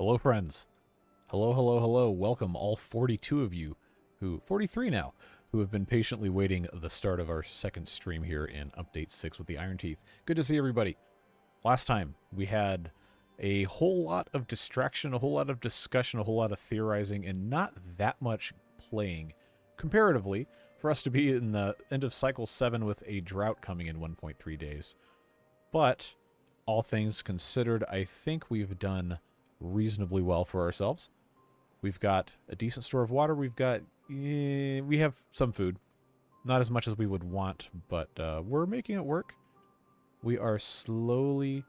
Hello, friends. Hello, hello, hello. Welcome, all 42 of you, 43 now, who have been patiently waiting the start of our second stream here in Update 6 with the Iron Teeth. Good to see everybody. Last time, we had a whole lot of distraction, a whole lot of discussion, a whole lot of theorizing, and not that much playing, comparatively, for us to be in the end of Cycle 7 with a drought coming in 1.3 days. But, all things considered, I think we've done reasonably well for ourselves. We've got a decent store of water. We've got, we have some food. Not as much as we would want, but we're making it work. We are slowly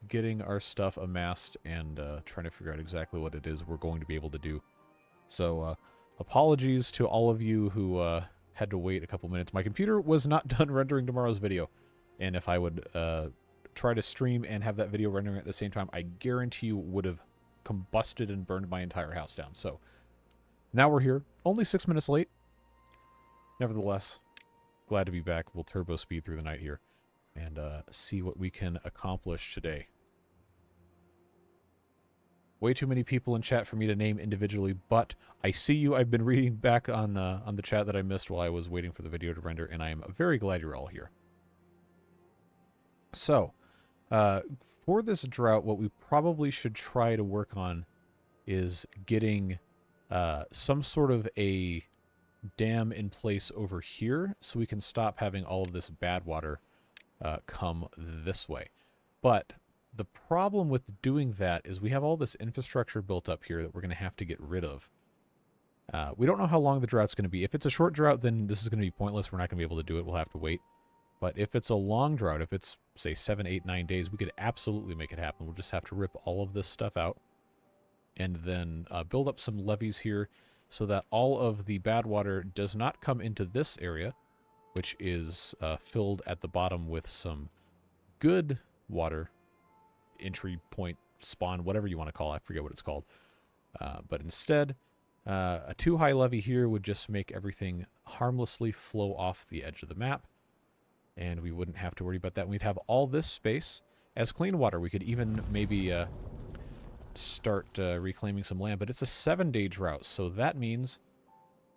getting our stuff amassed and trying to figure out exactly what it is we're going to be able to do. So, apologies to all of you who had to wait a couple minutes. My computer was not done rendering tomorrow's video. And if I would try to stream and have that video rendering at the same time, I guarantee you would have combusted and burned my entire house down. So, now we're here. Only 6 minutes late. Nevertheless, glad to be back. We'll turbo speed through the night here and see what we can accomplish today. Way too many people in chat for me to name individually, but I see you. I've been reading back on the chat that I missed while I was waiting for the video to render, and I am very glad you're all here. So, for this drought, what we probably should try to work on is getting some sort of a dam in place over here so we can stop having all of this bad water come this way. But the problem with doing that is we have all this infrastructure built up here that we're going to have to get rid of. We don't know how long the drought's going to be. If it's a short drought, then this is going to be pointless. We're not going to be able to do it. We'll have to wait. But if it's a long drought, if it's, say, 7, 8, 9 days, we could absolutely make it happen. We'll just have to rip all of this stuff out and then build up some levees here so that all of the bad water does not come into this area, which is filled at the bottom with some good water, entry point, spawn, whatever you want to call it. I forget what it's called. But instead, a too high levee here would just make everything harmlessly flow off the edge of the map. And we wouldn't have to worry about that. We'd have all this space as clean water. We could even maybe start reclaiming some land. But it's a 7-day drought, so that means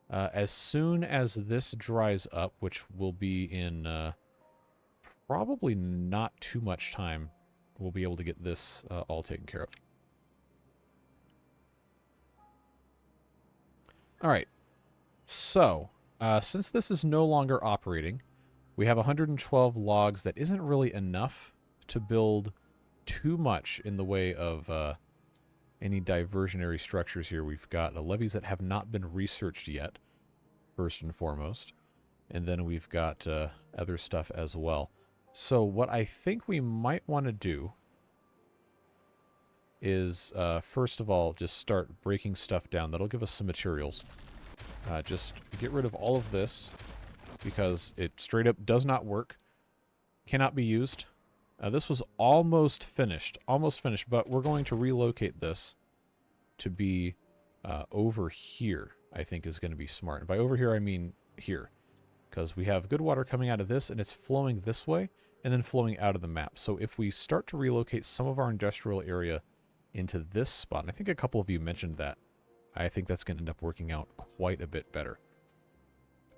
as soon as this dries up, which will be in probably not too much time, we'll be able to get this all taken care of. All right. So, since this is no longer operating, we have 112 logs. That isn't really enough to build too much in the way of any diversionary structures here. We've got levees that have not been researched yet, first and foremost. And then we've got other stuff as well. So what I think we might want to do is, first of all, just start breaking stuff down. That'll give us some materials. Just get rid of all of this, because it straight up does not work, cannot be used. This was almost finished, but we're going to relocate this to be over here, I think is going to be smart. And by over here, I mean here, because we have good water coming out of this, and it's flowing this way, and then flowing out of the map. So if we start to relocate some of our industrial area into this spot, and I think a couple of you mentioned that, I think that's going to end up working out quite a bit better.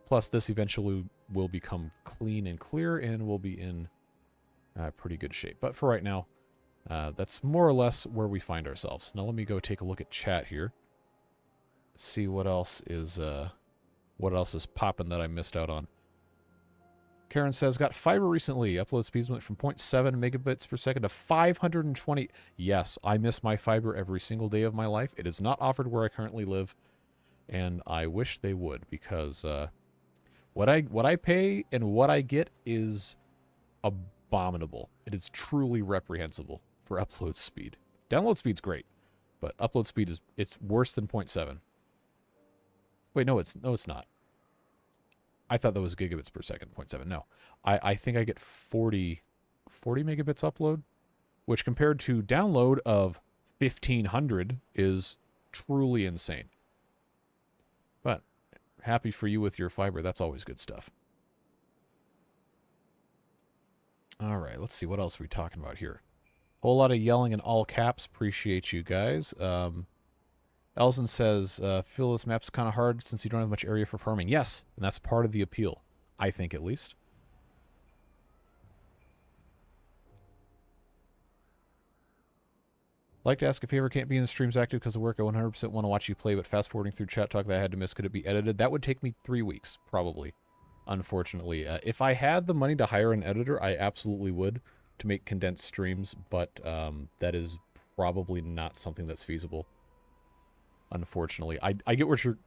Plus, this eventually will become clean and clear, and we'll be in pretty good shape. But for right now, that's more or less where we find ourselves. Now let me go take a look at chat here. See what else is popping that I missed out on. Karen says, got fiber recently. Upload speeds went from 0.7 megabits per second to 520. Yes, I miss my fiber every single day of my life. It is not offered where I currently live, and I wish they would, because what I pay and what I get is abominable. It is truly reprehensible for upload speed. Download speed's great, but upload speed it's worse than 0.7. Wait, no, it's not. I thought that was gigabits per second, 0.7. No, I think I get 40 megabits upload, which compared to download of 1500 is truly insane. But happy for you with your fiber. That's always good stuff. All right, let's see. What else are we talking about here? Whole lot of yelling in all caps. Appreciate you guys. Elzen says, feel this map's kind of hard since you don't have much area for farming. Yes, and that's part of the appeal. I think, at least. Like to ask a favor, can't be in the streams active because of work. I 100% want to watch you play, but fast-forwarding through chat talk that I had to miss, could it be edited? That would take me 3 weeks, probably, unfortunately. If I had the money to hire an editor, I absolutely would to make condensed streams, but that is probably not something that's feasible, unfortunately. I get what you're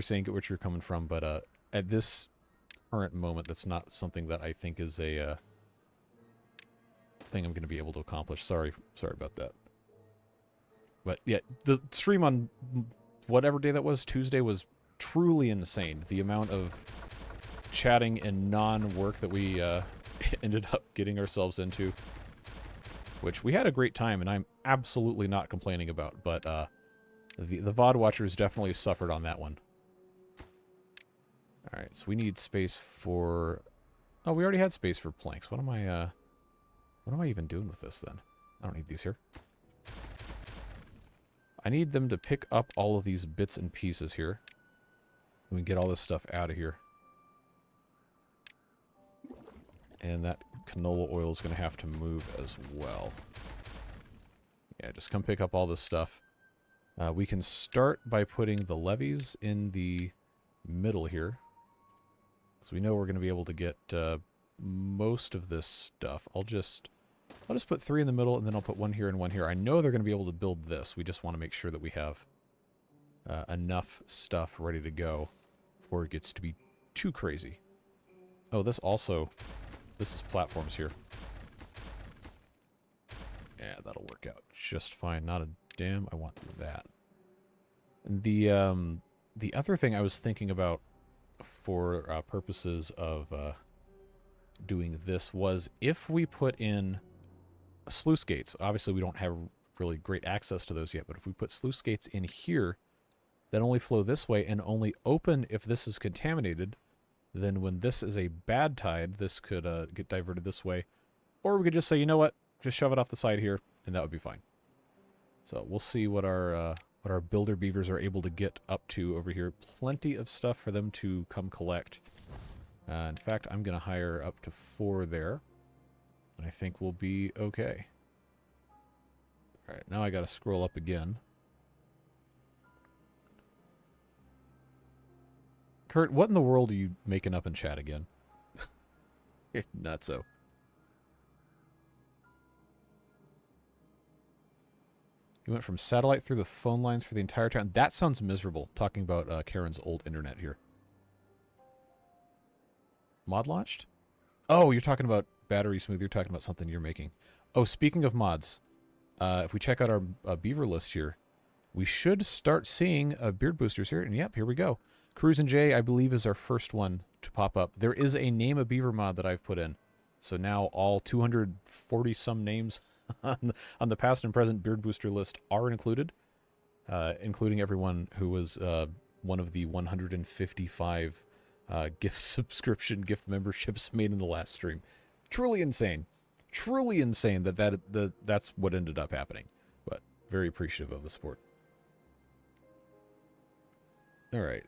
saying, get what you're coming from, but at this current moment, that's not something that I think is a thing I'm going to be able to accomplish. Sorry about that. But yeah, the stream on whatever day that was, Tuesday, was truly insane. The amount of chatting and non-work that we ended up getting ourselves into, which we had a great time, and I'm absolutely not complaining about. But the VOD watchers definitely suffered on that one. All right, so we need space for. Oh, we already had space for planks. What am I even doing with this then? I don't need these here. I need them to pick up all of these bits and pieces here. We can get all this stuff out of here. And that canola oil is going to have to move as well. Yeah, just come pick up all this stuff. We can start by putting the levies in the middle here. So we know we're going to be able to get most of this stuff. I'll just put 3 in the middle, and then I'll put 1 here and 1 here. I know they're going to be able to build this. We just want to make sure that we have enough stuff ready to go before it gets to be too crazy. Oh, this is platforms here. Yeah, that'll work out just fine. Not a damn. I want that. And the other thing I was thinking about for purposes of doing this was if we put in sluice gates. Obviously, we don't have really great access to those yet, but if we put sluice gates in here that only flow this way and only open if this is contaminated, then when this is a bad tide, this could get diverted this way. Or we could just say, you know what, just shove it off the side here, and that would be fine. So we'll see what our builder beavers are able to get up to over here. Plenty of stuff for them to come collect. In fact, I'm going to hire up to 4 there. I think we'll be okay. Alright, now I gotta scroll up again. Kurt, what in the world are you making up in chat again? Not so. You went from satellite through the phone lines for the entire town. That sounds miserable, talking about Karen's old internet here. Mod launched? Oh, you're talking about Battery Smooth. You're talking about something you're making. Oh, speaking of mods, if we check out our beaver list here, we should start seeing beard boosters here. And yep, here we go. Cruise and J, I believe, is our first one to pop up. There is a Name a Beaver mod that I've put in. So now all 240-some names on the past and present beard booster list are included, including everyone who was one of the 155 gift memberships made in the last stream. Truly insane. Truly insane that's what ended up happening. But very appreciative of the support. Alright.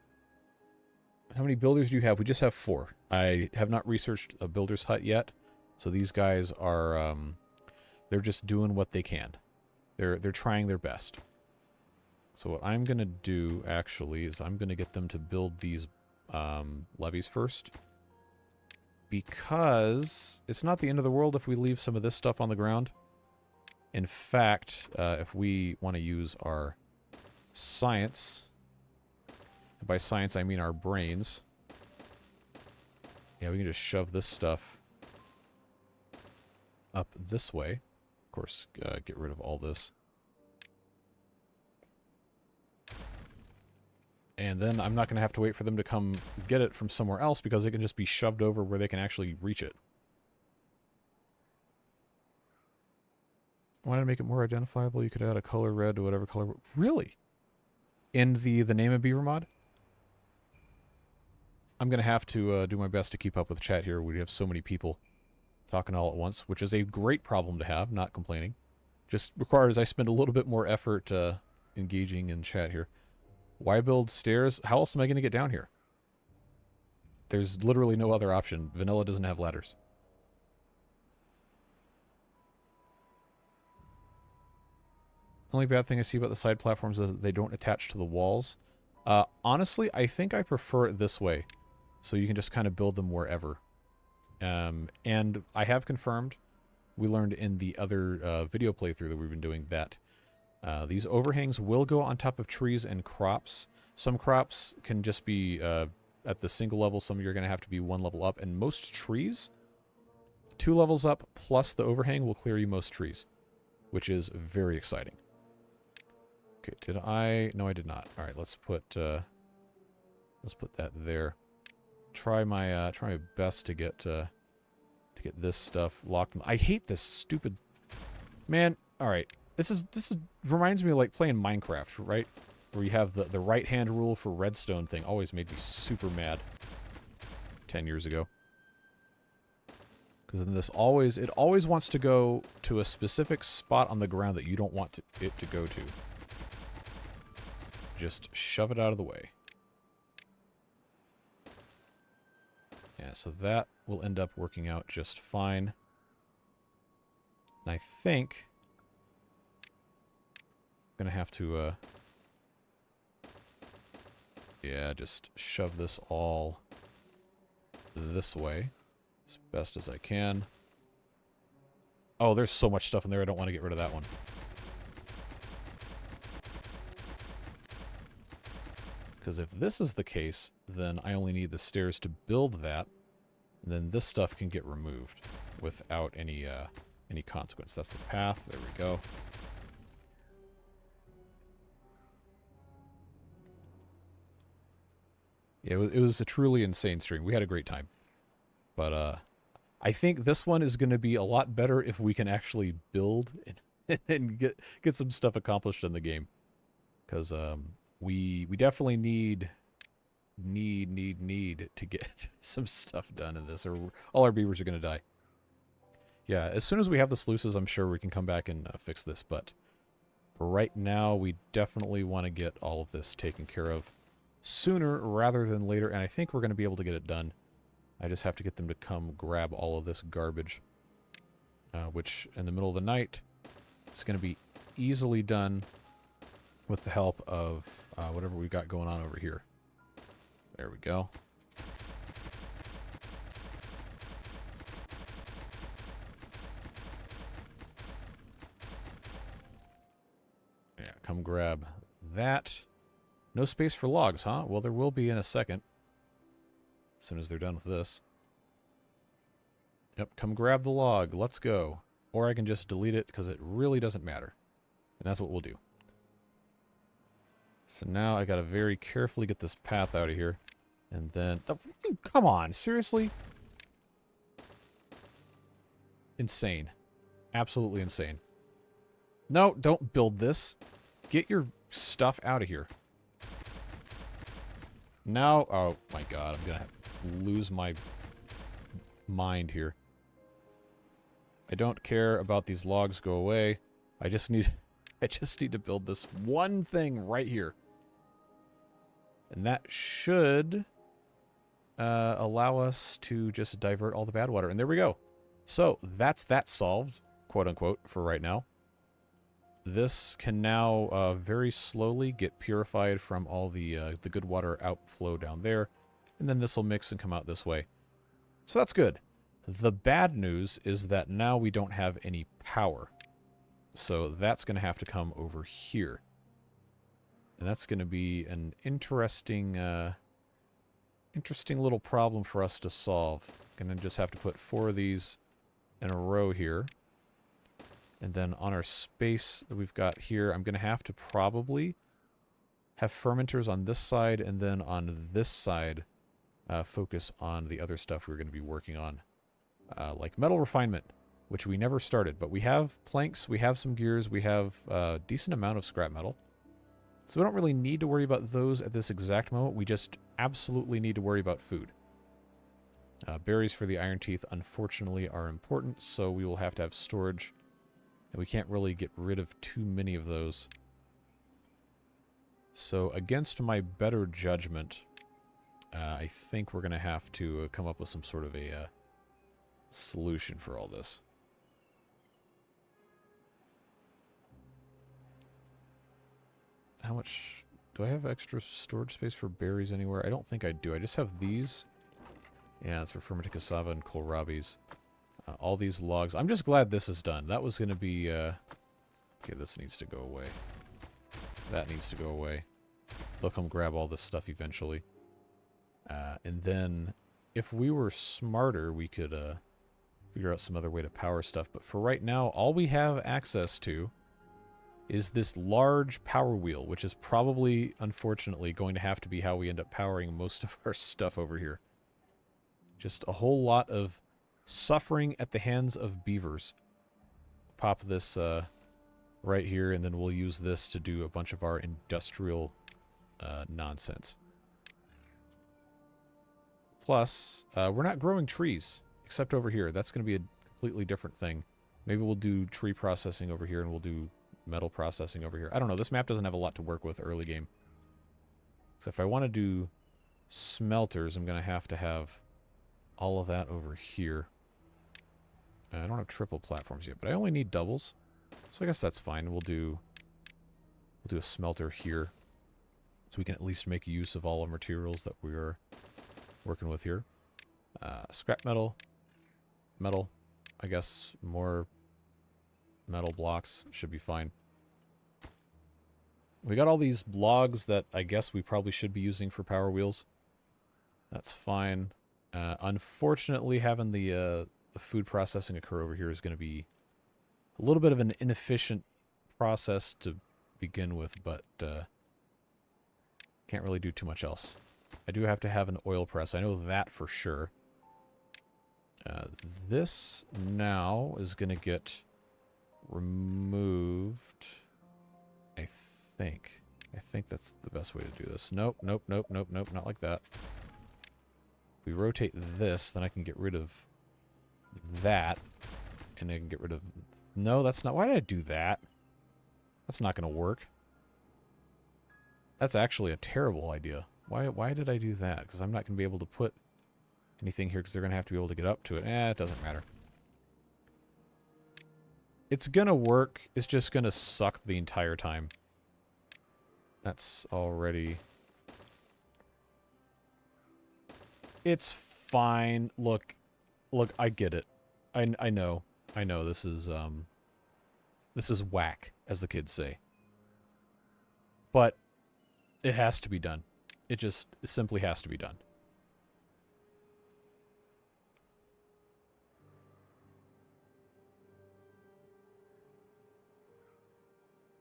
How many builders do you have? We just have 4. I have not researched a builder's hut yet. So these guys are they're just doing what they can. They're trying their best. So what I'm gonna do actually is I'm gonna get them to build these levies first. Because it's not the end of the world if we leave some of this stuff on the ground. In fact, if we want to use our science, and by science I mean our brains, yeah, we can just shove this stuff up this way. Of course, get rid of all this. And then I'm not going to have to wait for them to come get it from somewhere else because it can just be shoved over where they can actually reach it. Why to make it more identifiable? You could add a color red to whatever color. Really? In the Name a Beaver mod? I'm going to have to do my best to keep up with chat here. We have so many people talking all at once, which is a great problem to have, not complaining. Just requires I spend a little bit more effort engaging in chat here. Why build stairs? How else am I going to get down here? There's literally no other option. Vanilla doesn't have ladders. Only bad thing I see about the side platforms is that they don't attach to the walls. Honestly, I think I prefer it this way. So you can just kind of build them wherever. And I have confirmed, we learned in the other video playthrough that we've been doing, that these overhangs will go on top of trees and crops. Some crops can just be at the single level. Some you're going to have to be one level up. And most trees, 2 levels up plus the overhang will clear you most trees, which is very exciting. Okay, did I? No, I did not. All right, let's put that there. Try my best to get this stuff locked. I hate this stupid man. All right, this reminds me of like playing Minecraft, right? Where you have the right hand rule for redstone thing. Always made me super mad 10 years ago. Because then it always wants to go to a specific spot on the ground that you don't want it to go to. Just shove it out of the way. Yeah, so that will end up working out just fine. And I think I'm going to have to, yeah, just shove this all this way as best as I can. Oh, there's so much stuff in there, I don't want to get rid of that one. Because if this is the case, then I only need the stairs to build that, and then this stuff can get removed without any consequence. That's the path. There we go. Yeah, it was a truly insane stream. We had a great time. But I think this one is going to be a lot better if we can actually build and get some stuff accomplished in the game. Because we definitely need to get some stuff done in this, or all our beavers are going to die. Yeah, as soon as we have the sluices, I'm sure we can come back and fix this. But for right now, we definitely want to get all of this taken care of sooner rather than later. And I think we're going to be able to get it done. I just have to get them to come grab all of this garbage, which in the middle of the night, it's going to be easily done with the help of whatever we've got going on over here. There we go. Yeah, come grab that. No space for logs, huh? Well, there will be in a second. As soon as they're done with this. Yep, come grab the log. Let's go. Or I can just delete it because it really doesn't matter. And that's what we'll do. So now I gotta very carefully get this path out of here. And then... Oh, come on, seriously? Insane. Absolutely insane. No, don't build this. Get your stuff out of here. Now... Oh my god, I'm gonna lose my mind here. I don't care about these logs. Go away. I just need to build this one thing right here. And that should allow us to just divert all the bad water. And there we go. So that's that solved, quote unquote, for right now. This can now very slowly get purified from all the good water outflow down there. And then this will mix and come out this way. So that's good. The bad news is that now we don't have any power. So that's going to have to come over here. And that's going to be an interesting little problem for us to solve. Going to just have to put 4 of these in a row here. And then on our space that we've got here, I'm going to have to probably have fermenters on this side, and then on this side focus on the other stuff we're going to be working on. Like metal refinement, which we never started. But we have planks, we have some gears, we have a decent amount of scrap metal. So we don't really need to worry about those at this exact moment. We just absolutely need to worry about food. Berries for the iron teeth, unfortunately, are important, so we will have to have storage And we can't really get rid of too many of those. So against my better judgment, I think we're going to have to come up with some sort of a solution for all this. How much... Do I have extra storage space for berries anywhere? I don't think I do. I just have these. Yeah, that's for fermented cassava and kohlrabies. All these logs. I'm just glad this is done. That was going to be... Okay, this needs to go away. That needs to go away. They'll come grab all this stuff eventually. And then, if we were smarter, we could figure out some other way to power stuff. But for right now, all we have access to is this large power wheel, which is probably, unfortunately, going to have to be how we end up powering most of our stuff over here. Just a whole lot of suffering at the hands of beavers. Pop this right here, and then we'll use this to do a bunch of our industrial nonsense. Plus, we're not growing trees, except over here. That's going to be a completely different thing. Maybe we'll do tree processing over here, and we'll do metal processing over here. I don't know. This map doesn't have a lot to work with early game. So if I want to do smelters, I'm going to have all of that over here. I don't have triple platforms yet, but I only need doubles. So I guess that's fine. We'll do a smelter here. So we can at least make use of all the materials that we are working with here. Scrap metal. Metal. I guess more metal blocks should be fine. We got all these logs that I guess we probably should be using for power wheels. That's fine. Unfortunately, having the food processing occur over here is going to be a little bit of an inefficient process to begin with, but can't really do too much else. I do have to have an oil press. I know that for sure. This now is going to get removed. I think that's the best way to do this. Nope, nope, nope, nope, nope, not like that. If we rotate this, then I can get rid of that. And I can get rid of... No, that's not... Why did I do that? That's not going to work. That's actually a terrible idea. Why did I do that? Because I'm not going to be able to put anything here because they're going to have to be able to get up to it. It doesn't matter. It's going to work. It's just going to suck the entire time. That's already... It's fine. Look, I get it. I know. I know this is whack, as the kids say. But it has to be done. It simply has to be done.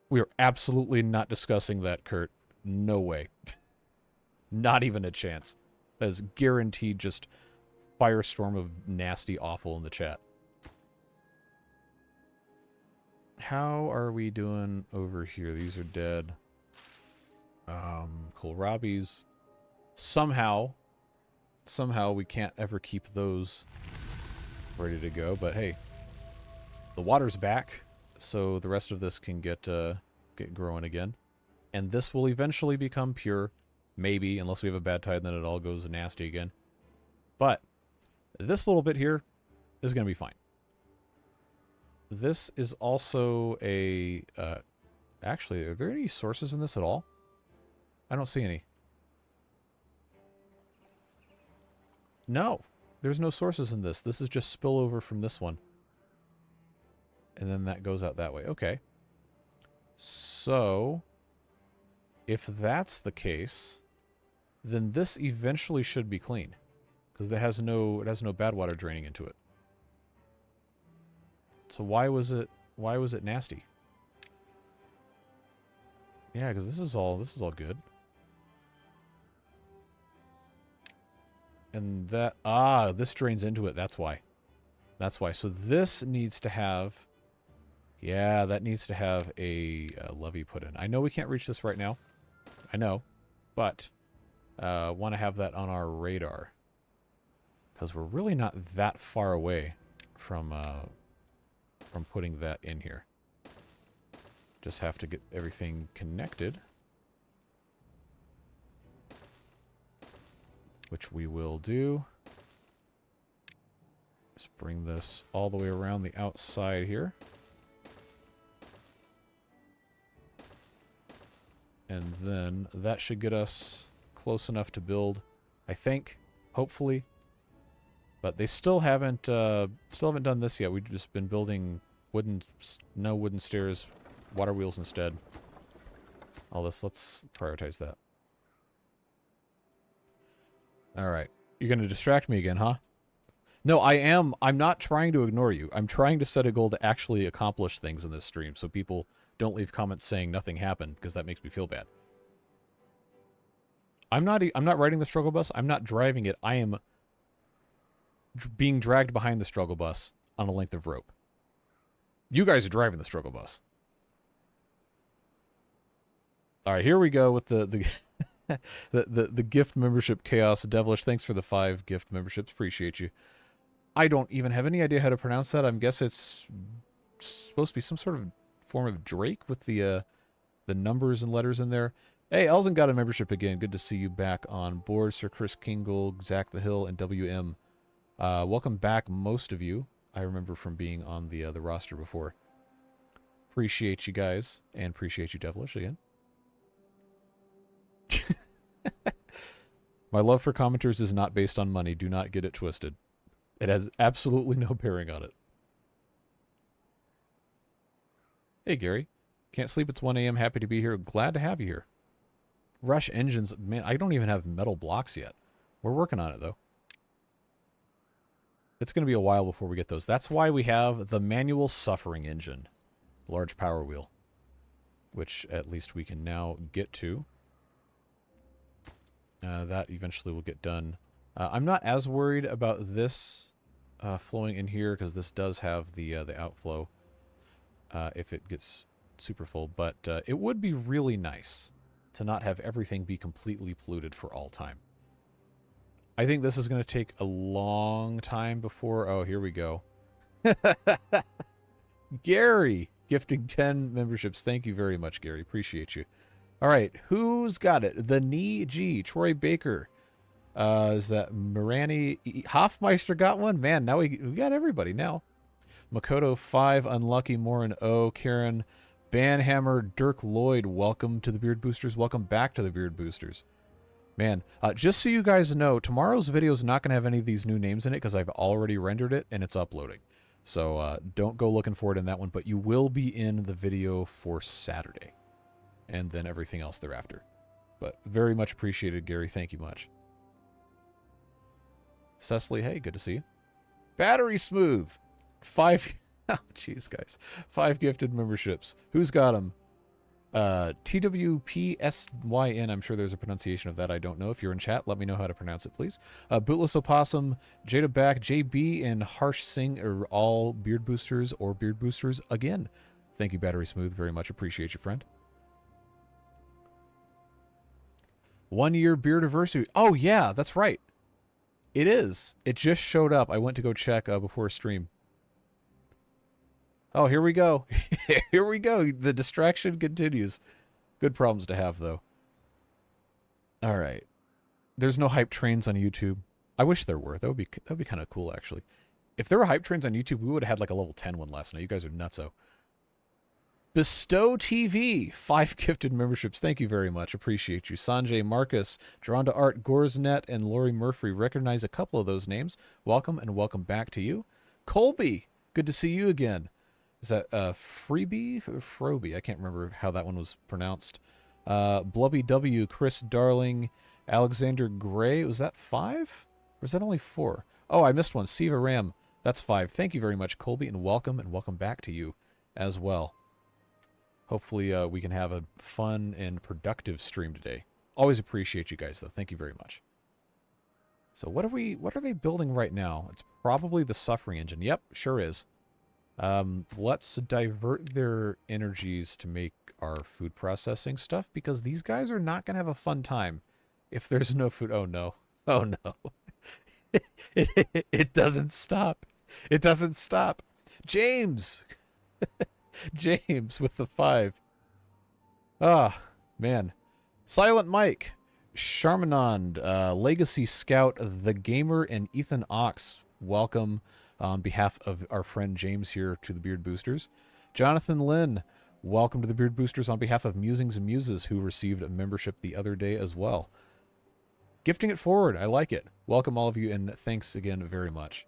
We are absolutely not discussing that, Kurt. No way. Not even a chance. That is guaranteed just firestorm of nasty awful in the chat. How are we doing over here? These are dead. Kohlrabies. Somehow we can't ever keep those ready to go. But hey, the water's back, so the rest of this can get growing again. And this will eventually become pure. Maybe, unless we have a bad tide, then it all goes nasty again. But this little bit here is going to be fine. This is also a... actually, are there any sources in this at all? I don't see any. No, there's no sources in this. This is just spillover from this one. And then that goes out that way. Okay. So, if that's the case, then this eventually should be clean. Because it has no bad water draining into it. So why was it nasty? Yeah, because this is all good. And that this drains into it, that's why. That's why. So this needs to have, yeah, that needs to have a levee put in. I know we can't reach this right now. I know, but want to have that on our radar. Because we're really not that far away from putting that in here. Just have to get everything connected. Which we will do. Just bring this all the way around the outside here. And then that should get us close enough to build, I think, hopefully. But they still haven't done this yet. We've just been building no wooden stairs, water wheels instead. All this, let's prioritize that. All right. You're going to distract me again, huh? No, I am. I'm not trying to ignore you. I'm trying to set a goal to actually accomplish things in this stream so people don't leave comments saying nothing happened, because that makes me feel bad. I'm not riding the struggle bus. I'm not driving it. I am being dragged behind the struggle bus on a length of rope. You guys are driving the struggle bus. All right, here we go with the the gift membership chaos. Devilish, thanks for the 5 gift memberships. Appreciate you. I don't even have any idea how to pronounce that. I guess it's supposed to be some sort of form of Drake with the numbers and letters in there. Hey, Elzen got a membership again. Good to see you back on board. Sir Chris Kingle, Zach the Hill, and WM. Welcome back, most of you. I remember from being on the roster before. Appreciate you guys, and appreciate you, Devilish, again. My love for commenters is not based on money. Do not get it twisted. It has absolutely no bearing on it. Hey, Gary. Can't sleep. It's 1 a.m. Happy to be here. Glad to have you here. Rush engines. Man, I don't even have metal blocks yet. We're working on it, though. It's going to be a while before we get those. That's why we have the manual suffering engine. Large power wheel. Which at least we can now get to. That eventually will get done. I'm not as worried about this flowing in here, because this does have the outflow if it gets super full. But it would be really nice to not have everything be completely polluted for all time. I think this is going to take a long time before... Oh, here we go. Gary, gifting 10 memberships. Thank you very much, Gary. Appreciate you. All right, who's got it? The Knee G, Troy Baker. Is that Marani? Hoffmeister got one? Man, now we got everybody now. Makoto 5, Unlucky, Morin O, Karen, Banhammer, Dirk Lloyd, welcome to the Beard Boosters. Welcome back to the Beard Boosters. Man, just so you guys know, tomorrow's video is not going to have any of these new names in it because I've already rendered it and it's uploading. So don't go looking for it in that one, but you will be in the video for Saturday. And then everything else thereafter. But very much appreciated, Gary. Thank you much. Cecily, hey, good to see you. Battery Smooth. 5... Oh, jeez, guys. 5 gifted memberships. Who's got them? TWPSYN. I'm sure there's a pronunciation of that. I don't know. If you're in chat, let me know how to pronounce it, please. Bootless Opossum, Jada Back, JB, and Harsh Singh are all Beard Boosters or Beard Boosters again. Thank you, Battery Smooth. Very much appreciate you, friend. 1 year Beardiversary. Oh, yeah, that's right. It is. It just showed up. I went to go check before stream. Oh, here we go. Here we go. The distraction continues. Good problems to have, though. All right. There's no hype trains on YouTube. I wish there were. That would be kind of cool, actually. If there were hype trains on YouTube, we would have had like a level 10 one last night. You guys are nutso. Bestow TV, 5 gifted memberships. Thank you very much. Appreciate you. Sanjay, Marcus, Drawn to Art, Gorsnet, and Lori Murphy. Recognize a couple of those names. Welcome and welcome back to you. Colby, good to see you again. Is that Freebie? Froby. I can't remember how that one was pronounced. Blubby W, Chris Darling, Alexander Gray. Was that 5? Or was that only 4? Oh, I missed one. Siva Ram. That's 5. Thank you very much, Colby, and welcome back to you as well. Hopefully we can have a fun and productive stream today. Always appreciate you guys, though. Thank you very much. So what are they building right now? It's probably the suffering engine. Yep, sure is. Let's divert their energies to make our food processing stuff, because these guys are not going to have a fun time if there's no food. Oh, no. Oh, no. It doesn't stop. It doesn't stop. James! James with the 5. Ah, man. Silent Mike, Charmanand, Legacy Scout, The Gamer, and Ethan Ox. Welcome on behalf of our friend James here to the Beard Boosters. Jonathan Lynn, welcome to the Beard Boosters on behalf of Musings and Muses, who received a membership the other day as well. Gifting it forward. I like it. Welcome all of you, and thanks again very much.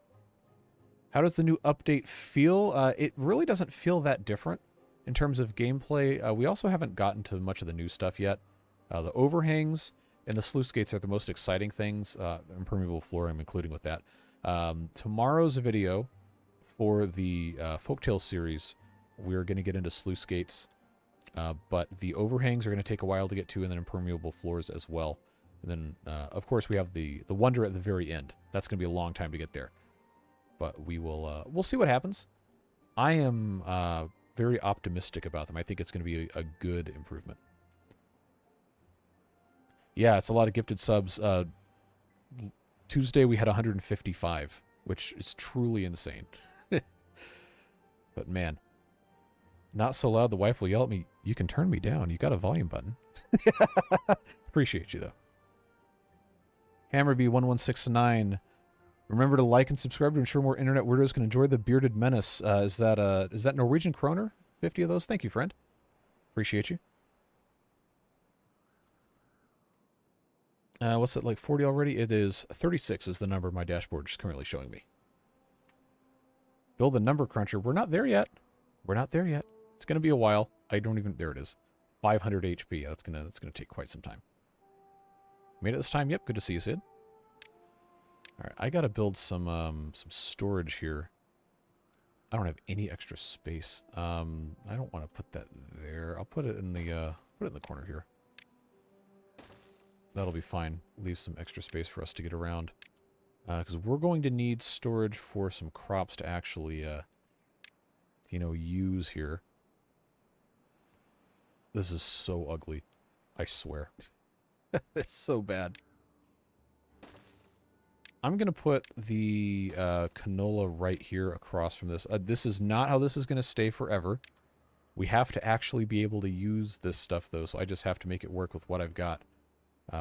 How does the new update feel? It really doesn't feel that different in terms of gameplay. We also haven't gotten to much of the new stuff yet. The overhangs and the sluice gates are the most exciting things. Impermeable floor I'm including with that. Tomorrow's video for the Folktale series, we're going to get into sluice gates. But the overhangs are going to take a while to get to, and then impermeable floors as well. And then, of course, we have the wonder at the very end. That's going to be a long time to get there. But we will, we'll see what happens. I am very optimistic about them. I think it's going to be a good improvement. Yeah, it's a lot of gifted subs. Tuesday we had 155, which is truly insane. But man, not so loud the wife will yell at me, "You can turn me down. You got a volume button." Appreciate you, though. Hammerby1169. Remember to like and subscribe to ensure more internet weirdos can enjoy the Bearded Menace. Is that Norwegian kroner? 50 of those? Thank you, friend. Appreciate you. What's it, like 40 already? It is 36 is the number my dashboard is currently showing me. Build the number cruncher. We're not there yet. We're not there yet. It's going to be a while. I don't even... There it is. 500 HP. That's gonna take quite some time. Made it this time? Yep. Good to see you, Sid. Alright, I gotta build some storage here. I don't have any extra space. I don't want to put that there. I'll put it in the corner here. That'll be fine. Leave some extra space for us to get around. Because we're going to need storage for some crops to actually, use here. This is so ugly. I swear. It's so bad. I'm going to put the canola right here across from this. This is not how this is going to stay forever. We have to actually be able to use this stuff, though, so I just have to make it work with what I've got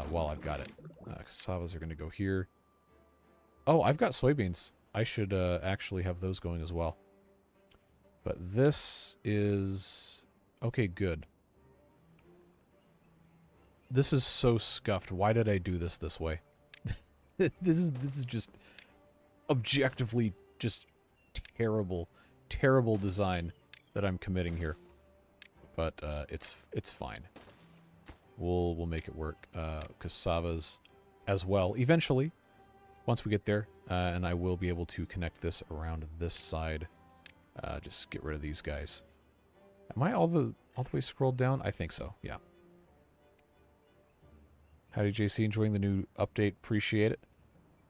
while I've got it. Cassavas are going to go here. Oh, I've got soybeans. I should actually have those going as well. But this is... Okay, good. This is so scuffed. Why did I do this way? This is just objectively just terrible design that I'm committing here. But it's fine. We'll make it work. Cassavas as well. Eventually, once we get there, and I will be able to connect this around this side. Just get rid of these guys. Am I all the way scrolled down? I think so. Yeah. Howdy, JC. Enjoying the new update. Appreciate it.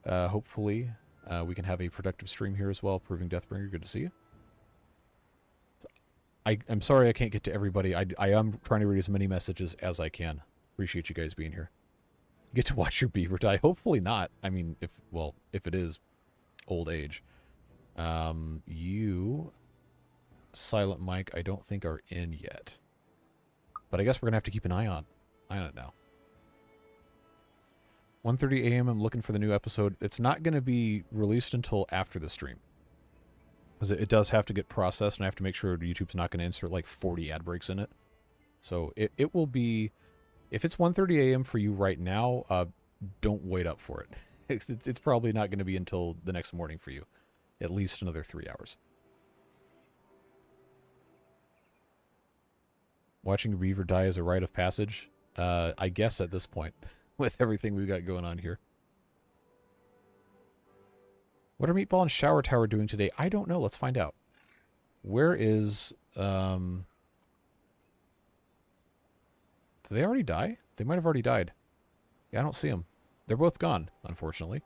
Hopefully, we can have a productive stream here as well. Proving Deathbringer. Good to see you. I'm sorry I can't get to everybody. I am trying to read as many messages as I can. Appreciate you guys being here. Get to watch your beaver die. Hopefully not. I mean, if it is old age. You, Silent Mike, I don't think are in yet. But I guess we're going to have to keep an eye on it now. 1:30 a.m. I'm looking for the new episode. It's not going to be released until after the stream. Because it does have to get processed, and I have to make sure YouTube's not going to insert like 40 ad breaks in it. So it will be... If it's 1:30 a.m. for you right now, don't wait up for it. It's probably not going to be until the next morning for you. At least another 3 hours. Watching a beaver die is a rite of passage. I guess at this point, with everything we've got going on here. What are Meatball and Shower Tower doing today? I don't know. Let's find out. Where is... Did they already die? They might have already died. Yeah, I don't see them. They're both gone, unfortunately.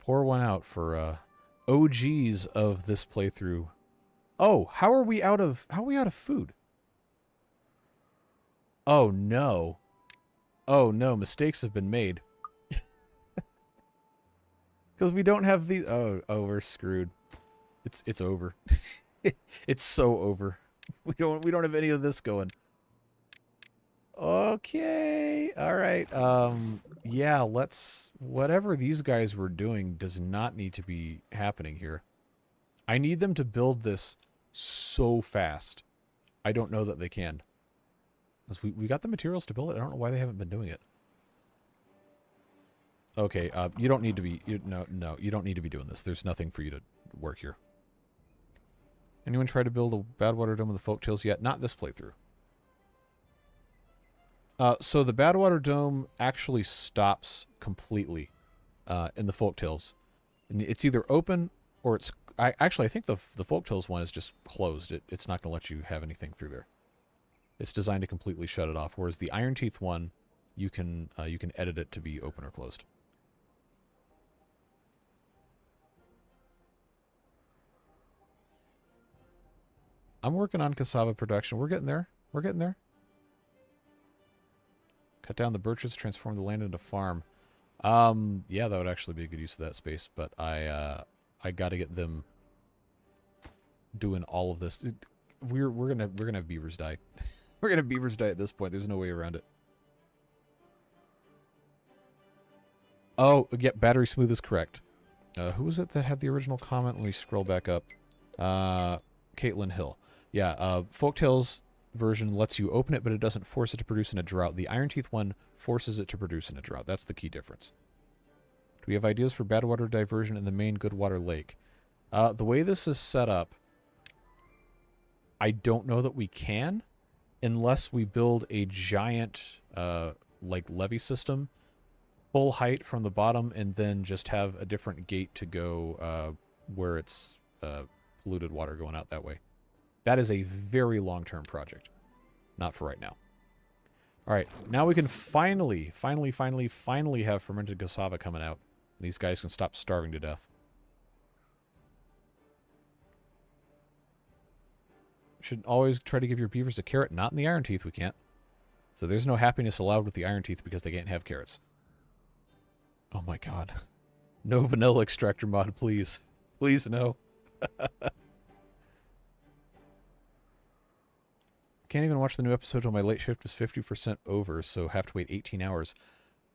Pour one out for OGs of this playthrough. Oh, how are we out of food? Oh no. Oh no, mistakes have been made. Because we don't have the... Oh, we're screwed. It's over. It's so over. We don't have any of this going. Okay. All right. Yeah, whatever these guys were doing does not need to be happening here. I need them to build this so fast. I don't know that they can. Because we got the materials to build it. I don't know why they haven't been doing it. Okay, you don't need to be... No, you don't need to be doing this. There's nothing for you to work here. Anyone try to build a Badwater Dome with the Folktales yet? Not this playthrough. So the Badwater Dome actually stops completely in the Folktales. And it's either open or it's... I think the Folktales one is just closed. It's not going to let you have anything through there. It's designed to completely shut it off. Whereas the Iron Teeth one, you can edit it to be open or closed. I'm working on cassava production. We're getting there. We're getting there. Cut down the birches, transform the land into farm. Yeah, that would actually be a good use of that space, but I got to get them doing all of this. We're gonna have beavers die. We're gonna have beavers die at this point. There's no way around it. Oh, yeah, battery smooth is correct. Who was it that had the original comment? Let me scroll back up. Caitlin Hill. Yeah, Folktales version lets you open it, but it doesn't force it to produce in a drought. The Iron Teeth one forces it to produce in a drought. That's the key difference. Do we have ideas for Badwater diversion in the main Goodwater Lake? The way this is set up, I don't know that we can, unless we build a giant, like, levee system, full height from the bottom, and then just have a different gate to go where it's polluted water going out that way. That is a very long-term project. Not for right now. All right, now we can finally have fermented cassava coming out. And these guys can stop starving to death. Should always try to give your beavers a carrot. Not in the Iron Teeth, we can't. So there's no happiness allowed with the Iron Teeth because they can't have carrots. Oh my god. No vanilla extractor mod, please. Please, no. Can't even watch the new episode till my late shift is 50% over, so have to wait 18 hours.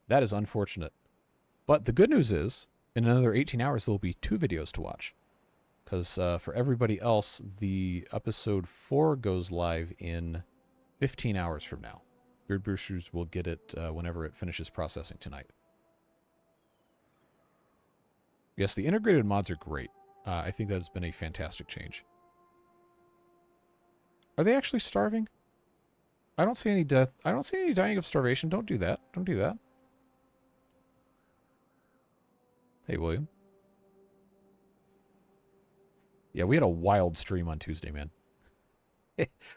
That is unfortunate. But the good news is, in another 18 hours, there will be 2 videos to watch. Because for everybody else, the episode 4 goes live in 15 hours from now. Beard Boosters will get it whenever it finishes processing tonight. Yes, the integrated mods are great. I think that's been a fantastic change. Are they actually starving? I don't see any death. I don't see any dying of starvation. Don't do that. Don't do that. Hey, William. Yeah, we had a wild stream on Tuesday, man.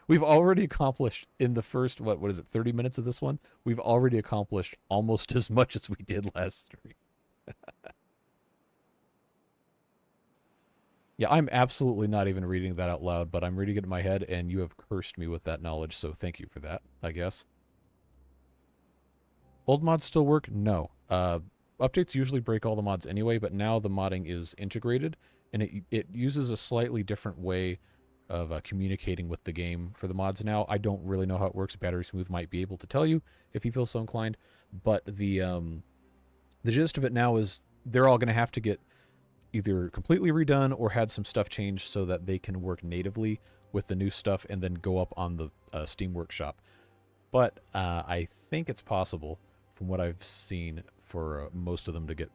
We've already accomplished in the first, what is it, 30 minutes of this one? We've already accomplished almost as much as we did last stream. Yeah, I'm absolutely not even reading that out loud, but I'm reading it in my head, and you have cursed me with that knowledge, so thank you for that, I guess. Old mods still work? No. Updates usually break all the mods anyway, but now the modding is integrated, and it uses a slightly different way of communicating with the game for the mods now. I don't really know how it works. Battery Smooth might be able to tell you if he feels so inclined, but the gist of it now is they're all going to have to get either completely redone or had some stuff changed so that they can work natively with the new stuff and then go up on the Steam Workshop. But I think it's possible, from what I've seen, for most of them to get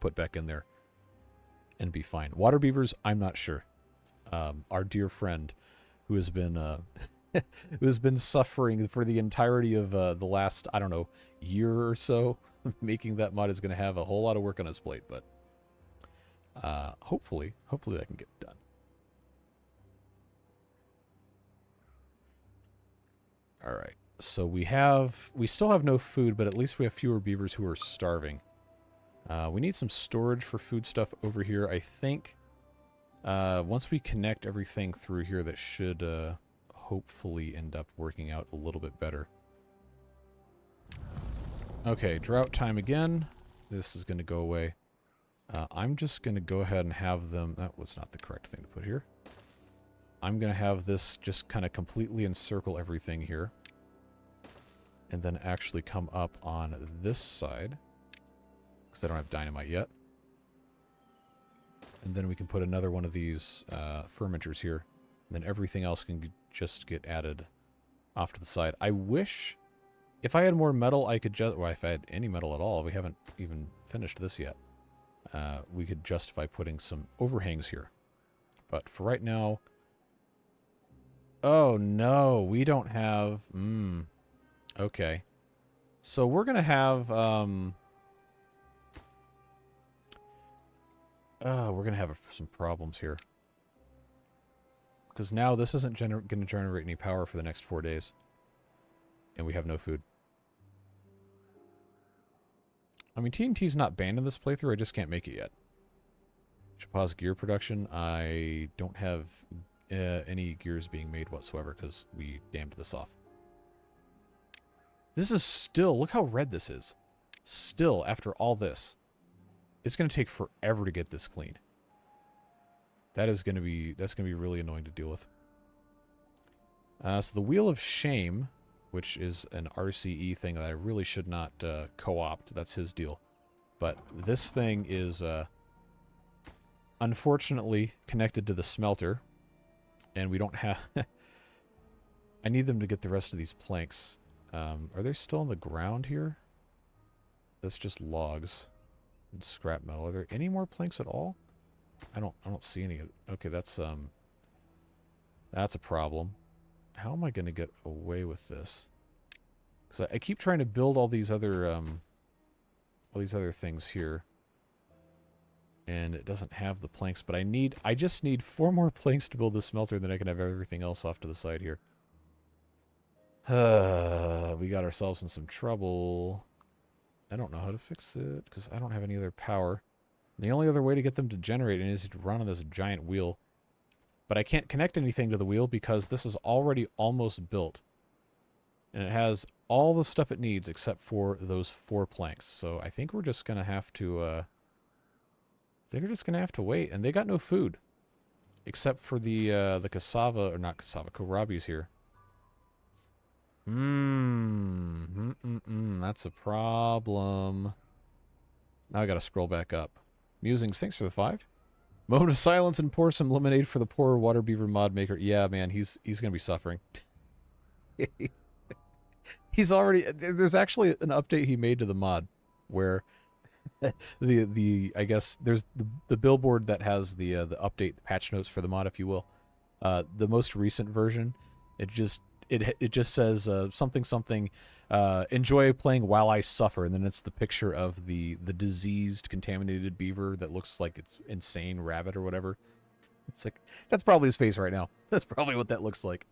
put back in there and be fine. Water beavers, I'm not sure. Our dear friend, who has been who has been suffering for the entirety of the last, I don't know, year or so, making that mod is going to have a whole lot of work on his plate, but hopefully that can get done. All right, so we still have no food, but at least we have fewer beavers who are starving. We need some storage for food stuff over here. I think once we connect everything through here, that should hopefully end up working out a little bit better. Okay, drought time again. This is going to go away. I'm just going to go ahead and have them... That was not the correct thing to put here. I'm going to have this just kind of completely encircle everything here. And then actually come up on this side. Because I don't have dynamite yet. And then we can put another one of these fermenters here. And then everything else can just get added off to the side. I wish... If I had more metal, I could just... Well, if I had any metal at all, we haven't even finished this yet. We could justify putting some overhangs here. But for right now... Oh, no. We don't have... Okay. So we're going to have... we're going to have some problems here. Because now this isn't going to generate any power for the next 4 days. And we have no food. I mean, TNT's not banned in this playthrough, I just can't make it yet. Should pause gear production. I don't have any gears being made whatsoever because we dammed this off. This is still, look how red this is. Still, after all this, it's going to take forever to get this clean. That's going to be really annoying to deal with. So the Wheel of Shame, which is an RCE thing that I really should not co-opt. That's his deal. But this thing is unfortunately connected to the smelter. And we don't have... I need them to get the rest of these planks. Are they still on the ground here? That's just logs and scrap metal. Are there any more planks at all? I don't see any. Okay, that's a problem. How am I going to get away with this? Because I keep trying to build all these other things here, and it doesn't have the planks. But I just need 4 more planks to build the smelter, and then I can have everything else off to the side here. We got ourselves in some trouble. I don't know how to fix it because I don't have any other power. And the only other way to get them to generate is to run on this giant wheel. But I can't connect anything to the wheel because this is already almost built. And it has all the stuff it needs except for those 4 planks. So I think we're just going to have to... wait. And they got no food. Except for the cassava, or not cassava, kohlrabi's here. That's a problem. Now I gotta scroll back up. Musings, thanks for the 5. Moment of silence and pour some lemonade for the poor water beaver mod maker. Yeah, man, he's gonna be suffering. He's already... There's actually an update he made to the mod where I guess there's the billboard that has the update, the patch notes for the mod, if you will. The most recent version, it just says something, enjoy playing while I suffer, and then it's the picture of the diseased, contaminated beaver that looks like it's insane rabbit or whatever. It's like, that's probably his face right now. That's probably what that looks like.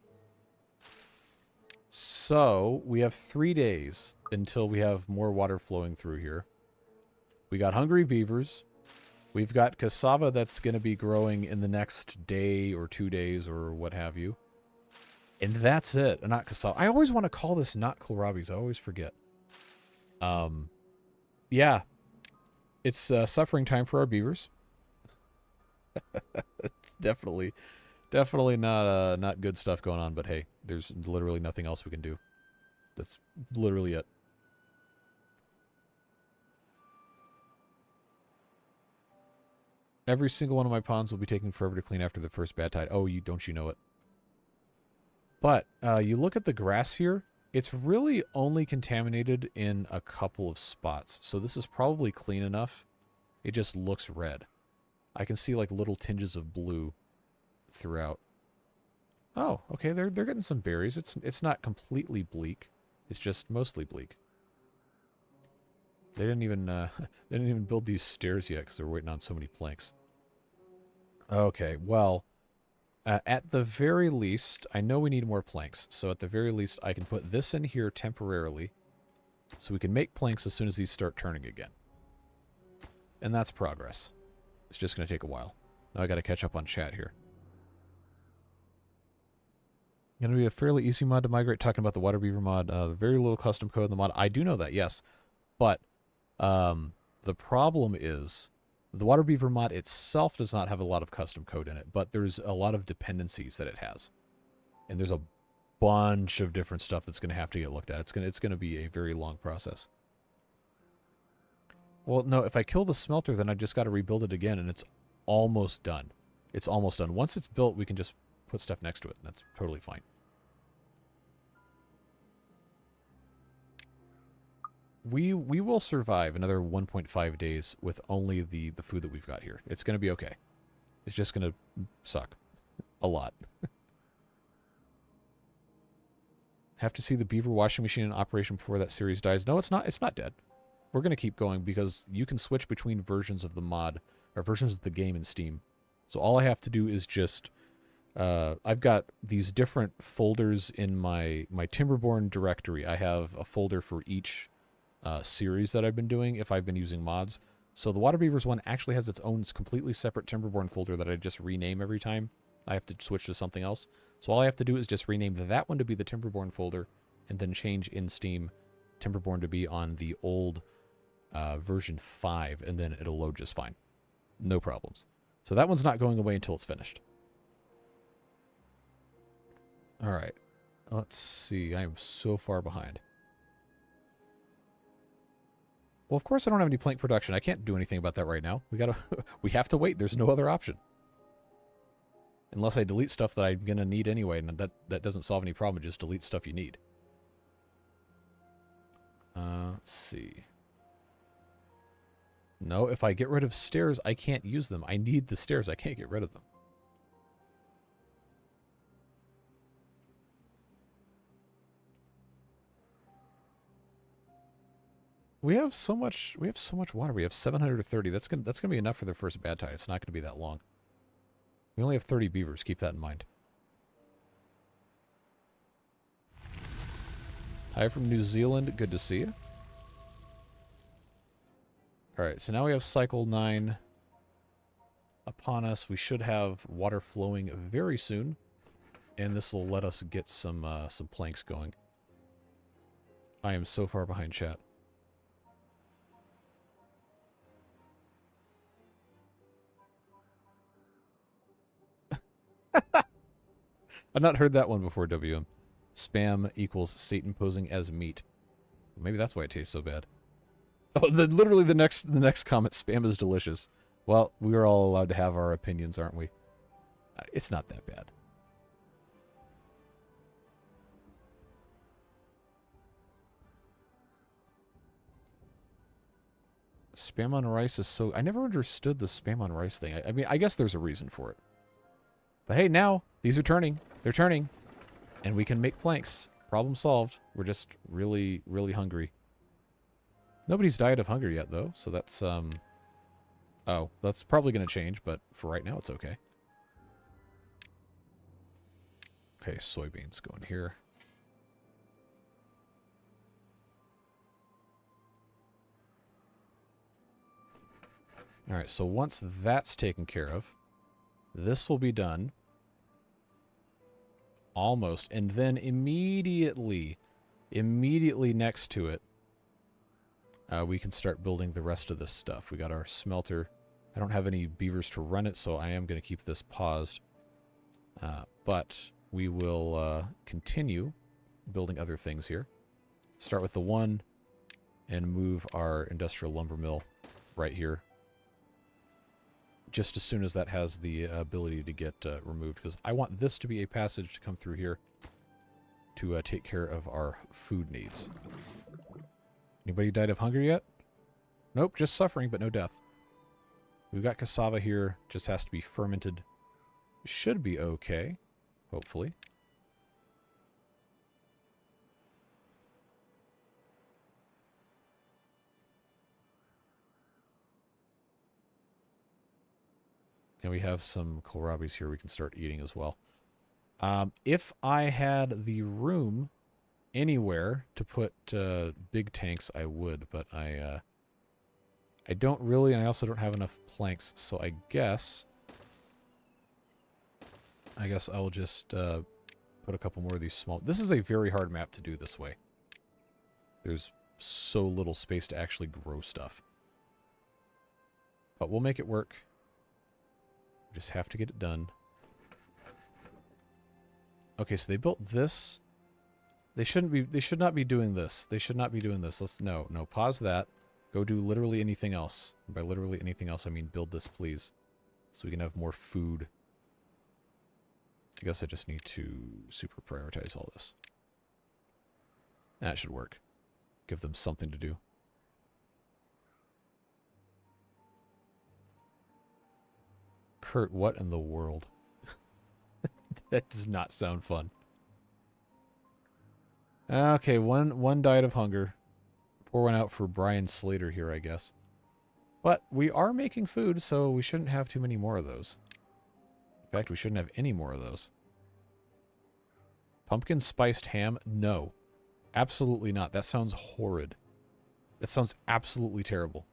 So, we have 3 days until we have more water flowing through here. We got hungry beavers. We've got cassava that's going to be growing in the next day or 2 days or what have you. And that's it. Not cassava. I always want to call this not kohlrabi's. I always forget. Yeah. It's suffering time for our beavers. It's definitely not good stuff going on, but hey, there's literally nothing else we can do. That's literally it. Every single one of my ponds will be taking forever to clean after the first bad tide. Oh, don't you know it? But you look at the grass here, it's really only contaminated in a couple of spots. So this is probably clean enough. It just looks red. I can see like little tinges of blue throughout. Oh, okay, they're getting some berries. It's not completely bleak. It's just mostly bleak. They didn't even build these stairs yet because they were waiting on so many planks. Okay, well, at the very least, I know we need more planks. So at the very least, I can put this in here temporarily so we can make planks as soon as these start turning again. And that's progress. It's just going to take a while. Now I got to catch up on chat here. Going to be a fairly easy mod to migrate. Talking about the water beaver mod, very little custom code in the mod. I do know that, yes, but the problem is The water beaver mod itself does not have a lot of custom code in it, but there's a lot of dependencies that it has. And there's a bunch of different stuff that's going to have to get looked at. It's going to be a very long process. Well, no, if I kill the smelter, then I just got to rebuild it again, and it's almost done. It's almost done. Once it's built, we can just put stuff next to it, and that's totally fine. We will survive another 1.5 days with only the food that we've got here. It's going to be okay. It's just going to suck a lot. Have to see the beaver washing machine in operation before that series dies. No, it's not. It's not dead. We're going to keep going because you can switch between versions of the mod or versions of the game in Steam. So all I have to do is just I've got these different folders in my Timberborn directory. I have a folder for each series that I've been doing if I've been using mods. So the Water Beavers one actually has its own completely separate Timberborn folder that I just rename every time I have to switch to something else. So all I have to do is just rename that one to be the Timberborn folder and then change in Steam Timberborn to be on the old version 5, and then it'll load just fine. No problems. So that one's not going away until it's finished. All right. Let's see. I am so far behind. Well, of course I don't have any plank production. I can't do anything about that right now. We have to wait. There's no other option. Unless I delete stuff that I'm going to need anyway, and that doesn't solve any problem. Just delete stuff you need. Let's see. No, if I get rid of stairs, I can't use them. I need the stairs. I can't get rid of them. We have so much water. We have 730. That's gonna be enough for the first bad tide. It's not gonna be that long. We only have 30 beavers. Keep that in mind. Hi from New Zealand. Good to see you. Alright, so now we have cycle 9 upon us. We should have water flowing very soon. And this will let us get some planks going. I am so far behind chat. I've not heard that one before, WM. Spam equals Satan posing as meat. Maybe that's why it tastes so bad. Oh, literally the next comment, spam is delicious. Well, we are all allowed to have our opinions, aren't we? It's not that bad. Spam on rice is so... I never understood the spam on rice thing. I mean, I guess there's a reason for it. But hey, now, these are turning. They're turning. And we can make planks. Problem solved. We're just really, really hungry. Nobody's died of hunger yet, though. So that's, oh, that's probably going to change, but for right now, it's okay. Okay, soybeans going here. Alright, so once that's taken care of, this will be done. Almost. And then immediately next to it, we can start building the rest of this stuff. We got our smelter. I don't have any beavers to run it, so I am going to keep this paused. But we will continue building other things here. Start with the one and move our industrial lumber mill right here. Just as soon as that has the ability to get removed, because I want this to be a passage to come through here to take care of our food needs. Anybody died of hunger yet? Nope, just suffering, but no death. We've got cassava here, just has to be fermented. Should be okay, hopefully. And we have some kohlrabis here we can start eating as well. If I had the room anywhere to put big tanks, I would, but I don't really, and I also don't have enough planks, so I guess I'll just put a couple more of these small... This is a very hard map to do this way. There's so little space to actually grow stuff. But we'll make it work. We just have to get it done. Okay, so they built this. They should not be doing this. They should not be doing this. No, pause that. Go do literally anything else. And by literally anything else, I mean build this, please. So we can have more food. I guess I just need to super prioritize all this. That should work. Give them something to do. Kurt, what in the world? That does not sound fun. Okay, one died of hunger. Pour one out for Brian Slater here, I guess. But we are making food, so we shouldn't have too many more of those. In fact, we shouldn't have any more of those. Pumpkin spiced ham? No. Absolutely not. That sounds horrid. That sounds absolutely terrible.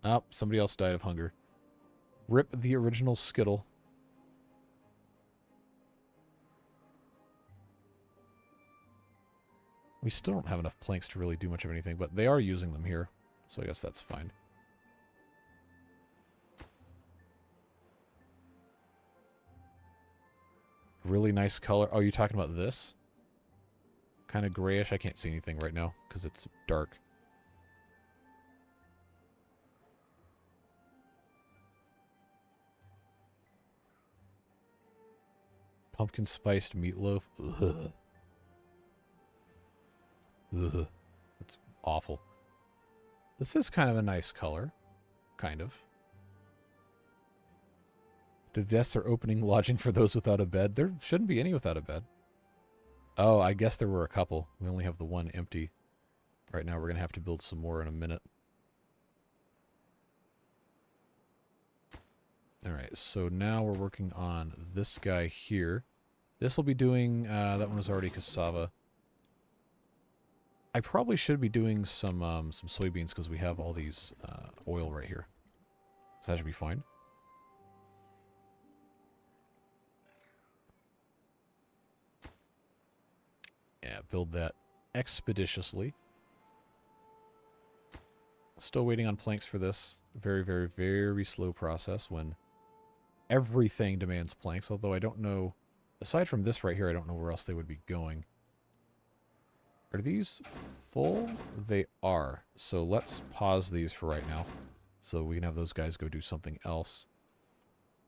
Oh, somebody else died of hunger. Rip the original Skittle. We still don't have enough planks to really do much of anything, but they are using them here, so I guess that's fine. Really nice color. Oh, you're talking about this? Kind of grayish. I can't see anything right now because it's dark. Pumpkin spiced meatloaf. Ugh. Ugh. That's awful. This is kind of a nice color. Kind of. The vests are opening lodging for those without a bed. There shouldn't be any without a bed. Oh, I guess there were a couple. We only have the one empty. Right now we're going to have to build some more in a minute. Alright, so now we're working on this guy here. This will be doing, that one was already cassava. I probably should be doing some soybeans because we have all these oil right here. So that should be fine. Yeah, build that expeditiously. Still waiting on planks for this. Very, very, very slow process when everything demands planks. Although I don't know, aside from this right here, I don't know where else they would be going. Are these full? They are. So let's pause these for right now. So we can have those guys go do something else.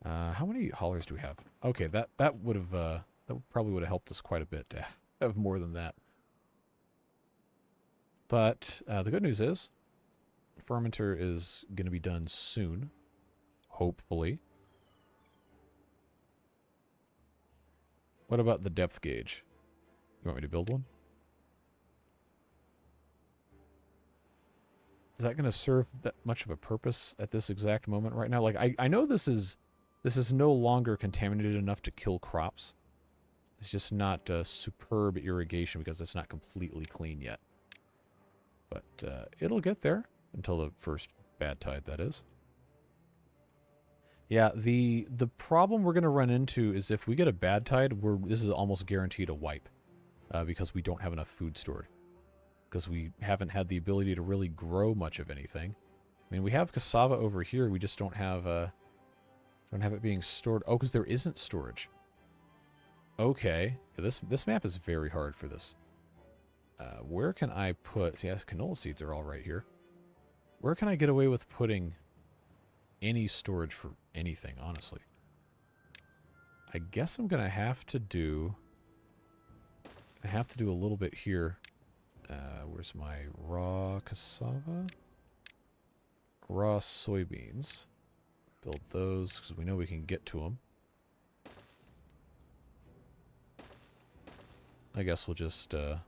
How many haulers do we have? Okay, that would have that probably would have helped us quite a bit to have more than that. But the good news is, fermenter is going to be done soon, hopefully. What about the depth gauge? You want me to build one? Is that going to serve that much of a purpose at this exact moment right now? Like, I know this is no longer contaminated enough to kill crops. It's just not superb irrigation because it's not completely clean yet. But it'll get there until the first bad tide, that is. Yeah, the problem we're going to run into is if we get a bad tide, this is almost guaranteed a wipe because we don't have enough food stored. Because we haven't had the ability to really grow much of anything. I mean, we have cassava over here. We just don't have it being stored. Oh, because there isn't storage. Okay, this map is very hard for this. Where can I put? Yes, canola seeds are all right here. Where can I get away with putting any storage for anything? Honestly, I guess I'm gonna have to do. I have to do a little bit here. Where's my raw cassava? Raw soybeans. Build those because we know we can get to them. I guess we'll just do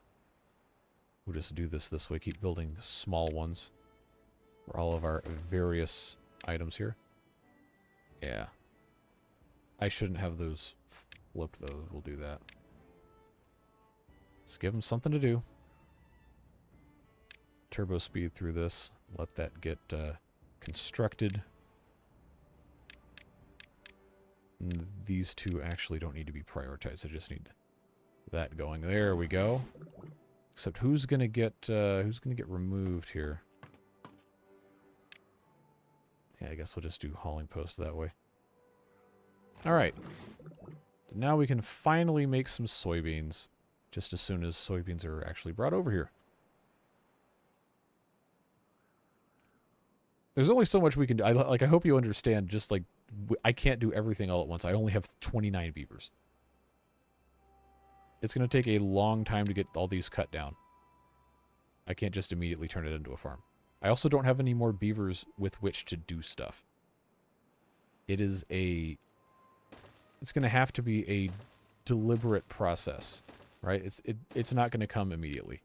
this way. Keep building small ones for all of our various items here. Yeah. I shouldn't have those flipped though. We'll do that. Let's give them something to do. Turbo speed through this. Let that get constructed. And these two actually don't need to be prioritized. I just need that going. There we go. Except who's gonna get removed here? Yeah, I guess we'll just do hauling post that way. Alright. Now we can finally make some soybeans. Just as soon as soybeans are actually brought over here. There's only so much we can do. I hope you understand, just like, I can't do everything all at once. I only have 29 beavers. It's going to take a long time to get all these cut down. I can't just immediately turn it into a farm. I also don't have any more beavers with which to do stuff. It's going to have to be a deliberate process, right? It's not going to come immediately.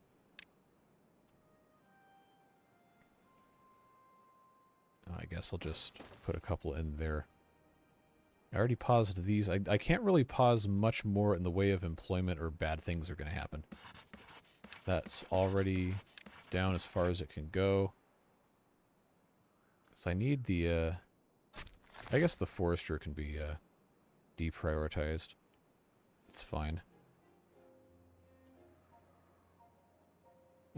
I guess I'll just put a couple in there. I already paused these. I can't really pause much more in the way of employment or bad things are going to happen. That's already down as far as it can go. So I need the, I guess the forester can be deprioritized. It's fine.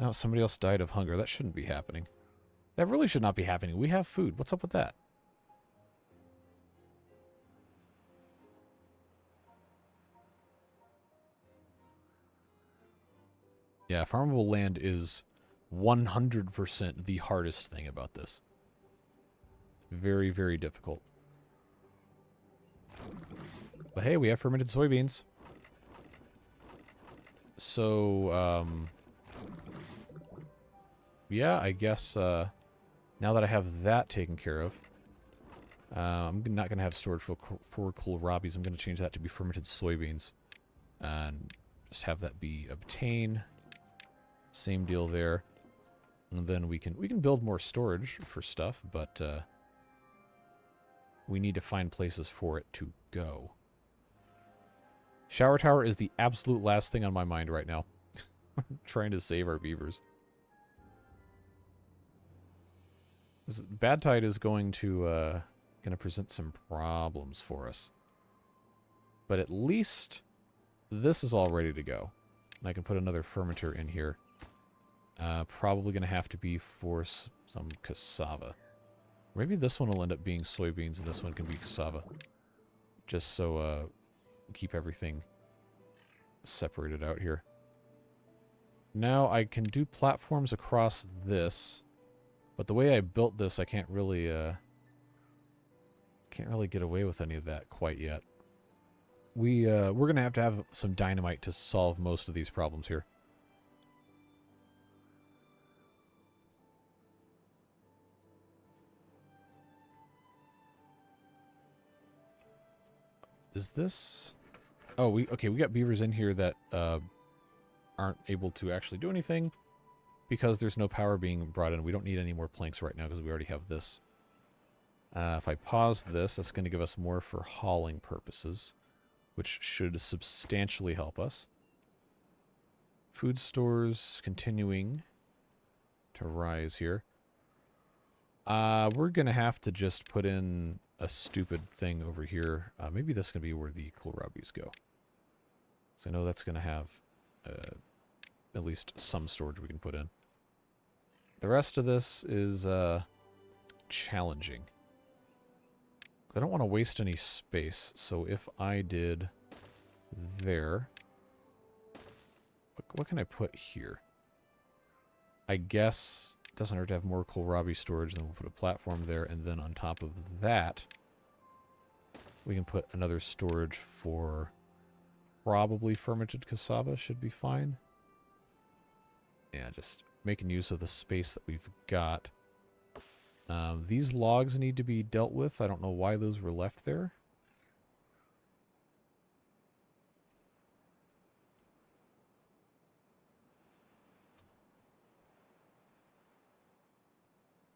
Oh, somebody else died of hunger. That shouldn't be happening. That really should not be happening. We have food. What's up with that? Yeah, farmable land is 100% the hardest thing about this. Very, very difficult. But hey, we have fermented soybeans. So, yeah, I guess, now that I have that taken care of, I'm not going to have storage for kohlrabies. I'm going to change that to be fermented soybeans. And just have that be obtain. Same deal there. And then we can build more storage for stuff, but we need to find places for it to go. Shower tower is the absolute last thing on my mind right now. I'm trying to save our beavers. This bad tide is going to present some problems for us. But at least this is all ready to go. And I can put another fermenter in here. Probably going to have to be for some cassava. Maybe this one will end up being soybeans and this one can be cassava. Just so keep everything separated out here. Now I can do platforms across this, but the way I built this, I can't really get away with any of that quite yet. We're gonna have to have some dynamite to solve most of these problems here. Is this... Oh, we got beavers in here that aren't able to actually do anything because there's no power being brought in. We don't need any more planks right now because we already have this. If I pause this, that's going to give us more for hauling purposes, which should substantially help us. Food stores continuing to rise here. We're going to have to just put in a stupid thing over here. Maybe this can be where the kohlrabies go. So I know that's going to have at least some storage we can put in. The rest of this is challenging. I don't want to waste any space, so if I did there... What can I put here? I guess it doesn't hurt to have more kohlrabi storage, then we'll put a platform there, and then on top of that, we can put another storage for probably fermented cassava should be fine. Yeah, just making use of the space that we've got. These logs need to be dealt with. I don't know why those were left there.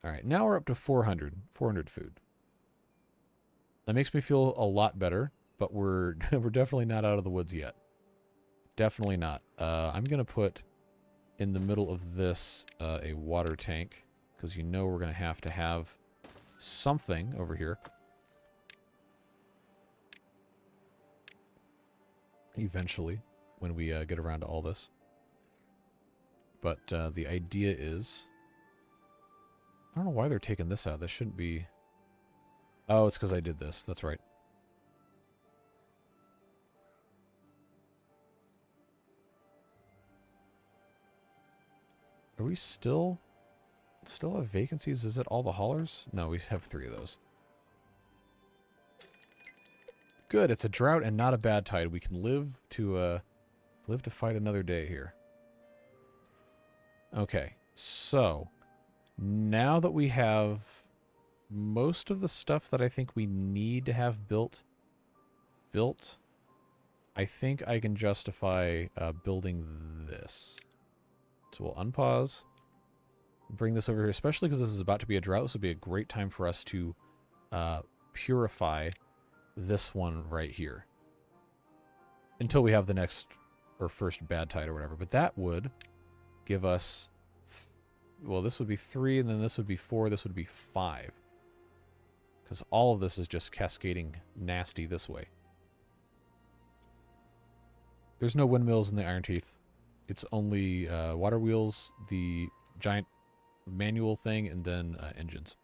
Alright, now we're up to 400 food. That makes me feel a lot better, but we're we're definitely not out of the woods yet. Definitely not. I'm going to put in the middle of this a water tank, because you know we're going to have something over here. Eventually, when we get around to all this. But the idea is... I don't know why they're taking this out. This shouldn't be... Oh, it's because I did this. That's right. Are we still have vacancies? Is it all the haulers? No, we have 3 of those. Good, it's a drought and not a bad tide. We can live to fight another day here. Okay, so now that we have most of the stuff that I think we need to have built, I think I can justify building this. So we'll unpause, bring this over here, especially because this is about to be a drought. This will be a great time for us to purify this one right here until we have the next or first bad tide or whatever. But that would give us, well, this would be 3, and then this would be 4, this would be 5. Because all of this is just cascading nasty this way. There's no windmills in the Iron Teeth. It's only water wheels, the giant manual thing, and then engines.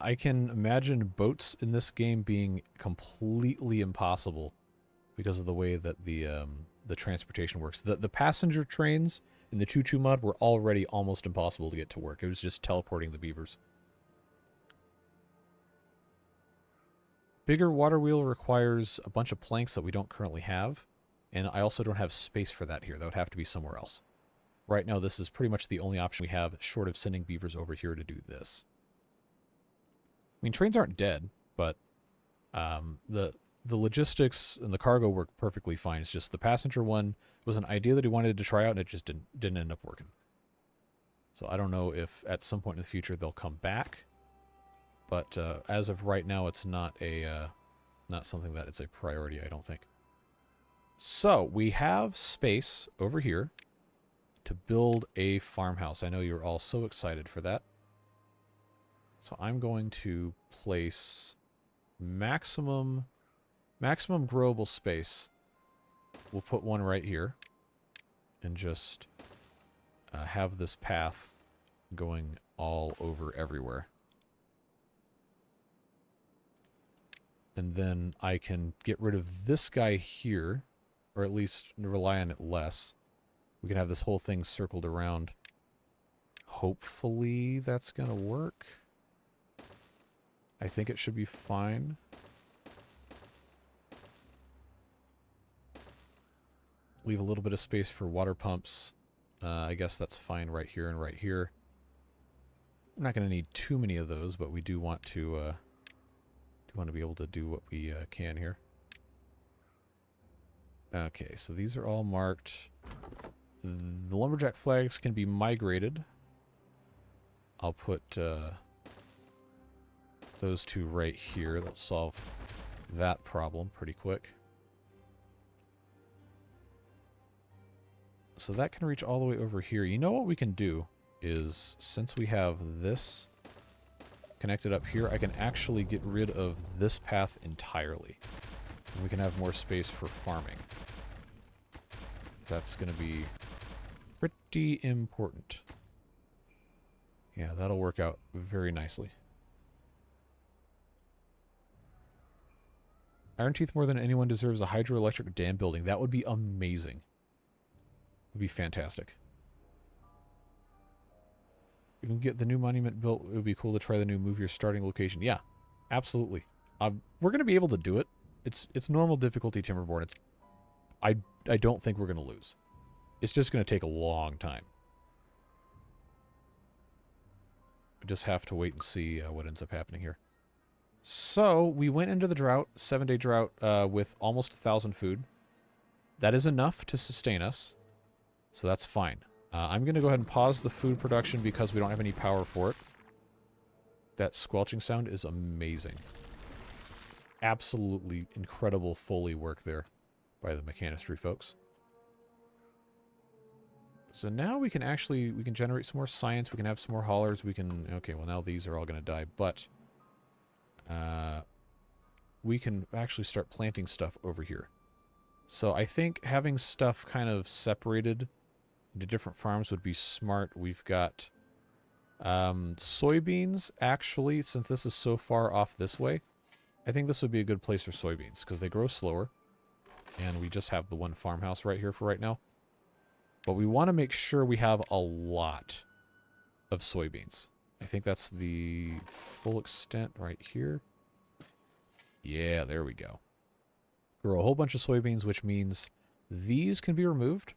I can imagine boats in this game being completely impossible because of the way that the transportation works. The passenger trains in the choo-choo mod were already almost impossible to get to work. It was just teleporting the beavers. Bigger water wheel requires a bunch of planks that we don't currently have, and I also don't have space for that here. That would have to be somewhere else. Right now, this is pretty much the only option we have, short of sending beavers over here to do this. I mean, trains aren't dead, but the logistics and the cargo work perfectly fine. It's just the passenger one was an idea that he wanted to try out, and it just didn't end up working. So I don't know if at some point in the future they'll come back. But as of right now, it's not something that it's a priority, I don't think. So we have space over here to build a farmhouse. I know you're all so excited for that. So I'm going to place maximum growable space. We'll put one right here and just have this path going all over everywhere. And then I can get rid of this guy here, or at least rely on it less. We can have this whole thing circled around. Hopefully that's going to work. I think it should be fine. Leave a little bit of space for water pumps. I guess that's fine right here and right here. I'm not going to need too many of those, but we do want to be able to do what we can here. Okay, so these are all marked. The lumberjack flags can be migrated. I'll put those 2 right here. That'll solve that problem pretty quick. So that can reach all the way over here. You know what we can do is, since we have this connected up here, I can actually get rid of this path entirely. And we can have more space for farming. That's going to be pretty important. Yeah, that'll work out very nicely. Iron Teeth more than anyone deserves a hydroelectric dam building. That would be amazing. It would be fantastic. You can get the new monument built. It would be cool to try the new move your starting location. Yeah, absolutely. We're going to be able to do it. It's normal difficulty Timberborn. I don't think we're going to lose. It's just going to take a long time. We just have to wait and see what ends up happening here. So we went into the drought, 7-day drought, with almost 1,000 food. That is enough to sustain us. So that's fine. I'm going to go ahead and pause the food production because we don't have any power for it. That squelching sound is amazing. Absolutely incredible Foley work there by the mechanistry folks. So now we can generate some more science. We can have some more haulers. Okay, well now these are all going to die, but we can actually start planting stuff over here. So I think having stuff kind of separated into different farms would be smart. We've got soybeans, actually, since this is so far off this way. I think this would be a good place for soybeans, because they grow slower. And we just have the one farmhouse right here for right now. But we want to make sure we have a lot of soybeans. I think that's the full extent right here. Yeah, there we go. Grow a whole bunch of soybeans, which means these can be removed,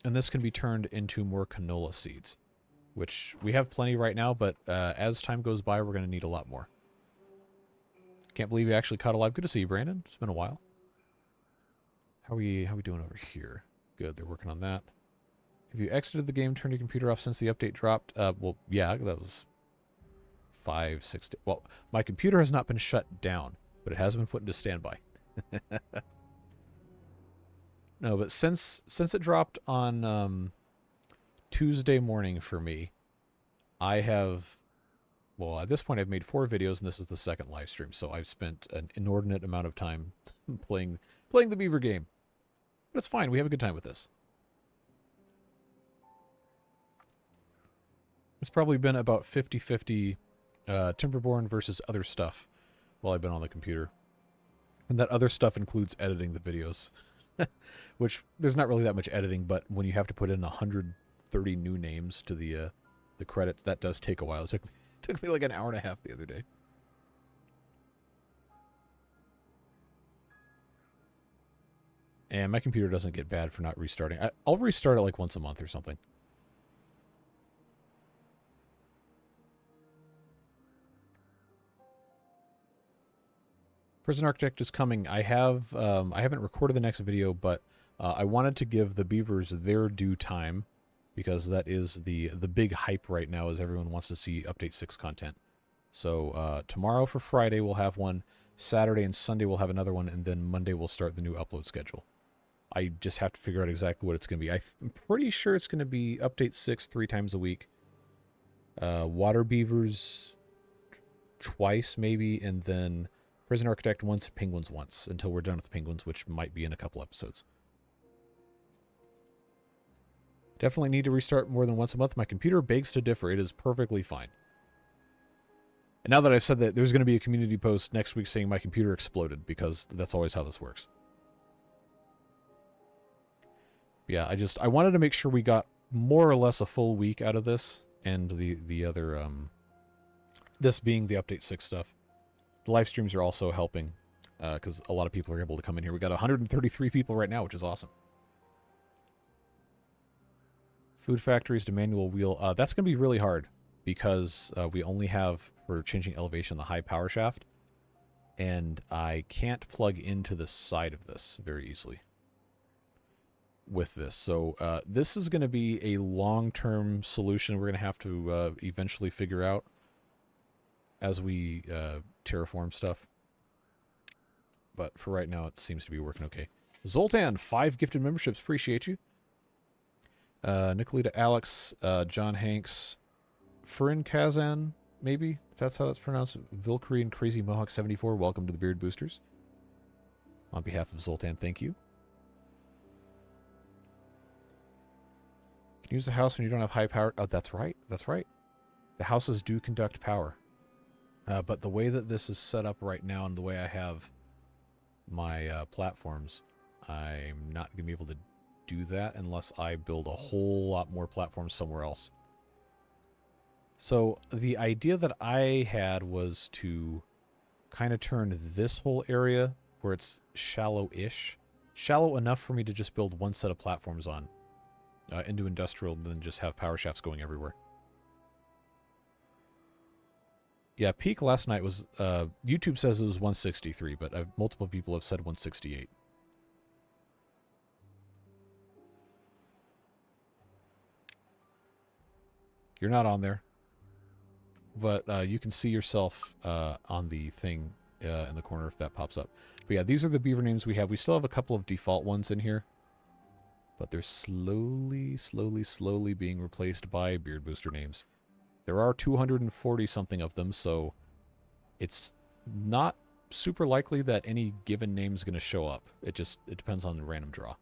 and this can be turned into more canola seeds, which we have plenty right now, but as time goes by, we're going to need a lot more. Can't believe you actually caught alive. Good to see you, Brandon. It's been a while. How we doing over here? Good, they're working on that. Have you exited the game, turned your computer off since the update dropped? Well, yeah, that was 5, 6 days. Well, my computer has not been shut down, but it has been put into standby. No, but since it dropped on Tuesday morning for me, I have, well, at this point I've made 4 videos, and this is the second live stream, so I've spent an inordinate amount of time playing the Beaver game. But it's fine, we have a good time with this. It's probably been about 50-50 Timberborn versus other stuff while I've been on the computer. And that other stuff includes editing the videos. Which, there's not really that much editing, but when you have to put in 130 new names to the credits, that does take a while. It took me like an hour and a half the other day. And my computer doesn't get bad for not restarting. I'll restart it like once a month or something. Prison Architect is coming. I haven't recorded the next video, but I wanted to give the beavers their due time, because that is the big hype right now, as everyone wants to see Update 6 content. So tomorrow for Friday we'll have one, Saturday and Sunday we'll have another one, and then Monday we'll start the new upload schedule. I just have to figure out exactly what it's going to be. I'm pretty sure it's going to be Update 6 3 times a week. Water beavers twice maybe, and then Prison Architect once, penguins once, until we're done with the penguins, which might be in a couple episodes. Definitely need to restart more than once a month. My computer begs to differ. It is perfectly fine. And now that I've said that, there's going to be a community post next week saying my computer exploded, because that's always how this works. Yeah, I wanted to make sure we got more or less a full week out of this, and the other, this being the Update 6 stuff. The live streams are also helping, because a lot of people are able to come in here. We got 133 people right now, which is awesome. Food factories to manual wheel. That's going to be really hard, because we only have, for changing elevation, the high power shaft. And I can't plug into the side of this very easily with this. So this is going to be a long-term solution we're going to have to eventually figure out as we terraform stuff. But for right now, it seems to be working okay. Zoltan, 5 gifted memberships. Appreciate you. Nicolita, Alex, John Hanks, Furin Kazan, maybe, if that's how that's pronounced. Vilkri and Crazy Mohawk 74, welcome to the Beard Boosters. On behalf of Zoltan, thank you. Can you use the house when you don't have high power? Oh, that's right. That's right. The houses do conduct power. But the way that this is set up right now and the way I have my platforms, I'm not going to be able to do that unless I build a whole lot more platforms somewhere else. So the idea that I had was to kind of turn this whole area where it's shallow-ish, shallow enough for me to just build one set of platforms on into industrial, and then just have power shafts going everywhere. Yeah, peak last night was, YouTube says it was 163, but multiple people have said 168. You're not on there, but you can see yourself on the thing in the corner if that pops up. But yeah, these are the beaver names we have. We still have a couple of default ones in here, but they're slowly being replaced by Beard Booster names. There are 240-something of them, so it's not super likely that any given name is going to show up. It depends on the random draw.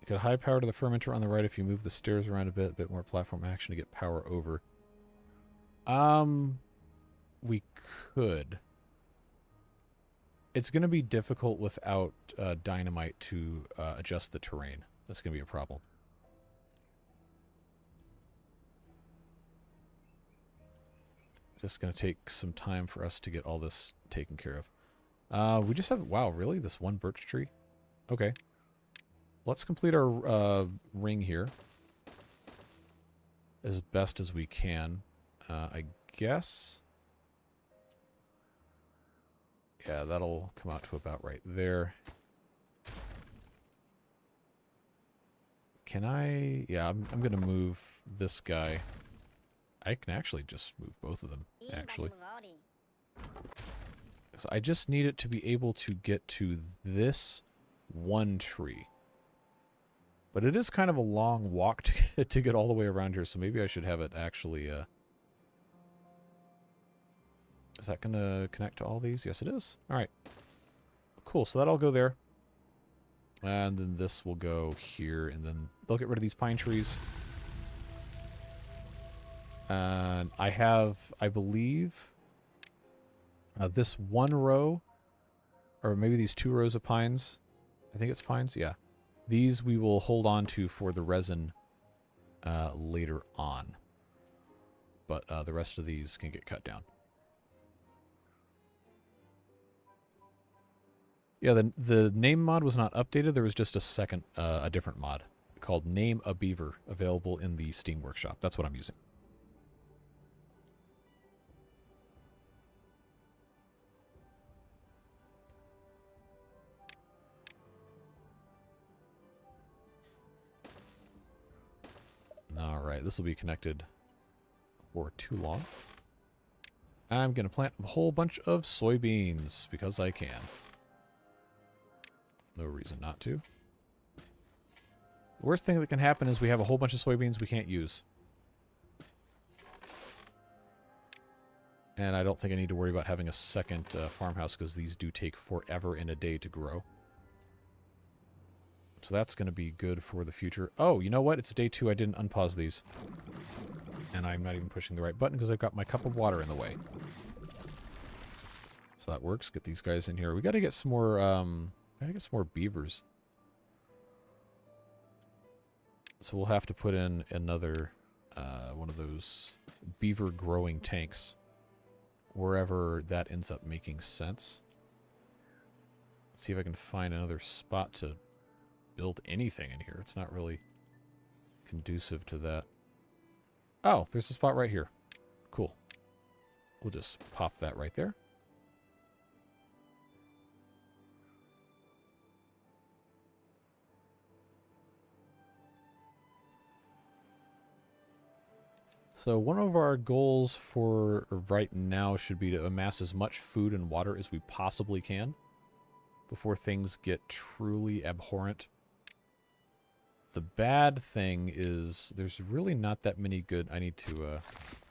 You get high power to the fermenter on the right if you move the stairs around a bit more platform action to get power over. We could. It's going to be difficult without dynamite to adjust the terrain. That's going to be a problem. Just going to take some time for us to get all this taken care of. We just have... Wow, really? This one birch tree? Okay. Let's complete our ring here as best as we can. I guess... Yeah, that'll come out to about right there. Can I... Yeah, I'm going to move this guy. I can actually just move both of them, actually. So I just need it to be able to get to this one tree. But it is kind of a long walk to get all the way around here, so maybe I should have it actually... Is that going to connect to all these? Yes, it is. All right. Cool, so that'll go there. And then this will go here, and then they'll get rid of these pine trees. And I have, I believe, this one row, or maybe these 2 rows of pines. I think it's pines, yeah. These we will hold on to for the resin later on. But the rest of these can get cut down. Yeah, the name mod was not updated. There was just a different mod called Name a Beaver available in the Steam Workshop. That's what I'm using. Alright, this will be connected for too long. I'm going to plant a whole bunch of soybeans because I can. No reason not to. The worst thing that can happen is we have a whole bunch of soybeans we can't use. And I don't think I need to worry about having a second farmhouse because these do take forever and a day to grow. So that's going to be good for the future. Oh, you know what? It's day 2. I didn't unpause these. And I'm not even pushing the right button because I've got my cup of water in the way. So that works. Get these guys in here. We got to get some more, beavers. So we'll have to put in another one of those beaver growing tanks wherever that ends up making sense. Let's see if I can find another spot to build anything in here. It's not really conducive to that. Oh, there's a spot right here. Cool. We'll just pop that right there. So one of our goals for right now should be to amass as much food and water as we possibly can before things get truly abhorrent. The bad thing is there's really not that many good... I need to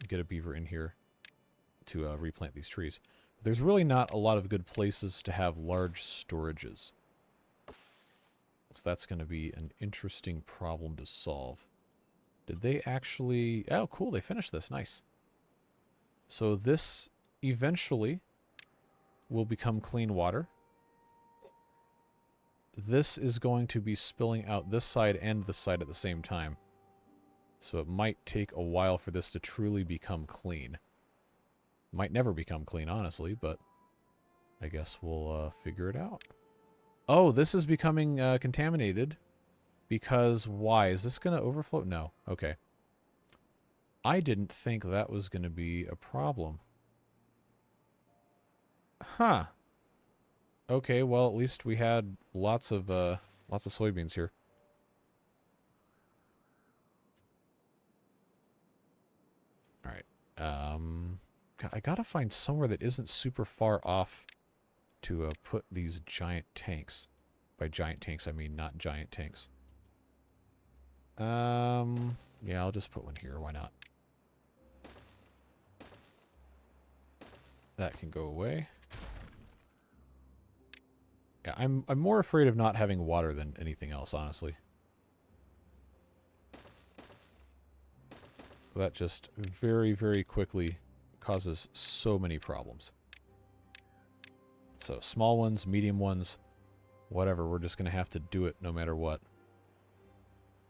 get a beaver in here to replant these trees. There's really not a lot of good places to have large storages. So that's going to be an interesting problem to solve. Did they actually... Oh, cool. They finished this. Nice. So this eventually will become clean water. This is going to be spilling out this side and this side at the same time. So it might take a while for this to truly become clean. Might never become clean, honestly, but I guess we'll figure it out. Oh, this is becoming contaminated. Because why? Is this going to overflow? No. Okay. I didn't think that was going to be a problem. Huh. Okay, well, at least we had lots of soybeans here. All right. I gotta find somewhere that isn't super far off to put these giant tanks. By giant tanks, I mean not giant tanks. Yeah, I'll just put one here. Why not? That can go away. Yeah, I'm more afraid of not having water than anything else, honestly. That just very, very quickly causes so many problems. So small ones, medium ones, whatever. We're just going to have to do it no matter what.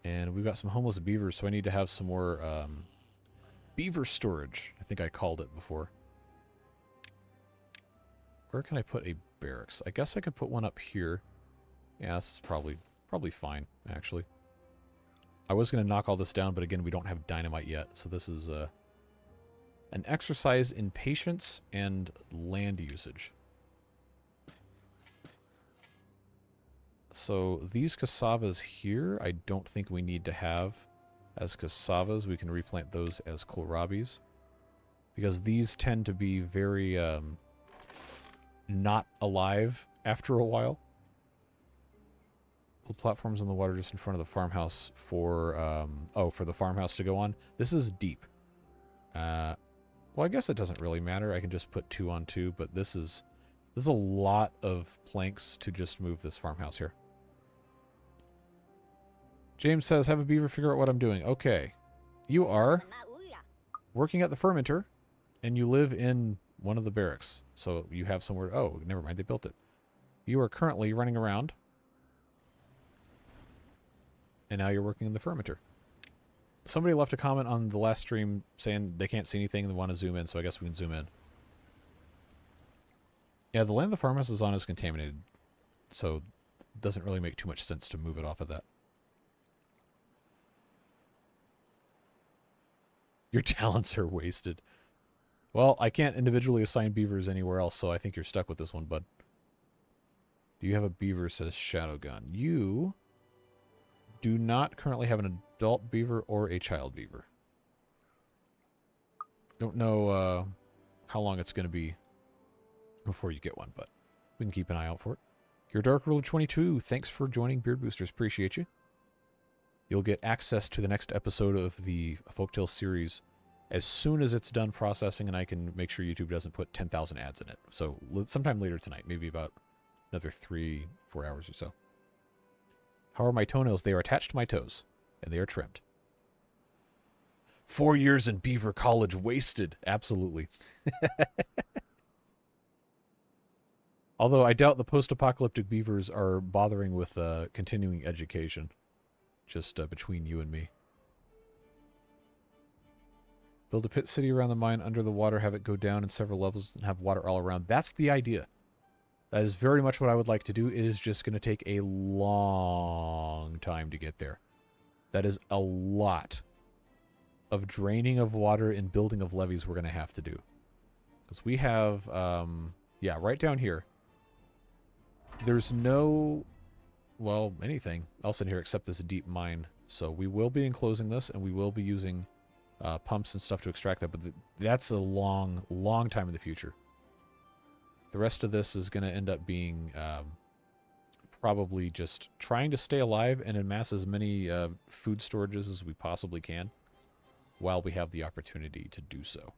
And we've got some homeless beavers, so I need to have some more beaver storage. I think I called it before. Where can I put a barracks? I guess I could put one up here. Yeah, this is probably fine, actually. I was going to knock all this down, but again, we don't have dynamite yet. So this is an exercise in patience and land usage. So these cassavas here, I don't think we need to have as cassavas. We can replant those as kohlrabis. Because these tend to be very not alive after a while. Platforms in the water just in front of the farmhouse for, for the farmhouse to go on. This is deep. Well, I guess it doesn't really matter. I can just put 2 on 2, but this is a lot of planks to just move this farmhouse here. James says, have a beaver figure out what I'm doing. Okay. You are working at the fermenter, and you live in one of the barracks. So you have somewhere... Oh, never mind. They built it. You are currently running around. And now you're working in the fermenter. Somebody left a comment on the last stream saying they can't see anything and they want to zoom in, so I guess we can zoom in. Yeah, the land the farmhouse is on is contaminated, so it doesn't really make too much sense to move it off of that. Your talents are wasted. Well, I can't individually assign beavers anywhere else, so I think you're stuck with this one, bud. Do you have a beaver, says Shadowgun? You do not currently have an adult beaver or a child beaver. Don't know how long it's going to be before you get one, but we can keep an eye out for it. Your Dark Ruler 22, thanks for joining Beard Boosters. Appreciate you. You'll get access to the next episode of the Folktale series as soon as it's done processing, and I can make sure YouTube doesn't put 10,000 ads in it. So sometime later tonight, maybe about another 3-4 hours or so. How are my toenails? They are attached to my toes, and they are trimmed. 4 years in beaver college wasted. Absolutely. Although I doubt the post-apocalyptic beavers are bothering with continuing education. Just between you and me. Build a pit city around the mine under the water, have it go down in several levels, and have water all around. That's the idea. That is very much what I would like to do. It is just going to take a long time to get there. That is a lot of draining of water and building of levees we're going to have to do. Because we have, yeah, right down here. There's no, well, anything else in here except this deep mine. So we will be enclosing this, and we will be using pumps and stuff to extract that. But that's a long, long time in the future. The rest of this is going to end up being probably just trying to stay alive and amass as many food storages as we possibly can while we have the opportunity to do so.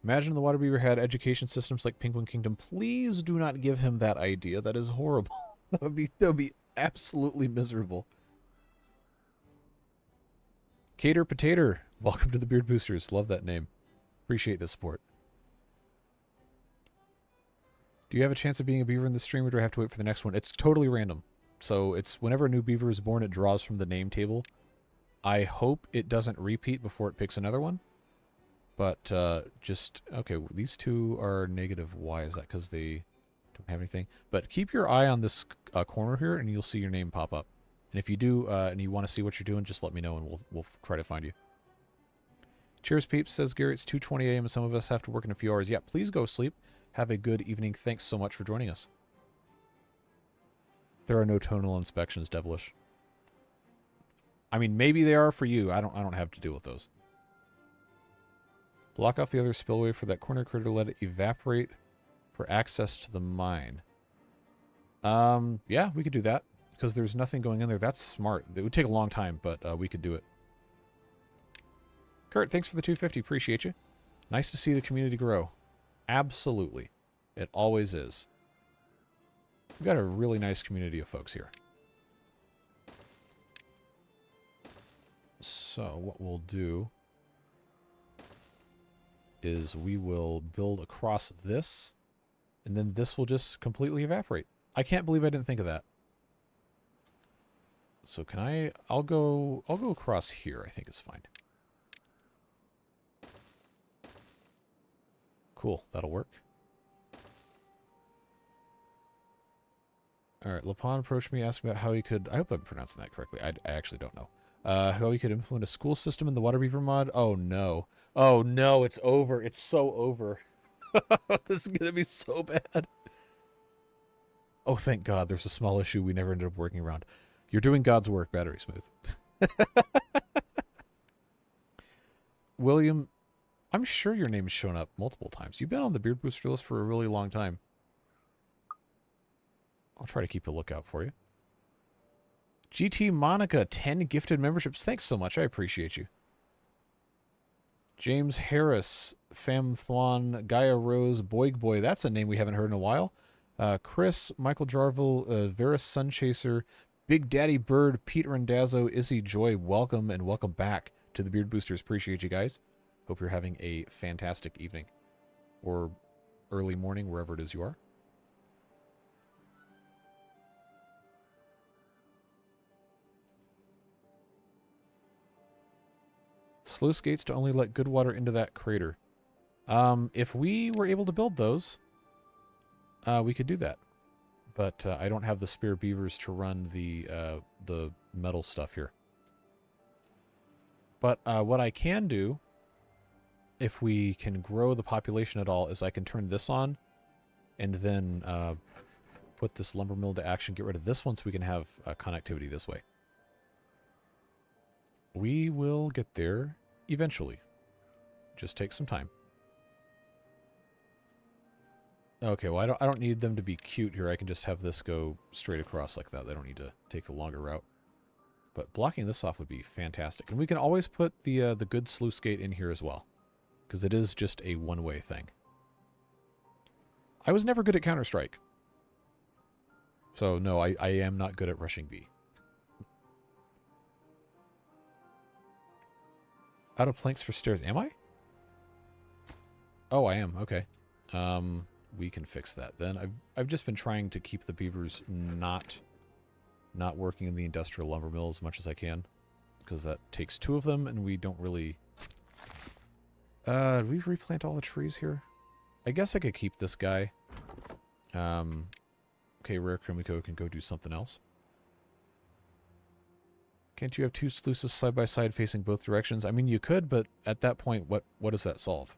Imagine the water beaver had education systems like Penguin Kingdom. Please do not give him that idea. That is horrible. That would be absolutely miserable. Cater Potato, welcome to the Beard Boosters. Love that name. Appreciate the support. Do you have a chance of being a beaver in the stream, or do I have to wait for the next one? It's totally random. So it's whenever a new beaver is born, it draws from the name table. I hope it doesn't repeat before it picks another one. But just, okay, these two are negative. Why is that? Because they don't have anything. But keep your eye on this corner here, and you'll see your name pop up. And if you do, and you want to see what you're doing, just let me know, and we'll try to find you. Cheers, peeps, says Gary. It's 2:20 a.m., and some of us have to work in a few hours. Yeah, please go sleep. Have a good evening. Thanks so much for joining us. There are no tonal inspections, Devilish. I mean, maybe they are for you. I don't have to deal with those. Block off the other spillway for that corner critter. Let it evaporate for access to the mine. Yeah, we could do that. because there's nothing going in there. That's smart. It would take a long time, but we could do it. Kurt, thanks for the 250. Appreciate you. Nice to see the community grow. Absolutely. It always is. We've got a really nice community of folks here. So what we'll do is we will build across this, and then this will just completely evaporate. I can't believe I didn't think of that. So can I... I'll go across here, I think is fine. Cool, that'll work. Alright, Lapon approached me asking about how he could... I hope I'm pronouncing that correctly. I actually don't know. How he could implement a school system in the Water Beaver mod. Oh no. Oh no, it's over. It's so over. This is going to be so bad. Oh, thank God. There's a small issue we never ended up working around. You're doing God's work, Battery Smooth. William, I'm sure your name's shown up multiple times. You've been on the Beard Booster list for a really long time. I'll try to keep a lookout for you. gtmonica, 10 gifted memberships. Thanks so much. I appreciate you. James Harris, Pham Thwan, Gaia Rose, Boig Boy. That's a name we haven't heard in a while. Chris, Michael Jarvel, Varus Sunchaser, Big Daddy Bird, Pete Randazzo, Izzy Joy. Welcome and welcome back to the Beard Boosters. Appreciate you guys. Hope you're having a fantastic evening or early morning, wherever it is you are. Sluice gates to only let good water into that crater. If we were able to build those, we could do that. But I don't have the spare beavers to run the metal stuff here. But what I can do, if we can grow the population at all, is I can turn this on and then put this lumber mill to action, get rid of this one so we can have connectivity this way. We will get there eventually. Just take some time. Okay, well, I don't need them to be cute here. I can just have this go straight across like that. They don't need to take the longer route. But blocking this off would be fantastic. And we can always put the good sluice gate in here as well, because it is just a one-way thing. I was never good at Counter-Strike. So, no, I am not good at rushing B. Out of planks for stairs. Am I? Oh, I am. Okay. We can fix that then. I've just been trying to keep the beavers not working in the industrial lumber mill as much as I can, because that takes 2 of them, and we don't really... Did we replant all the trees here? I guess I could keep this guy. Okay, Rare Kumiko can go do something else. Can't you have 2 sluices side by side facing both directions? I mean, you could, but at that point, what does that solve?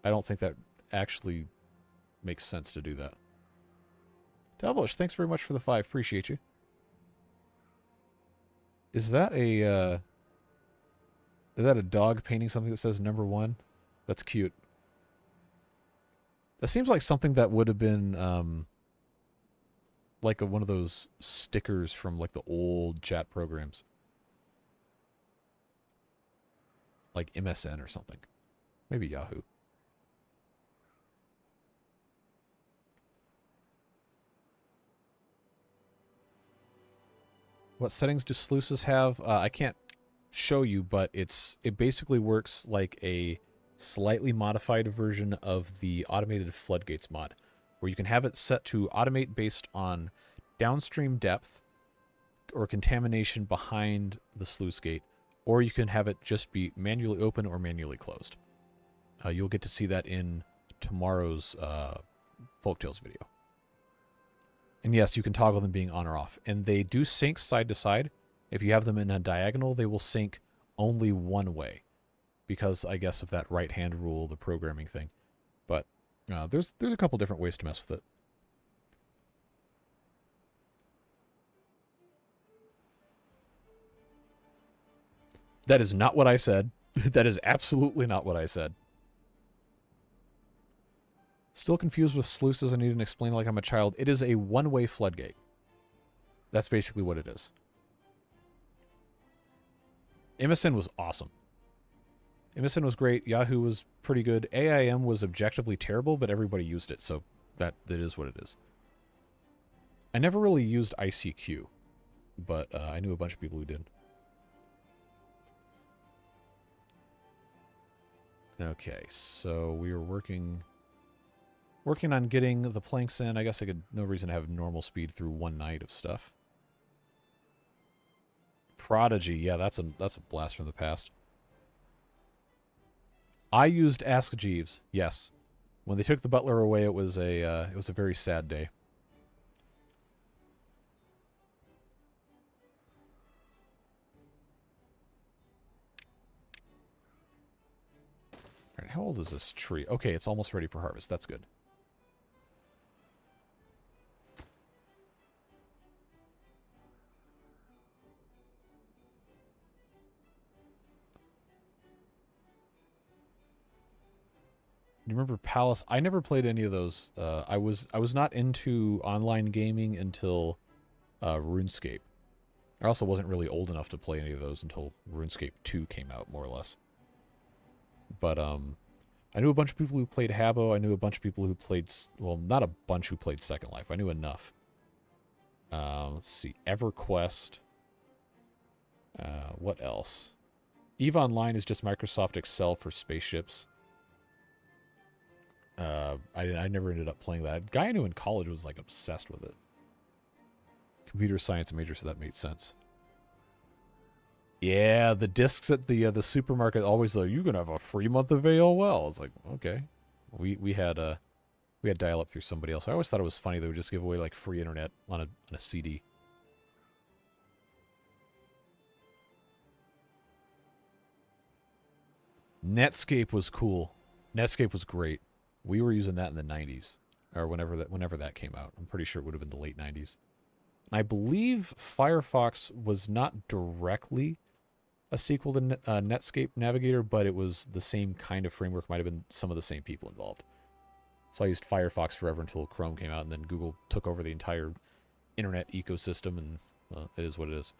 I don't think that actually makes sense to do that. Devilish, thanks very much for the 5. Appreciate you. Is that a dog painting something that says number 1? That's cute. That seems like something that would have been like one of those stickers from like the old chat programs. Like MSN or something. Maybe Yahoo. What settings do sluices have? I can't show you, but it basically works like a slightly modified version of the automated floodgates mod, where you can have it set to automate based on downstream depth or contamination behind the sluice gate, or you can have it just be manually open or manually closed. You'll get to see that in tomorrow's Folktales video. And yes, you can toggle them being on or off. And they do sync side to side. If you have them in a diagonal, they will sync only one way, because I guess of that right-hand rule, the programming thing. But there's a couple different ways to mess with it. That is not what I said. That is absolutely not what I said. Still confused with sluices. I need to explain like I'm a child. It is a one-way floodgate. That's basically what it is. MSN was awesome. MSN was great. Yahoo was pretty good. AIM was objectively terrible, but everybody used it, so that is what it is. I never really used ICQ, but I knew a bunch of people who did. Okay, so we were working on getting the planks in. I guess I could no reason to have normal speed through one night of stuff. Prodigy, yeah, that's a blast from the past. I used Ask Jeeves. Yes, when they took the butler away, it was a very sad day. All right, how old is this tree? Okay, it's almost ready for harvest. That's good. You remember Palace? I never played any of those. I was not into online gaming until RuneScape. I also wasn't really old enough to play any of those until RuneScape 2 came out, more or less. But I knew a bunch of people who played Habbo. I knew a bunch of people who played, well, not a bunch who played Second Life. I knew enough. Let's see, EverQuest. What else? EVE Online is just Microsoft Excel for spaceships. I never ended up playing that. A guy I knew in college was like obsessed with it. Computer science major, so that made sense. Yeah, the discs at the supermarket always like, you can have a free month of AOL. It's like, okay. We had dial-up through somebody else. I always thought it was funny they would just give away like free internet on a CD. Netscape was cool. Netscape was great. We were using that in the 90s, or whenever that came out. I'm pretty sure it would have been the late 90s. I believe Firefox was not directly a sequel to Netscape Navigator, but it was the same kind of framework. Might have been some of the same people involved. So I used Firefox forever until Chrome came out, and then Google took over the entire internet ecosystem, and it is what it is.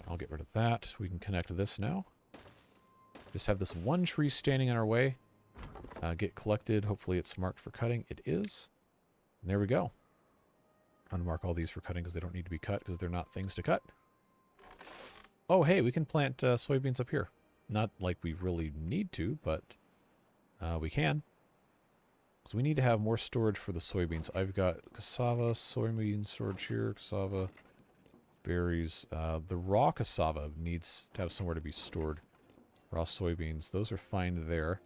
I'll get rid of that. We can connect this now. Just have this one tree standing in our way. Get collected. Hopefully it's marked for cutting. It is. And there we go. I'm going to mark all these for cutting because they don't need to be cut because they're not things to cut. Oh, hey, we can plant soybeans up here. Not like we really need to, but we can. So we need to have more storage for the soybeans. I've got cassava, soybean storage here, cassava, berries. The raw cassava needs to have somewhere to be stored. Raw soybeans, those are fine there.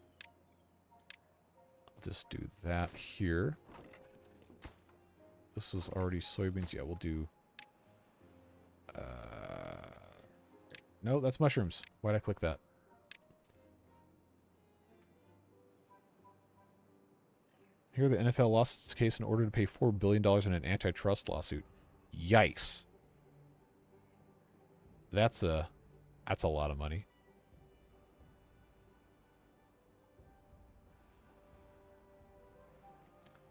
I'll just do that here. This was already soybeans. Yeah, we'll do... no, that's mushrooms. Why'd I click that? Here, the NFL lost its case in order to pay $4 billion in an antitrust lawsuit. Yikes. That's a lot of money.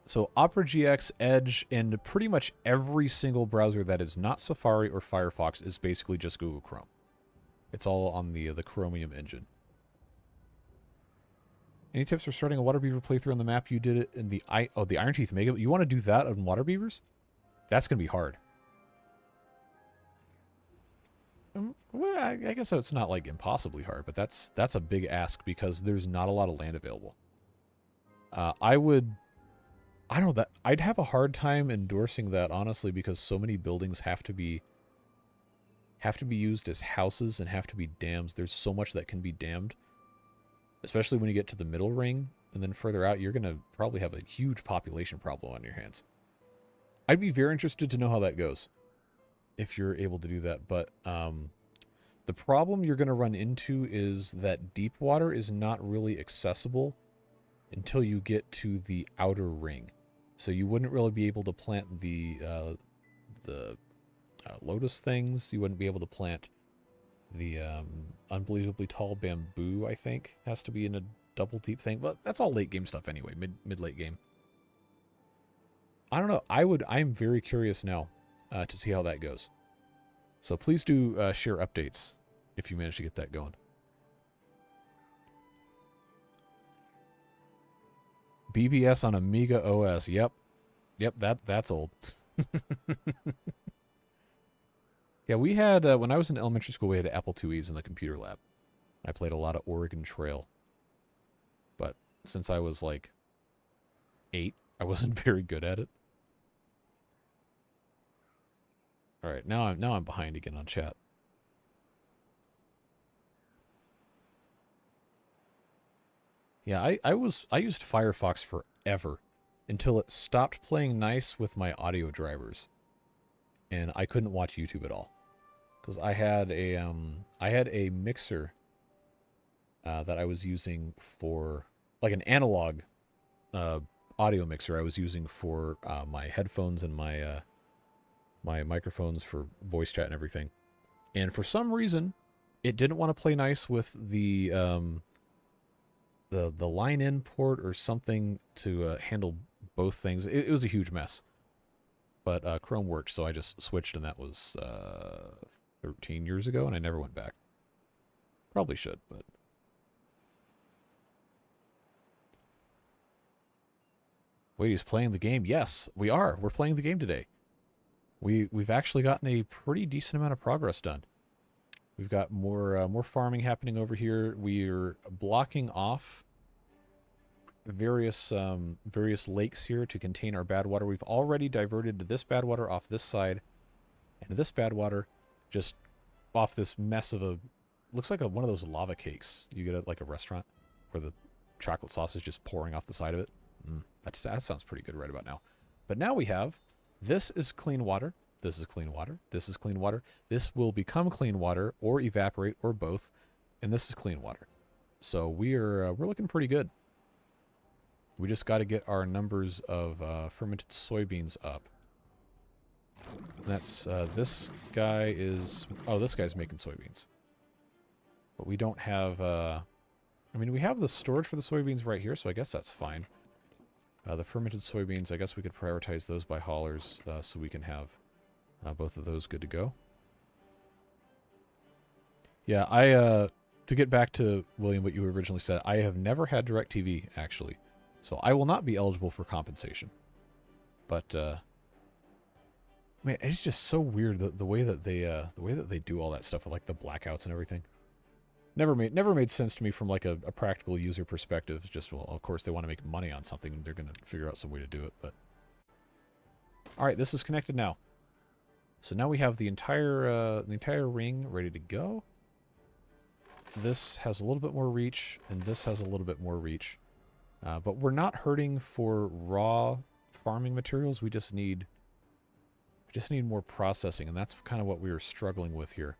So Opera GX, Edge, and pretty much every single browser that is not Safari or Firefox is basically just Google Chrome. It's all on the Chromium engine. Any tips for starting a Water Beaver playthrough on the map? You did it in the Iron Teeth Mega. You want to do that on Water Beavers? That's going to be hard. Well, I guess it's not like impossibly hard, but that's a big ask because there's not a lot of land available. I don't know that I'd have a hard time endorsing that honestly because so many buildings have to be used as houses and have to be dams. There's so much that can be dammed, especially when you get to the middle ring and then further out. You're gonna probably have a huge population problem on your hands. I'd be very interested to know how that goes if you're able to do that. But the problem you're gonna run into is that deep water is not really accessible until you get to the outer ring. So you wouldn't really be able to plant the lotus things. You wouldn't be able to plant the unbelievably tall bamboo, I think. Has to be in a double deep thing. But that's all late game stuff anyway, mid-late game. I don't know. I'm very curious now. to see how that goes. So please do share updates if you manage to get that going. BBS on Amiga OS. Yep. Yep, that's old. Yeah, we had, when I was in elementary school, we had Apple IIes in the computer lab. I played a lot of Oregon Trail. But since I was like 8, I wasn't very good at it. Alright, now I'm behind again on chat. Yeah, I used Firefox forever until it stopped playing nice with my audio drivers. And I couldn't watch YouTube at all. Because I had a mixer that I was using for, like an analog audio mixer I was using for my headphones and my my microphones for voice chat and everything. And for some reason, it didn't want to play nice with the line-in port or something to handle both things. It was a huge mess. But Chrome worked, so I just switched, and that was 13 years ago, and I never went back. Probably should, but... Wait, he's playing the game? Yes, we are. We're playing the game today. We've actually gotten a pretty decent amount of progress done. We've got more farming happening over here. We're blocking off various lakes here to contain our bad water. We've already diverted this bad water off this side, and this bad water just off this mess of a, looks like one of those lava cakes you get at like a restaurant where the chocolate sauce is just pouring off the side of it. That sounds pretty good right about now. But now we have, this is clean water, this is clean water, this is clean water, this will become clean water or evaporate or both, and this is clean water. So we're looking pretty good. We just got to get our numbers of fermented soybeans up. And that's, this guy is, oh, this guy's making soybeans. But we don't have, I mean, we have the storage for the soybeans right here, so I guess that's fine. The fermented soybeans, I guess we could prioritize those by haulers, so we can have both of those good to go. Yeah, to get back to, William, what you originally said, I have never had DirecTV, actually. So I will not be eligible for compensation. But, man, it's just so weird, the way that they do all that stuff with, like, the blackouts and everything. Never made sense to me from like a practical user perspective. It's just, well, of course they want to make money on something and they're going to figure out some way to do it. But all right, this is connected now. So now we have the entire ring ready to go. This has a little bit more reach, and this has a little bit more reach. But we're not hurting for raw farming materials. We just need more processing, and that's kind of what we were struggling with here.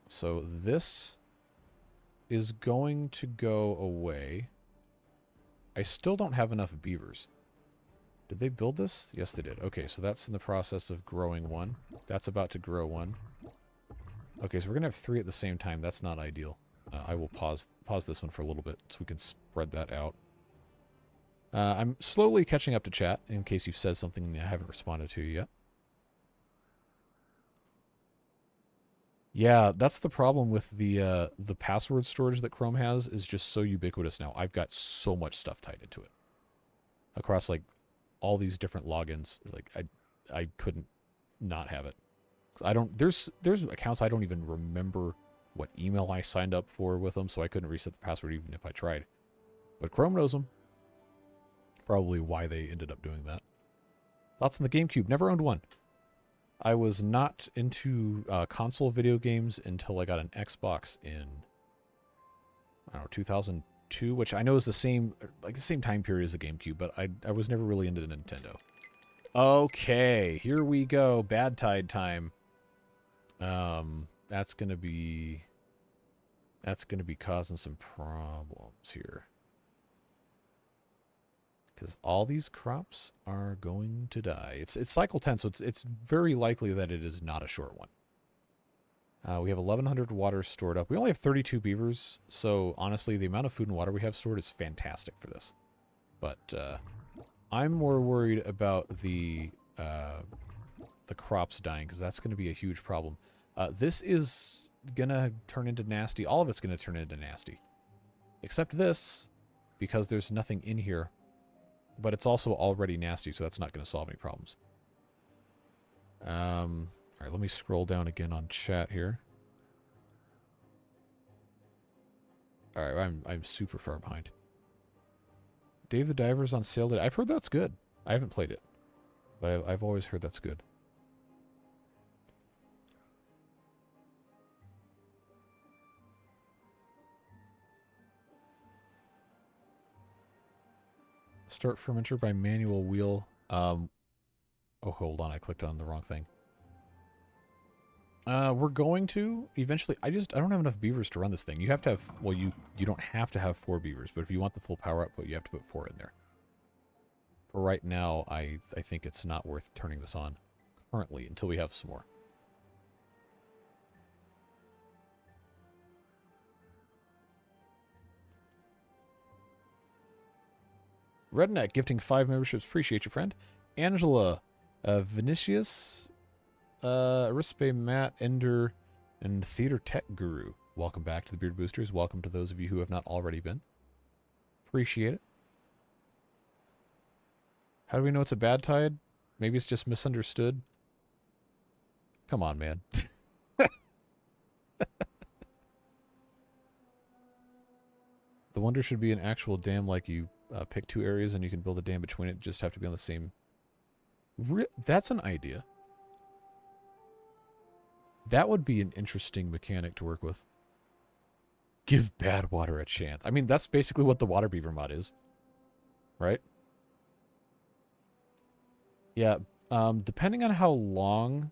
So this is going to go away. I still don't have enough beavers. Did they build this? Yes, they did. Okay, so that's in the process of growing one. That's about to grow one. Okay, so we're going to have 3 at the same time. That's not ideal. I will pause this one for a little bit so we can spread that out. I'm slowly catching up to chat in case you've said something I haven't responded to yet. Yeah, that's the problem with the password storage that Chrome has, is just so ubiquitous now. I've got so much stuff tied into it. Across, like, all these different logins. Like, I couldn't not have it. I don't, there's accounts I don't even remember what email I signed up for with them, so I couldn't reset the password even if I tried. But Chrome knows them. Probably why they ended up doing that. Thoughts on the GameCube? Never owned one. I was not into console video games until I got an Xbox in, I don't know, 2002, which I know is the same time period as the GameCube, but I was never really into Nintendo. Okay, here we go. Bad tide time. That's gonna be causing some problems here. Because all these crops are going to die. It's cycle 10, so it's very likely that it is not a short one. We have 1,100 water stored up. We only have 32 beavers, so honestly, the amount of food and water we have stored is fantastic for this. But I'm more worried about the the crops dying, because that's going to be a huge problem. This is going to turn into nasty. All of it's going to turn into nasty. Except this, because there's nothing in here. But it's also already nasty, so that's not going to solve any problems. All right, let me scroll down again on chat here. All right, I'm super far behind. Dave the Diver's on sale today. I've heard that's good. I haven't played it, but I've always heard that's good. Start fermenter by manual wheel. Oh, hold on. I clicked on the wrong thing. We're going to eventually. I don't have enough beavers to run this thing. You have to have, well, you don't have to have 4 beavers, but if you want the full power output, you have to put 4 in there. For right now, I think it's not worth turning this on currently until we have some more. Redneck gifting 5 memberships. Appreciate you, friend. Angela, Vinicius, Rispe, Matt, Ender, and Theater Tech Guru. Welcome back to the Beard Boosters. Welcome to those of you who have not already been. Appreciate it. How do we know it's a bad tide? Maybe it's just misunderstood. Come on, man. The wonder should be an actual dam, like you pick 2 areas and you can build a dam between it. Just have to be on the same... That's an idea. That would be an interesting mechanic to work with. Give bad water a chance. I mean, that's basically what the water beaver mod is. Right? Yeah. Depending on how long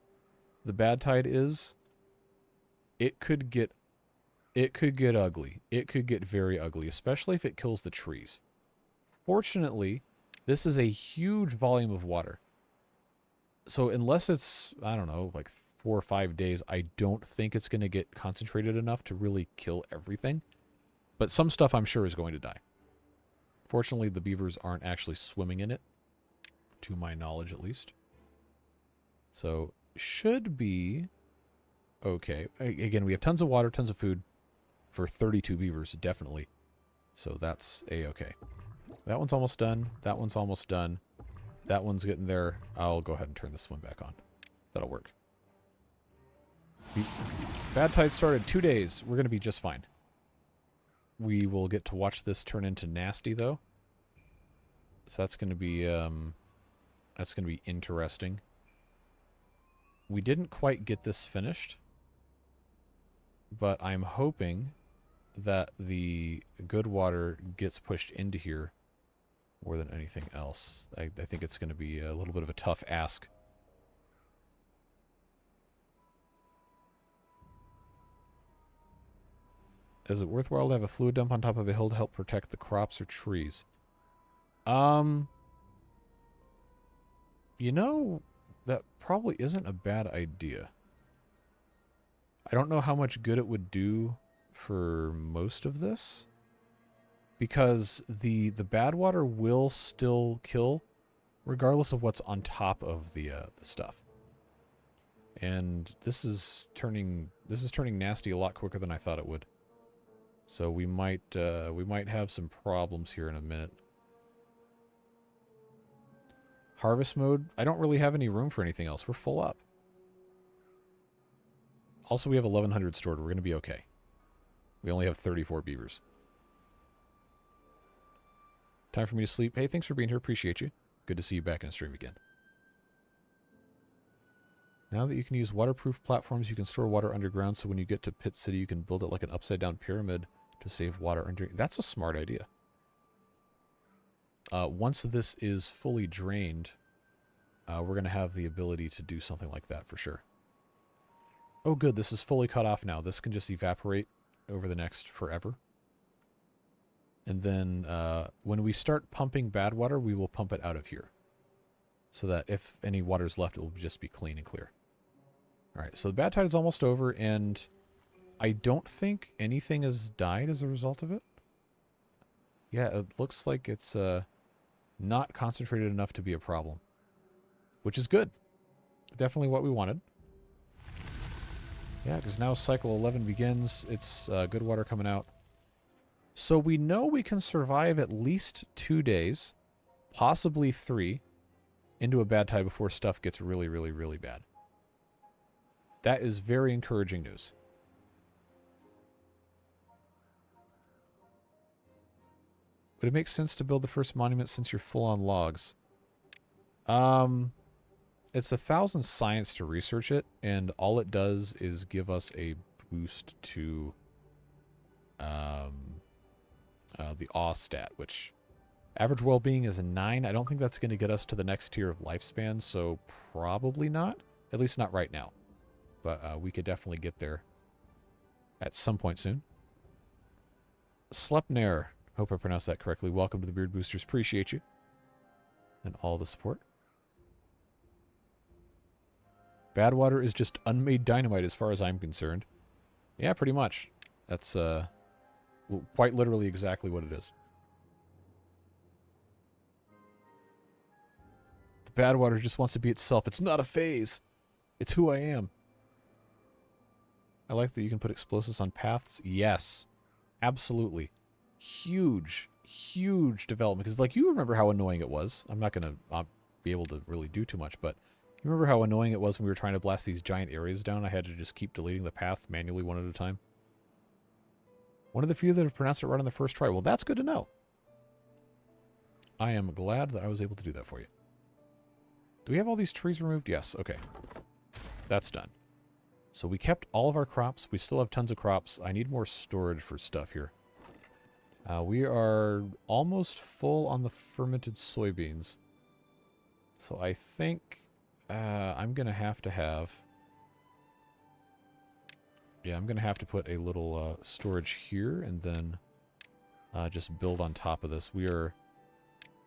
the bad tide is, it could get ugly. It could get very ugly, especially if it kills the trees. Fortunately, this is a huge volume of water. So unless it's, I don't know, like 4 or 5 days, I don't think it's going to get concentrated enough to really kill everything. But some stuff I'm sure is going to die. Fortunately, the beavers aren't actually swimming in it, to my knowledge at least. So, should be okay. Again, we have tons of water, tons of food for 32 beavers, definitely. So that's a-okay. That one's almost done. That one's almost done. That one's getting there. I'll go ahead and turn this one back on. That'll work. Bad tide started 2 days. We're going to be just fine. We will get to watch this turn into nasty, though. So that's going to be interesting. We didn't quite get this finished, but I'm hoping that the good water gets pushed into here more than anything else. I think it's going to be a little bit of a tough ask. Is it worthwhile to have a fluid dump on top of a hill to help protect the crops or trees? You know, that probably isn't a bad idea. I don't know how much good it would do for most of this, because the bad water will still kill regardless of what's on top of the stuff. And this is turning nasty a lot quicker than I thought it would. So we might have some problems here in a minute. Harvest mode, I don't really have any room for anything else. We're full up. Also, we have 1,100 stored. We're going to be okay. We only have 34 beavers. Time for me to sleep. Hey, thanks for being here. Appreciate you. Good to see you back in the stream again. Now that you can use waterproof platforms, you can store water underground, so when you get to Pit City, you can build it like an upside-down pyramid to save water under. That's a smart idea. Once this is fully drained, we're going to have the ability to do something like that for sure. Oh, good. This is fully cut off now. This can just evaporate over the next forever. And then when we start pumping bad water, we will pump it out of here. So that if any water's left, it will just be clean and clear. Alright, so the bad tide is almost over, and I don't think anything has died as a result of it. Yeah, it looks like it's not concentrated enough to be a problem. Which is good. Definitely what we wanted. Yeah, because now cycle 11 begins. It's good water coming out. So we know we can survive at least 2 days, possibly 3, into a bad tide before stuff gets really, really, really bad. That is very encouraging news. Would it make sense to build the first monument since you're full on logs? It's 1,000 science to research it, and all it does is give us a boost to the awe stat, which average well-being is a 9. I don't think that's going to get us to the next tier of lifespan, so probably not. At least not right now. But we could definitely get there at some point soon. Slepnair. Hope I pronounced that correctly. Welcome to the Beard Boosters. Appreciate you. And all the support. Badwater is just unmade dynamite as far as I'm concerned. Yeah, pretty much. That's quite literally exactly what it is. The Badwater just wants to be itself. It's not a phase. It's who I am. I like that you can put explosives on paths. Yes. Absolutely. Huge, huge development. Because, like, you remember how annoying it was. I'm not going to be able to really do too much, but you remember how annoying it was when we were trying to blast these giant areas down? I had to just keep deleting the paths manually one at a time. One of the few that have pronounced it right on the first try. Well, that's good to know. I am glad that I was able to do that for you. Do we have all these trees removed? Yes. Okay. That's done. So we kept all of our crops. We still have tons of crops. I need more storage for stuff here. We are almost full on the fermented soybeans. So I think I'm going to have... Yeah, I'm going to have to put a little storage here and then just build on top of this. We are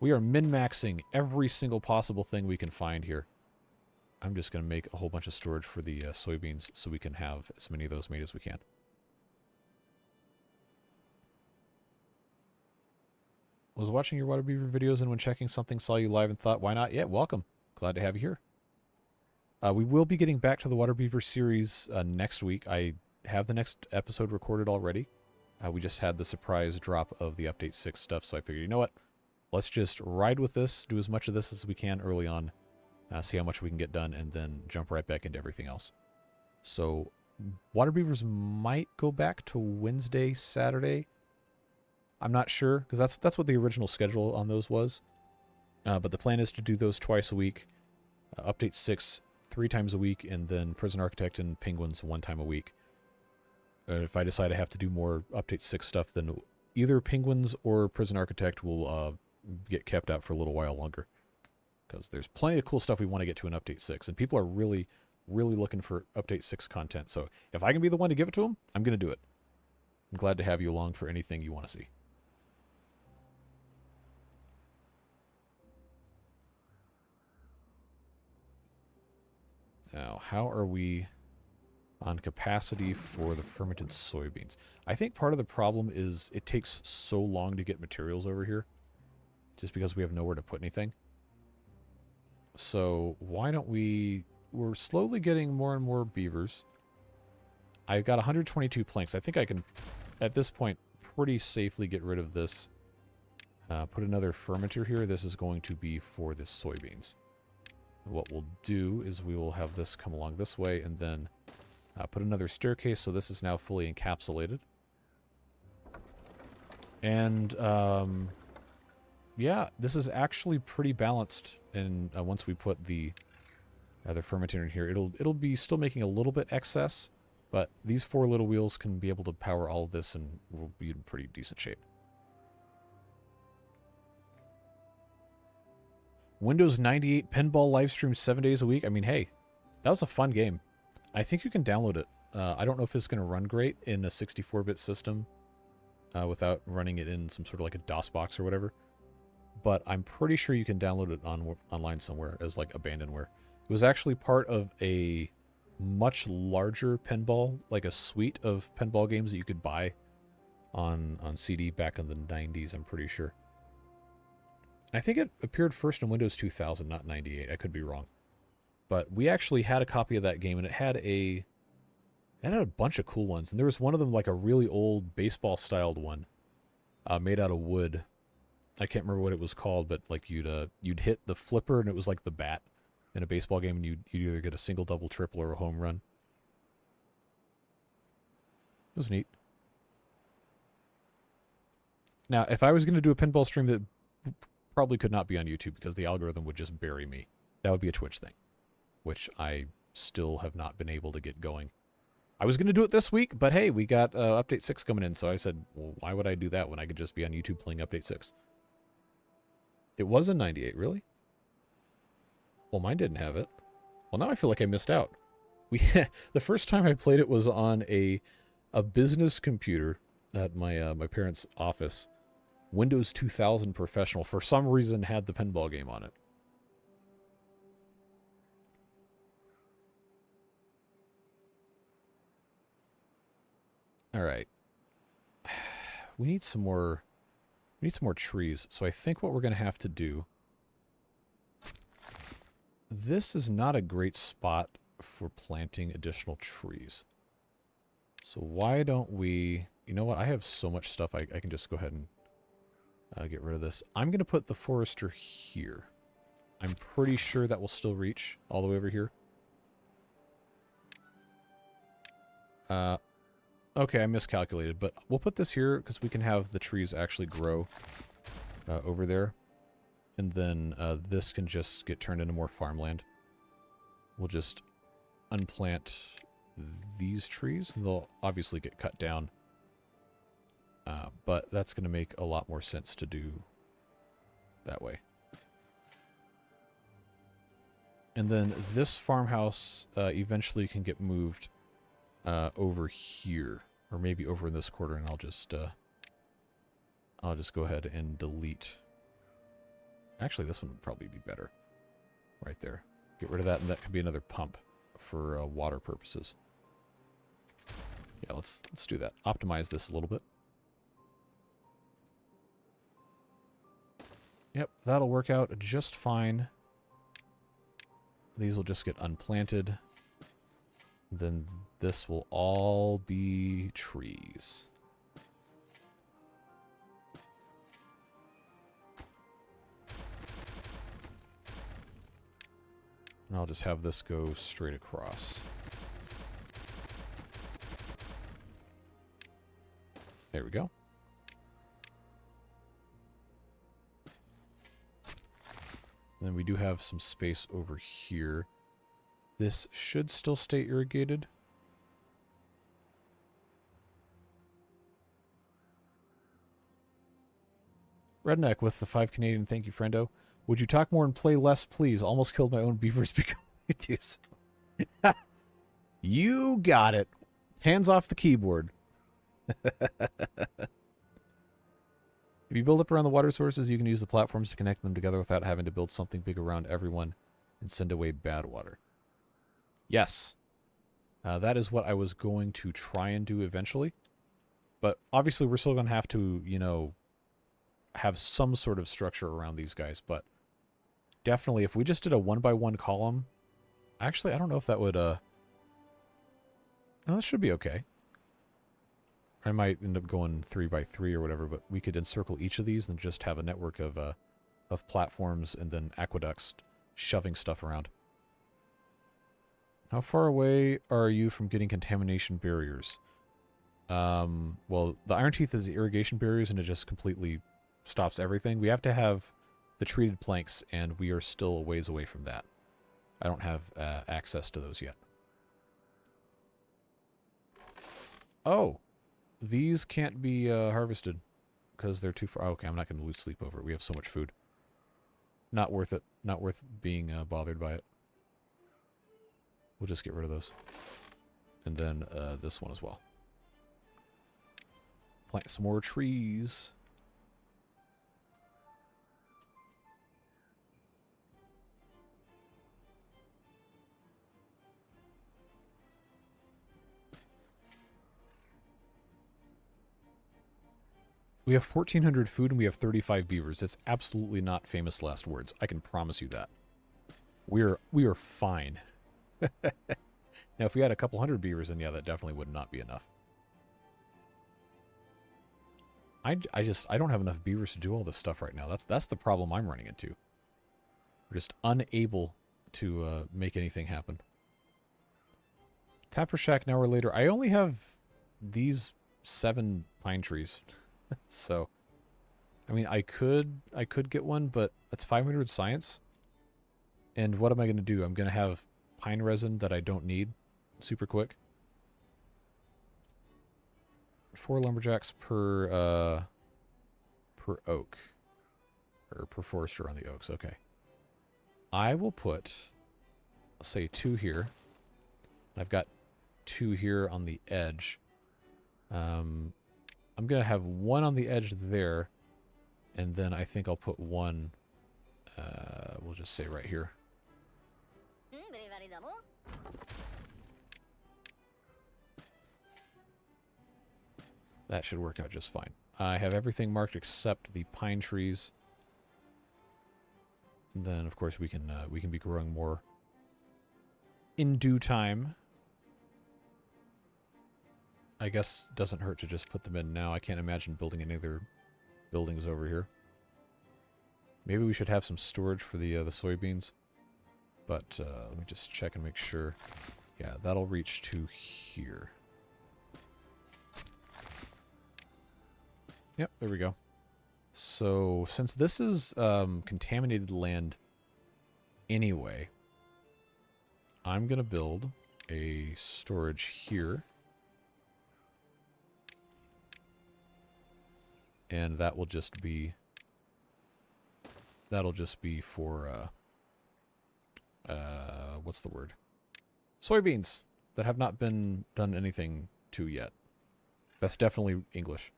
min-maxing every single possible thing we can find here. I'm just going to make a whole bunch of storage for the soybeans so we can have as many of those made as we can. Was watching your water beaver videos and when checking something saw you live and thought, why not? Yeah, welcome. Glad to have you here. We will be getting back to the water beaver series next week. I have the next episode recorded already. We just had the surprise drop of the Update 6 stuff, so I figured, you know what? Let's just ride with this, do as much of this as we can early on, see how much we can get done, and then jump right back into everything else. So, water beavers might go back to Wednesday, Saturday. I'm not sure, because that's what the original schedule on those was. But the plan is to do those twice a week. Update 6 3 times a week, and then Prison Architect and Penguins 1 time a week. If I decide I have to do more Update 6 stuff, then either Penguins or Prison Architect will get kept out for a little while longer. Because there's plenty of cool stuff we want to get to in Update 6, and people are really, really looking for Update 6 content. So if I can be the one to give it to them, I'm going to do it. I'm glad to have you along for anything you want to see. Now, how are we on capacity for the fermented soybeans? I think part of the problem is it takes so long to get materials over here, just because we have nowhere to put anything. So why don't we're slowly getting more and more beavers. I've got 122 planks. I think I can, at this point, pretty safely get rid of this. Put another fermenter here. This is going to be for the soybeans. What we'll do is we will have this come along this way and then put another staircase, so this is now fully encapsulated. And yeah, this is actually pretty balanced. And once we put the other fermenter in here, it'll be still making a little bit excess, but these 4 little wheels can be able to power all of this, and we'll be in pretty decent shape. Windows 98 pinball live stream 7 days a week. I mean, hey, that was a fun game. I think you can download it. I don't know if it's going to run great in a 64-bit system without running it in some sort of like a DOS box or whatever. But I'm pretty sure you can download it online somewhere as like abandonware. It was actually part of a much larger pinball, like a suite of pinball games that you could buy on CD back in the 90s, I'm pretty sure. I think it appeared first in Windows 2000, not 98. I could be wrong. But we actually had a copy of that game, and it had a bunch of cool ones. And there was one of them, like a really old baseball-styled one, made out of wood. I can't remember what it was called, but like you'd hit the flipper, and it was like the bat in a baseball game, and you'd either get a single, double, triple, or a home run. It was neat. Now, if I was going to do a pinball stream, that probably could not be on YouTube because the algorithm would just bury me. That would be a Twitch thing, which I still have not been able to get going. I was going to do it this week, but hey, we got Update 6 coming in, so I said, well, why would I do that when I could just be on YouTube playing Update 6? It was in 98, really? Well, mine didn't have it. Well, now I feel like I missed out. The first time I played it was on a business computer at my parents' office. Windows 2000 Professional, for some reason, had the pinball game on it. All right. We need some more trees. So I think what we're going to have to do, this is not a great spot for planting additional trees. So why don't we, you know what? I have so much stuff I can just go ahead and get rid of this. I'm going to put the forester here. I'm pretty sure that will still reach all the way over here. Okay, I miscalculated, but we'll put this here because we can have the trees actually grow over there. And then this can just get turned into more farmland. We'll just unplant these trees, and they'll obviously get cut down. But that's going to make a lot more sense to do that way. And then this farmhouse eventually can get moved over here, or maybe over in this corner, and I'll just go ahead and delete. Actually, this one would probably be better, right there. Get rid of that, and that could be another pump for water purposes. Yeah, let's do that. Optimize this a little bit. Yep, that'll work out just fine. These will just get unplanted. Then this will all be trees. And I'll just have this go straight across. There we go. And then we do have some space over here. This should still stay irrigated. Redneck with the 5 Canadian, thank you, friendo. Would you talk more and play less, please? Almost killed my own beavers because you do so. You got it. Hands off the keyboard. If you build up around the water sources, you can use the platforms to connect them together without having to build something big around everyone and send away bad water. Yes. That is what I was going to try and do eventually. But obviously we're still going to have to, you know, have some sort of structure around these guys. But definitely, if we just did a 1x1 column, actually, I don't know if that would, no, that should be okay. I might end up going 3x3 or whatever, but we could encircle each of these and just have a network of platforms and then aqueducts shoving stuff around. How far away are you from getting contamination barriers? Well, the Iron Teeth is the irrigation barriers, and it just completely stops everything. We have to have the treated planks, and we are still a ways away from that. I don't have access to those yet. Oh! These can't be harvested because they're too far. Oh, okay, I'm not going to lose sleep over it. We have so much food. Not worth it. Not worth being bothered by it. We'll just get rid of those. And then this one as well. Plant some more trees. We have 1,400 food and we have 35 beavers. It's absolutely not famous last words. I can promise you that. we are fine. Now, if we had a couple hundred beavers, then yeah, that definitely would not be enough. I don't have enough beavers to do all this stuff right now. That's the problem I'm running into. We're just unable to make anything happen. Tapper Shack an hour later. I only have these 7 pine trees. So, I mean, I could get one, but that's 500 science. And what am I going to do? I'm going to have pine resin that I don't need super quick. 4 lumberjacks per oak. Or per forester on the oaks. Okay. I will put, I'll say 2 here. I've got 2 here on the edge. I'm going to have 1 on the edge there. And then I think I'll put 1, we'll just say right here. That should work out just fine. I have everything marked except the pine trees. And then, of course, we can be growing more in due time. I guess it doesn't hurt to just put them in now. I can't imagine building any other buildings over here. Maybe we should have some storage for the soybeans. But let me just check and make sure. Yeah, that'll reach to here. Yep, there we go. So, since this is contaminated land anyway, I'm going to build a storage here. And that will just be... That'll just be for... what's the word? Soybeans that have not been done anything to yet. That's definitely English.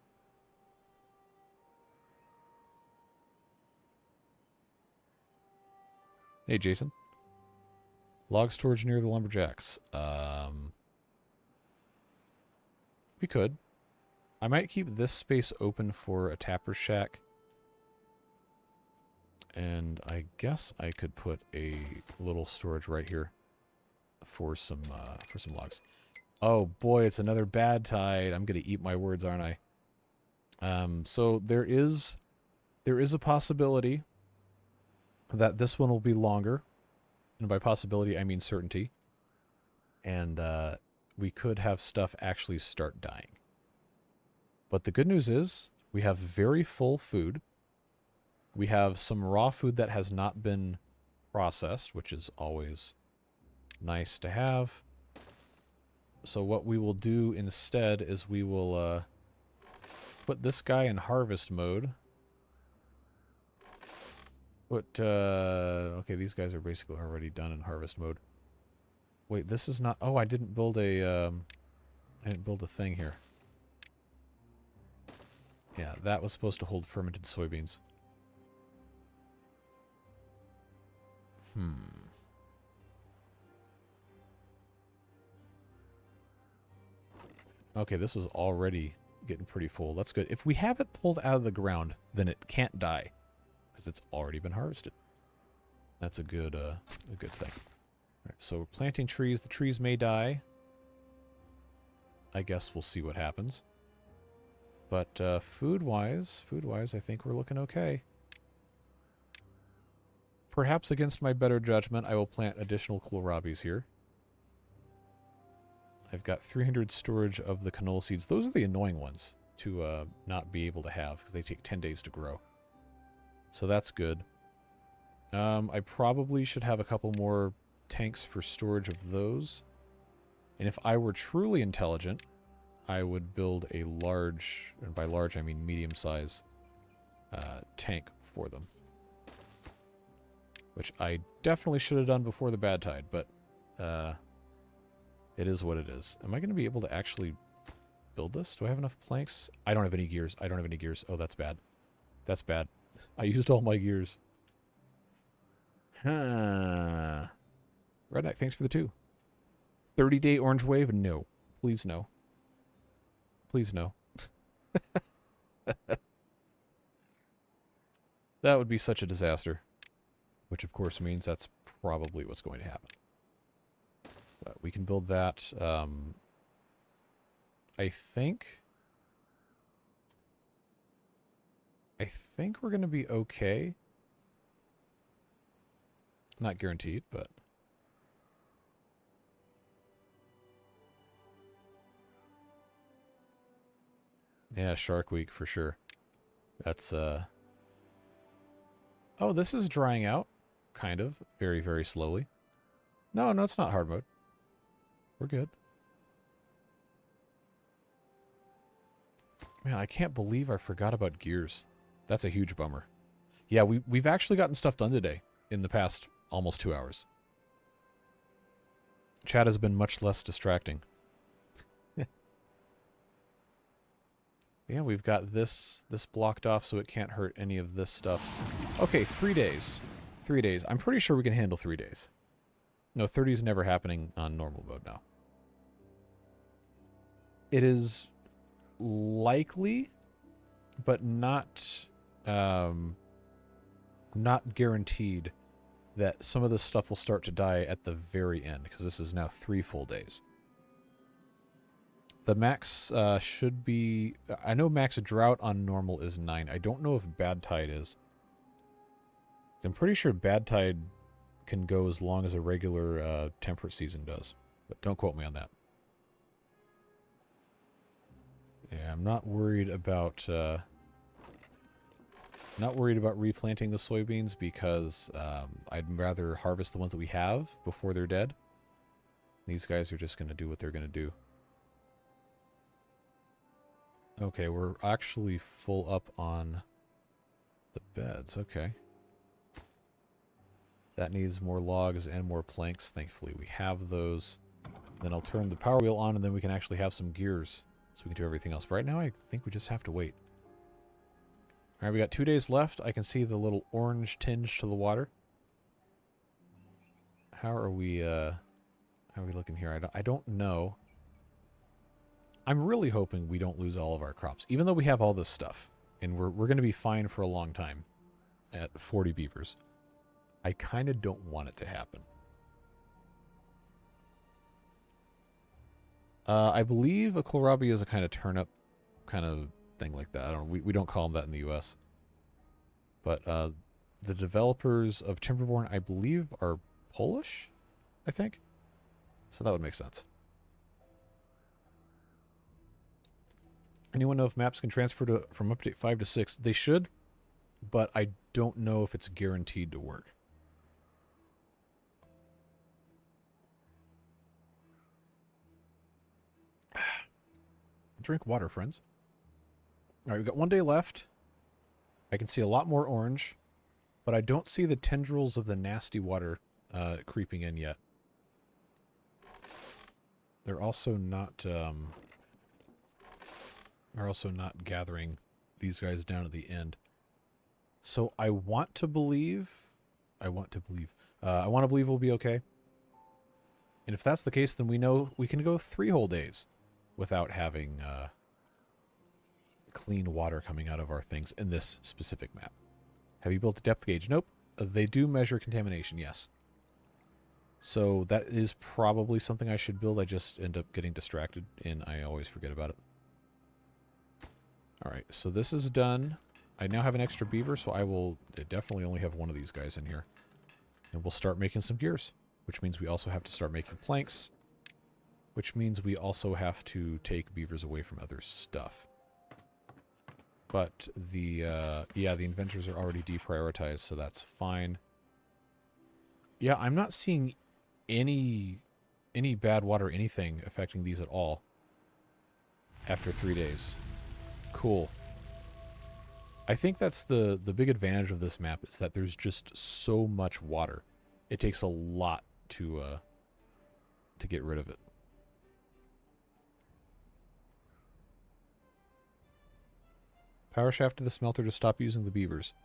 Hey, Jason. Log storage near the lumberjacks. We could. I might keep this space open for a tapper shack. And I guess I could put a little storage right here for some logs. Oh boy, it's another bad tide. I'm gonna eat my words, aren't I? So there is a possibility that this one will be longer. And by possibility, I mean certainty. And we could have stuff actually start dying. But the good news is we have very full food. We have some raw food that has not been processed, which is always nice to have. So what we will do instead is we will put this guy in harvest mode. Okay, these guys are basically already done in harvest mode. Wait, this is not... Oh, I didn't build a thing here. Yeah, that was supposed to hold fermented soybeans. Okay, this is already getting pretty full. That's good. If we have it pulled out of the ground, then it can't die. Because it's already been harvested. That's a good thing. All right, so we're planting trees. The trees may die. I guess we'll see what happens. But food-wise, I think we're looking okay. Perhaps against my better judgment, I will plant additional kohlrabies here. I've got 300 storage of the canola seeds. Those are the annoying ones to not be able to have because they take 10 days to grow. So that's good. I probably should have a couple more tanks for storage of those. And if I were truly intelligent, I would build a large, and by large I mean medium-size, tank for them. Which I definitely should have done before the bad tide, but it is what it is. Am I going to be able to actually build this? Do I have enough planks? I don't have any gears. I don't have any gears. Oh, that's bad. That's bad. I used all my gears. Huh. Redneck, thanks for the 2. 30-day orange wave? No. Please no. Please no. That would be such a disaster. Which of course means that's probably what's going to happen. But we can build that. I think we're going to be okay. Not guaranteed, but... Yeah, Shark Week for sure. That's, Oh, this is drying out. Kind of. Very, very slowly. No, it's not hard mode. We're good. Man, I can't believe I forgot about gears. That's a huge bummer. Yeah, we've actually gotten stuff done today in the past almost 2 hours. Chat has been much less distracting. Yeah, we've got this blocked off so it can't hurt any of this stuff. Okay, 3 days. 3 days. I'm pretty sure we can handle 3 days. No, 30 is never happening on normal mode now. It is likely, but not guaranteed that some of this stuff will start to die at the very end, because this is now 3 full days. The max should be... I know max drought on normal is 9. I don't know if bad tide is. I'm pretty sure bad tide can go as long as a regular temperate season does. But don't quote me on that. Yeah, I'm not worried about... not worried about replanting the soybeans because I'd rather harvest the ones that we have before they're dead. These guys are just going to do what they're going to do. Okay, we're actually full up on the beds. Okay. That needs more logs and more planks. Thankfully, we have those. Then I'll turn the power wheel on, and then we can actually have some gears so we can do everything else. But right now, I think we just have to wait. All right, we got 2 days left. I can see the little orange tinge to the water. How are we looking here? I don't know. I'm really hoping we don't lose all of our crops, even though we have all this stuff. And we're going to be fine for a long time at 40 beavers. I kind of don't want it to happen. I believe a kohlrabi is a kind of turnip kind of thing like that. I don't know. We don't call them that in the U.S. But the developers of Timberborn, I believe, are Polish, I think. So that would make sense. Anyone know if maps can transfer from update 5 to 6? They should, but I don't know if it's guaranteed to work. Drink water, friends. All right, we've got 1 day left. I can see a lot more orange, but I don't see the tendrils of the nasty water creeping in yet. They're also not... are also not gathering these guys down at the end. So I want to believe we'll be okay. And if that's the case, then we know we can go 3 whole days without having clean water coming out of our things in this specific map. Have you built a depth gauge? Nope. They do measure contamination, yes. So that is probably something I should build. I just end up getting distracted, and I always forget about it. Alright, so this is done. I now have an extra beaver, so I will definitely only have one of these guys in here. And we'll start making some gears, which means we also have to start making planks, which means we also have to take beavers away from other stuff. But the inventors are already deprioritized, so that's fine. Yeah, I'm not seeing any bad water, anything affecting these at all after 3 days. Cool. I think that's the big advantage of this map is that there's just so much water. It takes a lot to get rid of it. Power shaft to the smelter to stop using the beavers.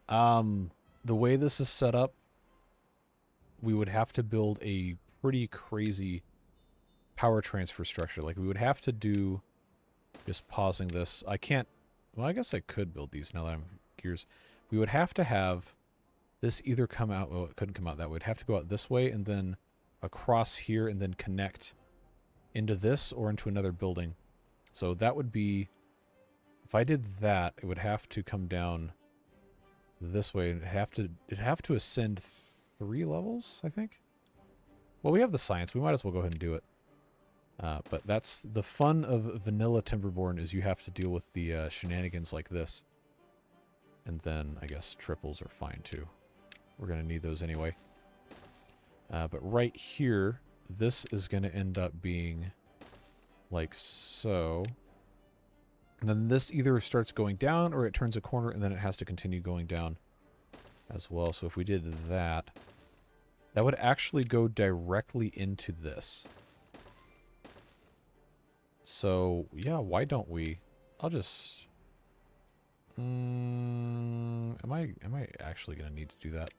The way this is set up, we would have to build a pretty crazy power transfer structure. Like, we would have to do... Just pausing this. I can't... Well, I guess I could build these now that I'm curious. We would have to have this either come out, well, it couldn't come out that way. It'd have to go out this way and then across here and then connect into this or into another building. So that would be, if I did that, it would have to come down this way, and it'd have to ascend 3 levels, I think. Well, we have the science. We might as well go ahead and do it. But that's the fun of vanilla Timberborn, is you have to deal with the shenanigans like this. And then I guess triples are fine too. We're going to need those anyway. But right here, this is going to end up being like so. And then this either starts going down or it turns a corner and then it has to continue going down as well. So if we did that, that would actually go directly into this. So yeah, why don't we? I'll just... am I actually going to need to do that?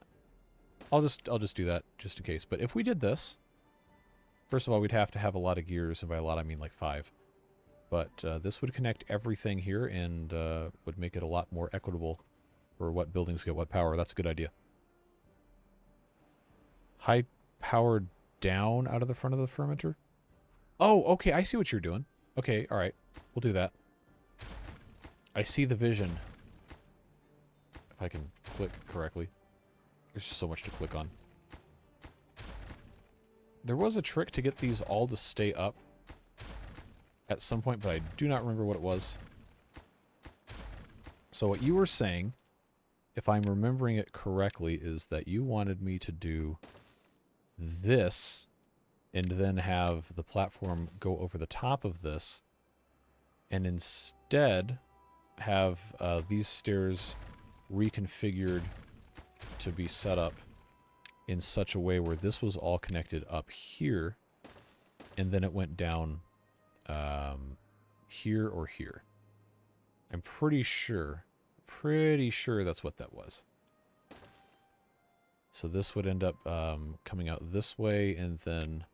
I'll just do that just in case. But if we did this, first of all, we'd have to have a lot of gears, and by a lot I mean like 5. But this would connect everything here and would make it a lot more equitable for what buildings get what power. That's a good idea. High power down out of the front of the fermenter? Oh, okay, I see what you're doing. Okay, alright. We'll do that. I see the vision. If I can click correctly. There's just so much to click on. There was a trick to get these all to stay up at some point, but I do not remember what it was. So what you were saying, if I'm remembering it correctly, is that you wanted me to do this and then have the platform go over the top of this, and instead have these stairs reconfigured to be set up in such a way where this was all connected up here, and then it went down here or here. I'm pretty sure that's what that was. So this would end up coming out this way and then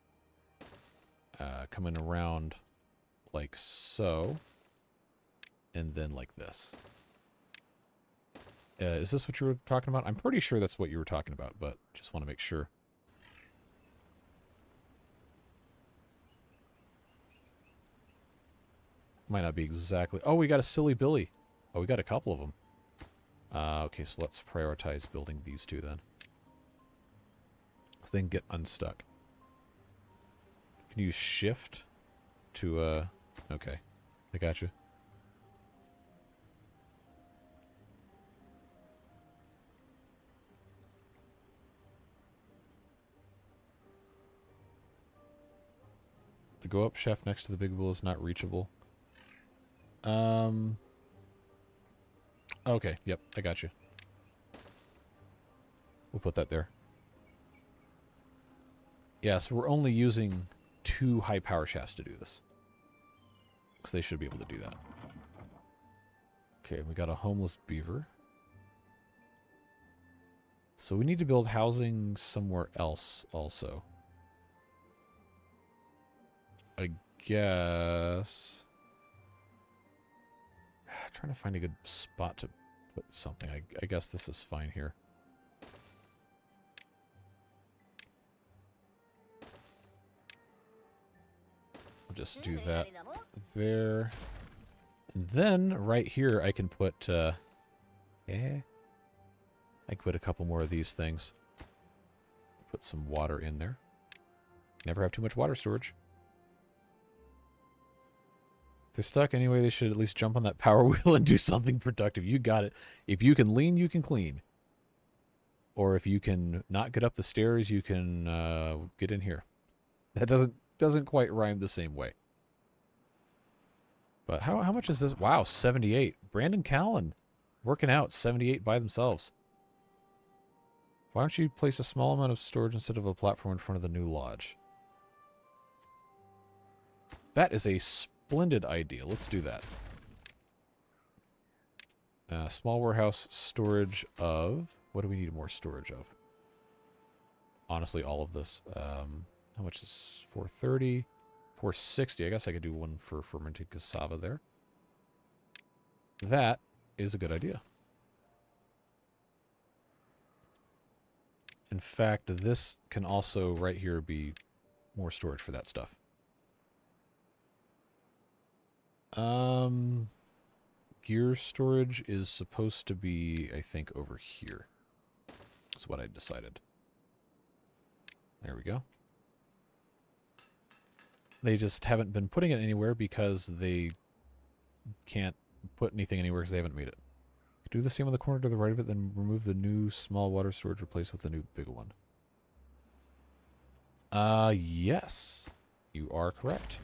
coming around like so, and then like this. Is this what you were talking about? I'm pretty sure that's what you were talking about, but just want to make sure. Might not be exactly... Oh, we got a Silly Billy. Oh, we got a couple of them. Okay, so let's prioritize building these two then. Then get unstuck. Can you shift to, okay. I got you. The go-up shaft next to the big wheel is not reachable. Okay, yep, I got you. We'll put that there. Yeah, so we're only using 2 high power shafts to do this. Because they should be able to do that. Okay, we got a homeless beaver. So we need to build housing somewhere else also. I guess... trying to find a good spot to put something. I guess this is fine here. I'll just do that there. And then right here I can put I can put a couple more of these things. Put some water in there. Never have too much water storage. If they're stuck anyway, they should at least jump on that power wheel and do something productive. You got it. If you can lean, you can clean. Or if you can not get up the stairs, you can get in here. That doesn't quite rhyme the same way. But how much is this? Wow, 78. Brandon Callan working out, 78 by themselves. Why don't you place a small amount of storage instead of a platform in front of the new lodge? That is a splendid idea. Let's do that. Small warehouse storage of... What do we need more storage of? Honestly, all of this. How much is 430? 460. I guess I could do one for fermented cassava there. That is a good idea. In fact, this can also, right here, be more storage for that stuff. Gear storage is supposed to be, I think, over here. That's what I decided. There we go. They just haven't been putting it anywhere because they can't put anything anywhere because they haven't made it. Do the same on the corner to the right of it, then remove the new small water storage, replace with the new big one. Yes. You are correct.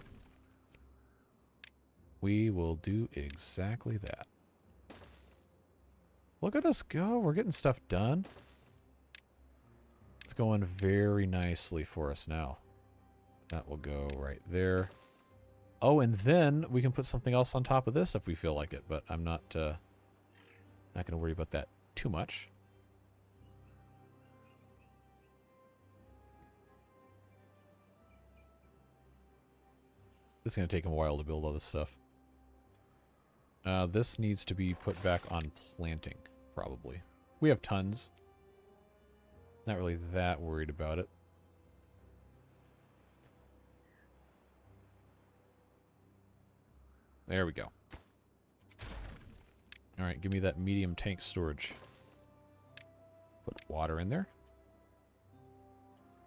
We will do exactly that. Look at us go. We're getting stuff done. It's going very nicely for us now. That will go right there. Oh, and then we can put something else on top of this if we feel like it, but I'm not going to worry about that too much. It's going to take them a while to build all this stuff. This needs to be put back on planting, probably. We have tons. Not really that worried about it. There we go. Alright, give me that medium tank storage. Put water in there.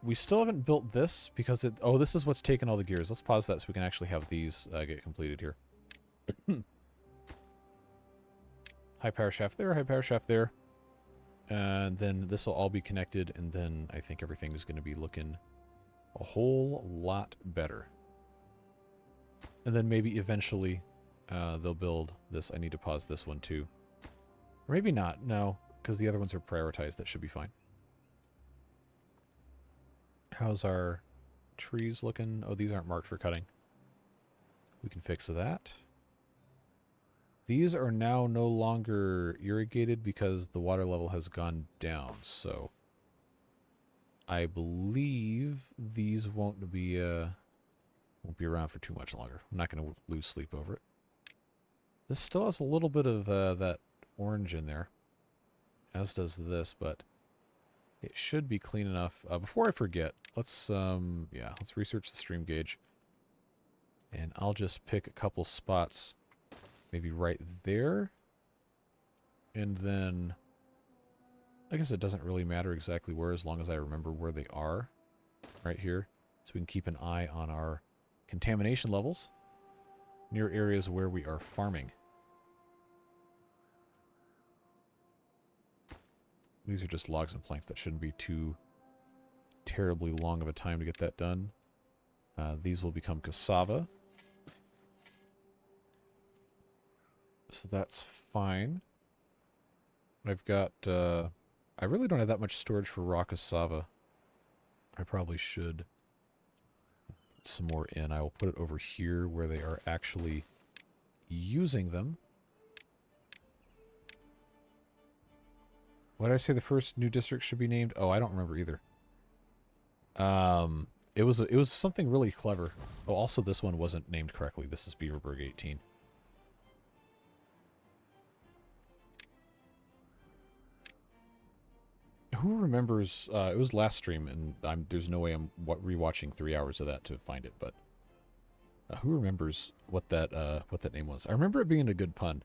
We still haven't built this because it... Oh, this is what's taking all the gears. Let's pause that so we can actually have these get completed here. High power shaft there, high power shaft there. And then this will all be connected, and then I think everything is going to be looking a whole lot better. And then maybe eventually they'll build this. I need to pause this one too. Or maybe not, no, because the other ones are prioritized. That should be fine. How's our trees looking? Oh, these aren't marked for cutting. We can fix that. These are now no longer irrigated because the water level has gone down, so I believe these won't be around for too much longer. I'm not going to lose sleep over it. This still has a little bit of that orange in there, as does this, but it should be clean enough. Before I forget, let's research the stream gauge, and I'll just pick a couple spots. Maybe right there. And then I guess it doesn't really matter exactly where as long as I remember where they are. Right here. So we can keep an eye on our contamination levels near areas where we are farming. These are just logs and planks. That shouldn't be too terribly long of a time to get that done. These will become cassava. So that's fine. I've got, I really don't have that much storage for raw cassava. I probably should put some more in. I will put it over here where they are actually using them. What did I say the first new district should be named? Oh, I don't remember either. It was something really clever. Oh, also this one wasn't named correctly. This is Beaverburg 18. Who remembers, it was last stream, and there's no way I'm rewatching 3 hours of that to find it, but who remembers what that name was? I remember it being a good pun.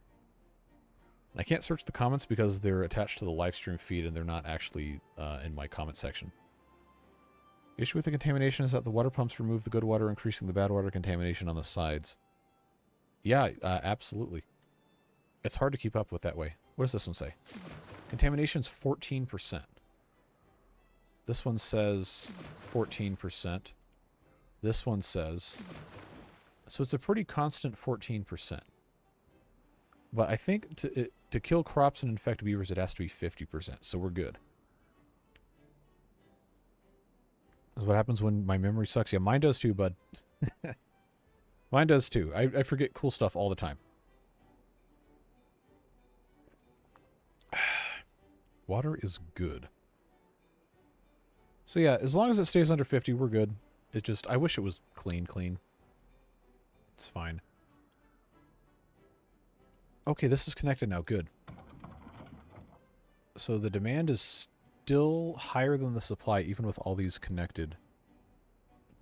I can't search the comments because they're attached to the live stream feed and they're not actually in my comment section. The issue with the contamination is that the water pumps remove the good water, increasing the bad water contamination on the sides. Yeah, absolutely. It's hard to keep up with that way. What does this one say? Contamination's 14%. This one says 14%. This one says... So it's a pretty constant 14%. But I think to kill crops and infect beavers, it has to be 50%. So we're good. That's what happens when my memory sucks. Yeah, mine does too, bud. Mine does too. I forget cool stuff all the time. Water is good. So yeah, as long as it stays under 50, we're good. It just, I wish it was clean. It's fine. Okay, this is connected now. Good. So the demand is still higher than the supply, even with all these connected.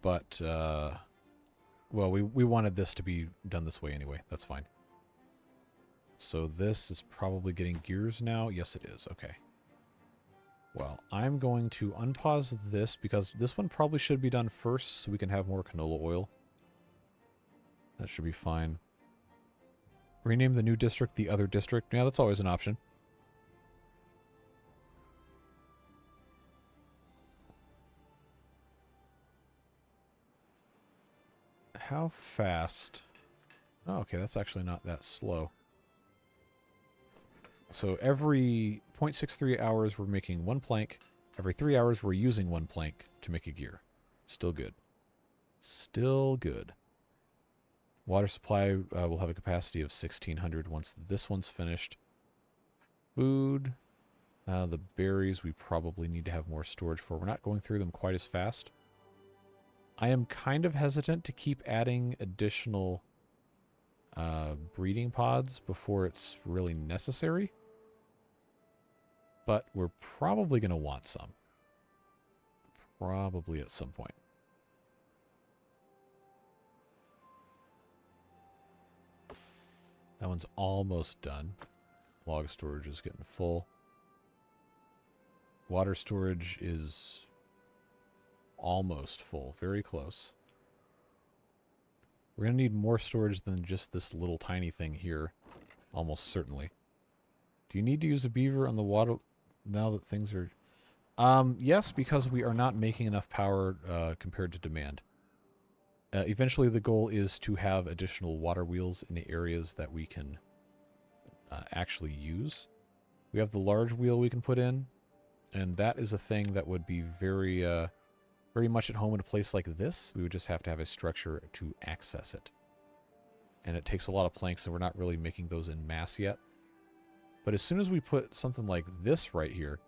But, well, we wanted this to be done this way anyway. That's fine. So this is probably getting gears now. Yes, it is. Okay. Well, I'm going to unpause this because this one probably should be done first so we can have more canola oil. That should be fine. Rename the new district the other district. Yeah, that's always an option. How fast? Oh, okay, that's actually not that slow. So every 0.63 hours we're making 1 plank. Every 3 hours we're using 1 plank to make a gear. Still good. Still good. Water supply will have a capacity of 1,600 once this one's finished. Food. The berries we probably need to have more storage for. We're not going through them quite as fast. I am kind of hesitant to keep adding additional breeding pods before it's really necessary. But we're probably going to want some. Probably at some point. That one's almost done. Log storage is getting full. Water storage is almost full. Very close. We're going to need more storage than just this little tiny thing here. Almost certainly. Do you need to use a beaver on the water now that things are... yes, because we are not making enough power compared to demand. Eventually the goal is to have additional water wheels in the areas that we can actually use. We have the large wheel we can put in, and that is a thing that would be very, very much at home in a place like this. We would just have to have a structure to access it. And it takes a lot of planks, and we're not really making those in mass yet. But as soon as we put something like this right here,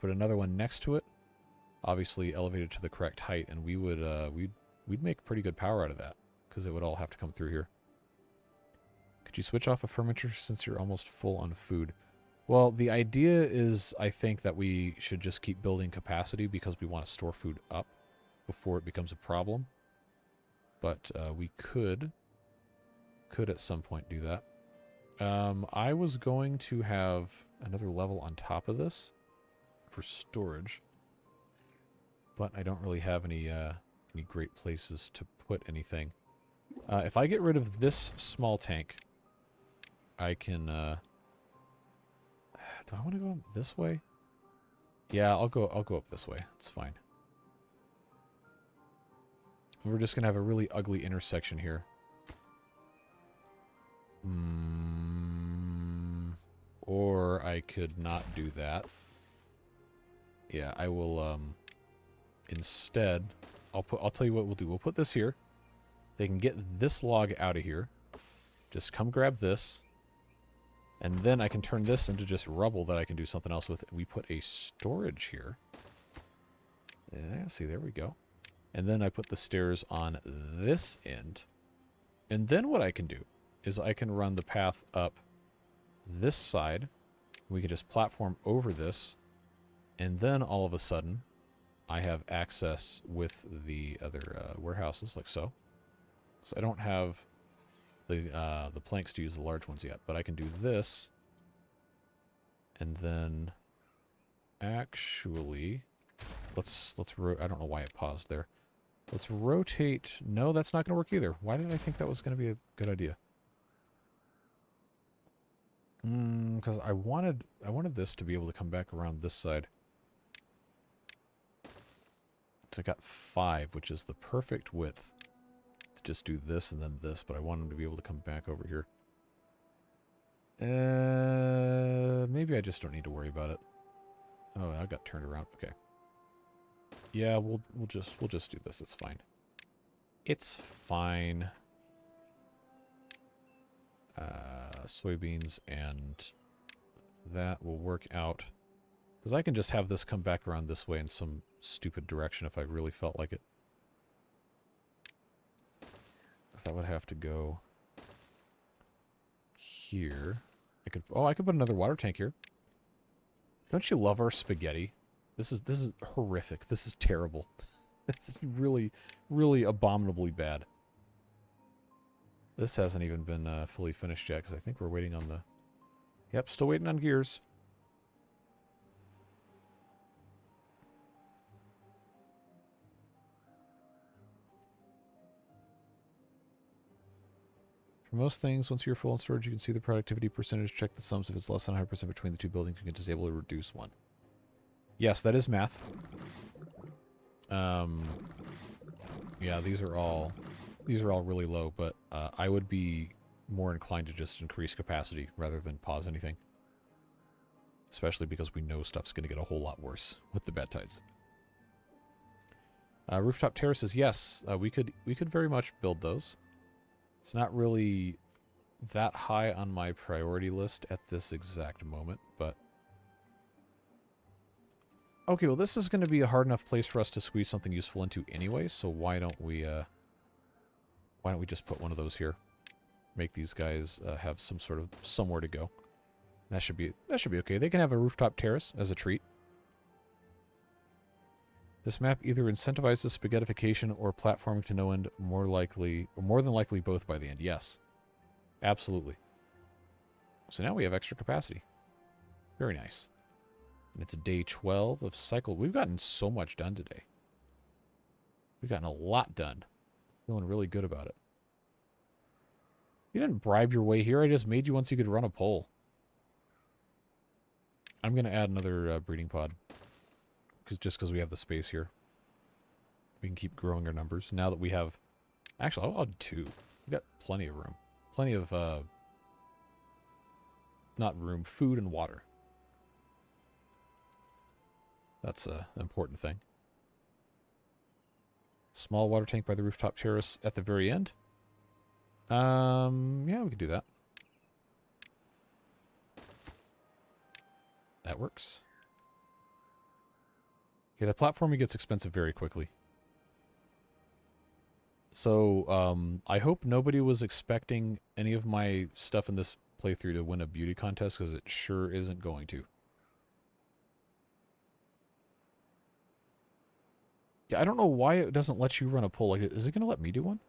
put another one next to it, obviously elevated to the correct height, and we would, we'd make pretty good power out of that, because it would all have to come through here. Could you switch off a fermenter since you're almost full on food? Well, the idea is, I think, that we should just keep building capacity because we want to store food up before it becomes a problem. But we could at some point do that. I was going to have another level on top of this for storage, but I don't really have any great places to put anything. If I get rid of this small tank, I can... do I want to go this way? Yeah, I'll go up this way. It's fine. We're just gonna have a really ugly intersection here. Or I could not do that. Yeah, I will instead I'll tell you what we'll do. We'll put this here. They can get this log out of here. Just come grab this. And then I can turn this into just rubble that I can do something else with. We put a storage here. Yeah, see, there we go. And then I put the stairs on this end. And then what I can do is I can run the path up this side. We can just platform over this. And then all of a sudden, I have access with the other warehouses, like so. So I don't have the planks to use the large ones yet, but I can do this. And then actually, I don't know why it paused there. Let's rotate. No, that's not going to work either. Why did I think that was going to be a good idea? Because I wanted this to be able to come back around this side. So I got 5, which is the perfect width to just do this and then this, but I want them to be able to come back over here. Maybe I just don't need to worry about it. Oh, I got turned around. Okay. Yeah, we'll just do this. It's fine. It's fine. Soybeans and that will work out. Because I can just have this come back around this way in some stupid direction if I really felt like it. So that would have to go here. I could put another water tank here. Don't you love our spaghetti? This is horrific. This is terrible. This is really, really abominably bad. This hasn't even been fully finished yet, because I think we're waiting on the... Yep, still waiting on gears. For most things, once you're full in storage, you can see the productivity percentage. Check the sums. If it's less than 100% between the two buildings, you can disable or reduce one. Yes, that is math. Yeah, these are all really low, but I would be more inclined to just increase capacity rather than pause anything. Especially because we know stuff's going to get a whole lot worse with the bad tides. Rooftop terraces, yes, we could very much build those. It's not really that high on my priority list at this exact moment, but... Okay, well this is going to be a hard enough place for us to squeeze something useful into anyway, so why don't we just put one of those here? Make these guys have some sort of somewhere to go. That should be okay. They can have a rooftop terrace as a treat. This map either incentivizes spaghettification or platforming to no end, more than likely both by the end. Yes. Absolutely. So now we have extra capacity. Very nice. And it's day 12 of cycle. We've gotten so much done today. We've gotten a lot done. Feeling really good about it. You didn't bribe your way here. I just made you once you could run a poll. I'm going to add another breeding pod. Just because we have the space here. We can keep growing our numbers. Now that we have... Actually, I'll add 2. We've got plenty of room. Plenty of... not room, food and water. That's an important thing. Small water tank by the rooftop terrace at the very end. Yeah, we could do that. That works. Okay, the platforming gets expensive very quickly. So, I hope nobody was expecting any of my stuff in this playthrough to win a beauty contest, because it sure isn't going to. Yeah, I don't know why it doesn't let you run a poll. Like, is it going to let me do one?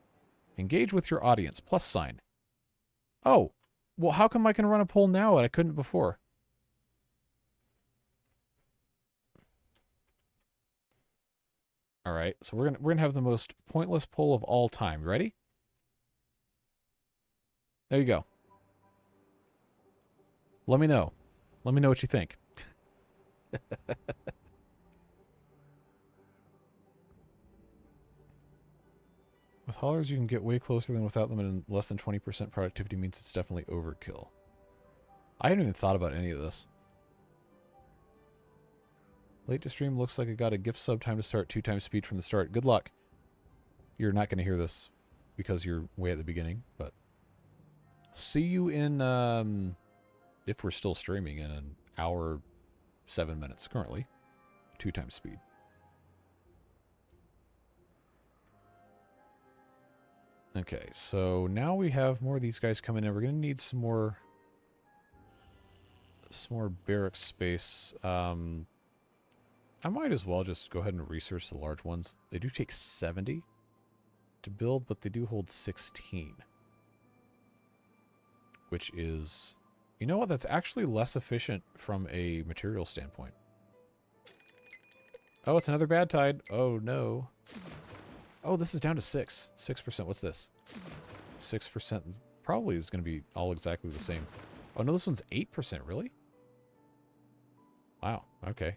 Engage with your audience, +sign. Oh, well, how come I can run a poll now and I couldn't before? All right, so we're gonna have the most pointless poll of all time. Ready? There you go. Let me know. Let me know what you think. With haulers, you can get way closer than without them, and less than 20% productivity means it's definitely overkill. I haven't even thought about any of this. Late to stream, looks like I got a gift sub, time to start, 2 times speed from the start. Good luck. You're not going to hear this because you're way at the beginning, but see you in, if we're still streaming, in an hour, 7 minutes currently. 2 times speed. Okay, so now we have more of these guys coming in. We're going to need some more barrack space. I might as well just go ahead and research the large ones. They do take 70 to build, but they do hold 16. Which is... You know what? That's actually less efficient from a material standpoint. Oh, it's another bad tide. Oh, no. Oh, this is down to 6. 6%. What's this? 6%. Probably is going to be all exactly the same. Oh, no, this one's 8%. Really? Wow. Okay.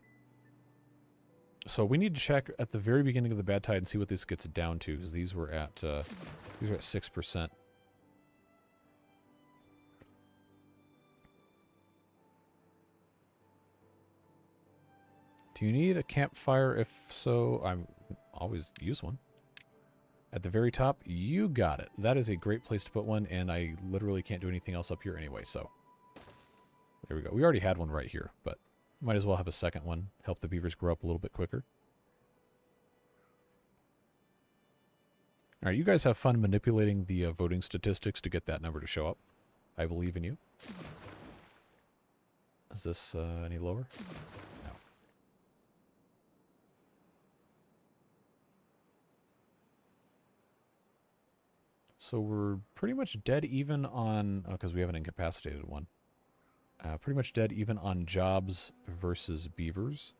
So we need to check at the very beginning of the bad tide and see what this gets down to, because these were at 6%. Do you need a campfire? If so, I'm always use one. At the very top, you got it. That is a great place to put one, and I literally can't do anything else up here anyway, so. There we go. We already had one right here, but might as well have a second one. Help the beavers grow up a little bit quicker. Alright, you guys have fun manipulating the voting statistics to get that number to show up. I believe in you. Is this any lower? No. So we're pretty much dead even on... Oh, because we have an incapacitated one. Pretty much dead even on jobs versus beavers.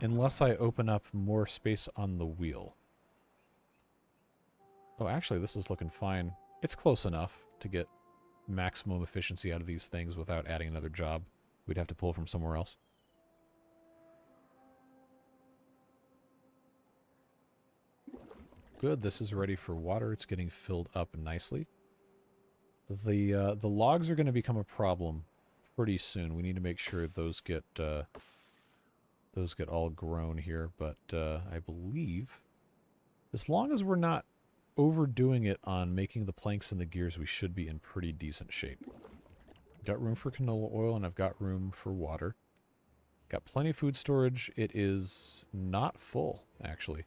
Unless I open up more space on the wheel. Oh, actually, this is looking fine. It's close enough to get maximum efficiency out of these things without adding another job. We'd have to pull from somewhere else. Good, this is ready for water. It's getting filled up nicely. The logs are going to become a problem pretty soon. We need to make sure those get all grown here. But I believe, as long as we're not overdoing it on making the planks and the gears, we should be in pretty decent shape. Got room for canola oil, and I've got room for water. Got plenty of food storage. It is not full, actually.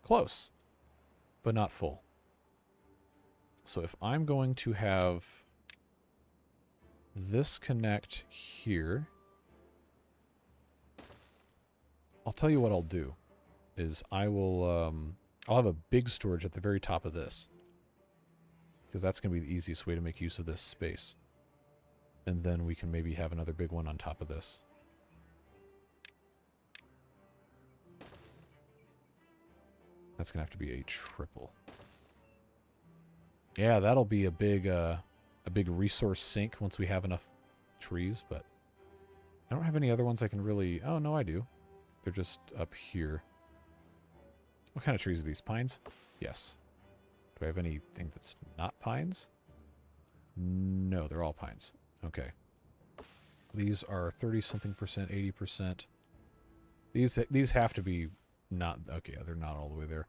Close, but not full. So if I'm going to have this connect here, I'll tell you what I'll do, is I will, I'll have a big storage at the very top of this, because that's going to be the easiest way to make use of this space. And then we can maybe have another big one on top of this. That's going to have to be a triple. Yeah, that'll be a big resource sink once we have enough trees, but I don't have any other ones I can really... Oh, no, I do. They're just up here. What kind of trees are these? Pines? Yes. Do I have anything that's not pines? No, they're all pines. Okay. These are 30-something%, 80%. These have to be not... Okay, they're not all the way there.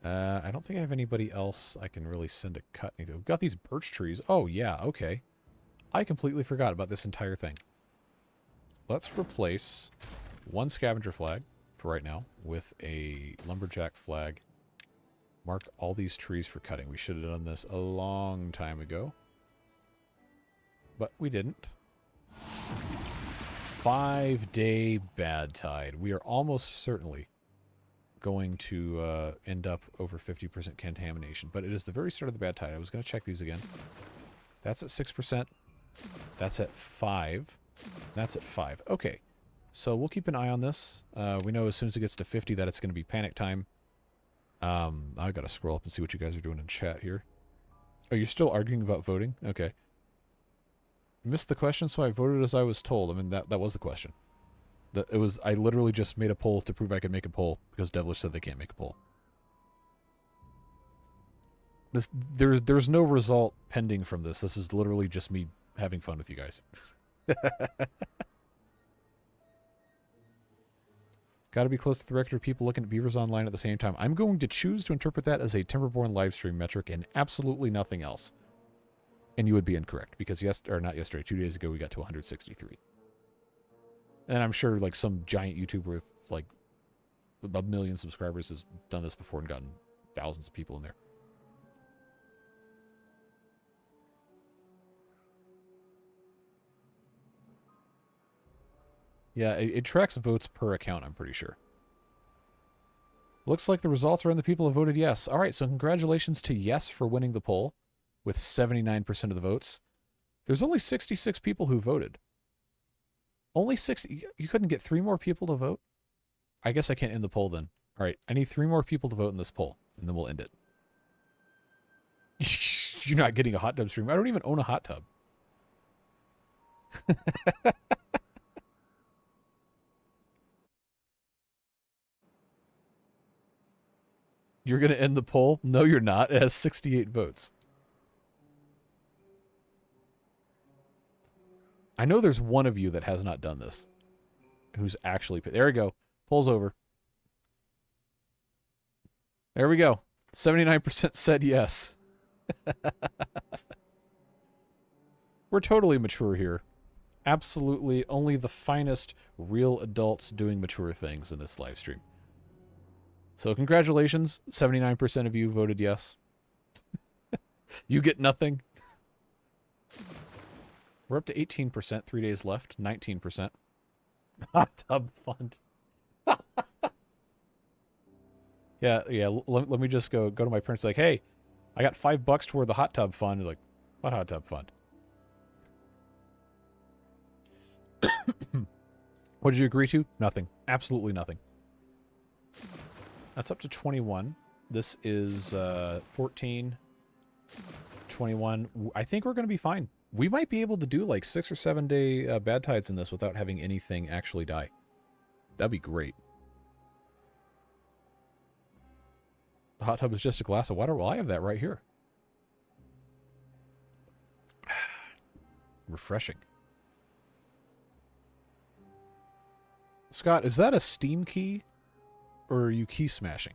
I don't think I have anybody else I can really send a cut. We've got these birch trees. Oh, yeah, okay. I completely forgot about this entire thing. Let's replace one scavenger flag for right now with a lumberjack flag. Mark all these trees for cutting. We should have done this a long time ago. But we didn't. 5-day bad tide. We are almost certainly going to end up over 50% contamination. But it is the very start of the bad tide. I was going to check these again. That's at 6%. That's at 5. That's at 5. Okay. So we'll keep an eye on this. We know as soon as it gets to 50 that it's going to be panic time. I've got to scroll up and see what you guys are doing in chat here. Oh, you're still arguing about voting? Okay. Missed the question, so I voted as I was told. I mean, that was the question. I literally just made a poll to prove I could make a poll because Devilish said they can't make a poll. There's no result pending from this. This is literally just me having fun with you guys. Got to be close to the record of people looking at beavers online at the same time. I'm going to choose to interpret that as a Timberborn livestream metric and absolutely nothing else. And you would be incorrect, because not yesterday, 2 days ago, we got to 163. And I'm sure, like, some giant YouTuber with, like, a million subscribers has done this before and gotten thousands of people in there. Yeah, it tracks votes per account, I'm pretty sure. Looks like the results are in the people who voted yes. All right, so congratulations to yes for winning the poll with 79% of the votes. There's only 66 people who voted. Only 60. You couldn't get 3 more people to vote? I guess I can't end the poll then. All right, I need 3 more people to vote in this poll, and then we'll end it. You're not getting a hot tub stream. I don't even own a hot tub. You're going to end the poll? No, you're not. It has 68 votes. I know there's one of you that has not done this. Who's actually... There we go. Poll's over. There we go. 79% said yes. We're totally mature here. Absolutely only the finest real adults doing mature things in this live stream. So congratulations. 79% of you voted yes. You get nothing. We're up to 18%, 3 days left, 19%. Hot tub fund. Yeah, let me just go to my parents like, hey, I got $5 toward the hot tub fund. Like, what hot tub fund? What did you agree to? Nothing. Absolutely nothing. That's up to 21. This is 14, 21. I think we're going to be fine. We might be able to do like 6 or 7 day bad tides in this without having anything actually die. That'd be great. The hot tub is just a glass of water. Well, I have that right here. Refreshing. Scott, is that a Steam key? Or are you key smashing?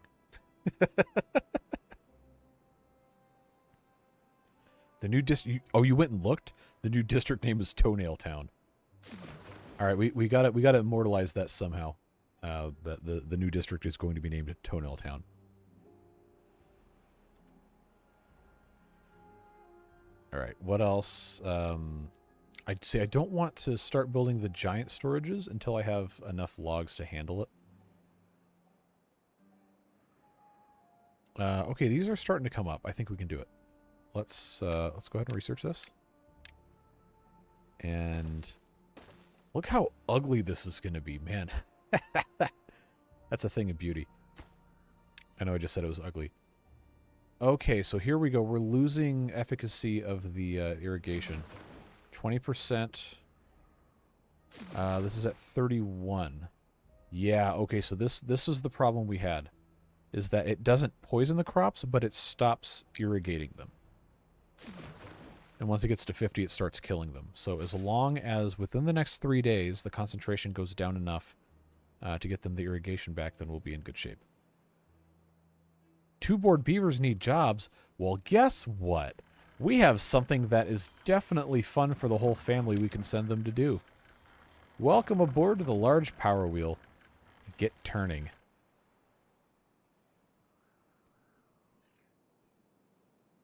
The new district... Oh, you went and looked? The new district name is Toenail Town. Alright, we gotta immortalize that somehow. The new district is going to be named Toenail Town. Alright, what else? I'd say I don't want to start building the giant storages until I have enough logs to handle it. Okay, these are starting to come up. I think we can do it. Let's go ahead and research this. And look how ugly this is going to be, man. That's a thing of beauty. I know I just said it was ugly. Okay, so here we go. We're losing efficacy of the irrigation. 20%. This is at 31. Yeah, okay, so this is the problem we had. Is that it doesn't poison the crops, but it stops irrigating them. And once it gets to 50, it starts killing them. So as long as within the next 3 days, the concentration goes down enough to get them the irrigation back, then we'll be in good shape. 2 bored beavers need jobs. Well, guess what? We have something that is definitely fun for the whole family we can send them to do. Welcome aboard to the large power wheel. Get turning.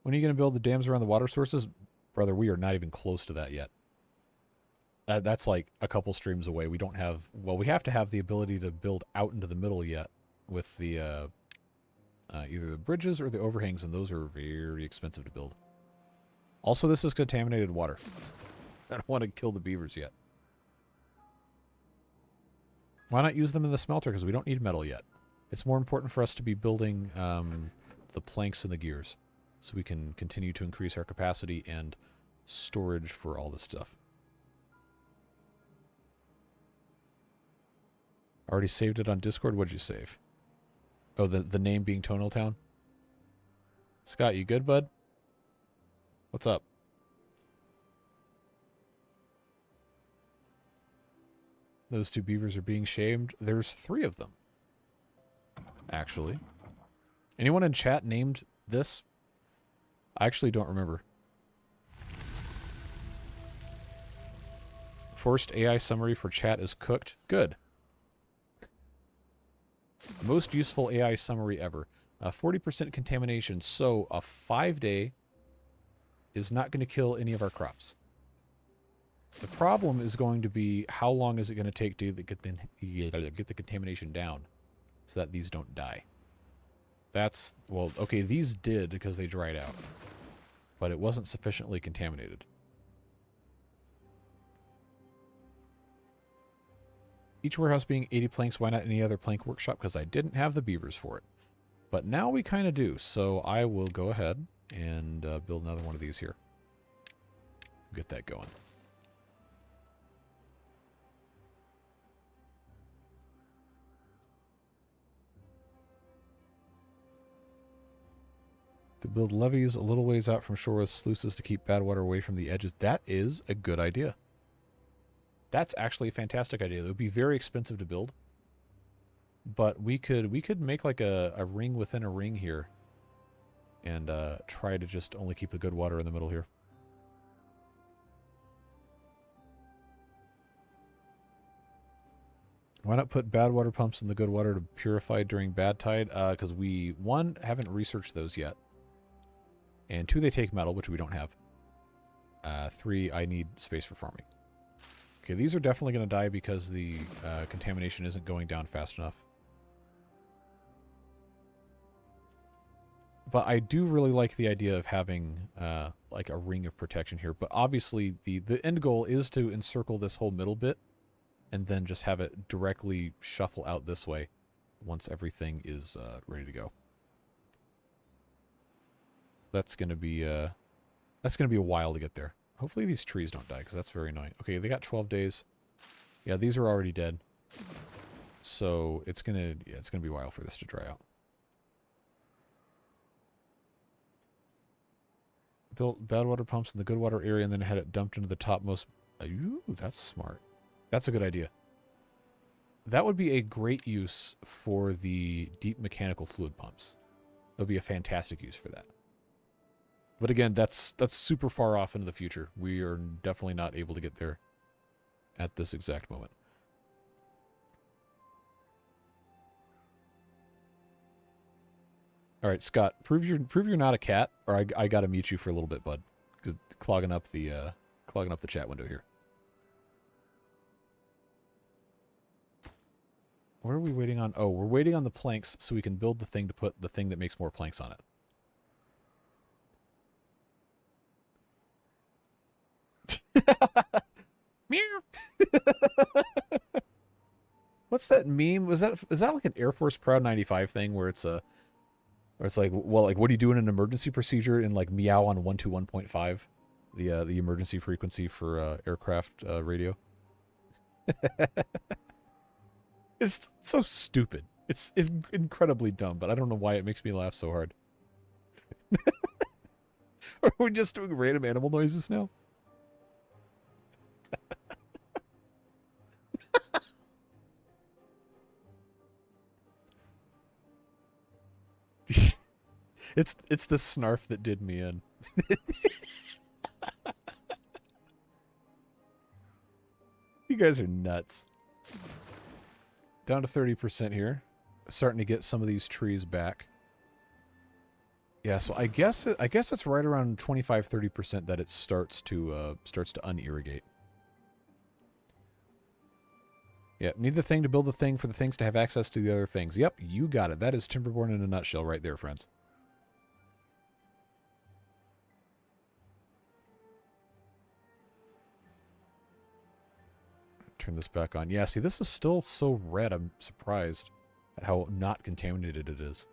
When are you going to build the dams around the water sources? Brother, we are not even close to that yet. That's like a couple streams away. We don't have... Well, we have to have the ability to build out into the middle yet with the either the bridges or the overhangs, and those are very expensive to build. Also, this is contaminated water. I don't want to kill the beavers yet. Why not use them in the smelter? Because we don't need metal yet. It's more important for us to be building the planks and the gears, so we can continue to increase our capacity and storage for all this stuff. Already saved it on Discord? What'd you save? Oh, the name being Tonal Town? Scott, you good, bud? What's up? Those 2 beavers are being shamed. There's 3 of them, actually. Anyone in chat named this? I actually don't remember. Forced AI summary for chat is cooked. Good. Most useful AI summary ever. 40% contamination. So a 5-day is not going to kill any of our crops. The problem is going to be how long is it going to take to get the contamination down so that these don't die. That's, well, okay, these did because they dried out, but it wasn't sufficiently contaminated. Each warehouse being 80 planks, why not any other plank workshop? Because I didn't have the beavers for it. But now we kind of do, so I will go ahead and build another one of these here. Get that going. Could build levees a little ways out from shore with sluices to keep bad water away from the edges. That is a good idea. That's actually a fantastic idea. It would be very expensive to build, but we could make like a ring within a ring here, and try to just only keep the good water in the middle here. Why not put bad water pumps in the good water to purify during bad tide? Because we, 1, haven't researched those yet, and 2, they take metal, which we don't have. 3, I need space for farming. Okay, these are definitely going to die because the contamination isn't going down fast enough. But I do really like the idea of having like a ring of protection here. But obviously the end goal is to encircle this whole middle bit and then just have it directly shuffle out this way once everything is ready to go. That's gonna be a while to get there. Hopefully these trees don't die, because that's very annoying. Okay, they got 12 days. Yeah, these are already dead. So it's gonna be a while for this to dry out. Built bad water pumps in the good water area and then had it dumped into the topmost. Ooh, that's smart. That's a good idea. That would be a great use for the deep mechanical fluid pumps. That would be a fantastic use for that. But again, that's super far off into the future. We are definitely not able to get there at this exact moment. All right, Scott, prove you're not a cat, or I gotta mute you for a little bit, bud, because clogging up the chat window here. What are we waiting on? Oh, we're waiting on the planks so we can build the thing to put the thing that makes more planks on it. What's that meme? Is that like an Air Force Proud 95 thing where it's like, well, like, what do you do in an emergency procedure in like meow on 121.5, the emergency frequency for aircraft radio? It's so stupid. It's incredibly dumb, but I don't know why it makes me laugh so hard. Are we just doing random animal noises now? It's the snarf that did me in. You guys are nuts. Down to 30% here. Starting to get some of these trees back. Yeah, so I guess it's right around 25-30% that it starts to unirrigate. Yeah, need the thing to build the thing for the things to have access to the other things. Yep, you got it. That is Timberborn in a nutshell right there, friends. Turn this back on. Yeah, see, this is still so red. I'm surprised at how not contaminated it is.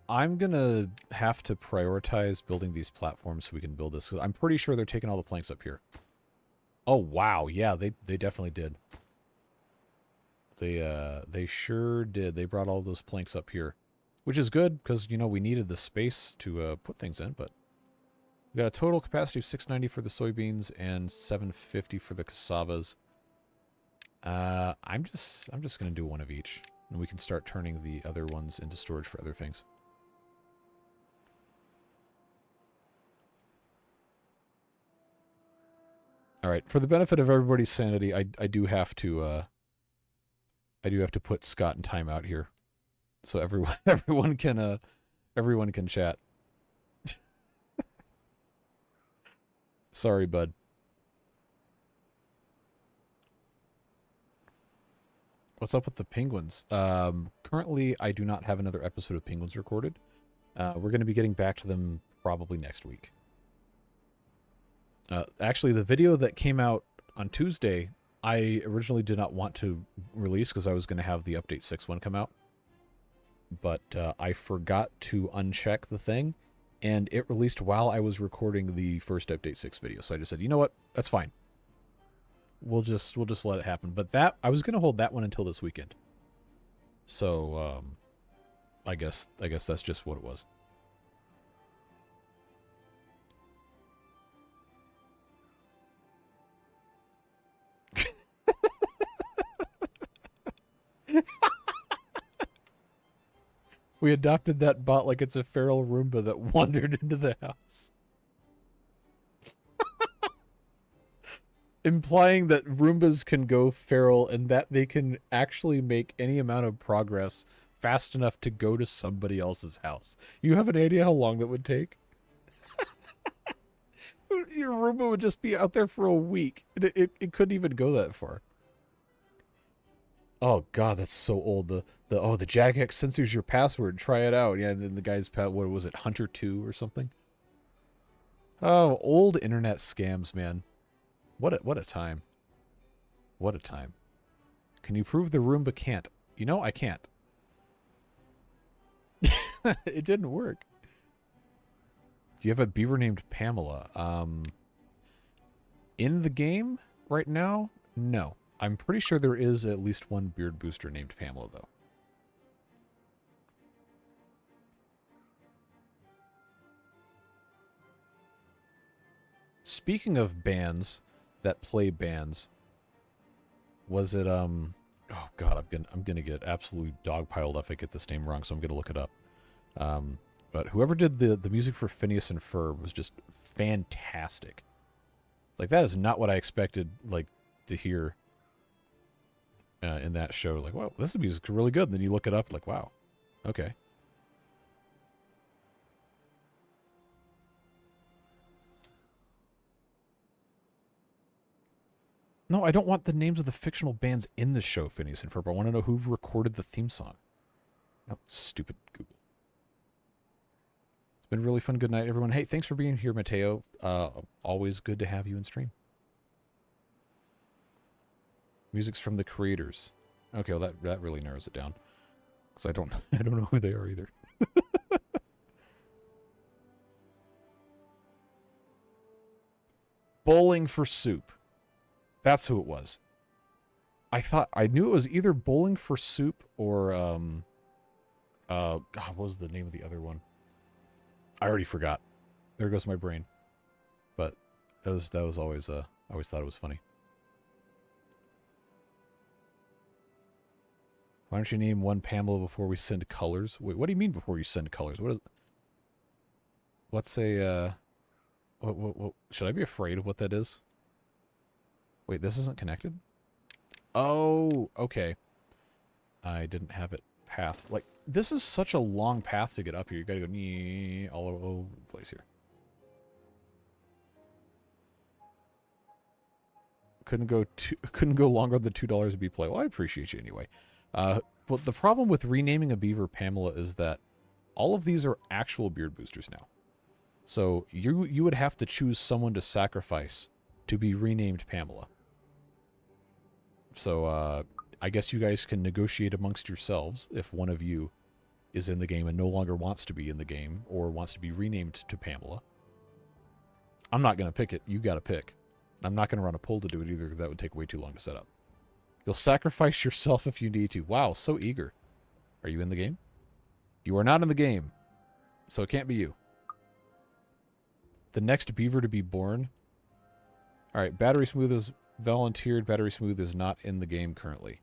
I'm gonna have to prioritize building these platforms so we can build this, because I'm pretty sure they're taking all the planks up here. Oh, wow. Yeah, they definitely did. They sure did. They brought all those planks up here. Which is good, because, you know, we needed the space to put things in, but... We got a total capacity of 690 for the soybeans and 750 for the cassavas. I'm just going to do one of each. And we can start turning the other ones into storage for other things. Alright, for the benefit of everybody's sanity, I do have to put Scott in timeout here. So everyone can chat. Sorry, bud. What's up with the penguins? Currently, I do not have another episode of Penguins recorded. We're going to be getting back to them probably next week. Actually, the video that came out on Tuesday, I originally did not want to release because I was going to have the Update 6 one come out. But I forgot to uncheck the thing, and it released while I was recording the first Update 6 video. So I just said, you know what? That's fine. We'll just let it happen. But that I was going to hold that one until this weekend. So I guess that's just what it was. We adopted that bot like it's a feral Roomba that wandered into the house. Implying that Roombas can go feral and that they can actually make any amount of progress fast enough to go to somebody else's house. You have an idea how long that would take? Your Roomba would just be out there for a week. It couldn't even go that far. Oh god, that's so old. The Jagex censors your password. Try it out. Yeah, and then the guy's what was it, Hunter 2 or something? Oh, old internet scams, man. What a time. What a time. Can you prove the Roomba can't? You know, I can't. It didn't work. Do you have a beaver named Pamela? In the game right now? No. I'm pretty sure there is at least one beard booster named Pamela, though. Speaking of bands that play bands, was it oh god, I'm gonna get absolutely dogpiled if I get this name wrong, so I'm gonna look it up. But whoever did the music for Phineas and Ferb was just fantastic. Like, that is not what I expected, like, to hear in that show. Like, wow, this music's really good. And then you look it up, like, wow, okay. No, I don't want the names of the fictional bands in the show, Phineas and Ferb. I want to know who recorded the theme song. No, stupid Google. It's been really fun. Good night, everyone. Hey, thanks for being here, Mateo. Always good to have you in stream. Music's from the creators. Okay, well that really narrows it down, because I don't know who they are either. Bowling for Soup. That's who it was. I knew it was either Bowling for Soup or God, what was the name of the other one? I already forgot. There goes my brain. But that was always I always thought it was funny. Why don't you name one Pamela before we send colors? Wait, what do you mean before you send colors? What's a what should I be afraid of what that is? Wait, this isn't connected? Oh, okay. I didn't have it path. Like, this is such a long path to get up here. You gotta go all over the place here. Couldn't go longer than $2 to be play. Well, I appreciate you anyway. But the problem with renaming a beaver Pamela is that all of these are actual beard boosters now. So you would have to choose someone to sacrifice to be renamed Pamela. So I guess you guys can negotiate amongst yourselves if one of you is in the game and no longer wants to be in the game or wants to be renamed to Pamela. I'm not going to pick it. You got to pick. I'm not going to run a poll to do it either. That would take way too long to set up. You'll sacrifice yourself if you need to. Wow, so eager. Are you in the game? You are not in the game, so it can't be you. The next beaver to be born. All right, Battery Smooth is volunteered. Battery Smooth is not in the game currently.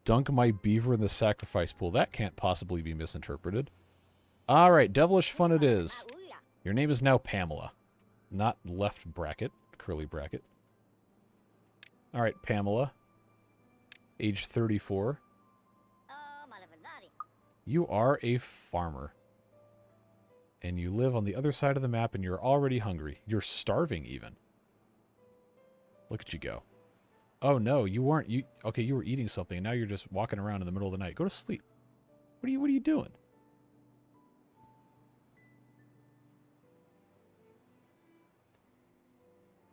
Dunk my beaver in the sacrifice pool. That can't possibly be misinterpreted. All right, Devilish fun it is. Your name is now Pamela. Not left bracket, curly bracket. All right, Pamela. Age 34. You are a farmer. And you live on the other side of the map and you're already hungry. You're starving even. Look at you go. Oh no, you weren't. Okay, you were eating something and now you're just walking around in the middle of the night. Go to sleep. What are you doing?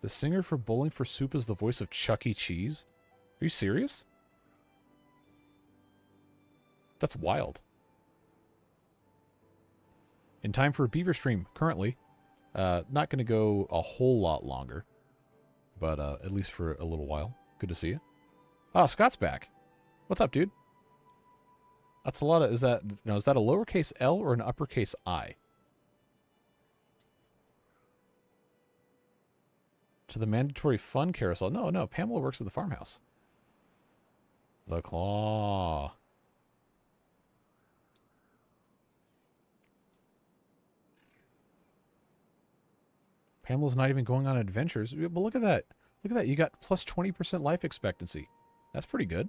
The singer for Bowling for Soup is the voice of Chuck E. Cheese? Are you serious? That's wild. In time for a beaver stream, currently. Not going to go a whole lot longer. But at least for a little while. Good to see you. Ah, Scott's back. What's up, dude? That's a lot of... Is that a lowercase L or an uppercase I? To the mandatory fun carousel. No, Pamela works at the farmhouse. The Claw. Pamela's not even going on adventures. But look at that. Look at that. You got plus 20% life expectancy. That's pretty good.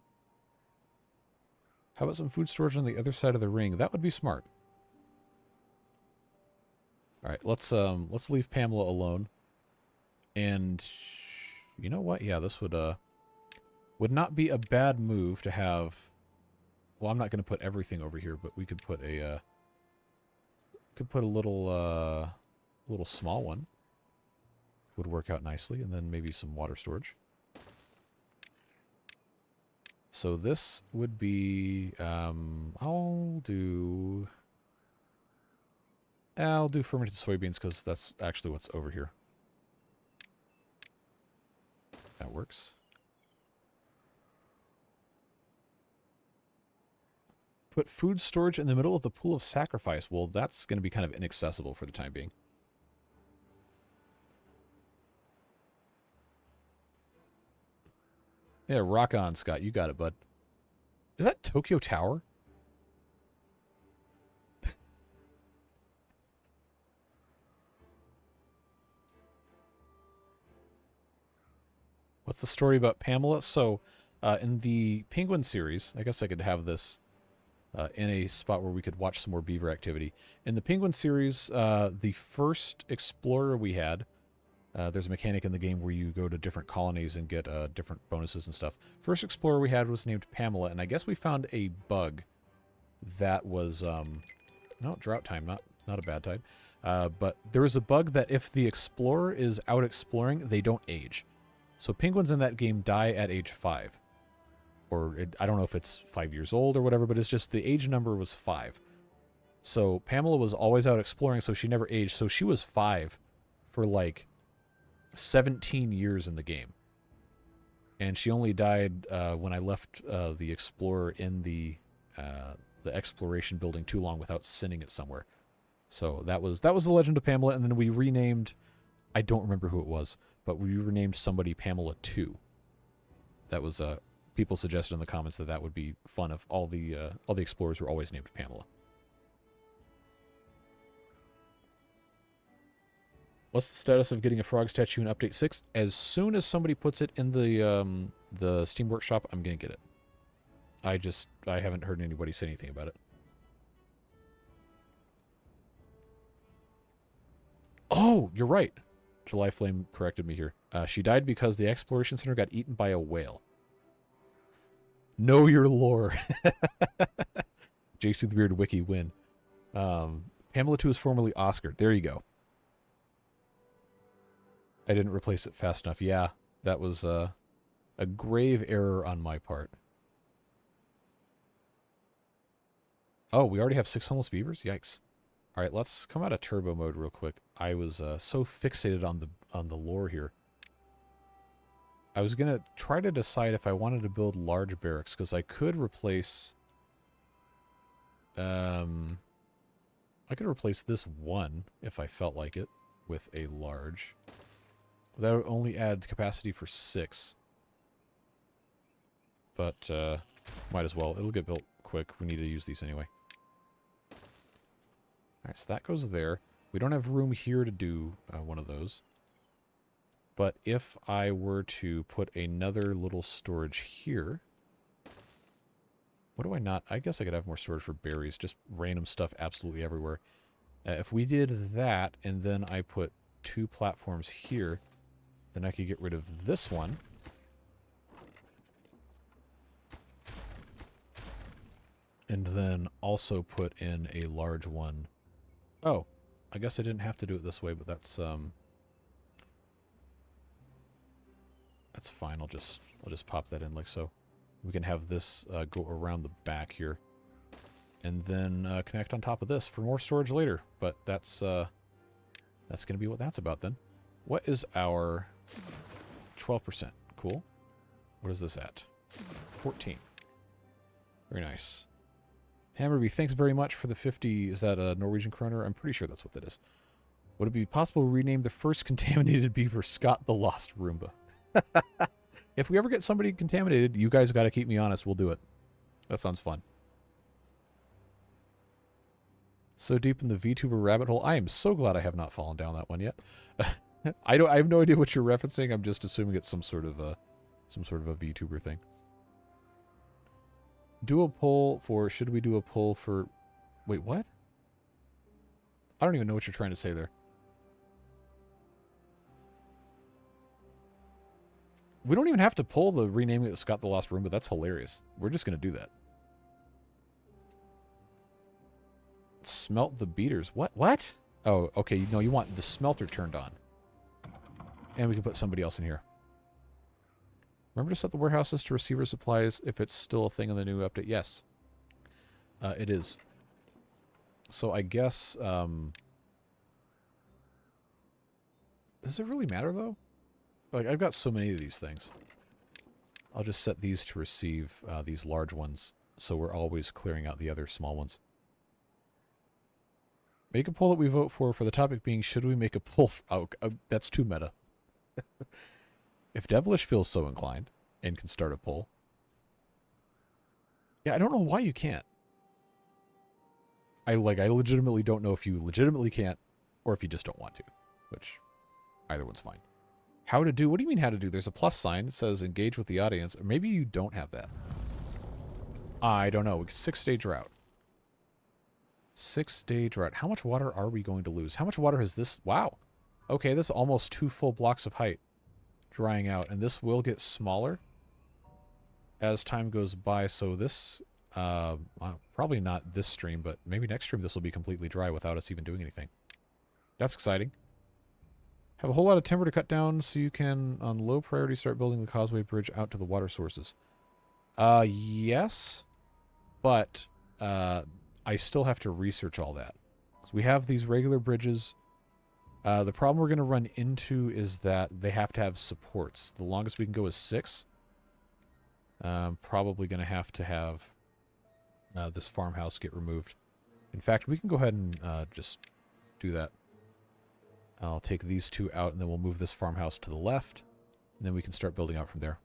How about some food storage on the other side of the ring? That would be smart. All right, let's leave Pamela alone. And you know what? Yeah, this would not be a bad move to have. Well, I'm not going to put everything over here, but we could put a little small one. Would work out nicely, and then maybe some water storage. So this would be I'll do fermented soybeans because that's actually what's over here. That works. Put food storage in the middle of the pool of sacrifice. Well, that's going to be kind of inaccessible for the time being. Yeah, rock on, Scott. You got it, bud. Is that Tokyo Tower? What's the story about Pamela? So, in the Penguin series, I guess I could have this in a spot where we could watch some more beaver activity. In the Penguin series, the first explorer we had, there's a mechanic in the game where you go to different colonies and get different bonuses and stuff. First explorer we had was named Pamela, and I guess we found a bug that was, no, drought time, not a bad tide. But there is a bug that if the explorer is out exploring, they don't age. So penguins in that game die at age 5. Or I don't know if it's 5 years old or whatever, but it's just the age number was 5. So Pamela was always out exploring, so she never aged. So she was 5 for like 17 years in the game. And she only died when I left the explorer in the exploration building too long without sending it somewhere. So that was the legend of Pamela, and then we renamed, I don't remember who it was, but we renamed somebody Pamela 2. That was people suggested in the comments that would be fun if all the explorers were always named Pamela. What's the status of getting a frog statue in Update 6? As soon as somebody puts it in the Steam Workshop, I'm gonna get it. I haven't heard anybody say anything about it. Oh, you're right. JulyFlame corrected me here. She died because the Exploration Center got eaten by a whale. Know your lore. JC the Beard Wiki win. Pamela 2 is formerly Oscar. There you go. I didn't replace it fast enough. Yeah, that was a grave error on my part. Oh, we already have 6 homeless beavers? Yikes. All right, let's come out of turbo mode real quick. I was so fixated on the lore here. I was going to try to decide if I wanted to build large barracks, because I could replace... I could replace this one, if I felt like it, with a large. That would only add capacity for 6. But, might as well. It'll get built quick. We need to use these anyway. Alright, so that goes there. We don't have room here to do one of those. But if I were to put another little storage here... What do I not... I guess I could have more storage for berries. Just random stuff absolutely everywhere. If we did that, and then I put 2 platforms here, then I could get rid of this one. And then also put in a large one. Oh, I guess I didn't have to do it this way, but that's fine. I'll just pop that in like so. We can have this go around the back here, and then connect on top of this for more storage later. But that's going to be what that's about then. What is our 12%? Cool. What is this at? 14. Very nice. Hammerby, thanks very much for the 50. Is that a Norwegian kroner? I'm pretty sure that's what that is. Would it be possible to rename the first contaminated beaver Scott the Lost Roomba? If we ever get somebody contaminated, you guys got to keep me honest. We'll do it. That sounds fun. So deep in the VTuber rabbit hole. I am so glad I have not fallen down that one yet. I have no idea what you're referencing. I'm just assuming it's some sort of a VTuber thing. Do a poll for... Should we do a poll for... Wait, what? I don't even know what you're trying to say there. We don't even have to pull the renaming it Scott the Lost Room, but that's hilarious. We're just going to do that. Smelt the beaters. What? What? Oh, okay. No, you want the smelter turned on. And we can put somebody else in here. Remember to set the warehouses to receiver supplies if it's still a thing in the new update. Yes. It is. So I guess... does it really matter, though? Like, I've got so many of these things. I'll just set these to receive these large ones, so we're always clearing out the other small ones. Make a poll that we vote for the topic being, should we make a poll? Oh, that's too meta. If Devilish feels so inclined and can start a poll. Yeah, I don't know why you can't. I legitimately don't know if you legitimately can't or if you just don't want to, which either one's fine. How to do? What do you mean how to do? There's a plus sign that says engage with the audience, or maybe you don't have that. I don't know. 6-day drought. 6-day drought. How much water are we going to lose? How much water has this? Wow. Okay, this is almost 2 full blocks of height drying out, and this will get smaller as time goes by. So this, probably not this stream, but maybe next stream this will be completely dry without us even doing anything. That's exciting. Have a whole lot of timber to cut down so you can, on low priority, start building the causeway bridge out to the water sources. Yes, but I still have to research all that. So we have these regular bridges. The problem we're going to run into is that they have to have supports. The longest we can go is 6. Probably going to have this farmhouse get removed. In fact, we can go ahead and just do that. I'll take these 2 out, and then we'll move this farmhouse to the left. And then we can start building out from there.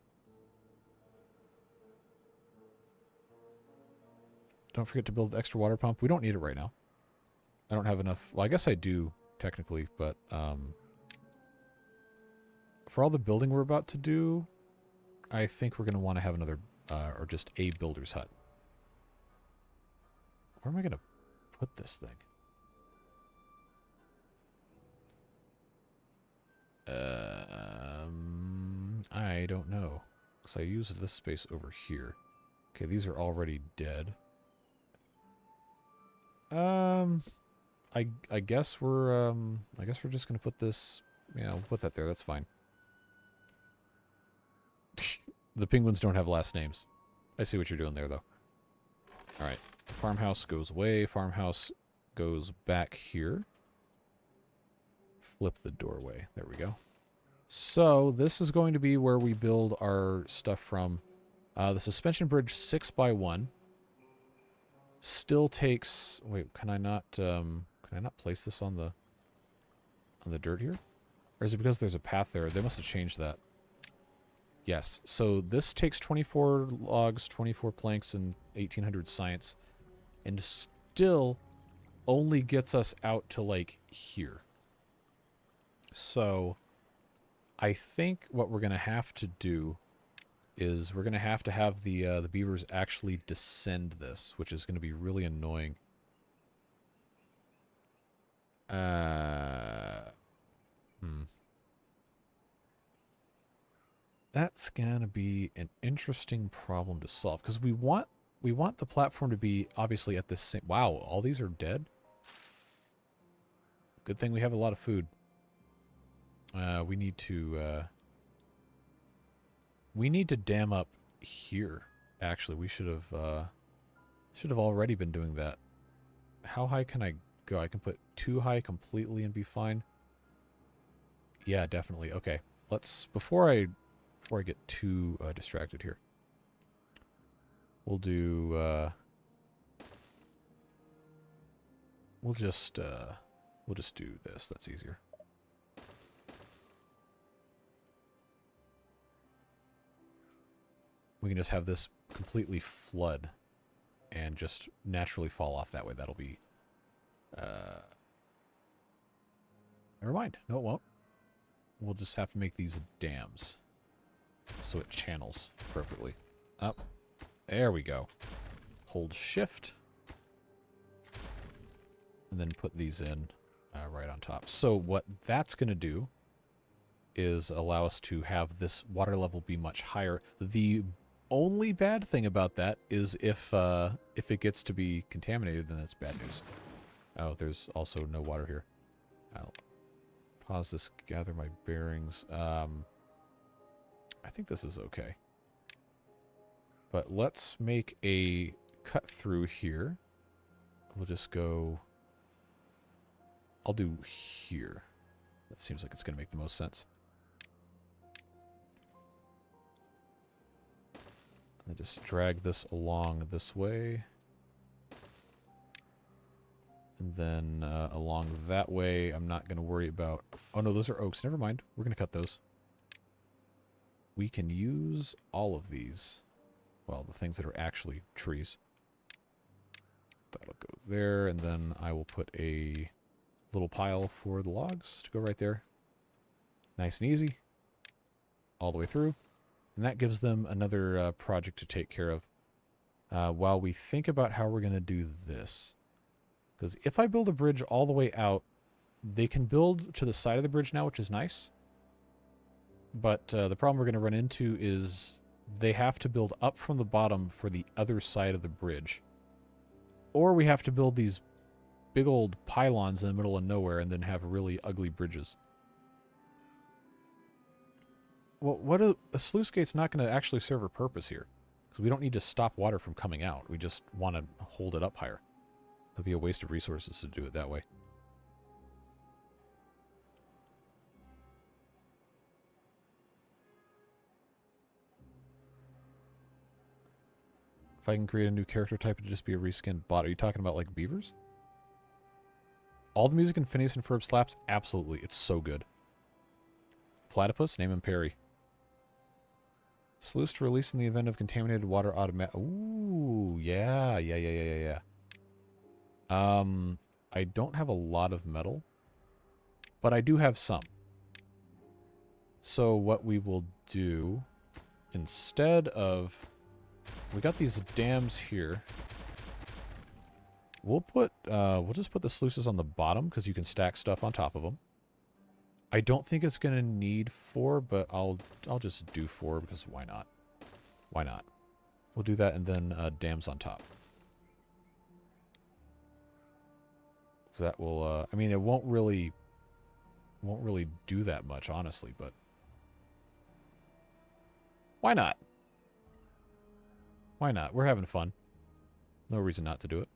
Don't forget to build the extra water pump. We don't need it right now. I don't have enough. Well, I guess I do, technically. But for all the building we're about to do, I think we're going to want to have another, or just a builder's hut. Where am I going to put this thing? I don't know. Because I used this space over here. Okay, these are already dead. I guess we're just gonna put this, we'll put that there, that's fine. The penguins don't have last names. I see what you're doing there, though. Alright, farmhouse goes away, farmhouse goes back here. Flip the doorway, there we go. So, this is going to be where we build our stuff from. The suspension bridge 6x1 still takes... Wait, can I not place this on the dirt here? Or is it because there's a path there? They must have changed that. Yes, so this takes 24 logs, 24 planks, and 1800 science, and still only gets us out to, like, here. So, I think what we're going to have to do is we're going to have the beavers actually descend this, which is going to be really annoying. That's going to be an interesting problem to solve, because we want the platform to be obviously at this same... Wow, all these are dead? Good thing we have a lot of food. We need to dam up here. Actually, we should have already been doing that. How high can I go? I can put 2 high completely and be fine. Yeah, definitely. Okay, let's before I get too distracted here. We'll do we'll just do this. That's easier. We can just have this completely flood and just naturally fall off that way. That'll be... Never mind. No, it won't. We'll just have to make these dams so it channels appropriately. Up. There we go. Hold shift. And then put these in right on top. So what that's going to do is allow us to have this water level be much higher. The only bad thing about that is if it gets to be contaminated, then that's bad news. Oh, there's also no water here. I'll pause this, gather my bearings. I think this is okay. But let's make a cut through here. We'll just go... I'll do here. That seems like it's going to make the most sense. And just drag this along this way. And then along that way, I'm not going to worry about... Oh no, those are oaks. Never mind. We're going to cut those. We can use all of these. Well, the things that are actually trees. That'll go there, and then I will put a little pile for the logs to go right there. Nice and easy. All the way through. And that gives them another project to take care of while we think about how we're going to do this. Because if I build a bridge all the way out, they can build to the side of the bridge now, which is nice. But the problem we're going to run into is they have to build up from the bottom for the other side of the bridge. Or we have to build these big old pylons in the middle of nowhere and then have really ugly bridges. Well, a sluice gate's not going to actually serve a purpose here. Because we don't need to stop water from coming out. We just want to hold it up higher. It'd be a waste of resources to do it that way. If I can create a new character type, it'd just be a reskinned bot. Are you talking about, like, beavers? All the music in Phineas and Ferb slaps? Absolutely. It's so good. Platypus? Name him Perry. Sluice to release in the event of contaminated water automatic. Ooh, yeah. I don't have a lot of metal, but I do have some. So what we will do, instead of... We got these dams here. We'll just put the sluices on the bottom, because you can stack stuff on top of them. I don't think it's going to need 4, but I'll just do 4 because why not? Why not? We'll do that and then dams on top. So that will, I mean, it won't really do that much, honestly, but why not? Why not? We're having fun. No reason not to do it.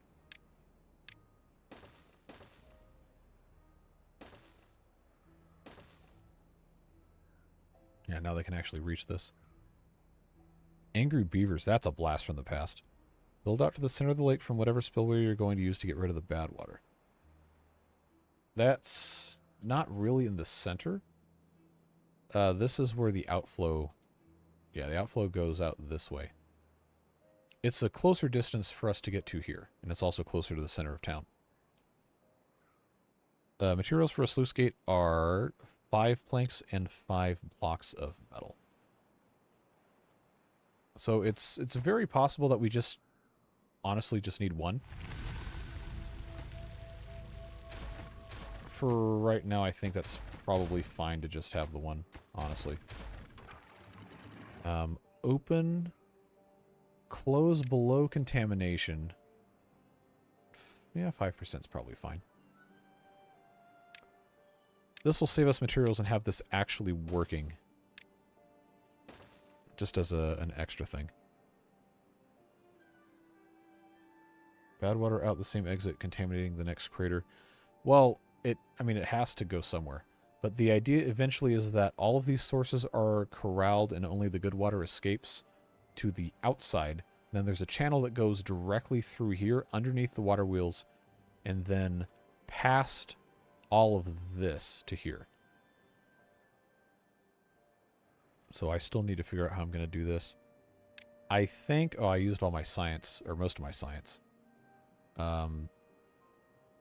Yeah, now they can actually reach this. Angry beavers, that's a blast from the past. Build out to the center of the lake from whatever spillway you're going to use to get rid of the bad water. That's not really in the center. This is where the outflow... Yeah, the outflow goes out this way. It's a closer distance for us to get to here, and it's also closer to the center of town. Materials for a sluice gate are 5 planks and 5 blocks of metal. So it's very possible that we just honestly just need 1. For right now, I think that's probably fine to just have the 1, honestly. Open, close below contamination. Yeah, 5% is probably fine. This will save us materials and have this actually working. Just as an extra thing. Bad water out the same exit, contaminating the next crater. Well, it has to go somewhere. But the idea eventually is that all of these sources are corralled and only the good water escapes to the outside. Then there's a channel that goes directly through here, underneath the water wheels, and then past all of this to here. So I still need to figure out how I'm going to do this. I think... Oh, I used all my science, or most of my science.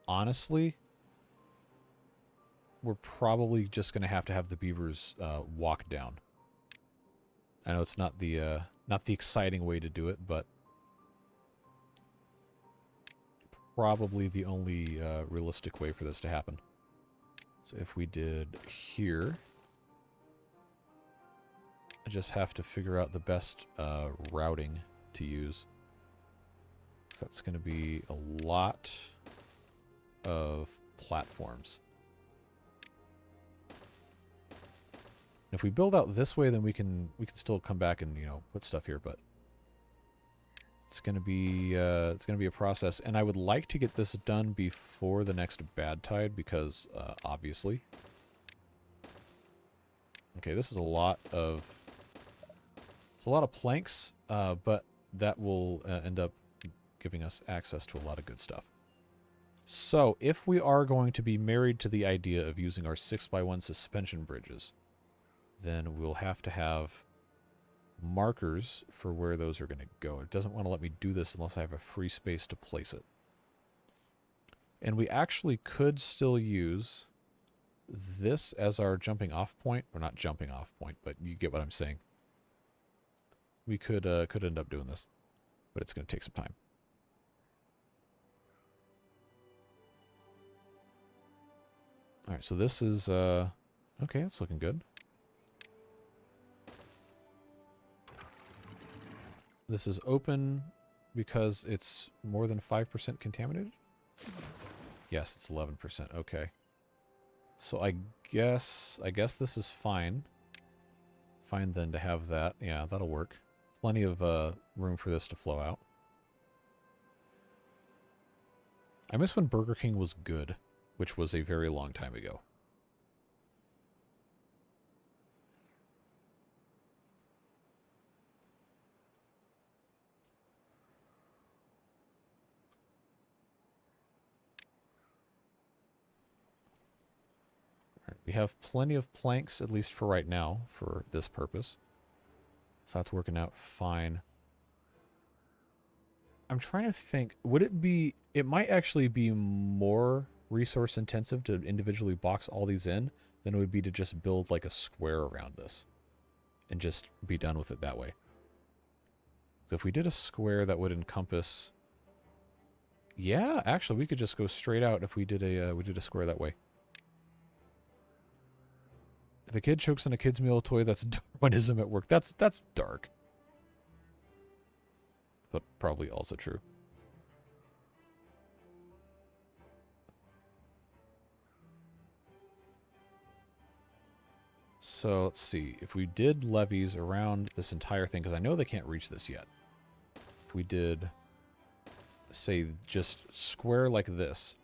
Honestly, we're probably just going to have the beavers walk down. I know it's not the exciting way to do it, but probably the only realistic way for this to happen. So if we did here, I just have to figure out the best routing to use. So that's going to be a lot of platforms. If we build out this way, then we can still come back and, you know, put stuff here, but it's gonna be a process, and I would like to get this done before the next bad tide because obviously. Okay, this is a lot of planks, but that will end up giving us access to a lot of good stuff. So if we are going to be married to the idea of using our 6x1 suspension bridges, then we'll have to have markers for where those are going to go. It doesn't want to let me do this unless I have a free space to place it. And we actually could still use this as our jumping off point. Or not jumping off point, but you get what I'm saying. We could end up doing this, but it's going to take some time. Alright, so this is, okay, that's looking good. This is open because it's more than 5% contaminated? Yes, it's 11%. Okay. So I guess this is fine. Fine then to have that. Yeah, that'll work. Plenty of room for this to flow out. I miss when Burger King was good, which was a very long time ago. We have plenty of planks, at least for right now, for this purpose. So that's working out fine. I'm trying to think, would it be... It might actually be more resource intensive to individually box all these in than it would be to just build like a square around this. And just be done with it that way. So if we did a square that would encompass... Yeah, actually, we could just go straight out if we did a square that way. If a kid chokes on a kid's meal toy, that's Darwinism at work. That's dark. But probably also true. So let's see. If we did levies around this entire thing, because I know they can't reach this yet. If we did, say, just square like this.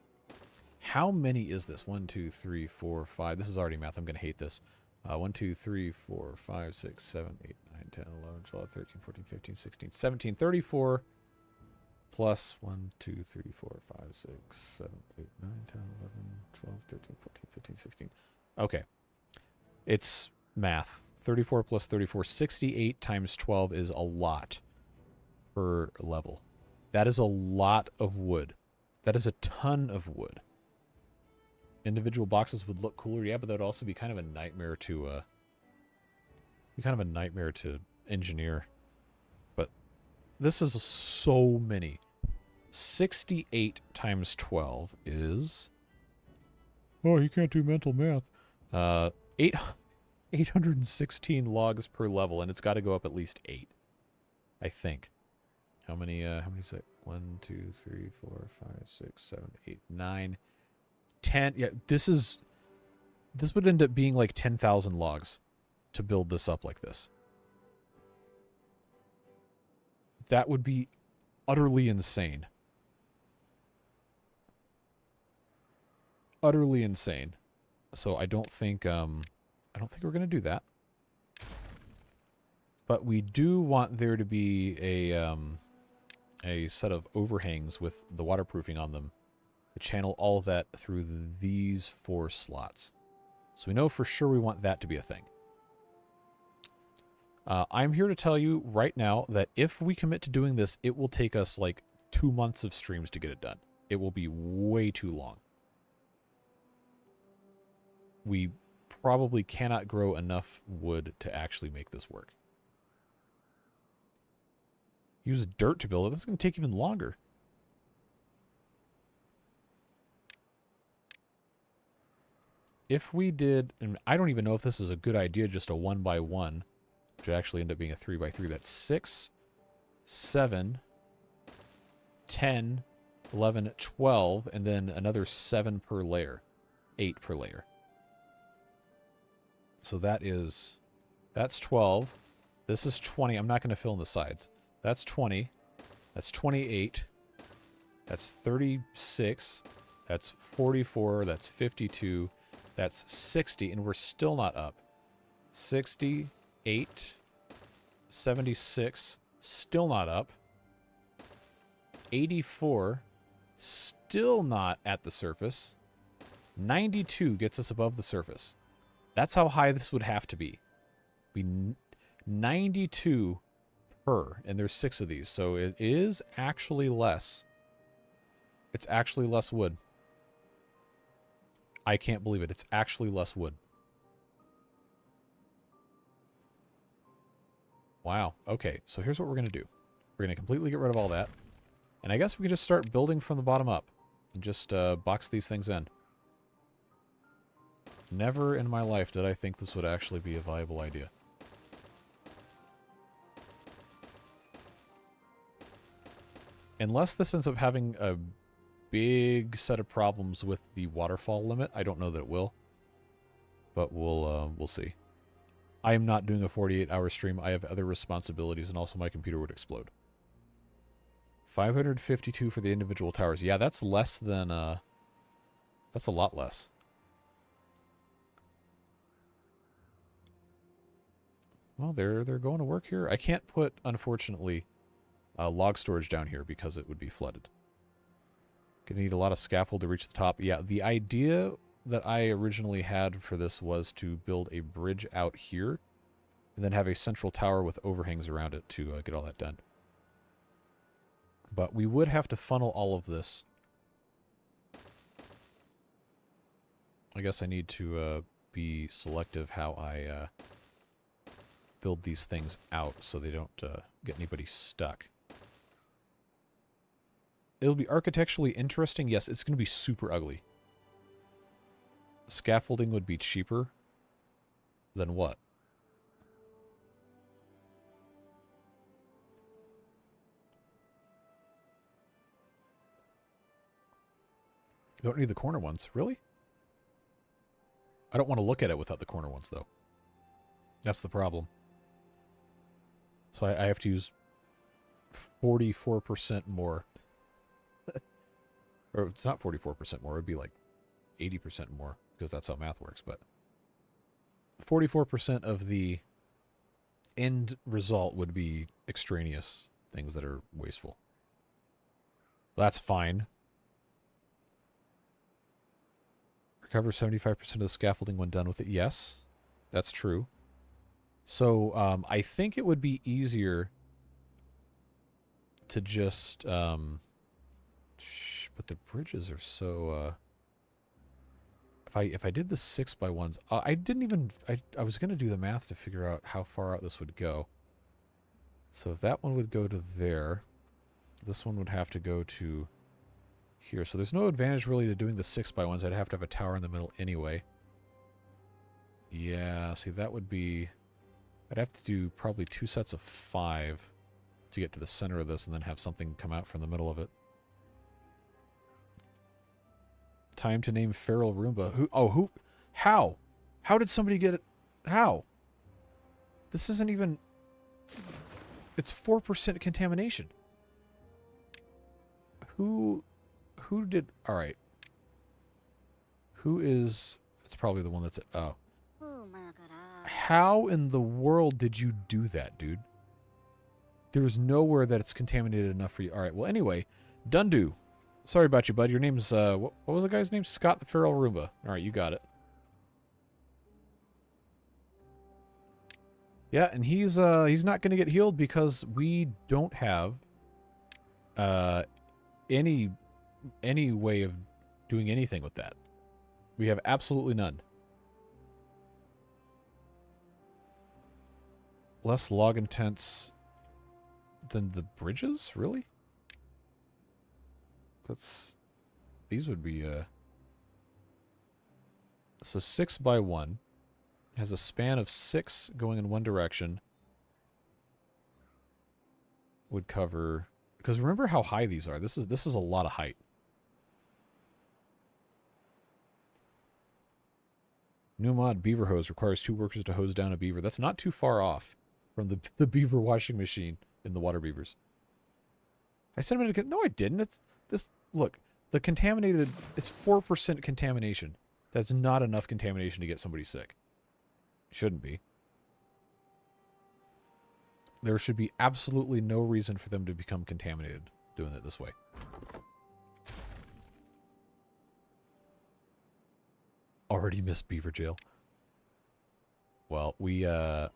How many is this? 1, 2, 3, 4, 5. This is already math. I'm going to hate this. 1, 2, 3, 4, 5, 6, 7, 8, 9, 10, 11, 12, 13, 14, 15, 16, 17, 34. Plus 1, 2, 3, 4, 5, 6, 7, 8, 9, 10, 11, 12, 13, 14, 15, 16. Okay. It's math. 34 plus 34. 68 times 12 is a lot per level. That is a lot of wood. That is a ton of wood. Individual boxes would look cooler, yeah, but that would also be kind of a nightmare to engineer. But this is so many. 68 times 12 is... Oh, you can't do mental math. 816 logs per level, and it's got to go up at least 8. I think. How many is it? 1, 2, 3, 4, 5, 6, 7, 8, 9, 10. Yeah, this would end up being like 10,000 logs to build this up like this. That would be utterly insane. Utterly insane. So I don't think we're going to do that. But we do want there to be a set of overhangs with the waterproofing on them to channel all of that through these 4 slots. So we know for sure we want that to be a thing. I'm here to tell you right now that if we commit to doing this, it will take us like 2 months of streams to get it done. It will be way too long. We probably cannot grow enough wood to actually make this work. Use dirt to build it. That's going to take even longer. If we did, and I don't even know if this is a good idea, just a 1 by 1, which would actually end up being a 3 by 3. That's 6, 7, 10, 11, 12, and then another 7 per layer. 8 per layer. So that's 12. This is 20. I'm not going to fill in the sides. That's 20. That's 28. That's 36. That's 44. That's 52. That's 60. And we're still not up. 68. 76. Still not up. 84. Still not at the surface. 92 gets us above the surface. That's how high this would have to be. 92 per, and there's 6 of these, so it is actually less. It's actually less wood. I can't believe it. It's actually less wood. Wow. Okay, so here's what we're going to do. We're going to completely get rid of all that. And I guess we can just start building from the bottom up. And just box these things in. Never in my life did I think this would actually be a viable idea. Unless this ends up having a big set of problems with the waterfall limit, I don't know that it will. But we'll see. I am not doing a 48-hour stream. I have other responsibilities, and also my computer would explode. 552 for the individual towers. Yeah, that's less than... that's a lot less. Well, they're going to work here. I can't put, unfortunately, log storage down here because it would be flooded. Gonna need a lot of scaffold to reach the top. Yeah, the idea that I originally had for this was to build a bridge out here and then have a central tower with overhangs around it to get all that done. But we would have to funnel all of this. I guess I need to be selective how I build these things out so they don't get anybody stuck. It'll be architecturally interesting. Yes, it's going to be super ugly. Scaffolding would be cheaper than what? You don't need the corner ones. Really? I don't want to look at it without the corner ones, though. That's the problem. So I have to use 44% more. Or it's not 44% more. It would be like 80% more, because that's how math works. But 44% of the end result would be extraneous things that are wasteful. That's fine. Recover 75% of the scaffolding when done with it. Yes, that's true. So I think it would be easier to just... but the bridges are so... If I did the 6x1s... I didn't even... I was going to do the math to figure out how far out this would go. So if that one would go to there, this one would have to go to here. So there's no advantage really to doing the 6x1s. I'd have to have a tower in the middle anyway. Yeah, see, that would be... I'd have to do probably 2 sets of 5 to get to the center of this and then have something come out from the middle of it. Time to name Feral Roomba. Who? Oh, who? How? How did somebody get it? How? This isn't even... It's 4% contamination. Who did... Alright. Who is... It's probably the one that's... Oh. How in the world did you do that, dude? There's nowhere that it's contaminated enough for you. Alright, well, anyway. Dundu. Sorry about you, bud. Your name's, what was the guy's name? Scott the Feral Roomba. Alright, you got it. Yeah, and he's not going to get healed because we don't have any way of doing anything with that. We have absolutely none. Less log intense than the bridges? Really? These would be, so 6x1 has a span of 6 going in one direction, would cover... Because remember how high these are. This is a lot of height. New mod beaver hose requires 2 workers to hose down a beaver. That's not too far off from the beaver washing machine in the water beavers. I sent him to... No, I didn't. It's this... Look, the contaminated... It's 4% contamination. That's not enough contamination to get somebody sick. Shouldn't be. There should be absolutely no reason for them to become contaminated doing it this way. Already missed beaver jail. Well, we're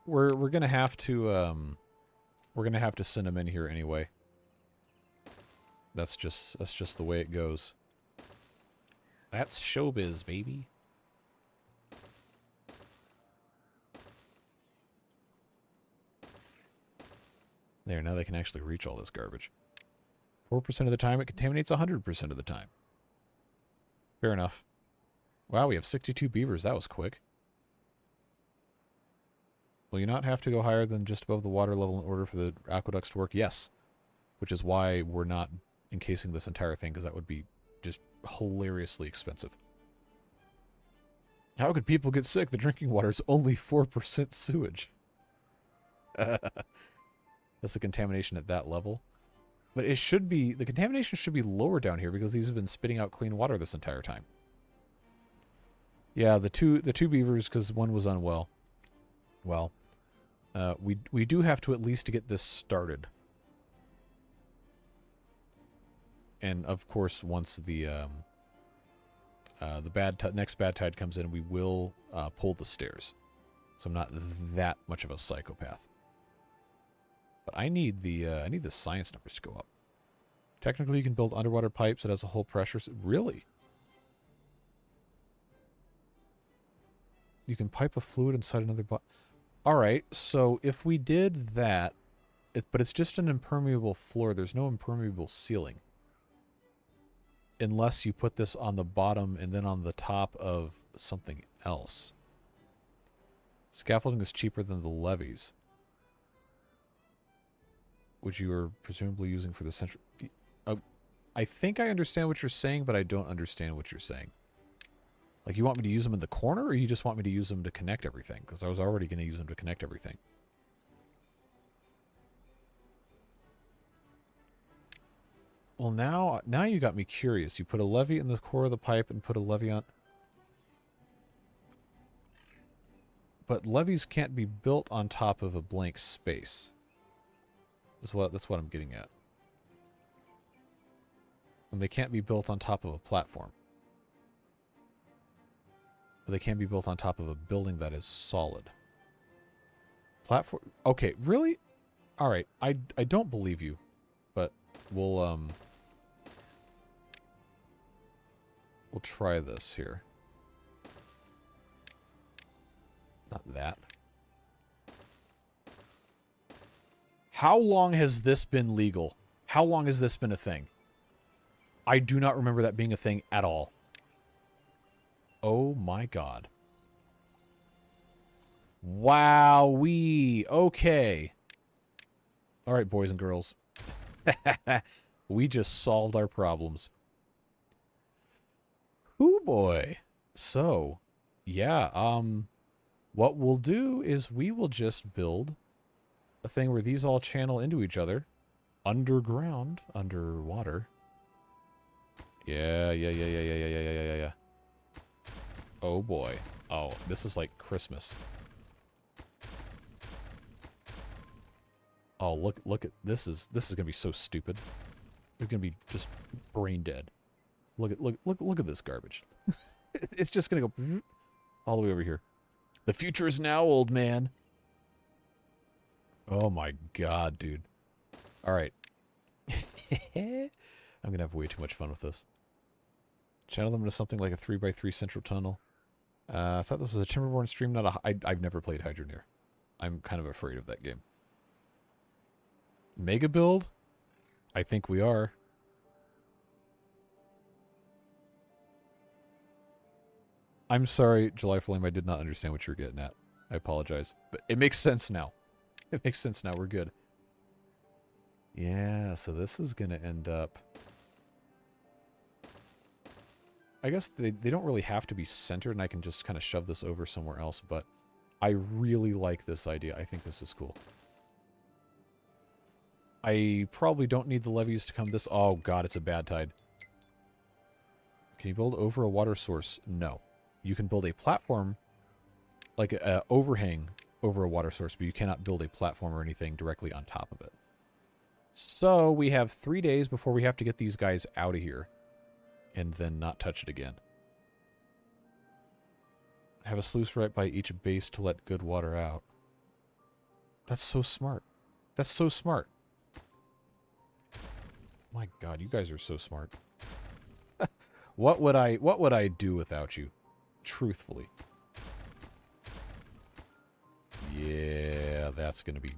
gonna have to send them in here anyway. That's just the way it goes. That's showbiz, baby. There, now they can actually reach all this garbage. 4% of the time, it contaminates 100% of the time. Fair enough. Wow, we have 62 beavers. That was quick. Will you not have to go higher than just above the water level in order for the aqueducts to work? Yes. Which is why we're not encasing this entire thing, because that would be just hilariously expensive. How could people get sick? The drinking water is only 4% sewage. That's the contamination at that level. But it should be... The contamination should be lower down here because these have been spitting out clean water this entire time. Yeah, the two beavers, because one was unwell. Well, we do have to at least get this started. And of course, once the next bad tide comes in, we will pull the stairs. So I'm not that much of a psychopath. But I need the science numbers to go up. Technically, you can build underwater pipes that has a whole pressure. Really? You can pipe a fluid inside another Alright, so if we did that, but it's just an impermeable floor, there's no impermeable ceiling. Unless you put this on the bottom and then on the top of something else. Scaffolding is cheaper than the levies, which you are presumably using for the central... I think I understand what you're saying, but I don't understand what you're saying. Like, you want me to use them in the corner, or you just want me to use them to connect everything? Because I was already going to use them to connect everything. Well, now you got me curious. You put a levee in the core of the pipe and put a levee on... But levees can't be built on top of a blank space. That's what I'm getting at. And they can't be built on top of a platform. But they can be built on top of a building that is solid. Platform... Okay, really? Alright, I don't believe you. But we'll try this here. Not that. How long has this been legal? How long has this been a thing? I do not remember that being a thing at all. Oh my god. Wowee. Okay. Alright, boys and girls. We just solved our problems. Ooh boy. So, yeah, what we'll do is we will just build a thing where these all channel into each other. Underground. Underwater. Yeah. Oh boy. Oh, this is like Christmas. Oh, look at this is gonna be so stupid. It's gonna be just brain dead. Look at this garbage. It's just gonna go all the way over here. The future is now, old man. Oh my god, dude. Alright. I'm gonna have way too much fun with this. Channel them into something like a 3x3 central tunnel. I thought this was a Timberborn stream, not a... I've never played Hydroneer. I'm kind of afraid of that game. Mega build? I think we are. I'm sorry, JulyFlame, I did not understand what you were getting at. I apologize. But it makes sense now. It makes sense now. We're good. Yeah, so this is going to end up... I guess they don't really have to be centered, and I can just kind of shove this over somewhere else, but I really like this idea. I think this is cool. I probably don't need the levies to come this... Oh, God, it's a bad tide. Can you build over a water source? No. You can build a platform, like an overhang over a water source, but you cannot build a platform or anything directly on top of it. So we have 3 days before we have to get these guys out of here and then not touch it again. Have a sluice right by each base to let good water out. That's so smart. That's so smart. My God, you guys are so smart. What would I do without you? Truthfully. Yeah, that's gonna be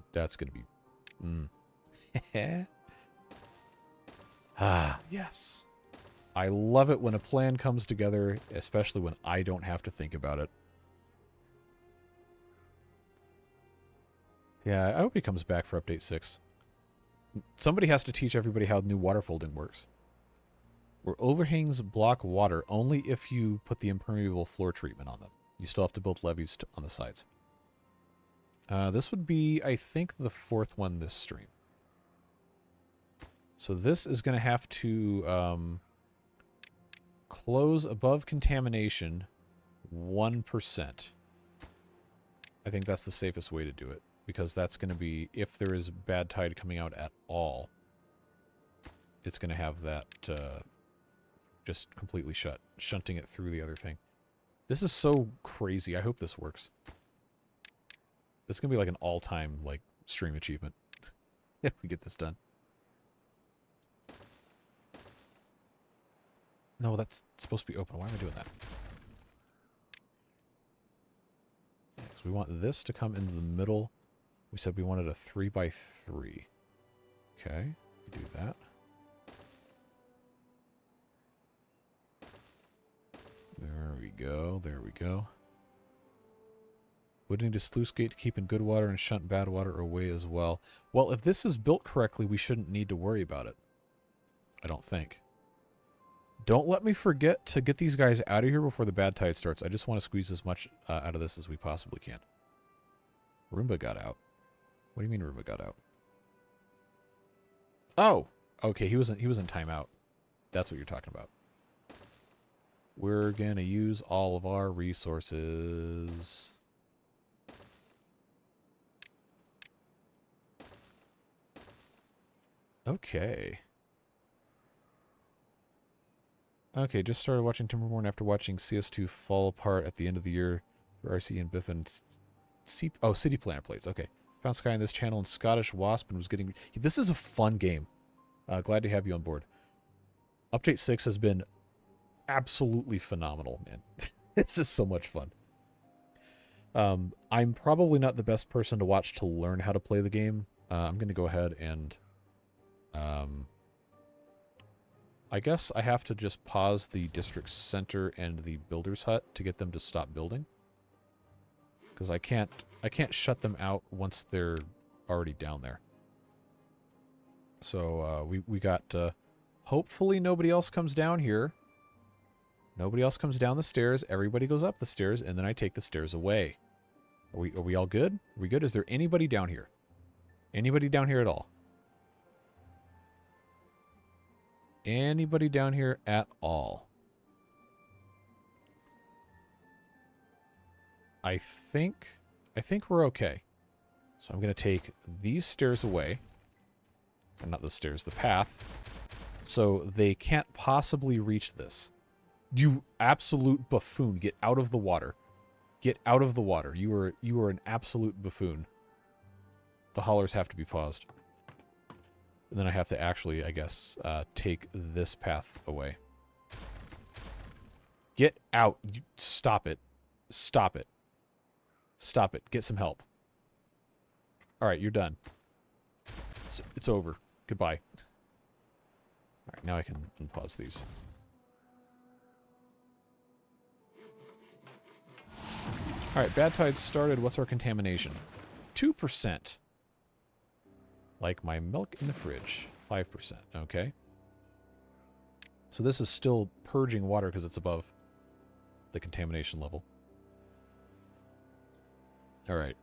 Ah, yes. I love it when a plan comes together, especially when I don't have to think about it. Yeah, I hope he comes back for update 6. Somebody has to teach everybody how new water folding works. Where overhangs block water only if you put the impermeable floor treatment on them. You still have to build levees on the sides. This would be, I think, the 4th one this stream. So this is going to have to close above contamination 1%. I think that's the safest way to do it. Because that's going to be, if there is bad tide coming out at all, it's going to have that just completely shut, shunting it through the other thing. This is so crazy. I hope this works. This is going to be like an all-time like stream achievement if we get this done. No, that's supposed to be open. Why am I doing that? Yeah, 'cause we want this to come into the middle. We said we wanted a 3x3. Okay, do that. There we go, there we go. Would need a sluice gate to keep in good water and shunt bad water away as well. Well, if this is built correctly, we shouldn't need to worry about it. I don't think. Don't let me forget to get these guys out of here before the bad tide starts. I just want to squeeze as much out of this as we possibly can. Roomba got out. What do you mean Roomba got out? Oh! Okay, he was in timeout. That's what you're talking about. We're gonna use all of our resources. Okay. Okay, just started watching Timberborn after watching CS2 fall apart at the end of the year for RC and Biff and City Planner plays. Okay. Found Sky on this channel and Scottish Wasp and was getting... This is a fun game. Glad to have you on board. Update 6 has been absolutely phenomenal, man. This is so much fun. I'm probably not the best person to watch to learn how to play the game. I'm going to go ahead and... I guess I have to just pause the district center and the builder's hut to get them to stop building. Because I can't shut them out once they're already down there. So we got hopefully nobody else comes down here. Nobody else comes down the stairs. Everybody goes up the stairs, and then I take the stairs away. Are we all good? Are we good? Is there anybody down here? Anybody down here at all? Anybody down here at all? I think we're okay. So I'm going to take these stairs away. Or not the stairs, the path. So they can't possibly reach this. You absolute buffoon. Get out of the water. Get out of the water. You are an absolute buffoon. The hollers have to be paused. And then I have to actually, I guess, take this path away. Get out. Stop it. Stop it. Stop it. Get some help. Alright, you're done. It's over. Goodbye. Alright, now I can unpause these. Alright, bad tides started. What's our contamination? 2%. Like my milk in the fridge. 5%. Okay. So this is still purging water because it's above the contamination level. Alright.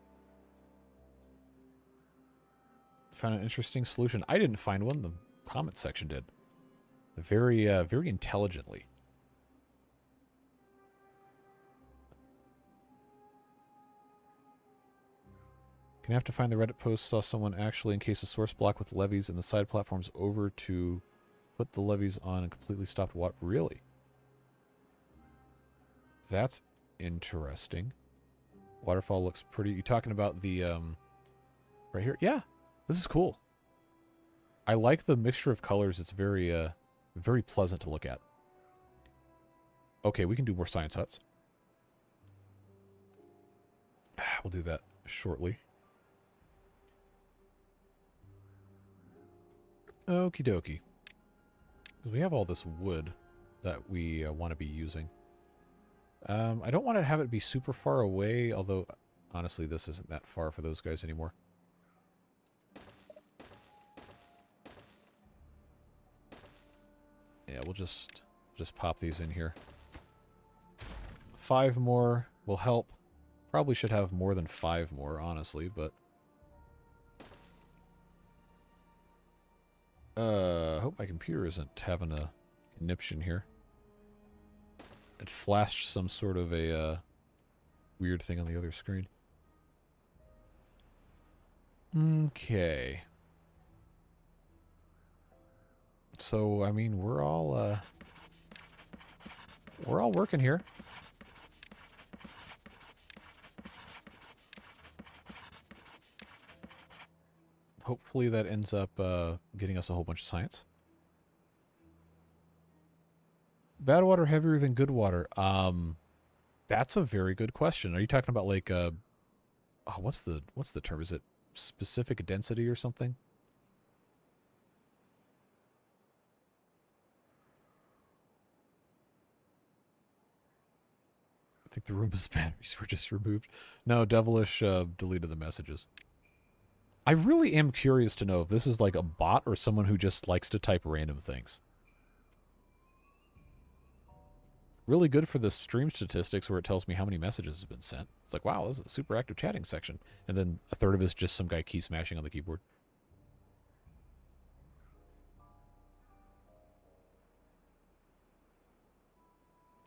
Found an interesting solution. I didn't find one. The comment section did. Very, very intelligently. Gonna have to find the Reddit post. Saw someone actually encase a source block with levies and the side platforms over to put the levies on and completely stopped water. Really? That's interesting. Waterfall looks pretty. You talking about the right here? Yeah, this is cool. I like the mixture of colors. It's very very pleasant to look at. Okay, we can do more science huts. We'll do that shortly. Okie dokie. Because we have all this wood that we want to be using. I don't want to have it be super far away, although honestly this isn't that far for those guys anymore. Yeah, we'll just pop these in here. 5 more will help. Probably should have more than 5 more, honestly, but... I hope my computer isn't having a conniption here. It flashed some sort of a weird thing on the other screen. Okay. So, I mean, we're all working here. Hopefully that ends up getting us a whole bunch of science. Bad water heavier than good water. That's a very good question. Are you talking about like oh, what's the term? Is it specific density or something? I think the Roomba's batteries were just removed. No, Devilish deleted the messages. I really am curious to know if this is like a bot or someone who just likes to type random things. Really good for the stream statistics where it tells me how many messages have been sent. It's like, wow, this is a super active chatting section. And then a third of it is just some guy key smashing on the keyboard.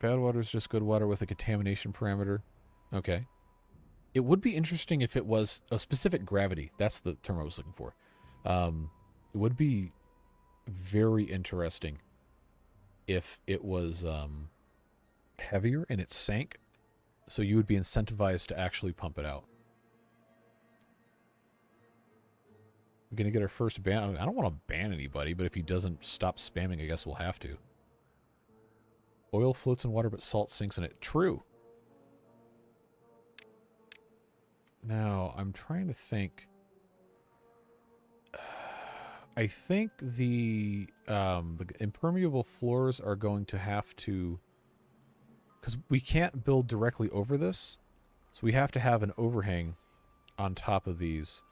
Bad water is just good water with a contamination parameter. Okay. It would be interesting if it was a specific gravity. That's the term I was looking for. It would be very interesting if it was heavier and it sank, so you would be incentivized to actually pump it out. We're going to get our first ban. I don't want to ban anybody, but if he doesn't stop spamming, I guess we'll have to. Oil floats in water, but salt sinks in it. True. Now, I'm trying to think. I think the impermeable floors are going to have to... Because we can't build directly over this, so we have to have an overhang on top of these,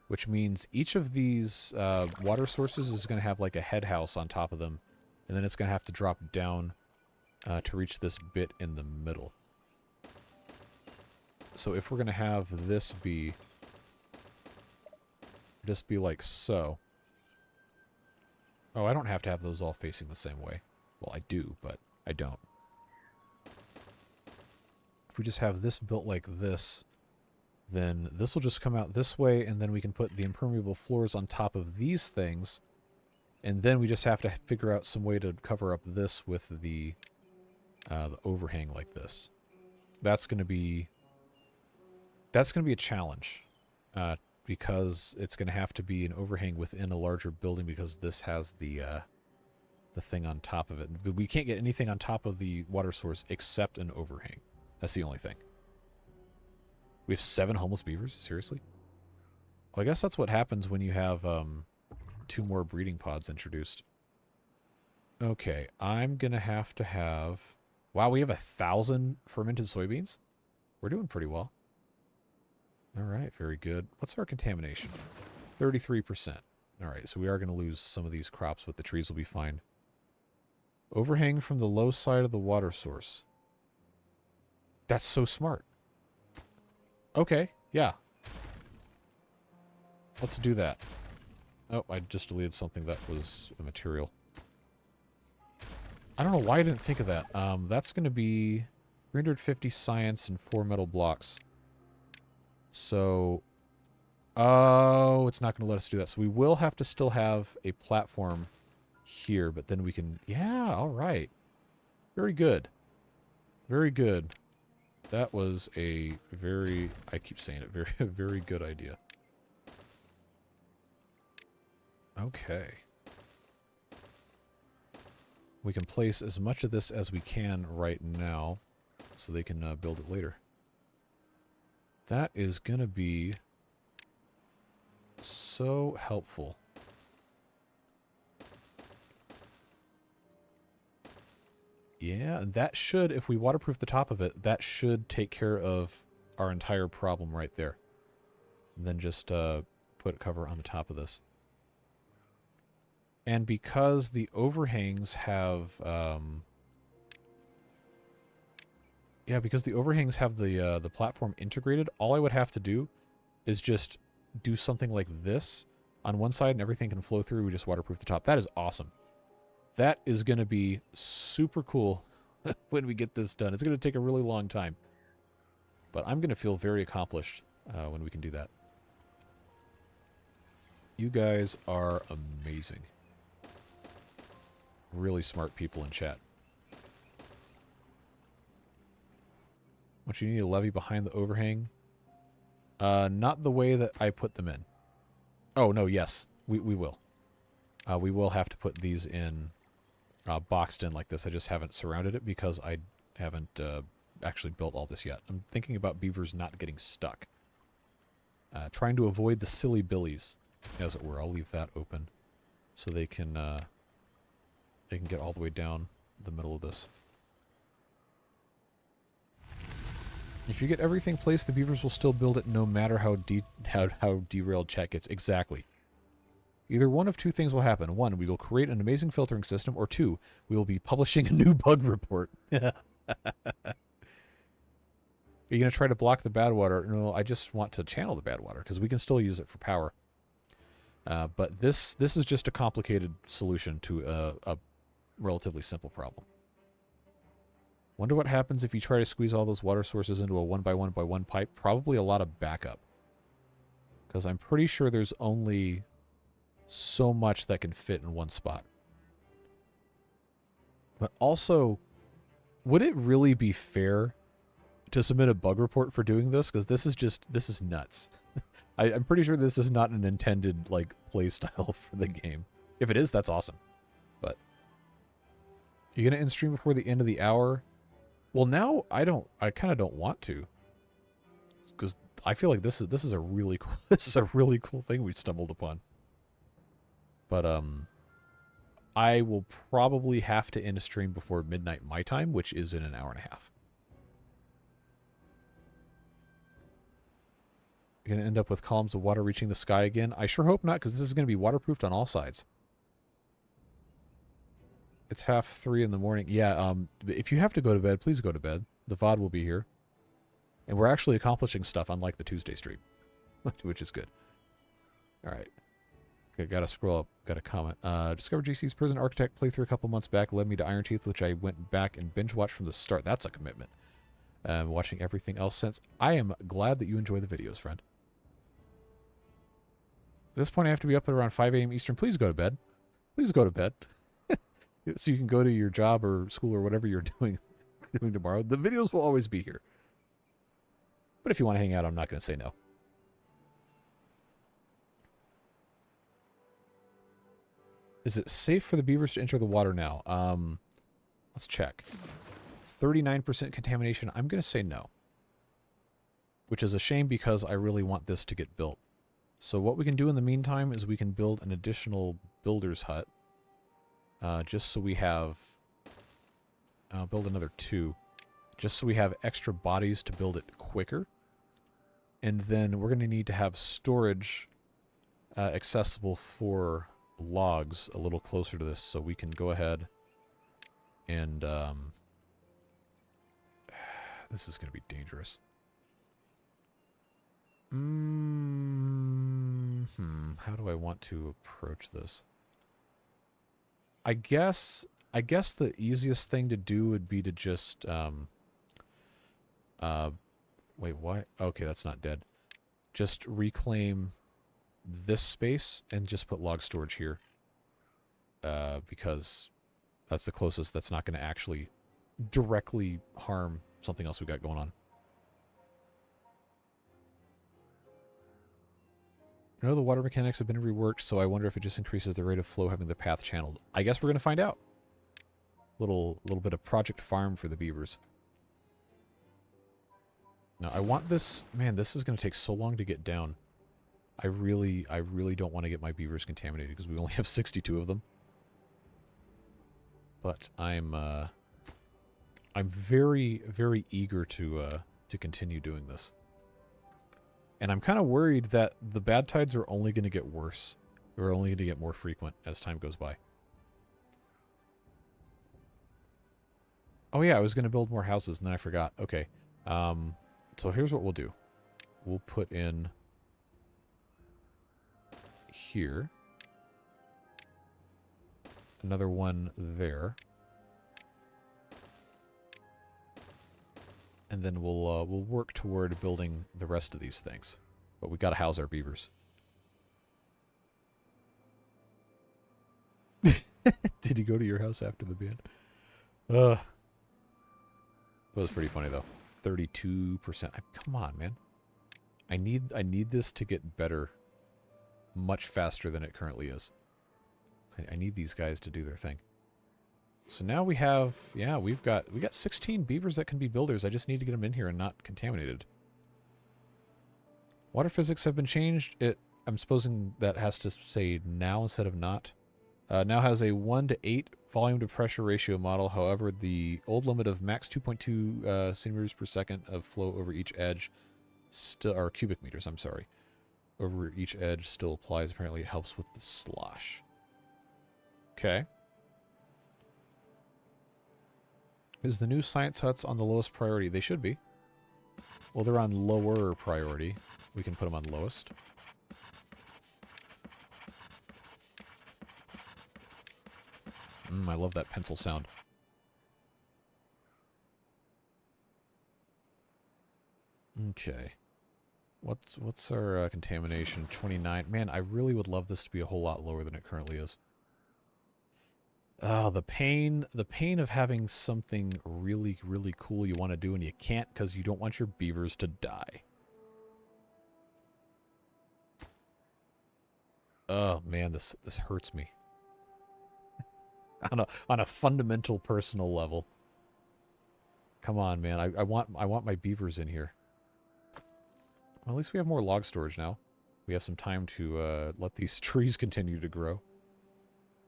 which means each of these water sources is going to have like a head house on top of them, and then it's going to have to drop down to reach this bit in the middle. So if we're going to have this be just be like so. Oh, I don't have to have those all facing the same way. Well, I do, but I don't. If we just have this built like this, then this will just come out this way, and then we can put the impermeable floors on top of these things, and then we just have to figure out some way to cover up this with the overhang like this. That's going to be a challenge, because it's going to have to be an overhang within a larger building, because this has the thing on top of it. We can't get anything on top of the water source except an overhang. That's the only thing. We have 7 homeless beavers? Seriously? Well, I guess that's what happens when you have 2 more breeding pods introduced. Okay, I'm going to have... Wow, we have 1,000 fermented soybeans? We're doing pretty well. Alright, very good. What's our contamination? 33%. All right, so we are going to lose some of these crops, but the trees will be fine. Overhang from the low side of the water source. That's so smart. Okay, yeah. Let's do that. Oh, I just deleted something that was a material. I don't know why I didn't think of that. That's going to be 350 science and 4 metal blocks. So, oh, it's not going to let us do that. So we will have to still have a platform here, but then we can, yeah, all right. Very good. Very good. That was a very, I keep saying it, very, very good idea. Okay. We can place as much of this as we can right now so they can build it later. That is going to be so helpful. Yeah, that should, if we waterproof the top of it, that should take care of our entire problem right there. And then just put cover on the top of this. And because the overhangs have, yeah, because the overhangs have the platform integrated, all I would have to do is just do something like this on one side and everything can flow through. We just waterproof the top. That is awesome. That is going to be super cool when we get this done. It's going to take a really long time. But I'm going to feel very accomplished when we can do that. You guys are amazing. Really smart people in chat. What you need a levee behind the overhang? Not the way that I put them in. Oh, no, yes. We will. We will have to put these in boxed in like this. I just haven't surrounded it because I haven't actually built all this yet. I'm thinking about beavers not getting stuck. Trying to avoid the silly billies, as it were. I'll leave that open so they can get all the way down the middle of this. If you get everything placed, the beavers will still build it no matter how derailed chat gets. Exactly. Either one of two things will happen. One, we will create an amazing filtering system, or two, we will be publishing a new bug report. Are you going to try to block the bad water? No, I just want to channel the bad water, because we can still use it for power. But this is just a complicated solution to a relatively simple problem. Wonder what happens if you try to squeeze all those water sources into a 1 by 1 by 1 pipe. Probably a lot of backup. Because I'm pretty sure there's only so much that can fit in one spot. But also, would it really be fair to submit a bug report for doing this? Because this is nuts. I'm pretty sure this is not an intended, like, play style for the game. If it is, that's awesome. But you're going to end stream before the end of the hour? Well, now I kind of don't want to. Because I feel like this is a really cool, this is a really cool thing we stumbled upon. But, I will probably have to end a stream before midnight my time, which is in an hour and a half. You're going to end up with columns of water reaching the sky again? I sure hope not, because this is going to be waterproofed on all sides. It's 2:30 in the morning. Yeah, if you have to go to bed, please go to bed. The VOD will be here. And we're actually accomplishing stuff, unlike the Tuesday stream. Which is good. Alright. Okay, gotta scroll up. Got a comment. Discovered JC's Prison Architect playthrough a couple months back. Led me to Iron Teeth, which I went back and binge-watched from the start. That's a commitment. Watching everything else since. I am glad that you enjoy the videos, friend. At this point, I have to be up at around 5 a.m. Eastern. Please go to bed. Please go to bed. So you can go to your job or school or whatever you're doing tomorrow. The videos will always be here. But if you want to hang out, I'm not going to say no. Is it safe for the beavers to enter the water now? Let's check. 39% contamination. I'm going to say no. Which is a shame because I really want this to get built. So what we can do in the meantime is we can build an additional builder's hut. Just so we have... build another 2. Just so we have extra bodies to build it quicker. And then we're going to need to have storage accessible for logs a little closer to this, so we can go ahead and this is going to be dangerous. How do I want to approach this? I guess the easiest thing to do would be to just wait, why? Okay, that's not dead. Just reclaim this space and just put log storage here. Because that's the closest that's not going to actually directly harm something else we got going on. I know the water mechanics have been reworked, so I wonder if it just increases the rate of flow having the path channeled. I guess we're going to find out. Little bit of Project Farm for the beavers. Now, I want this... Man, this is going to take so long to get down. I really don't want to get my beavers contaminated because we only have 62 of them. But I'm very, very eager to continue doing this. And I'm kind of worried that the bad tides are only going to get worse. Or only going to get more frequent as time goes by. Oh yeah, I was going to build more houses and then I forgot. Okay. So here's what we'll do. We'll put in here. Another one there. And then we'll work toward building the rest of these things. But we got to house our beavers. Did he go to your house after the band? It was pretty funny though. 32%. Come on, man. I need this to get better much faster than it currently is. I need these guys to do their thing. So now we have, yeah, we got 16 beavers that can be builders. I just need to get them in here and not contaminated. Water physics have been changed. I'm supposing that has to say now instead of not. Now has a 1 to 8 volume to pressure ratio model. However, the old limit of max 2.2 centimeters per second of flow over each edge, or cubic meters, I'm sorry, over each edge still applies. Apparently it helps with the slosh. Okay. Is the new science huts on the lowest priority? They should be. Well, they're on lower priority. We can put them on lowest. I love that pencil sound. Okay. What's our contamination? 29. Man, I really would love this to be a whole lot lower than it currently is. Oh, the pain of having something really, really cool you want to do and you can't because you don't want your beavers to die. Oh man, this hurts me. on a fundamental personal level. Come on, man. I want my beavers in here. Well, at least we have more log storage now. We have some time to let these trees continue to grow.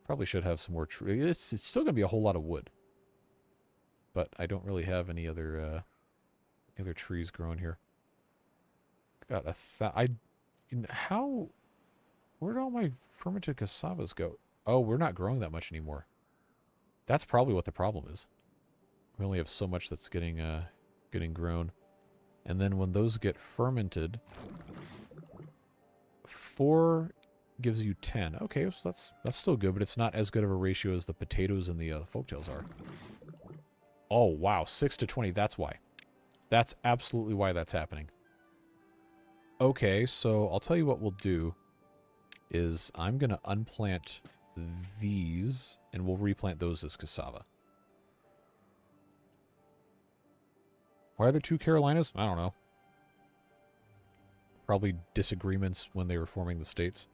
Probably should have some more trees. It's still going to be a whole lot of wood. But I don't really have any other trees growing here. Got where'd all my fermented cassavas go? Oh, we're not growing that much anymore. That's probably what the problem is. We only have so much that's getting grown. And then when those get fermented, 4 gives you 10. Okay, so that's still good, but it's not as good of a ratio as the potatoes and the folktails are. Oh, wow. 6 to 20. That's why. That's absolutely why that's happening. Okay, so I'll tell you what we'll do is I'm going to unplant these, and we'll replant those as cassava. Why are there 2 Carolinas? I don't know. Probably disagreements when they were forming the states.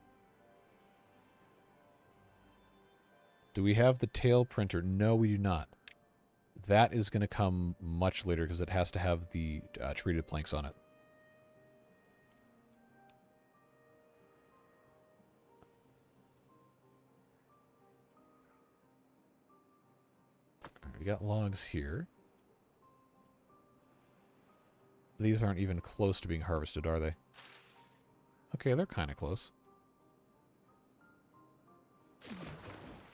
Do we have the tail printer? No, we do not. That is going to come much later because it has to have the treated planks on it. Right, we got logs here. These aren't even close to being harvested, are they? Okay, they're kind of close.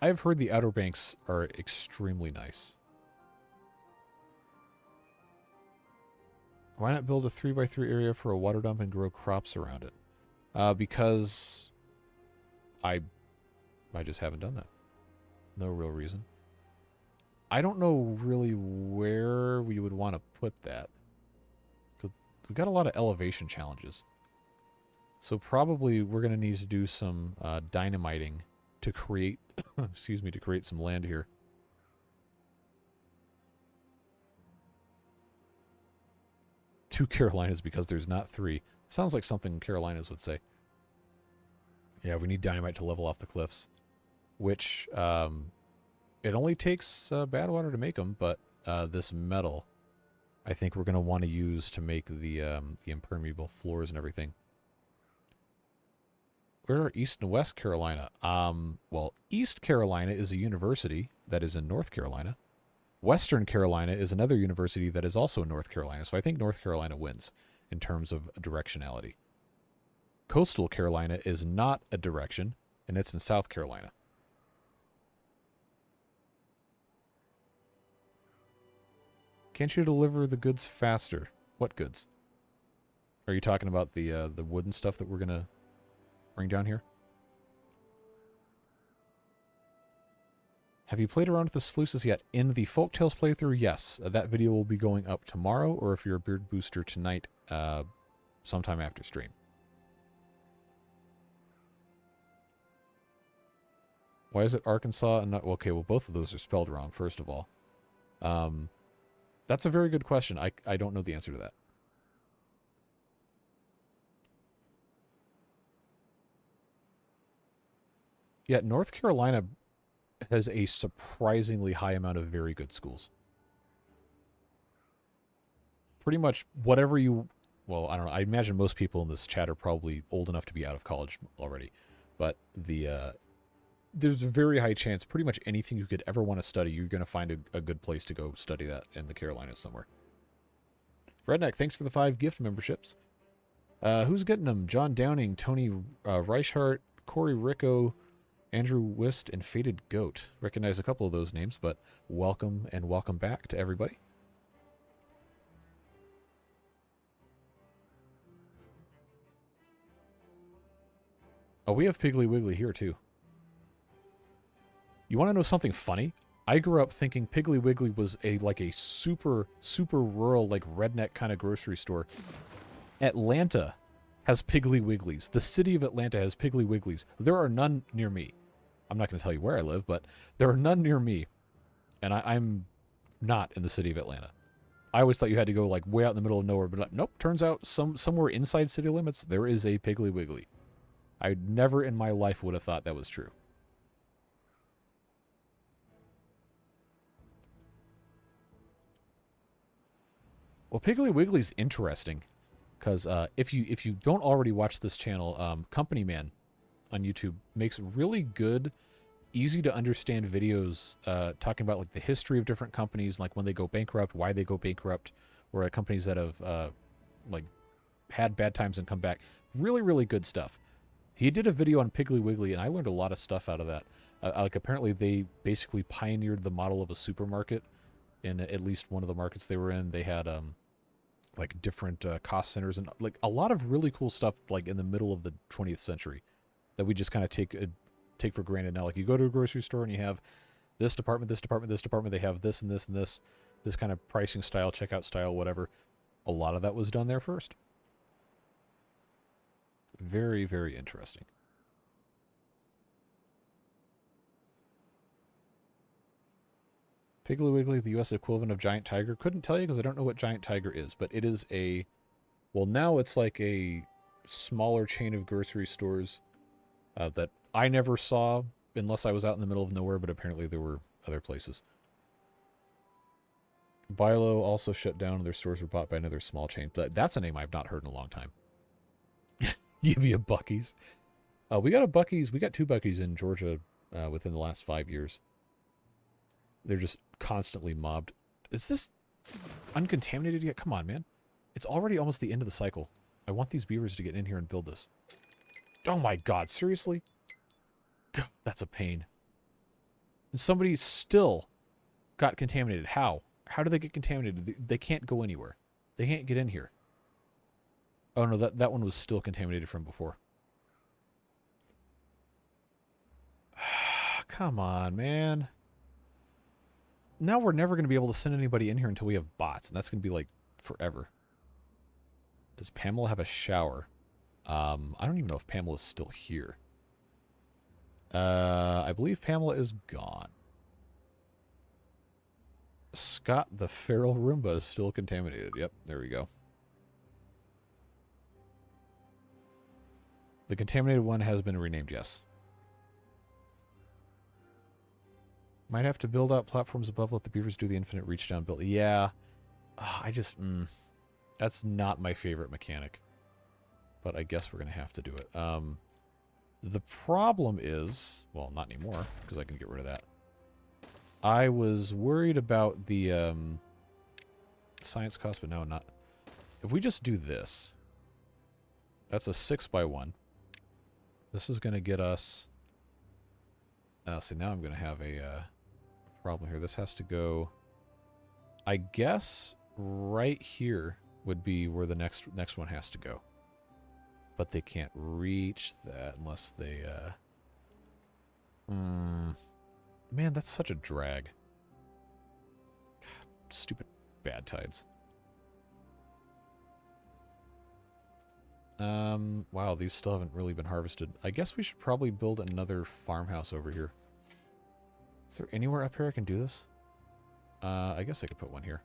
I've heard the Outer Banks are extremely nice. Why not build a 3x3 area for a water dump and grow crops around it? Because I just haven't done that. No real reason. I don't know really where we would want to put that. We've got a lot of elevation challenges. So probably we're going to need to do some dynamiting to create, excuse me, to create some land here. Two Carolinas because there's not three. Sounds like something Carolinas would say. Yeah, we need dynamite to level off the cliffs. Which, it only takes bad water to make them, but this metal, I think we're going to want to use to make the impermeable floors and everything. Where are East and West Carolina? Well, East Carolina is a university that is in North Carolina. Western Carolina is another university that is also in North Carolina, so I think North Carolina wins in terms of directionality. Coastal Carolina is not a direction, and it's in South Carolina. Can't you deliver the goods faster? What goods? Are you talking about the wooden stuff that we're going to bring down here? Have you played around with the sluices yet? In the Folktales playthrough, yes. That video will be going up tomorrow, or if you're a Beard Booster tonight, sometime after stream. Why is it Arkansas and not... Okay, well, both of those are spelled wrong, first of all. That's a very good question. I don't know the answer to that. Yeah, North Carolina has a surprisingly high amount of very good schools. Pretty much whatever you... Well, I don't know. I imagine most people in this chat are probably old enough to be out of college already. But there's a very high chance pretty much anything you could ever want to study, you're going to find a good place to go study that in the Carolinas somewhere. Redneck, thanks for the 5 gift memberships. Who's getting them? John Downing, Tony Reichart, Corey Ricco, Andrew Wist, and Faded Goat. Recognize a couple of those names, but welcome and welcome back to everybody. Oh, we have Piggly Wiggly here, too. You want to know something funny? I grew up thinking Piggly Wiggly was like a super, super rural, like redneck kind of grocery store. Atlanta has Piggly Wigglies. The city of Atlanta has Piggly Wigglies. There are none near me. I'm not going to tell you where I live, but there are none near me. And I'm not in the city of Atlanta. I always thought you had to go like way out in the middle of nowhere, but like, nope, turns out somewhere inside city limits, there is a Piggly Wiggly. I never in my life would have thought that was true. Well, Piggly Wiggly's interesting, because if you don't already watch this channel, Company Man on YouTube makes really good, easy to understand videos talking about like the history of different companies, like when they go bankrupt, why they go bankrupt, or companies that have like had bad times and come back. Really, really good stuff. He did a video on Piggly Wiggly, and I learned a lot of stuff out of that. Like apparently they basically pioneered the model of a supermarket in at least one of the markets they were in. They had like different cost centers and like a lot of really cool stuff like in the middle of the 20th century that we just kind of take for granted now. Like you go to a grocery store and you have this department, this department, this department. They have this and this and this kind of pricing style, checkout style, whatever. A lot of that was done there first. Very, very interesting. Piggly Wiggly, the U.S. equivalent of Giant Tiger. Couldn't tell you because I don't know what Giant Tiger is, but it is a... Well, now it's like a smaller chain of grocery stores that I never saw unless I was out in the middle of nowhere, but apparently there were other places. Bilo also shut down. Their stores were bought by another small chain. That's a name I've not heard in a long time. Give me a Buc-ee's. We got a Buc-ee's. We got 2 Buc-ee's in Georgia within the last 5 years. They're just constantly mobbed. Is this uncontaminated yet? Come on, man. It's already almost the end of the cycle. I want these beavers to get in here and build this. Oh my god, seriously? God, that's a pain. And somebody still got contaminated. How? How do they get contaminated? They can't go anywhere. They can't get in here. Oh, no, that one was still contaminated from before. Come on, man. Now we're never going to be able to send anybody in here until we have bots, and that's going to be, like, forever. Does Pamela have a shower? I don't even know if Pamela's still here. I believe Pamela is gone. Scott the Feral Roomba is still contaminated. Yep, there we go. The contaminated one has been renamed, yes. Might have to build out platforms above, let the beavers do the infinite reach down build. Yeah. I just... that's not my favorite mechanic. But I guess we're going to have to do it. The problem is... Well, not anymore, because I can get rid of that. I was worried about the science cost, but no, not. If we just do this... That's a 6x1. This is going to get us... see, now I'm going to have a problem here. This has to go... I guess right here would be where the next one has to go. But they can't reach that unless they... Man, that's such a drag. God, stupid bad tides. Wow, these still haven't really been harvested. I guess we should probably build another farmhouse over here. Is there anywhere up here I can do this? I guess I could put one here.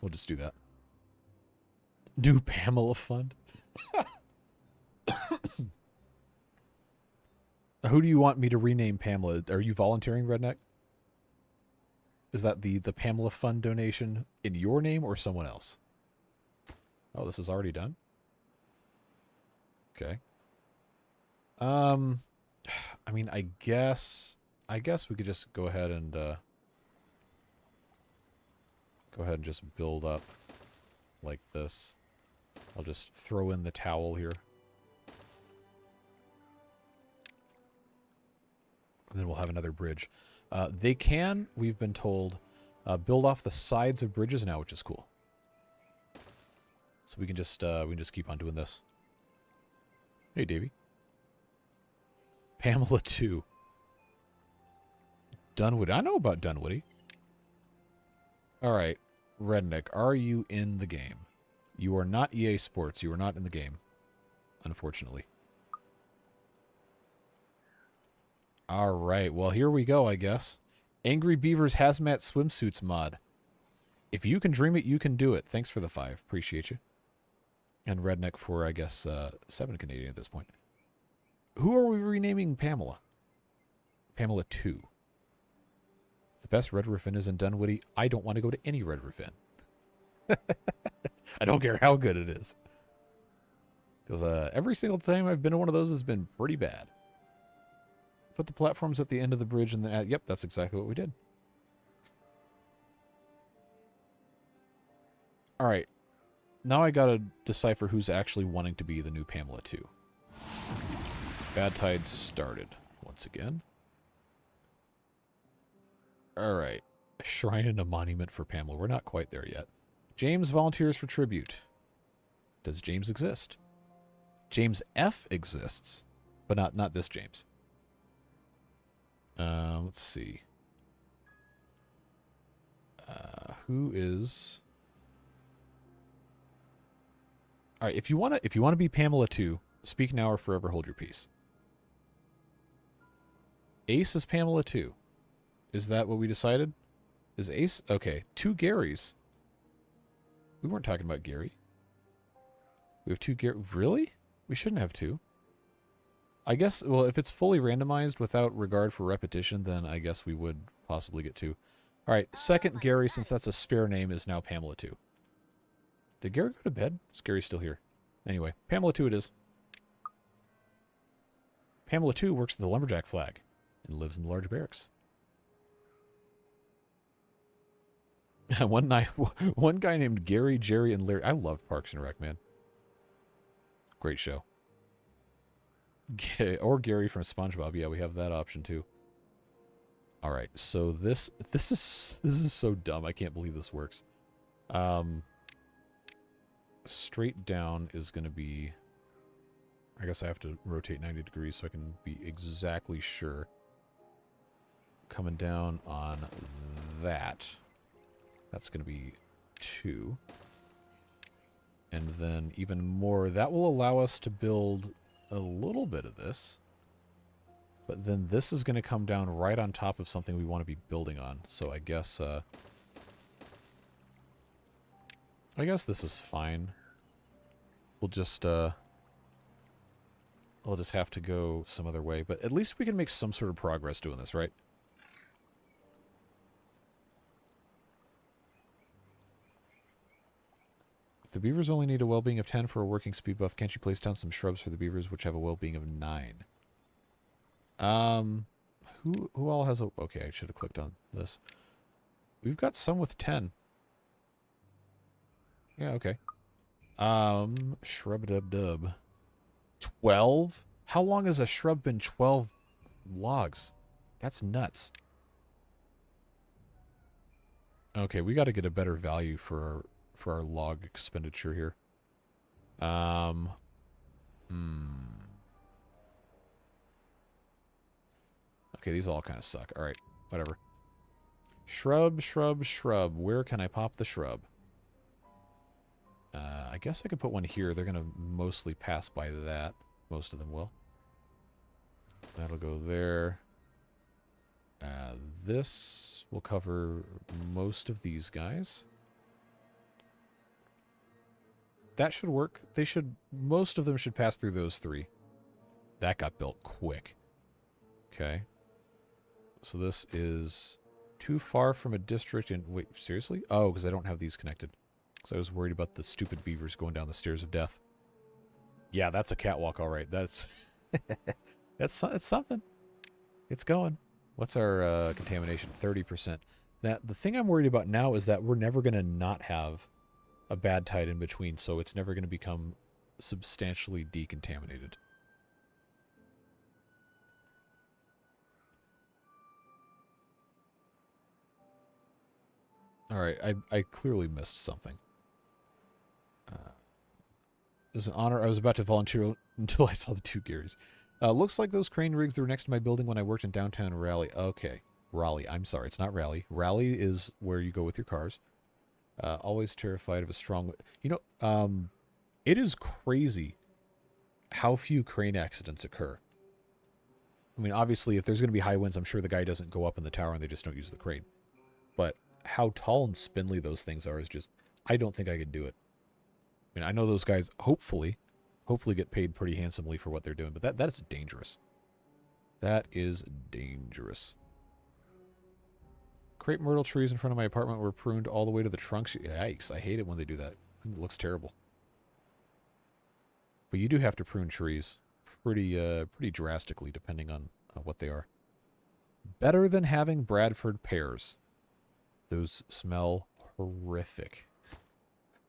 We'll just do that. New Pamela Fund. Who do you want me to rename Pamela? Are you volunteering, Redneck? Is that the Pamela Fund donation in your name or someone else? Oh, this is already done? Okay. I mean, I guess we could just go ahead and just build up like this. I'll just throw in the towel here. And then we'll have another bridge. They can, we've been told, build off the sides of bridges now, which is cool. So we can just keep on doing this. Hey, Davey. Pamela 2. Dunwoody. I know about Dunwoody. Alright. Redneck, are you in the game? You are not EA Sports. You are not in the game. Unfortunately. Alright, well here we go, I guess. Angry Beavers Hazmat Swimsuits mod. If you can dream it, you can do it. Thanks for the 5. Appreciate you. And Redneck for, I guess, 7 Canadian at this point. Who are we renaming Pamela? Pamela 2. The best Red Roof Inn is in Dunwoody. I don't want to go to any Red Roof Inn. I don't care how good it is. Because every single time I've been to one of those has been pretty bad. Put the platforms at the end of the bridge and then... yep, that's exactly what we did. Alright. Now I gotta decipher who's actually wanting to be the new Pamela 2. Bad tides started once again. Alright. A shrine and a monument for Pamela. We're not quite there yet. James volunteers for tribute. Does James exist? James F exists. But not this James. Let's see. Who is... Alright, if you wanna be Pamela 2, speak now or forever hold your peace. Ace is Pamela 2. Is that what we decided? Is Ace? Okay. 2 Garys. We weren't talking about Gary. We have 2 Gary. Really? We shouldn't have 2. I guess, well, if it's fully randomized without regard for repetition, then I guess we would possibly get 2. Alright, second Gary, since that's a spare name, is now Pamela 2. Did Gary go to bed? Is Gary still here? Anyway, Pamela 2 it is. Pamela 2 works at the Lumberjack flag and lives in the large barracks. One guy named Gary, Jerry, and Larry. I loved Parks and Rec, man. Great show. Or Gary from SpongeBob. Yeah, we have that option too. All right, so this is so dumb. I can't believe this works. Straight down is going to be... I guess I have to rotate 90 degrees so I can be exactly sure. Coming down on that. That's going to be 2. And then even more. That will allow us to build a little bit of this. But then this is going to come down right on top of something we want to be building on. So I guess this is fine. We'll just have to go some other way. But at least we can make some sort of progress doing this, right? If the beavers only need a well-being of 10 for a working speed buff, can't you place down some shrubs for the beavers which have a well-being of 9? Who all has a... Okay, I should have clicked on this. We've got some with 10. Yeah, okay. Shrub-dub-dub. 12? How long has a shrub been 12 logs? That's nuts. Okay, we got to get a better value for our log expenditure here. Okay, these all kind of suck. All right, whatever. Shrub, shrub, shrub. Where can I pop the shrub? I guess I could put one here. They're going to mostly pass by that. Most of them will. That'll go there. This will cover most of these guys. That should work. They should... Most of them should pass through those 3. That got built quick. Okay. So this is too far from a district in... Wait, seriously? Oh, because I don't have these connected. Because I was worried about the stupid beavers going down the stairs of death. Yeah, that's a catwalk, all right. That's... it's something. It's going. What's our contamination? 30%. The thing I'm worried about now is that we're never going to not have a bad tide in between, so it's never going to become substantially decontaminated. Alright, I clearly missed something. It was an honor. I was about to volunteer until I saw the 2 Garys. Looks like those crane rigs that were next to my building when I worked in downtown Raleigh. Okay. Raleigh. I'm sorry, it's not Raleigh. Raleigh is where you go with your cars. Always terrified of a strong... You know, it is crazy how few crane accidents occur. I mean, obviously, if there's going to be high winds, I'm sure the guy doesn't go up in the tower and they just don't use the crane. But how tall and spindly those things are is just... I don't think I could do it. I mean, I know those guys, hopefully get paid pretty handsomely for what they're doing, but that is dangerous. That is dangerous. Crepe myrtle trees in front of my apartment were pruned all the way to the trunks. Yikes, I hate it when they do that. It looks terrible. But you do have to prune trees pretty drastically, depending on what they are. Better than having Bradford pears. Those smell horrific.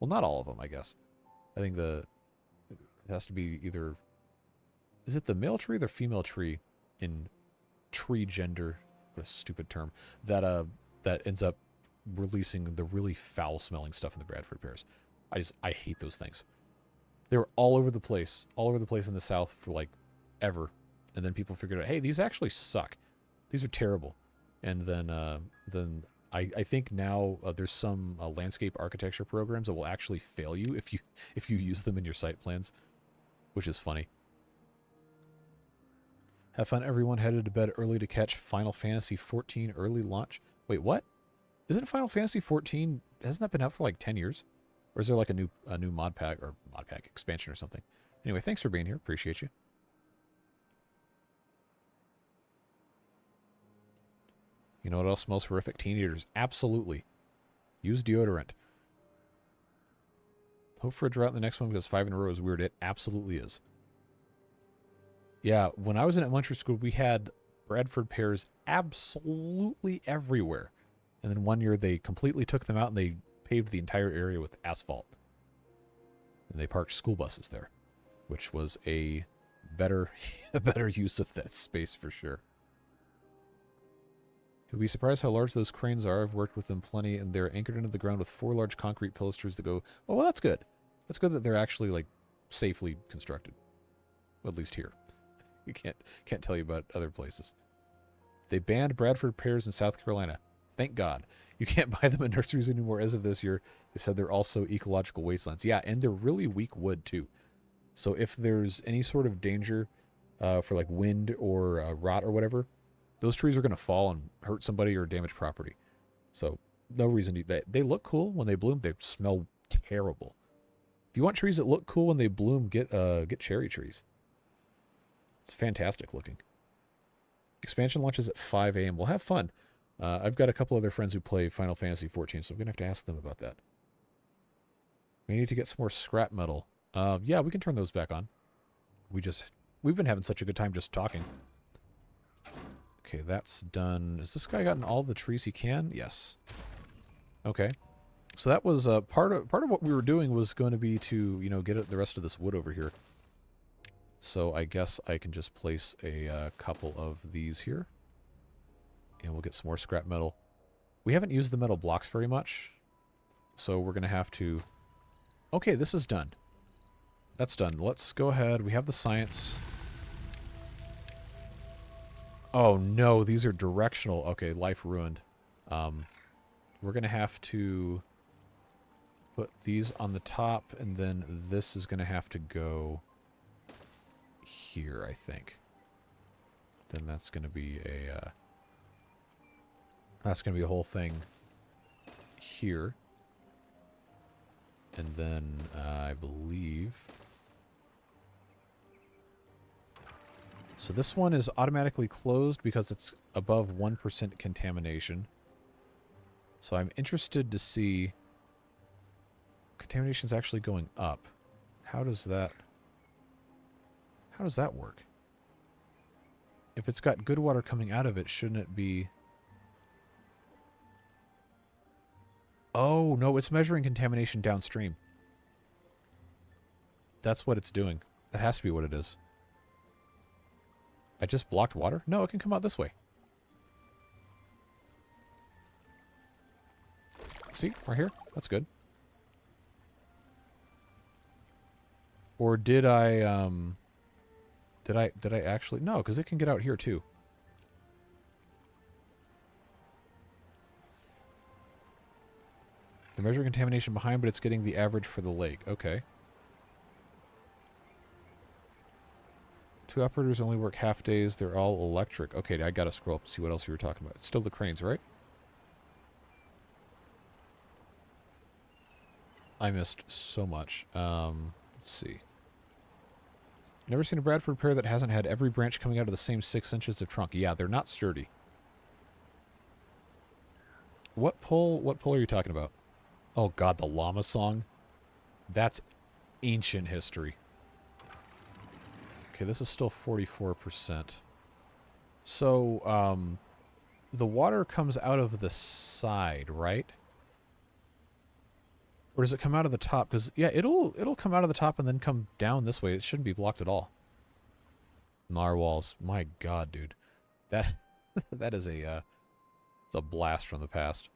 Well, not all of them, I guess. I think it has to be either... Is it the male tree or the female tree in tree gender? What a stupid term. That ends up releasing the really foul-smelling stuff in the Bradford pears. I hate those things. They were all over the place in the South for, like, ever. And then people figured out, hey, these actually suck. These are terrible. And then I think now there's some landscape architecture programs that will actually fail you if you use them in your site plans, which is funny. Have fun, everyone. Headed to bed early to catch Final Fantasy XIV early launch. Wait, what? Isn't Final Fantasy XIV, hasn't that been out for like 10 years? Or is there like a new mod pack expansion or something? Anyway, thanks for being here. Appreciate you. You know what else smells horrific? Teen eaters. Absolutely. Use deodorant. Hope for a drought in the next one because 5 in a row is weird. It absolutely is. Yeah, when I was in elementary school, we had Bradford pears absolutely everywhere. And then one year they completely took them out and they paved the entire area with asphalt. And they parked school buses there. which was a better, a better use of that space for sure. You'll be surprised how large those cranes are. I've worked with them plenty, and they're anchored into the ground with 4 large concrete pilasters that go... Oh, well, that's good. That's good that they're actually, like, safely constructed. Well, at least here. You can't tell you about other places. They banned Bradford pears in South Carolina. Thank God. You can't buy them in nurseries anymore as of this year. They said they're also ecological wastelands. Yeah, and they're really weak wood, too. So if there's any sort of danger for, like, wind or rot or whatever, those trees are going to fall and hurt somebody or damage property. So no reason to... They look cool when they bloom. They smell terrible. If you want trees that look cool when they bloom, get cherry trees. It's fantastic looking. Expansion launches at 5 a.m. We'll have fun. I've got a couple other friends who play Final Fantasy XIV, so I'm going to have to ask them about that. We need to get some more scrap metal. Yeah, we can turn those back on. We've been having such a good time just talking. Okay, that's done. Has this guy gotten all the trees he can? Yes. Okay. So that was part of what we were doing was going to be to, you know, get the rest of this wood over here. So I guess I can just place a couple of these here. And we'll get some more scrap metal. We haven't used the metal blocks very much. So we're going to have to... Okay, this is done. That's done. Let's go ahead. We have the science. Oh no, these are directional. Okay, life ruined. We're going to have to put these on the top, and then this is going to have to go here, I think. Then that's going to be a whole thing here. And then I believe... So this one is automatically closed because it's above 1% contamination. So I'm interested to see... Contamination is actually going up. How does that work? If it's got good water coming out of it, shouldn't it be... Oh, no, it's measuring contamination downstream. That's what it's doing. That has to be what it is. I just blocked water? No, it can come out this way. See? Right here? That's good. Or did I, did I actually... No, because it can get out here, too. They're measuring contamination behind, but it's getting the average for the lake. Okay. 2 operators only work half days. They're all electric. Okay, I gotta scroll up to see what else you were talking about. It's still the cranes, right? I missed so much. Let's see. Never seen a Bradford pear that hasn't had every branch coming out of the same 6 inches of trunk. Yeah, they're not sturdy. What pole are you talking about? Oh god, the llama song? That's ancient history. Okay, this is still 44%. So, the water comes out of the side, right? Or does it come out of the top? Because, yeah, it'll come out of the top and then come down this way. It shouldn't be blocked at all. Narwhals. My god, dude. That is it's a blast from the past.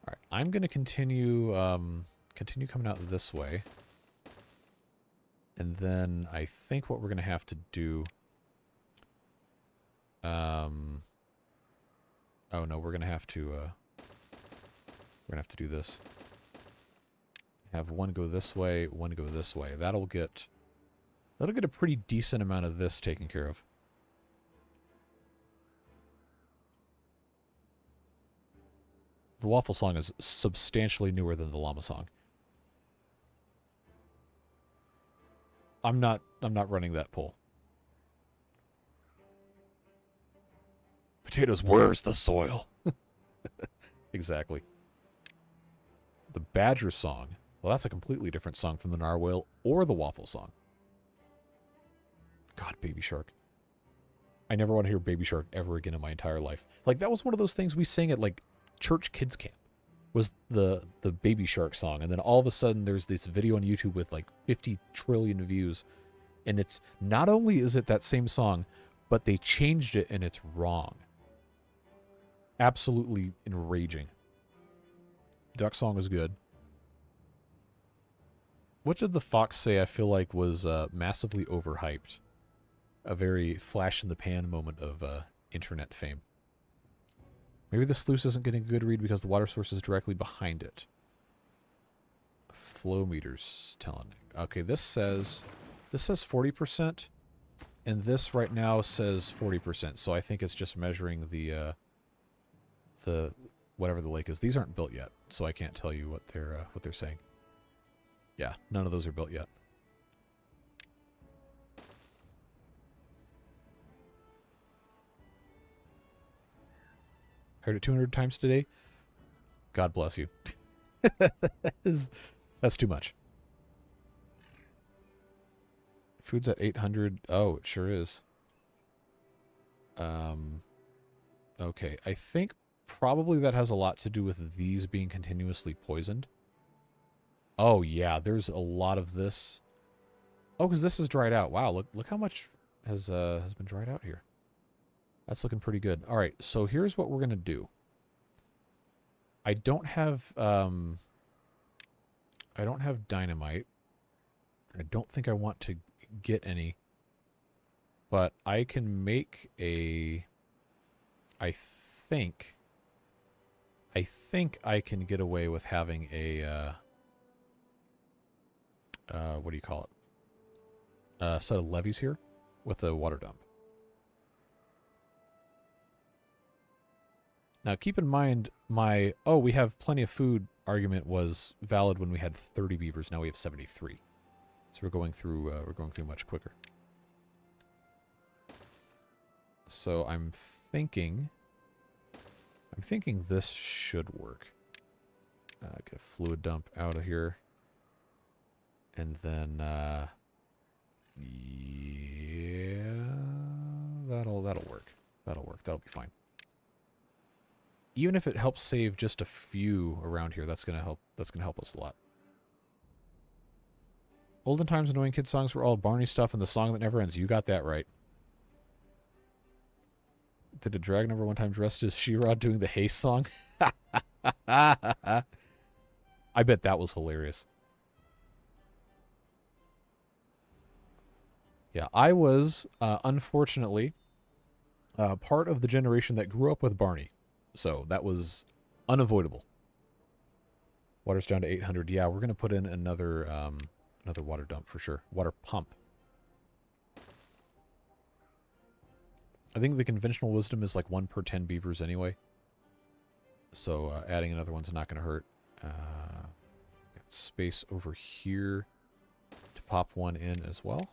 Alright, I'm going to continue coming out this way. And then I think what we're going to have to do... oh no, we're going to have to do this. Have one go this way, one go this way. That'll get a pretty decent amount of this taken care of. The waffle song is substantially newer than the llama song. I'm not running that poll. Potatoes, where's the soil? Exactly. The badger song. Well, that's a completely different song from the narwhal or the waffle song. God, Baby Shark. I never want to hear Baby Shark ever again in my entire life. Like, that was one of those things we sang at, like, church kids camp was the Baby Shark song, and then all of a sudden there's this video on YouTube with like 50 trillion views, and it's not only is it that same song, but they changed it and it's wrong. Absolutely enraging. Duck song is good. What did the fox say I feel like was massively overhyped? A very flash in the pan moment of internet fame. Maybe the sluice isn't getting a good read because the water source is directly behind it. Flow meters telling. Okay, this says 40%, and this right now says 40%. So I think it's just measuring the whatever the lake is. These aren't built yet, so I can't tell you what they're saying. Yeah, none of those are built yet. Heard it 200 times today. God bless you. That's too much. Food's at 800. Oh, it sure is. Okay, I think probably that has a lot to do with these being continuously poisoned. Oh yeah, there's a lot of this. Oh, because this is dried out. Wow, look how much has been dried out here. That's looking pretty good. All right, so here's what we're gonna do. I don't have dynamite. I don't think I want to get any, but I can make a. I think I can get away with having a. What do you call it? A set of levies here with a water dump. Now, keep in mind my, oh, we have plenty of food argument was valid when we had 30 beavers. Now we have 73. So we're going through much quicker. So I'm thinking this should work. Get a fluid dump out of here. And then, yeah, that'll work. That'll work. That'll be fine. Even if it helps save just a few around here, that's gonna help. That's gonna help us a lot. Olden times annoying kid songs were all Barney stuff and the song that never ends. You got that right. Did a drag number one time dressed as She-Ra doing the Haste song? I bet that was hilarious. Yeah, I was, unfortunately, part of the generation that grew up with Barney. So that was unavoidable. Water's down to 800. Yeah, we're going to put in another another water dump for sure. Water pump. I think the conventional wisdom is like 1 per 10 beavers anyway. So adding another one's not going to hurt. Got space over here to pop one in as well.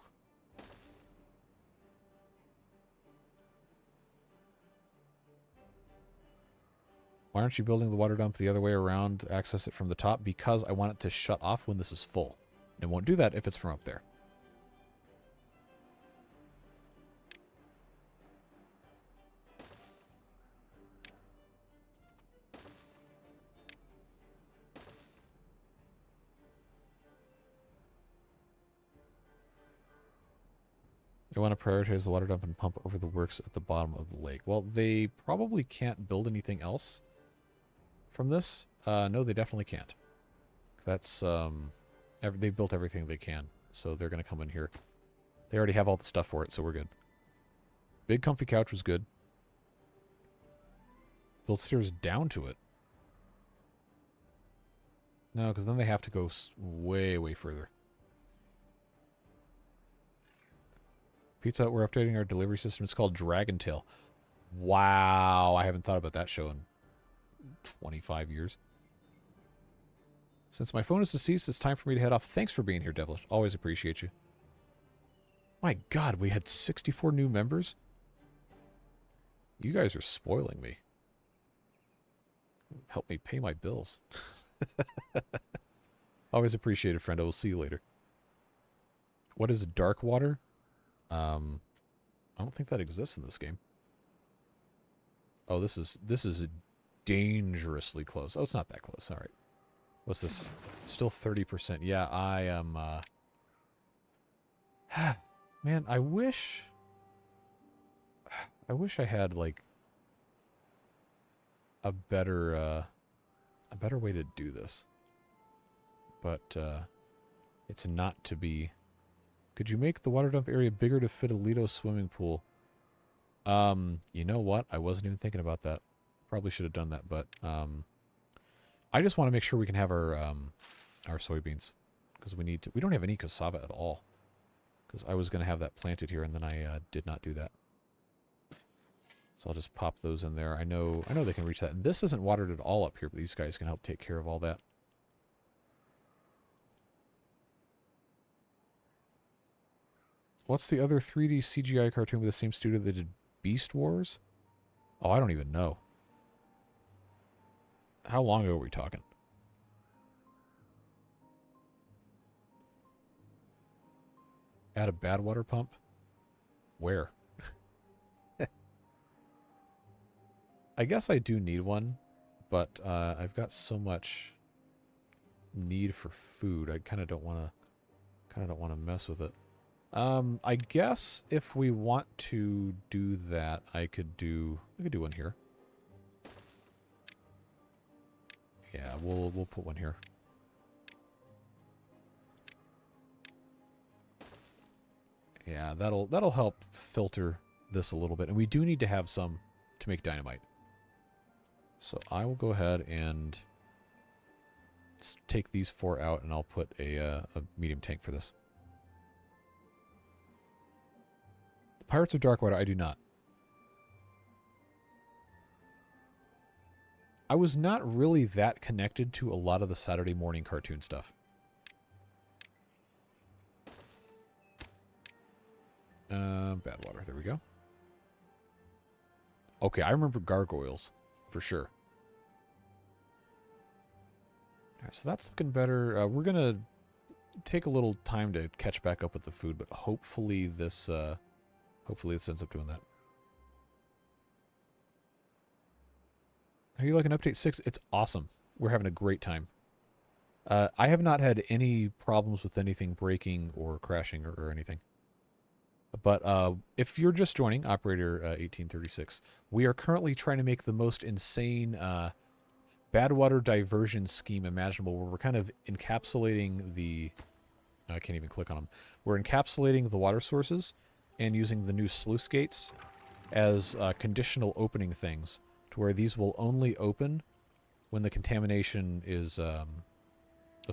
Why aren't you building the water dump the other way around to access it from the top? Because I want it to shut off when this is full. It won't do that if it's from up there. You want to prioritize the water dump and pump over the works at the bottom of the lake. Well, they probably can't build anything else from this. No, they definitely can't. That's, they've built everything they can, so they're going to come in here. They already have all the stuff for it, so we're good. Big comfy couch was good. Build stairs down to it. No, because then they have to go way, way further. Pizza Hut, we're updating our delivery system. It's called Dragon Tail. Wow, I haven't thought about that show in 25 years. Since my phone is deceased, it's time for me to head off. Thanks for being here, Devilish. Always appreciate you. My God, we had 64 new members? You guys are spoiling me. Help me pay my bills. Always appreciate it, friend. I will see you later. What is dark water? I don't think that exists in this game. Oh, this is dangerously close. Oh, it's not that close. All right. What's this? Still 30%. Yeah, I am... Man, I wish I had, like, a better way to do this. But, it's not to be. Could you make the water dump area bigger to fit a Lido swimming pool? You know what? I wasn't even thinking about that. Probably should have done that, but, I just want to make sure we can have our soybeans. Because we need to. We don't have any cassava at all. Because I was going to have that planted here, and then I did not do that. So I'll just pop those in there. I know they can reach that. And this isn't watered at all up here, but these guys can help take care of all that. What's the other 3D CGI cartoon with the same studio that did Beast Wars? Oh, I don't even know. How long ago are we talking? Add a bad water pump? Where? I guess I do need one, but I've got so much need for food. I kind of don't want to mess with it. I guess if we want to do that, I could do one here. Yeah, we'll put one here. Yeah, that'll help filter this a little bit, and we do need to have some to make dynamite. So I will go ahead and take these 4 out, and I'll put a medium tank for this. The Pirates of Darkwater, I do not. I was not really that connected to a lot of the Saturday morning cartoon stuff. Bad water, there we go. Okay, I remember gargoyles, for sure. Alright, so that's looking better. We're gonna take a little time to catch back up with the food, but hopefully this ends up doing that. How you liking Update 6? It's awesome. We're having a great time. I have not had any problems with anything breaking or crashing or anything. But if you're just joining, Operator 1836, we are currently trying to make the most insane bad water diversion scheme imaginable, where we're kind of encapsulating the... I can't even click on them. We're encapsulating the water sources and using the new sluice gates as conditional opening things, to where these will only open when the contamination is a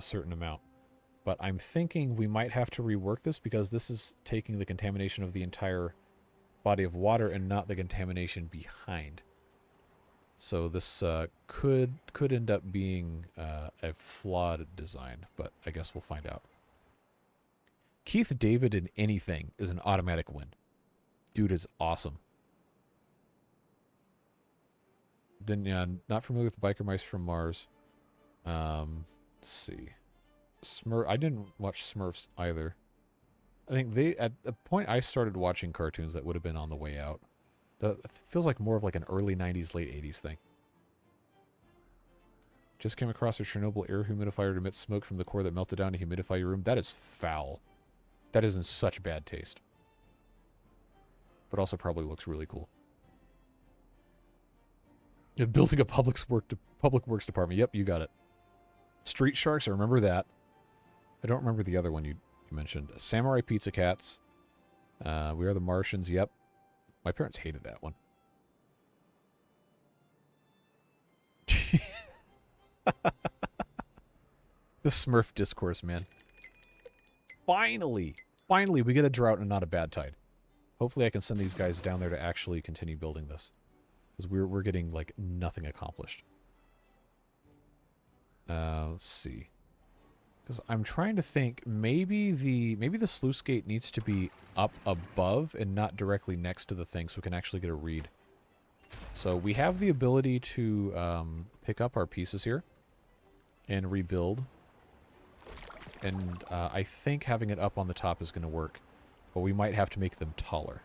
certain amount. But I'm thinking we might have to rework this, because this is taking the contamination of the entire body of water and not the contamination behind. So this could end up being a flawed design, but I guess we'll find out. Keith David in anything is an automatic win. Dude is awesome. Then, yeah, not familiar with Biker Mice from Mars. Let's see. I didn't watch Smurfs either. I think at the point I started watching cartoons, that would have been on the way out. It feels like more of like an early 90s, late 80s thing. Just came across a Chernobyl air humidifier to emit smoke from the core that melted down to humidify your room. That is foul. That is in such bad taste. But also probably looks really cool. You're building a public works department. Yep, you got it. Street Sharks, I remember that. I don't remember the other one you mentioned. Samurai Pizza Cats. We Are the Martians. Yep. My parents hated that one. The Smurf discourse, man. Finally! Finally, we get a drought and not a bad tide. Hopefully I can send these guys down there to actually continue building this. Because we're getting, like, nothing accomplished. Let's see. Because I'm trying to think, maybe the sluice gate needs to be up above and not directly next to the thing, so we can actually get a read. So we have the ability to pick up our pieces here and rebuild. And I think having it up on the top is going to work. But we might have to make them taller.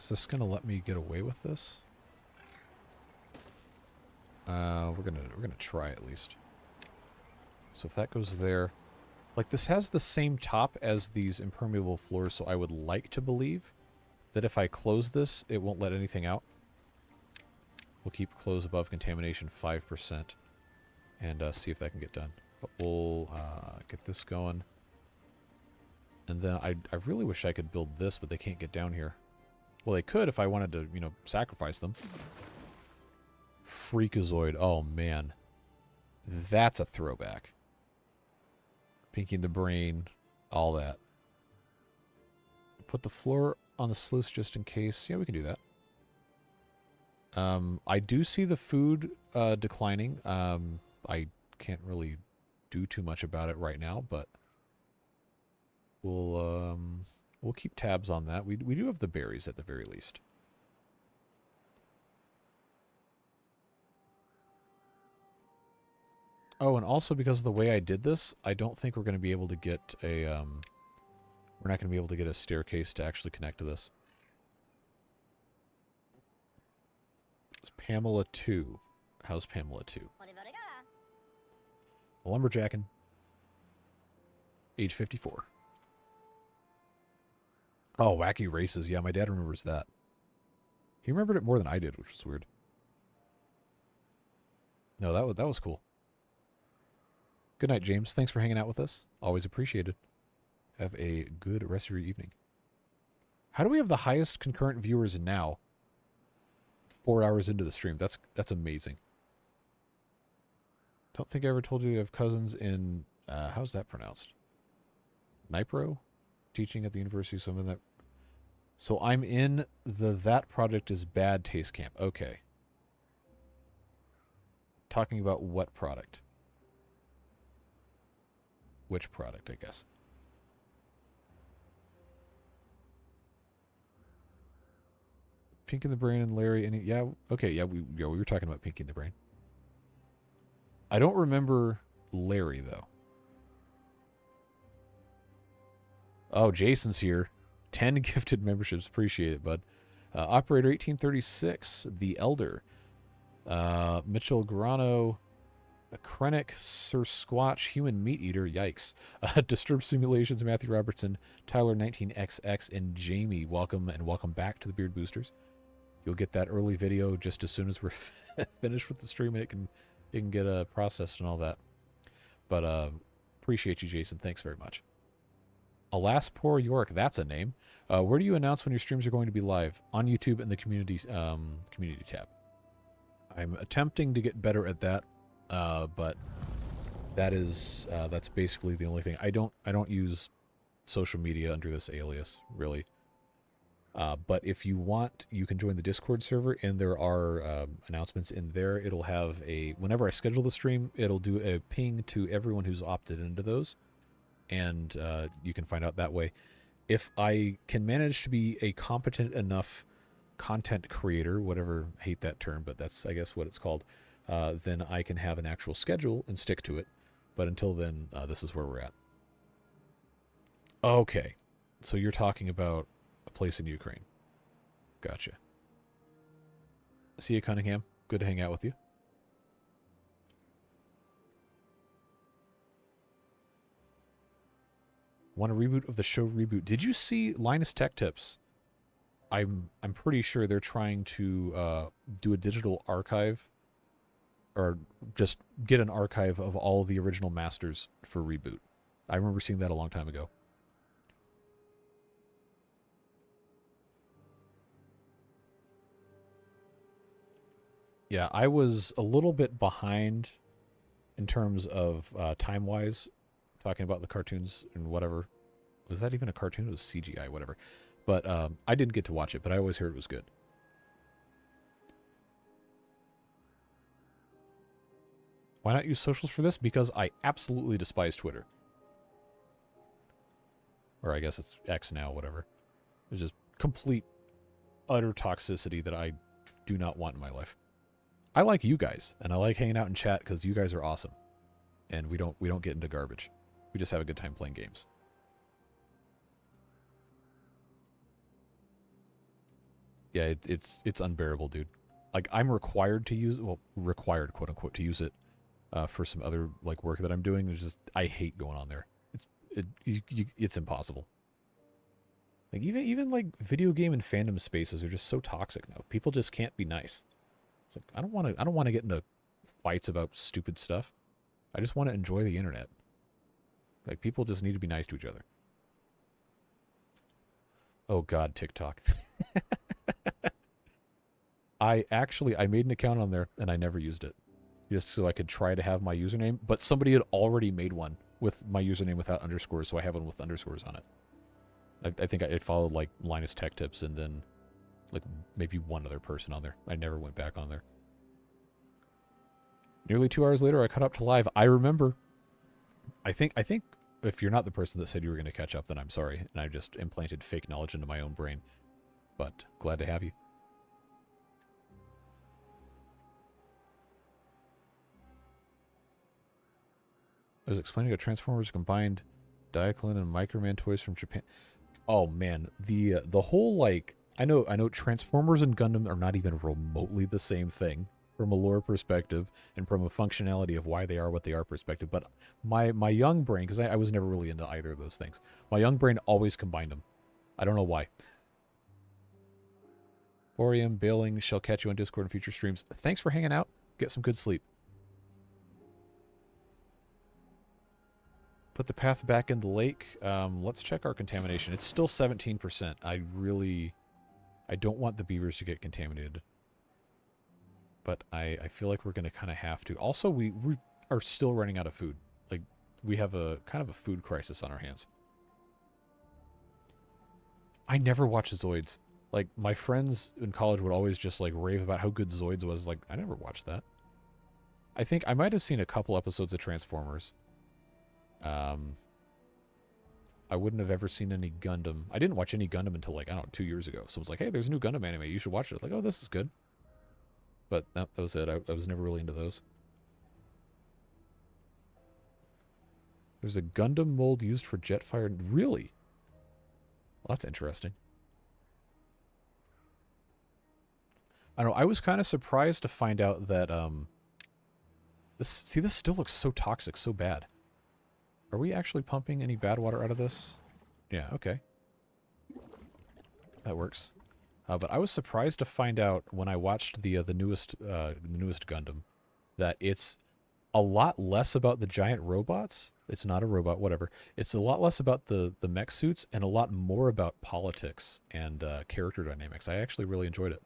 Is this gonna let me get away with this? We're gonna try at least. So if that goes there, like this has the same top as these impermeable floors, so I would like to believe that if I close this, it won't let anything out. We'll keep close above contamination 5% and see if that can get done. But we'll get this going. And then I really wish I could build this, but they can't get down here. Well, they could if I wanted to, you know, sacrifice them. Freakazoid. Oh, man. That's a throwback. Pinky the Brain. All that. Put the floor on the sluice just in case. Yeah, we can do that. I do see the food declining. I can't really do too much about it right now, but we'll keep tabs on that. We do have the berries at the very least. Oh, and also because of the way I did this, I don't think we're going to be able to get a we're not going to be able to get a staircase to actually connect to this. It's Pamela 2. How's Pamela 2? A lumberjackin'. Age 54. Oh, Wacky Races. Yeah, my dad remembers that. He remembered it more than I did, which was weird. No, that was cool. Good night, James. Thanks for hanging out with us. Always appreciated. Have a good rest of your evening. How do we have the highest concurrent viewers now? 4 hours into the stream. That's amazing. Don't think I ever told you you have cousins in how's that pronounced? Nipro? Teaching at the university, so I'm in that. So I'm in that project is bad taste camp. Okay. Talking about what product? Which product, I guess. Pinky the Brain and Larry and yeah, okay, yeah, we were talking about Pinky the Brain. I don't remember Larry though. Oh, Jason's here. 10 gifted memberships. Appreciate it, bud. Operator 1836, The Elder. Mitchell Grano, Krennic, Sir Squatch, Human Meat Eater, yikes. Disturbed Simulations, Matthew Robertson, Tyler 19XX, and Jamie. Welcome and welcome back to the Beard Boosters. You'll get that early video just as soon as we're finished with the stream and it can get processed and all that. But appreciate you, Jason. Thanks very much. Alas Poor York, that's a name. Where do you announce when your streams are going to be live? On YouTube in the community tab. I'm attempting to get better at that, but that's basically the only thing. I don't use social media under this alias, really. But if you want, you can join the Discord server, and there are announcements in there. It'll have whenever I schedule the stream, it'll do a ping to everyone who's opted into those. And you can find out that way. If I can manage to be a competent enough content creator, whatever, hate that term, but that's, I guess, what it's called, then I can have an actual schedule and stick to it. But until then, this is where we're at. Okay. So you're talking about a place in Ukraine. Gotcha. See you, Cunningham. Good to hang out with you. Want a reboot of the show reboot. Did you see Linus Tech Tips? I'm pretty sure they're trying to do a digital archive, or just get an archive of all the original masters for reboot. I remember seeing that a long time ago. Yeah, I was a little bit behind in terms of time-wise, talking about the cartoons and whatever. Was that even a cartoon? It was CGI, whatever. But I didn't get to watch it, but I always heard it was good. Why not use socials for this? Because I absolutely despise Twitter. Or I guess it's X now, whatever. It's just complete, utter toxicity that I do not want in my life. I like you guys, and I like hanging out in chat because you guys are awesome. And we don't get into garbage. We just have a good time playing games. Yeah, it's unbearable, dude. Like, I'm required to use, well, required, quote unquote, to use it for some other like work that I'm doing. There's just, I hate going on there. It's impossible. Like, even like video game and fandom spaces are just so toxic now. People just can't be nice. It's like, I don't want to get into fights about stupid stuff. I just want to enjoy the internet. Like, people just need to be nice to each other. Oh god, TikTok. I made an account on there and I never used it. Just so I could try to have my username, but somebody had already made one with my username without underscores, so I have one with underscores on it. I think it followed like Linus Tech Tips and then like maybe one other person on there. I never went back on there. Nearly 2 hours later, I caught up to live. I remember. I think if you're not the person that said you were going to catch up, then I'm sorry, and I just implanted fake knowledge into my own brain. But glad to have you. I was explaining how Transformers combined Diaclone and Microman toys from Japan. Oh man, the whole like I know Transformers and Gundam are not even remotely the same thing from a lore perspective and from a functionality of why they are what they are perspective. But my young brain, because I was never really into either of those things, my young brain always combined them. I don't know why. Borium, Bailing, shall catch you on Discord in future streams. Thanks for hanging out. Get some good sleep. Put the path back in the lake. Let's check our contamination. It's still 17%. I don't want the beavers to get contaminated. But I feel like we're going to kind of have to. Also, we are still running out of food. Like, we have a kind of a food crisis on our hands. I never watched Zoids. Like, my friends in college would always just, like, rave about how good Zoids was. Like, I never watched that. I think I might have seen a couple episodes of Transformers. I wouldn't have ever seen any Gundam. I didn't watch any Gundam until, like, I don't know, 2 years ago. Someone's like, hey, there's a new Gundam anime. You should watch it. I was like, oh, this is good. But that was it. I was never really into those. There's a Gundam mold used for Jetfire. Really? Well, that's interesting. I don't know. I was kind of surprised to find out that, this still looks so toxic, so bad. Are we actually pumping any bad water out of this? Yeah, okay. That works. But I was surprised to find out when I watched the newest Gundam that it's a lot less about the giant robots. It's not a robot, whatever. It's a lot less about the mech suits and a lot more about politics and character dynamics. I actually really enjoyed it.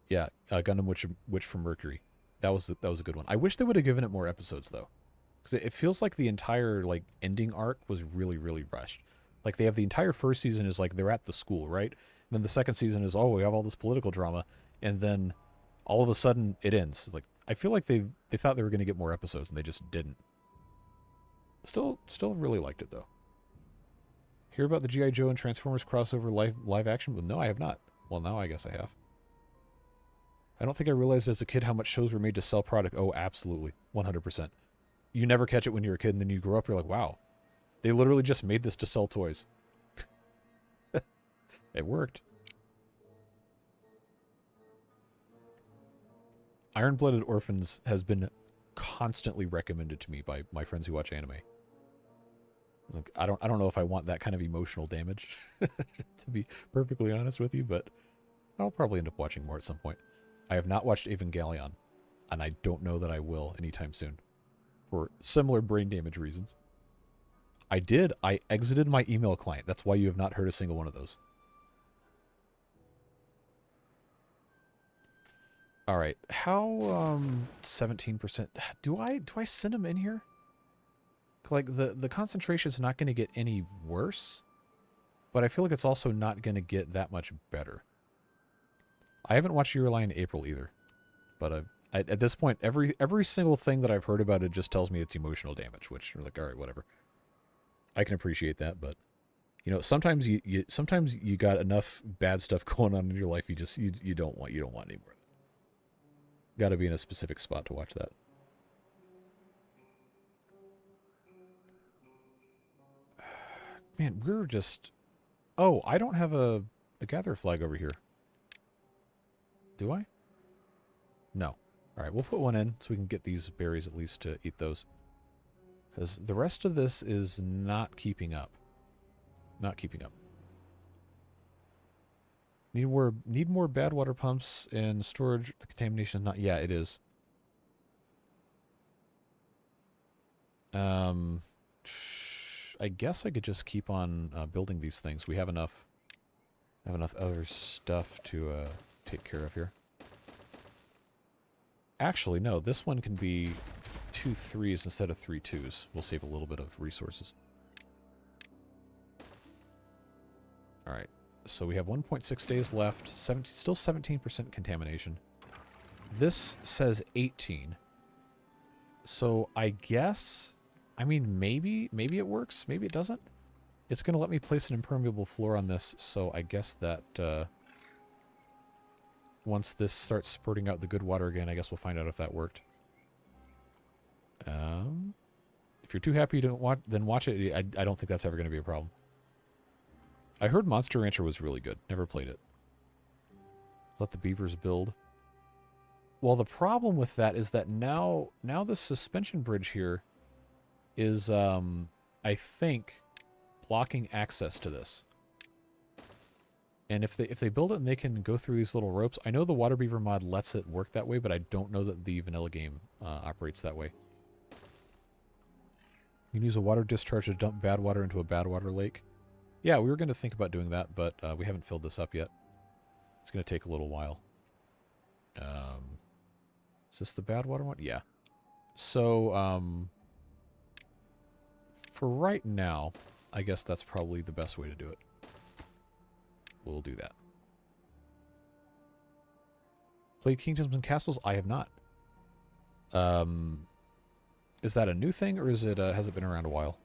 Yeah, Gundam Witch from Mercury. That was a good one. I wish they would have given it more episodes though. Because it feels like the entire, like, ending arc was really, really rushed. Like, they have the entire first season is, like, they're at the school, right? And then the second season is, oh, we have all this political drama. And then, all of a sudden, it ends. Like, I feel like they thought they were going to get more episodes, and they just didn't. Still really liked it, though. Hear about the G.I. Joe and Transformers crossover live action? Well, no, I have not. Well, now I guess I have. I don't think I realized as a kid how much shows were made to sell product. Oh, absolutely. 100%. You never catch it when you're a kid, and then you grow up, you're like, wow, they literally just made this to sell toys. It worked. Iron-Blooded Orphans has been constantly recommended to me by my friends who watch anime. Like, I don't know if I want that kind of emotional damage, to be perfectly honest with you, but I'll probably end up watching more at some point. I have not watched Evangelion, and I don't know that I will anytime soon. For similar brain damage reasons. I exited my email client. That's why you have not heard a single one of those. Alright, how, 17%, do I send them in here? Like, the concentration's not going to get any worse, but I feel like it's also not going to get that much better. I haven't watched Your Lie in April either, but at this point, every single thing that I've heard about it just tells me it's emotional damage, which we're like, all right, whatever. I can appreciate that, but you know, sometimes you got enough bad stuff going on in your life, you don't want any more of that. Got to be in a specific spot to watch that. Man, we're just... Oh, I don't have a gatherer flag over here. Do I? No. Alright, we'll put one in so we can get these berries at least to eat those. Because the rest of this is not keeping up. Not keeping up. Need more bad water pumps and storage. The contamination is not... Yeah, it is. I guess I could just keep on building these things. We have enough other stuff to take care of here. Actually, no. This one can be 2 3s instead of 3 2s. We'll save a little bit of resources. All right. So we have 1.6 days left. Still 17% contamination. This says 18. So I guess... I mean, maybe it works. Maybe it doesn't. It's going to let me place an impermeable floor on this, so I guess that once this starts spurting out the good water again, I guess we'll find out if that worked. If you're too happy to then watch it. I don't think that's ever going to be a problem. I heard Monster Rancher was really good. Never played it. Let the beavers build. Well, the problem with that is that now the suspension bridge here is, I think, blocking access to this. And if they build it and they can go through these little ropes, I know the Water Beaver mod lets it work that way, but I don't know that the vanilla game operates that way. You can use a water discharge to dump bad water into a bad water lake. Yeah, we were going to think about doing that, but we haven't filled this up yet. It's going to take a little while. Is this the bad water one? Yeah. So, for right now, I guess that's probably the best way to do it. We'll do that. Played Kingdoms and Castles? I have not. Is that a new thing, or is it has it been around a while?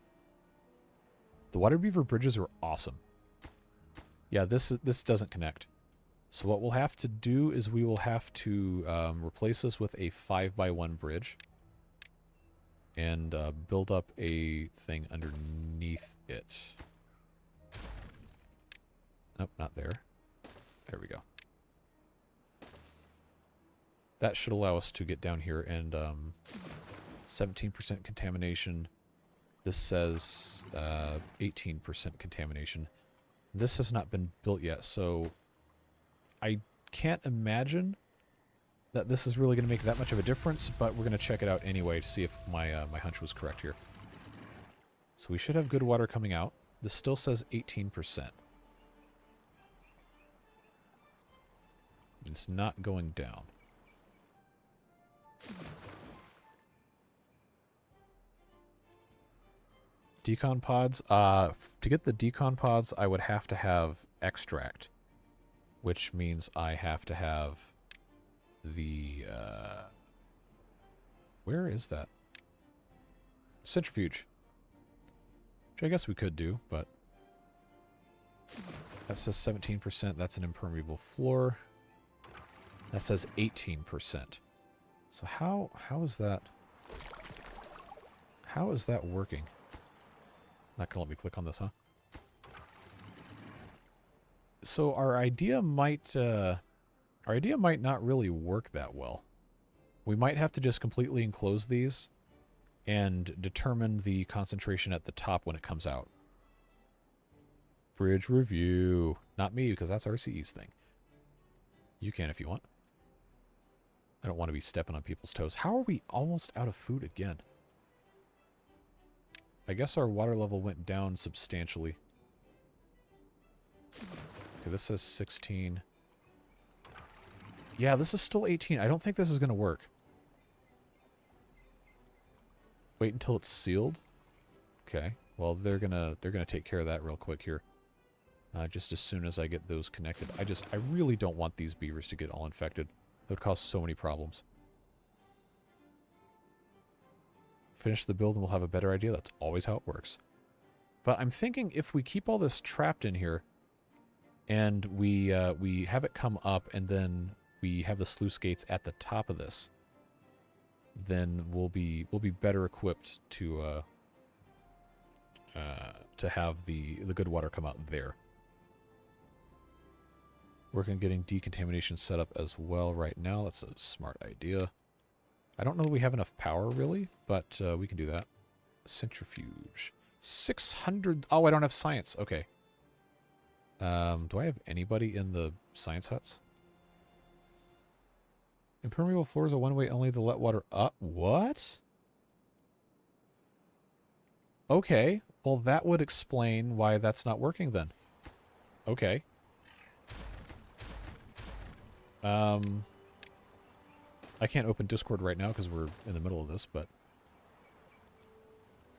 The Water Beaver bridges are awesome. Yeah, this doesn't connect. So what we'll have to do is we will have to replace this with a 5x1 bridge. And build up a thing underneath it. Nope, not there. There we go. That should allow us to get down here and 17% contamination. This says 18% contamination. This has not been built yet, so I can't imagine that this is really going to make that much of a difference, but we're going to check it out anyway to see if my hunch was correct here. So we should have good water coming out. This still says 18%. It's not going down. Decon pods. To get the decon pods, I would have to have extract, which means I have to have the where is that? Centrifuge. Which I guess we could do, but that says 17%. That's an impermeable floor. That says 18%. So how is that? How is that working? Not gonna let me click on this, huh? So our idea might not really work that well. We might have to just completely enclose these and determine the concentration at the top when it comes out. Bridge review. Not me, because that's RCE's thing. You can if you want. I don't want to be stepping on people's toes. How are we almost out of food again? I guess our water level went down substantially. Okay, this says 16. Yeah, this is still 18. I don't think this is going to work. Wait until it's sealed? Okay. Well, they're gonna take care of that real quick here. Just as soon as I get those connected. I really don't want these beavers to get all infected. That would cause so many problems. Finish the build and we'll have a better idea. That's always how it works. But I'm thinking if we keep all this trapped in here and we have it come up and then we have the sluice gates at the top of this, then we'll be better equipped to to have the good water come out there. Working on getting decontamination set up as well right now. That's a smart idea. I don't know that we have enough power, really, but we can do that. Centrifuge. 600... Oh, I don't have science. Okay. Do I have anybody in the science huts? Impermeable floors are one way only to let water up. What? Okay. Well, that would explain why that's not working then. Okay. I can't open Discord right now because we're in the middle of this, but...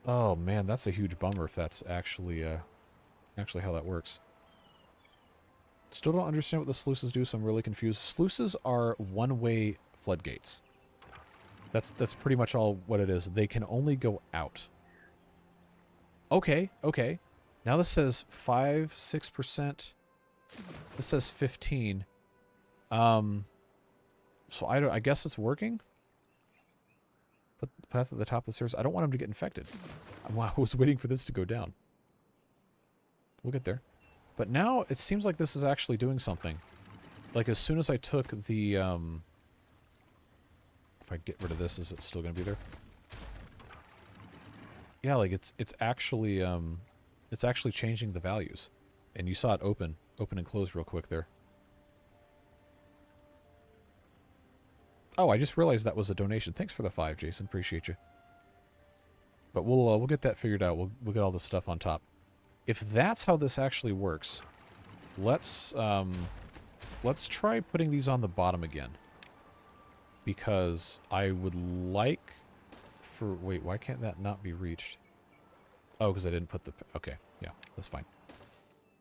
Oh, man, that's a huge bummer if that's actually how that works. Still don't understand what the sluices do, so I'm really confused. Sluices are one-way floodgates. That's pretty much all what it is. They can only go out. Okay, okay. Now this says 5, 6%. This says 15. So I guess it's working? Put the path at the top of the stairs. I don't want him to get infected. I was waiting for this to go down. We'll get there. But now it seems like this is actually doing something. Like as soon as I took the, if I get rid of this, is it still going to be there? Yeah, like it's actually changing the values. And you saw it open and close real quick there. Oh, I just realized that was a donation. Thanks for the 5, Jason. Appreciate you. But we'll get that figured out. We'll get all this stuff on top. If that's how this actually works, let's try putting these on the bottom again. Because I would like for... Wait, why can't that not be reached? Oh, because I didn't put the... Okay, yeah, that's fine.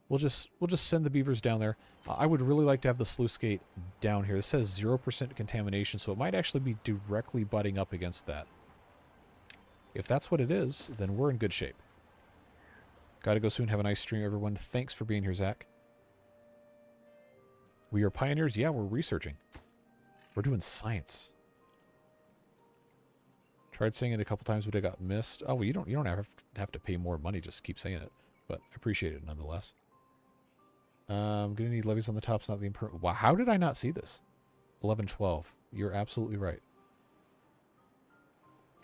We'll just send the beavers down there. I would really like to have the sluice gate down here. This says 0% contamination, so it might actually be directly butting up against that. If that's what it is, then we're in good shape. Gotta go soon. Have a nice stream, everyone. Thanks for being here, Zach. We are pioneers? Yeah, we're researching. We're doing science. Tried saying it a couple times, but it got missed. Oh, well, you don't have to pay more money. Just keep saying it. But I appreciate it nonetheless. Gonna need levies on the tops, not the impermeable. Wow, how did I not see this? 11, 12. You're absolutely right.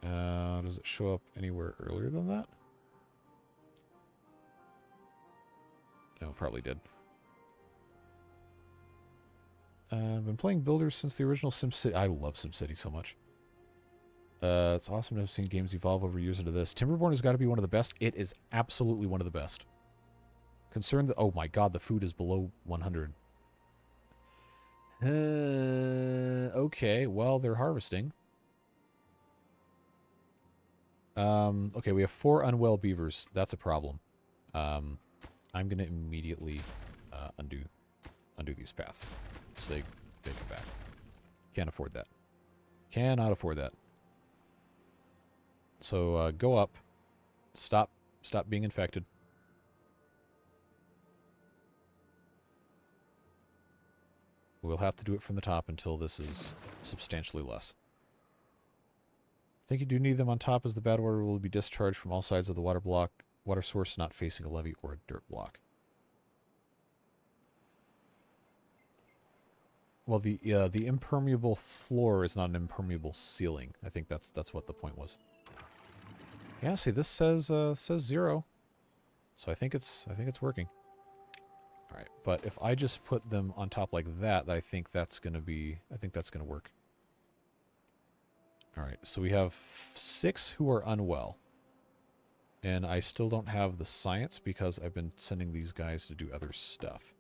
Does it show up anywhere earlier than that? No, probably did. I've been playing Builders since the original SimCity. I love SimCity so much. It's awesome to have seen games evolve over years into this. Timberborn has got to be one of the best. It is absolutely one of the best. Concerned that... Oh my god, the food is below 100. Okay, well, they're harvesting. Okay, we have 4 unwell beavers. That's a problem. I'm going to immediately undo these paths. So they come back. Can't afford that. Cannot afford that. So go up. Stop being infected. We'll have to do it from the top until this is substantially less. I think you do need them on top as the bad water will be discharged from all sides of the water source not facing a levee or a dirt block. Well, the impermeable floor is not an impermeable ceiling. I think that's what the point was. Yeah, see, this says 0. So I think it's working. All right, but if I just put them on top like that, I think that's going to work. All right, so we have 6 who are unwell. And I still don't have the science because I've been sending these guys to do other stuff.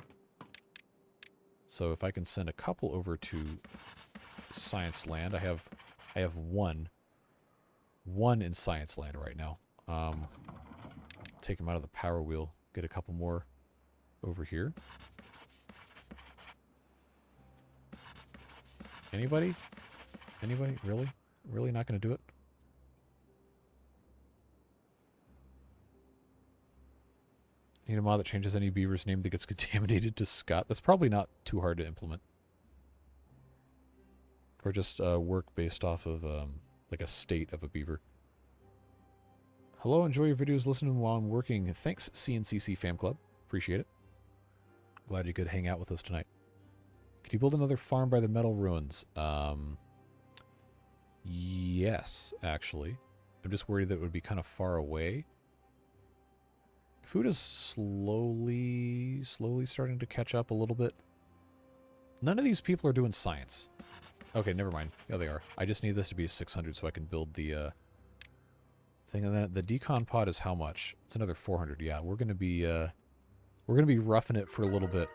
So if I can send a couple over to Science Land, I have one in Science Land right now. Take him out of the power wheel, get a couple more over here. Anybody? Anybody? Really? Really not going to do it? Need a mod that changes any beaver's name that gets contaminated to Scott. That's probably not too hard to implement. Or just work based off of like a state of a beaver. Hello, enjoy your videos, listening while I'm working. Thanks, CNCC Fam Club. Appreciate it. Glad you could hang out with us tonight. Could you build another farm by the metal ruins? Yes, actually. I'm just worried that it would be kind of far away. Food is slowly starting to catch up a little bit. None of these people are doing science. Okay, never mind. Yeah, they are. I just need this to be a 600 so I can build the thing. And then the decon pod is how much? It's another 400. Yeah, we're gonna be roughing it for a little bit.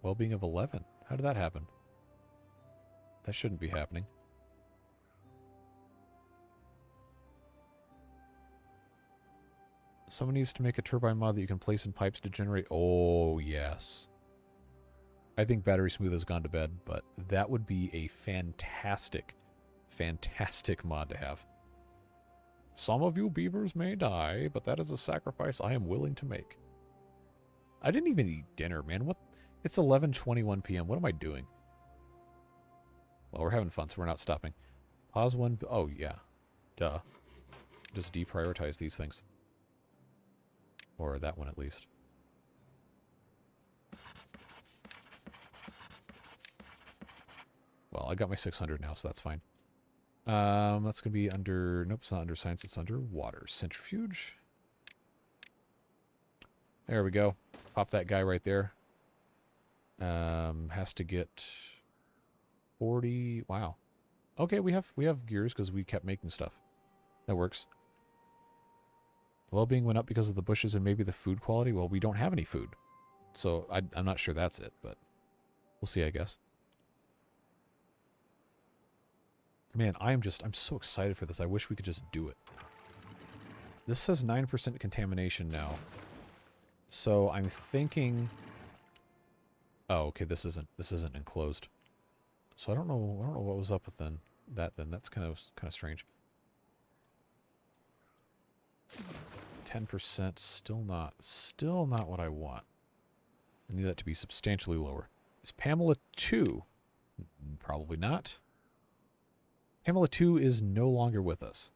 Well-being of 11. How did that happen? That shouldn't be happening. Someone needs to make a turbine mod that you can place in pipes to generate... Oh, yes. I think Battery Smooth has gone to bed, but that would be a fantastic, fantastic mod to have. Some of you beavers may die, but that is a sacrifice I am willing to make. I didn't even eat dinner, man. What? It's 11:21 p.m. What am I doing? Well, we're having fun, so we're not stopping. Pause one... Oh, yeah. Duh. Just deprioritize these things. Or that one, at least. Well, I got my 600 now, so that's fine. That's going to be under... Nope, it's not under science. It's under water. Centrifuge. There we go. Pop that guy right there. Has to get 40... Wow. Okay, we have gears because we kept making stuff. That works. Well-being went up because of the bushes and maybe the food quality. Well, we don't have any food. So I'm not sure that's it, but we'll see, I guess. Man, I'm so excited for this. I wish we could just do it. This says 9% contamination now. So I'm thinking... Oh, okay, this isn't enclosed. So I don't know what was up with that then. That's kind of strange. 10%, still not what I want. I need that to be substantially lower. Is Pamela 2? Probably not. Pamela 2 is no longer with us.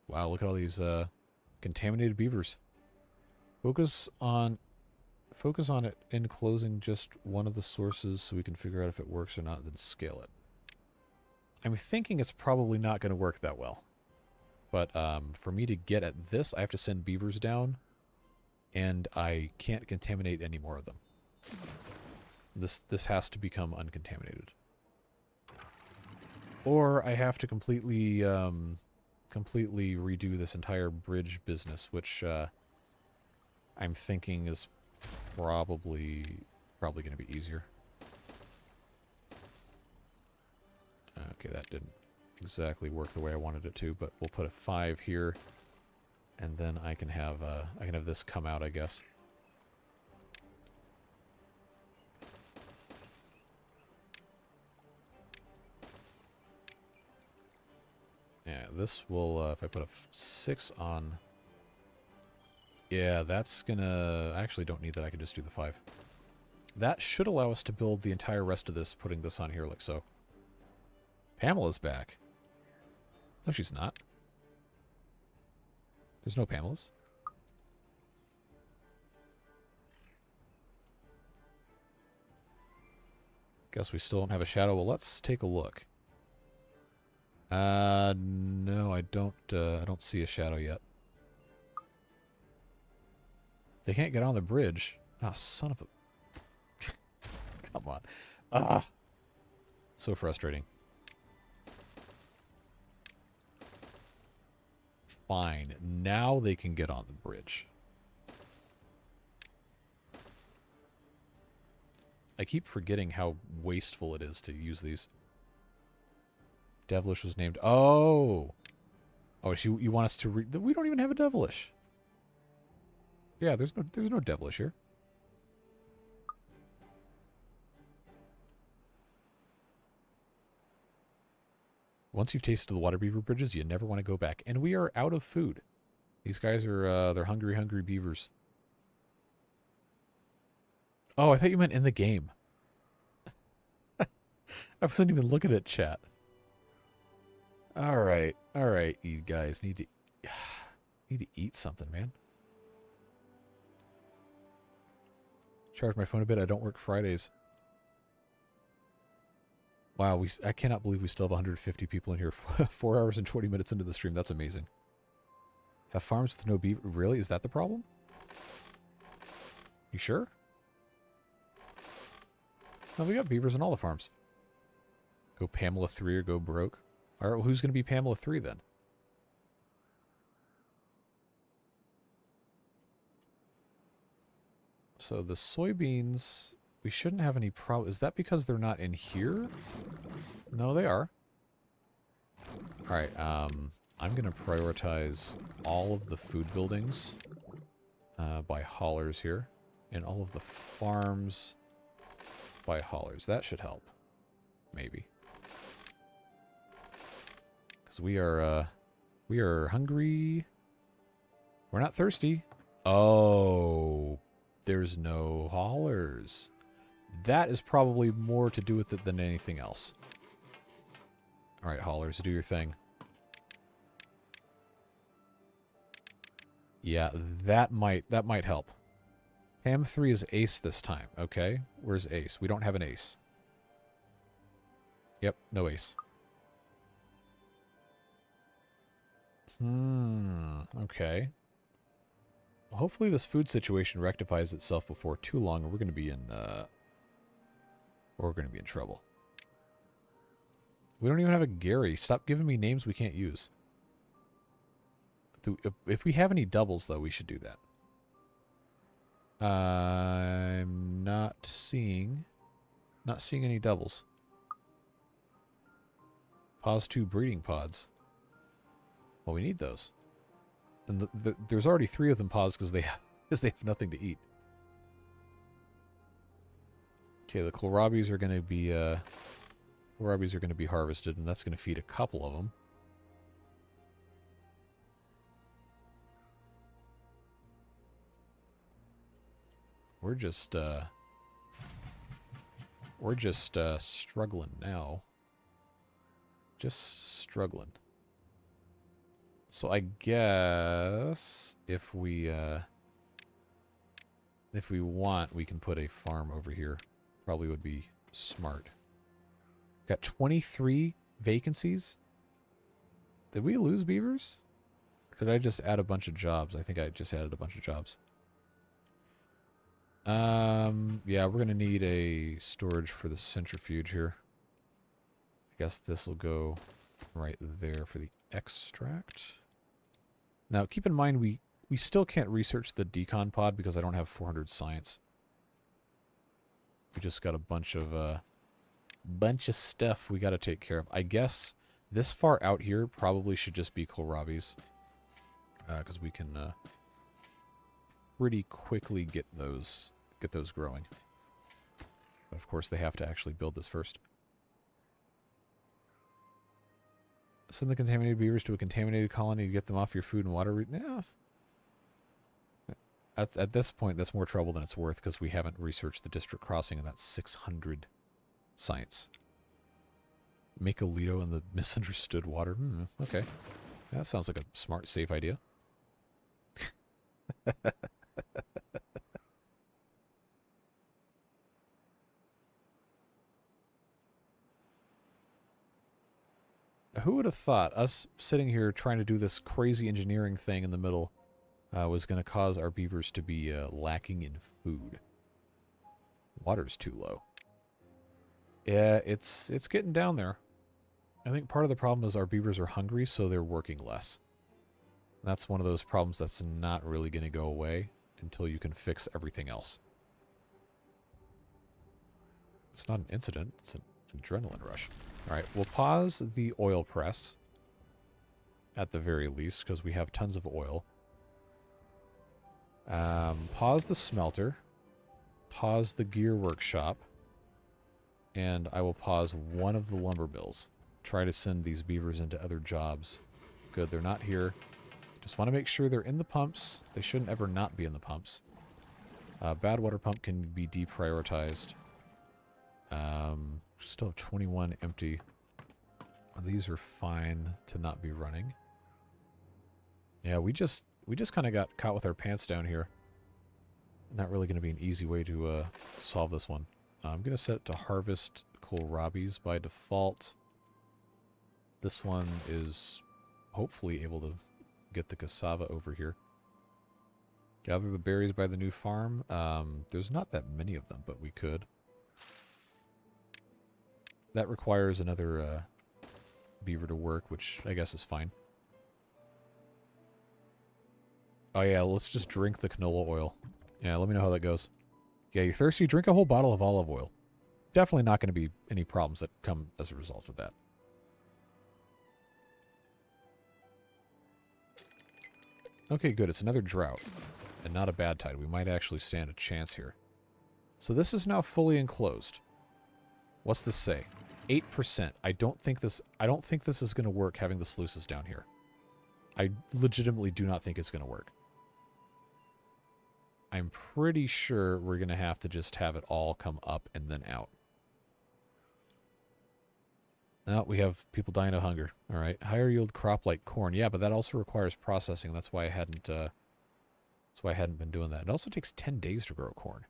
Wow, look at all these contaminated beavers. Focus on it enclosing just one of the sources so we can figure out if it works or not, then scale it. I'm thinking it's probably not going to work that well. But for me to get at this, I have to send beavers down, and I can't contaminate any more of them. This has to become uncontaminated. Or I have to completely redo this entire bridge business, which I'm thinking is probably going to be easier. Okay, that didn't exactly work the way I wanted it to, but we'll put a 5 here, and then I can have this come out, I guess. Yeah, this will if I put a 6 on. Yeah, that's gonna... I actually don't need that. I can just do the 5. That should allow us to build the entire rest of this, putting this on here like so. Pamela's back. No, she's not. There's no Pamelas. Guess we still don't have a shadow. Well, let's take a look. No, I don't see a shadow yet. They can't get on the bridge. Ah, son of a... Come on. Ah! So frustrating. Fine. Now they can get on the bridge. I keep forgetting how wasteful it is to use these. Devilish was named... Oh! Oh, you want us to read... We don't even have a Devilish. Yeah, there's no Devilish here. Once you've tasted the water beaver bridges, you never want to go back. And we are out of food. These guys are, they're hungry, hungry beavers. Oh, I thought you meant in the game. I wasn't even looking at chat. Alright, alright, you guys need to eat something, man. Charge my phone a bit, I don't work Fridays. Wow, I cannot believe we still have 150 people in here 4 hours and 20 minutes into the stream. That's amazing. Have farms with no beaver? Really? Is that the problem? You sure? No, we got beavers in all the farms. Go Pamela 3 or go Broek. Alright, well, who's going to be Pamela 3 then? So the soybeans, we shouldn't have any problem. Is that because they're not in here? No, they are. Alright, I'm going to prioritize all of the food buildings by haulers here. And all of the farms by haulers. That should help. Maybe. Because we are hungry. We're not thirsty. Oh, there's no haulers. That is probably more to do with it than anything else. Alright, haulers, do your thing. Yeah, that might help. Pam 3 is ace this time, okay? Where's ace? We don't have an ace. Yep, no ace. Okay. Well, hopefully this food situation rectifies itself before too long, or we're going to be in trouble. We don't even have a Gary. Stop giving me names we can't use. If we have any doubles, though, we should do that. I'm not seeing any doubles. Pause 2 breeding pods. Well, we need those. And there's already 3 of them paused because they have nothing to eat. Okay, the kohlrabis are going to be harvested, and that's going to feed a couple of them. We're just struggling now. Just struggling. So I guess if we want, we can put a farm over here. Probably would be smart. Got 23 vacancies. Did we lose beavers? Or did I just add a bunch of jobs? I think I just added a bunch of jobs. Yeah, we're going to need a storage for the centrifuge here. I guess this will go right there for the extract. Now, keep in mind, we still can't research the decon pod because I don't have 400 science. We just got a bunch of stuff we got to take care of. I guess this far out here probably should just be kohlrabis. Because we can pretty quickly get those growing. But of course, they have to actually build this first. Send the contaminated beavers to a contaminated colony to get them off your food and water. Yeah. At this point, that's more trouble than it's worth because we haven't researched the district crossing, and that's 600 science. Make a Lido in the misunderstood water. Okay. That sounds like a smart, safe idea. Who would have thought us sitting here trying to do this crazy engineering thing in the middle was going to cause our beavers to be lacking in food? Water's too low. Yeah, it's getting down there. I think part of the problem is our beavers are hungry, so they're working less. That's one of those problems that's not really going to go away until you can fix everything else. It's not an incident, it's an adrenaline rush. Alright, we'll pause the oil press at the very least, because we have tons of oil. Pause the smelter. Pause the gear workshop. And I will pause one of the lumber mills. Try to send these beavers into other jobs. Good, they're not here. Just want to make sure they're in the pumps. They shouldn't ever not be in the pumps. Bad water pump can be deprioritized. Still have 21 empty. These are fine to not be running. Yeah, we just kind of got caught with our pants down here. Not really going to be an easy way to solve this one. I'm going to set it to harvest kohlrabies by default. This one is hopefully able to get the cassava over here. Gather the berries by the new farm. There's not that many of them, but we could. That requires another beaver to work, which I guess is fine. Oh yeah, let's just drink the canola oil. Yeah, let me know how that goes. Yeah, you're thirsty? Drink a whole bottle of olive oil. Definitely not going to be any problems that come as a result of that. Okay, good. It's another drought. And not a bad tide. We might actually stand a chance here. So this is now fully enclosed. What's this say? 8%. I don't think this is going to work having the sluices down here. I legitimately do not think it's going to work. I'm pretty sure we're going to have to just have it all come up and then out. Now we have people dying of hunger. All right. Higher yield crop like corn. Yeah, but that also requires processing. That's why I hadn't been doing that. It also takes 10 days to grow corn.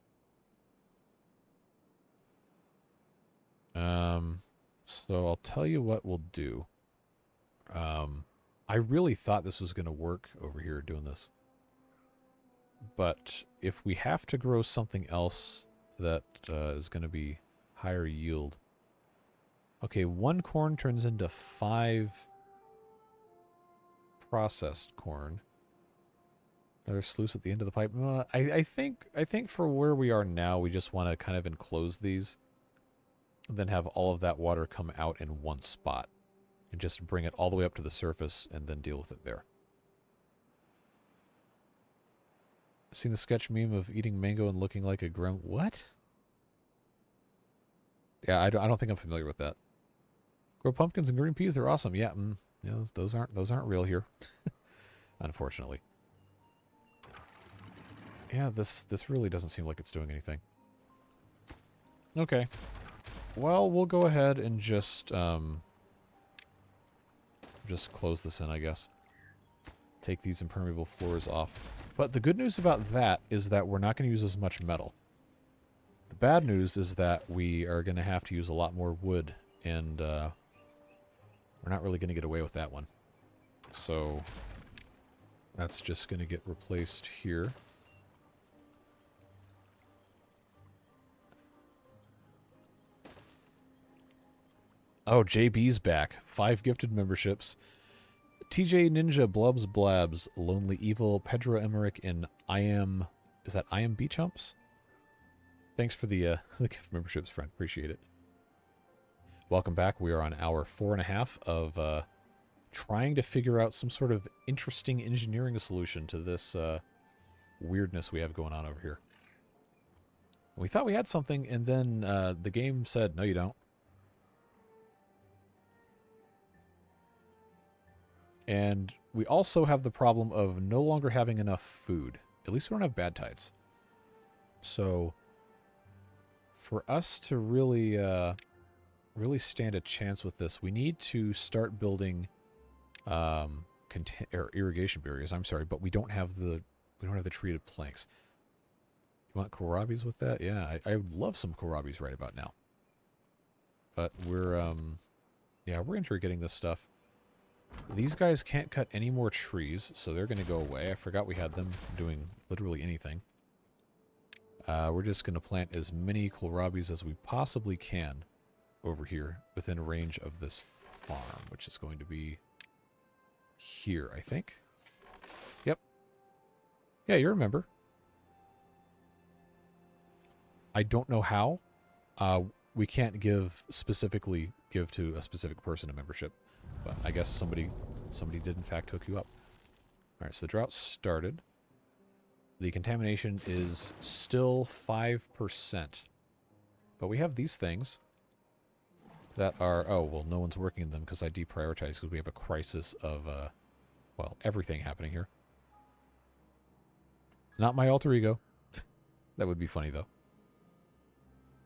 So I'll tell you what we'll do. I really thought this was going to work over here doing this. But if we have to grow something else that is going to be higher yield. Okay, 1 corn turns into 5 processed corn. Another sluice at the end of the pipe. I think for where we are now, we just want to kind of enclose these. And then have all of that water come out in one spot. And just bring it all the way up to the surface and then deal with it there. Seen the sketch meme of eating mango and looking like a grem... What? Yeah, I don't think I'm familiar with that. Grow pumpkins and green peas, they're awesome. Yeah, yeah, those aren't real here. Unfortunately. Yeah, this really doesn't seem like it's doing anything. Okay. Well, we'll go ahead and just close this in, I guess. Take these impermeable floors off. But the good news about that is that we're not going to use as much metal. The bad news is that we are going to have to use a lot more wood, and we're not really going to get away with that one. So that's just going to get replaced here. Oh, JB's back. 5 gifted memberships. TJ Ninja, Blubs Blabs, Lonely Evil, Pedro Emmerich, and I Am Beach Humps? Thanks for the gift memberships, friend. Appreciate it. Welcome back. We are on hour 4.5 of trying to figure out some sort of interesting engineering solution to this weirdness we have going on over here. We thought we had something, and then the game said, no, you don't. And we also have the problem of no longer having enough food. At least we don't have bad tides. So, for us to really stand a chance with this, we need to start building irrigation barriers. I'm sorry, but we don't have the treated planks. You want kohlrabies with that? Yeah, I would love some kohlrabies right about now. But we're into getting this stuff. These guys can't cut any more trees, so they're going to go away. I forgot we had them doing literally anything. We're just going to plant as many kohlrabies as we possibly can over here within range of this farm, which is going to be here, I think. Yep. Yeah, you remember. I don't know how. We can't specifically give to a specific person a membership. But I guess somebody did in fact hook you up. Alright, so the drought started. The contamination is still 5%. But we have these things that are... Oh, well, no one's working in them because I deprioritized because we have a crisis of, well, everything happening here. Not my alter ego. That would be funny, though.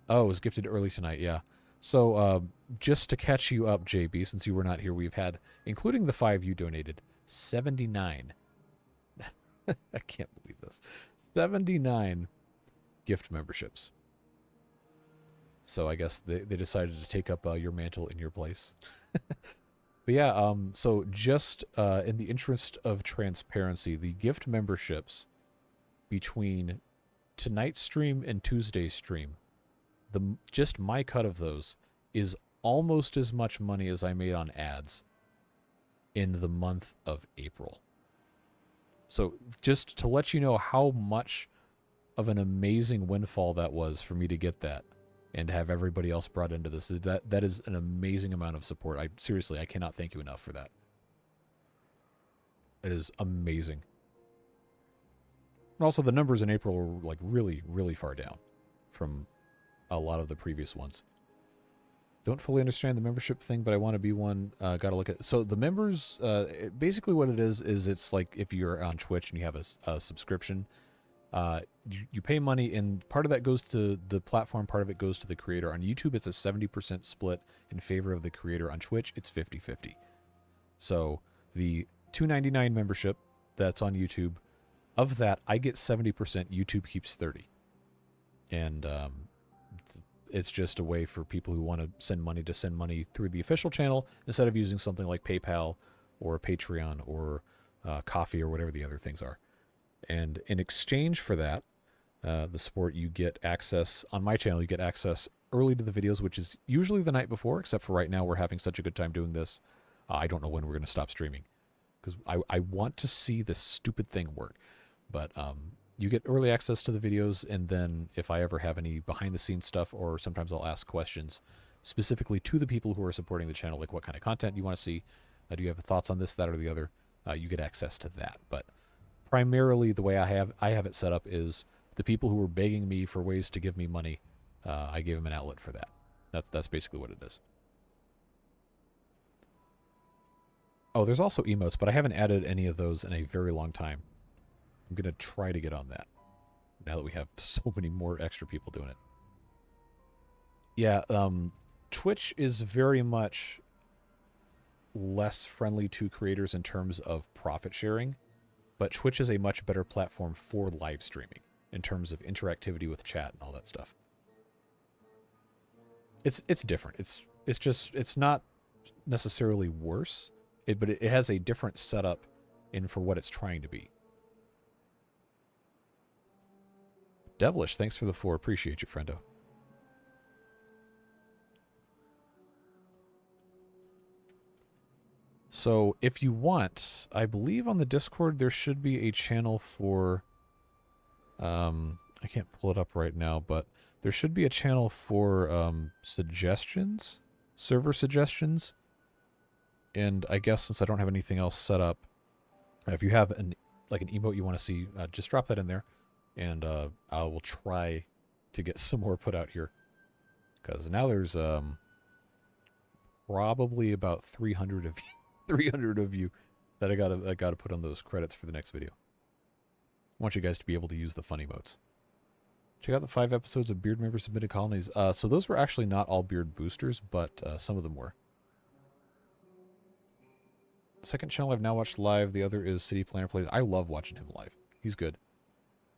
Oh, it was gifted early tonight, yeah. So, just to catch you up, JB, since you were not here, we've had, including the 5 you donated, 79. I can't believe this. 79 gift memberships. So I guess they decided to take up your mantle in your place. But yeah, so just in the interest of transparency, the gift memberships between tonight's stream and Tuesday's stream, just my cut of those is almost as much money as I made on ads in the month of April. So just to let you know how much of an amazing windfall that was for me to get that and have everybody else brought into this, that is an amazing amount of support. Seriously, I cannot thank you enough for that. It is amazing. And also the numbers in April were like really, really far down from a lot of the previous ones. Don't fully understand the membership thing, but I want to be one. Gotta look at. So the members, basically what it is it's like if you're on Twitch and you have a subscription, you pay money, and part of that goes to the platform, part of it goes to the creator. On YouTube, it's a 70% split in favor of the creator. On Twitch, it's 50-50. So the $2.99 membership that's on YouTube, of that, I get 70%. YouTube keeps 30%. And it's just a way for people who want to send money through the official channel instead of using something like PayPal or Patreon or Coffee or whatever the other things are. And in exchange for that, the support, you get access on my channel. You get access early to the videos, which is usually the night before, except for right now we're having such a good time doing this. I don't know when we're going to stop streaming because I want to see this stupid thing work. But you get early access to the videos, and then if I ever have any behind-the-scenes stuff, or sometimes I'll ask questions specifically to the people who are supporting the channel, like what kind of content you want to see, do you have thoughts on this, that, or the other, you get access to that. But primarily the way I have it set up is the people who were begging me for ways to give me money, I gave them an outlet for that. That's basically what it is. Oh, there's also emotes, but I haven't added any of those in a very long time. I'm going to try to get on that now that we have so many more extra people doing it. Yeah, Twitch is very much less friendly to creators in terms of profit sharing, but Twitch is a much better platform for live streaming in terms of interactivity with chat and all that stuff. It's different. It's not necessarily worse, but it has a different setup in for what it's trying to be. Devilish, thanks for the 4. Appreciate you, friendo. So, if you want, I believe on the Discord there should be a channel for... I can't pull it up right now, but there should be a channel for suggestions, server suggestions. And I guess since I don't have anything else set up, if you have an emote you want to see, just drop that in there. And I will try to get some more put out here. Because now there's probably about 300 of you, 300 of you that I gotta put on those credits for the next video. I want you guys to be able to use the fun emotes. Check out the 5 episodes of Beard Member Submitted Colonies. So those were actually not all Beard boosters, but some of them were. Second channel I've now watched live. The other is City Planner Plays. I love watching him live. He's good.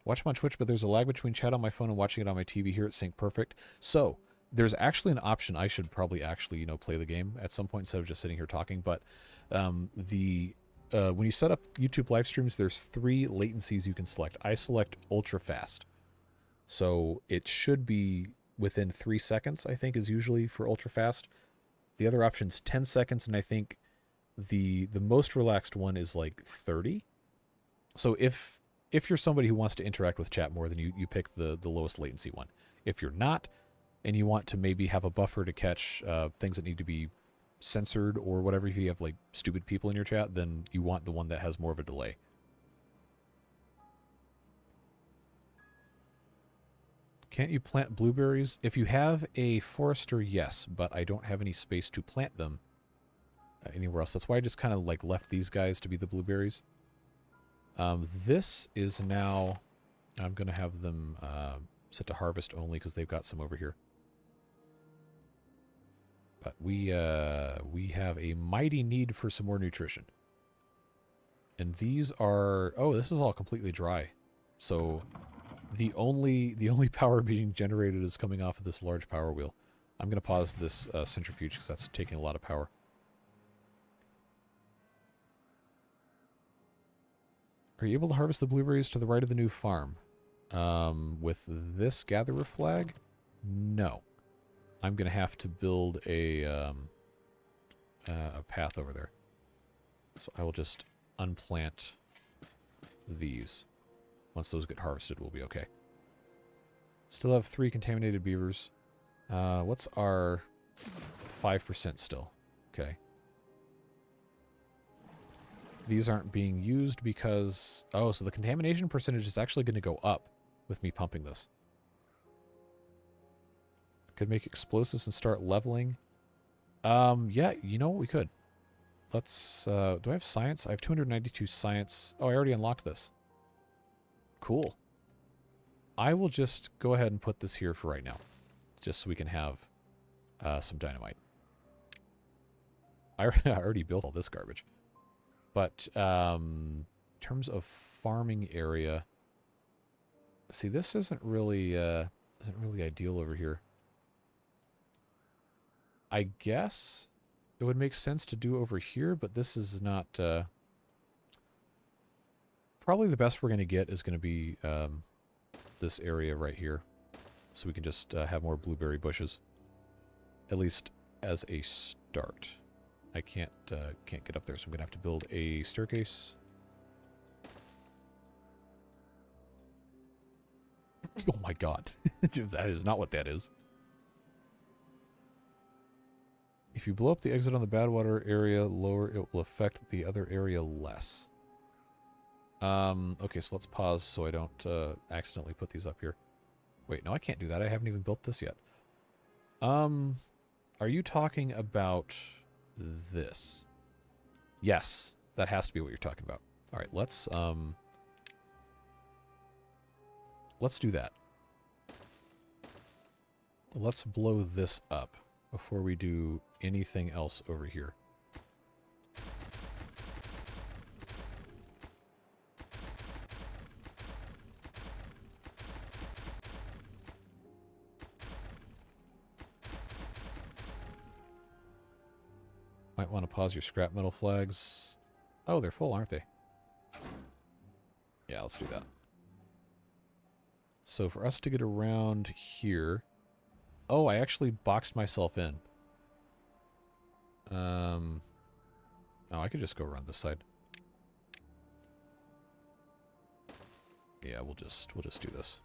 Watch him on Twitch, but there's a lag between chat on my phone and watching it on my TV. Here it's sync perfect. So there's actually an option. I should probably actually, play the game at some point instead of just sitting here talking. But when you set up YouTube live streams, there's 3 latencies you can select. I select ultra fast. So it should be within 3 seconds, I think, is usually for ultra fast. The other option's 10 seconds, and I think the most relaxed one is like 30. So if you're somebody who wants to interact with chat more, then you pick the lowest latency one. If you're not, and you want to maybe have a buffer to catch things that need to be censored or whatever, if you have like stupid people in your chat, then you want the one that has more of a delay. Can't you plant blueberries? If you have a forester, yes, but I don't have any space to plant them anywhere else. That's why I just kind of like left these guys to be the blueberries. This is now, I'm going to have them set to harvest only because they've got some over here. But we have a mighty need for some more nutrition. And these are... Oh, this is all completely dry. So the only power being generated is coming off of this large power wheel. I'm going to pause this centrifuge because that's taking a lot of power. Are you able to harvest the blueberries to the right of the new farm? With this gatherer flag? No. I'm going to have to build a path over there. So I will just unplant these. Once those get harvested, we'll be okay. Still have 3 contaminated beavers. What's our 5% still? Okay. These aren't being used because... Oh, so the contamination percentage is actually going to go up with me pumping this. Could make explosives and start leveling. Yeah, you know what? We could. Let's... do I have science? I have 292 science. Oh, I already unlocked this. Cool. I will just go ahead and put this here for right now. Just so we can have some dynamite. I already built all this garbage. But in terms of farming area... See, this isn't really ideal over here. I guess it would make sense to do over here, but this is not... Probably the best we're going to get is going to be this area right here. So we can just have more blueberry bushes. At least as a start. I can't get up there, so I'm going to have to build a staircase. Oh my god. That is not what that is. If you blow up the exit on the Badwater area lower, it will affect the other area less. Okay, so let's pause so I don't accidentally put these up here. Wait, no, I can't do that. I haven't even built this yet. Are you talking about this? Yes, that has to be what you're talking about. All right, let's do that. Let's blow this up before we do anything else over here. Might want to pause your scrap metal flags. Oh, they're full, aren't they? Yeah, let's do that. So for us to get around here... Oh, I actually boxed myself in. Oh, I could just go around this side. Yeah, we'll just do this.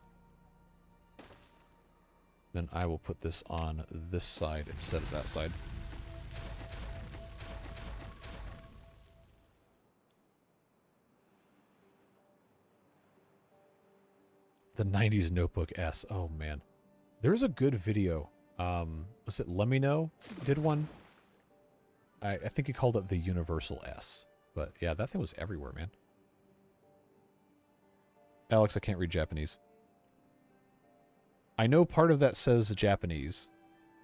Then I will put this on this side instead of that side. The 90s Notebook S. Oh, man. There's a good video. Was it Lemino did one? I think he called it the Universal S. But, yeah, that thing was everywhere, man. Alex, I can't read Japanese. I know part of that says Japanese.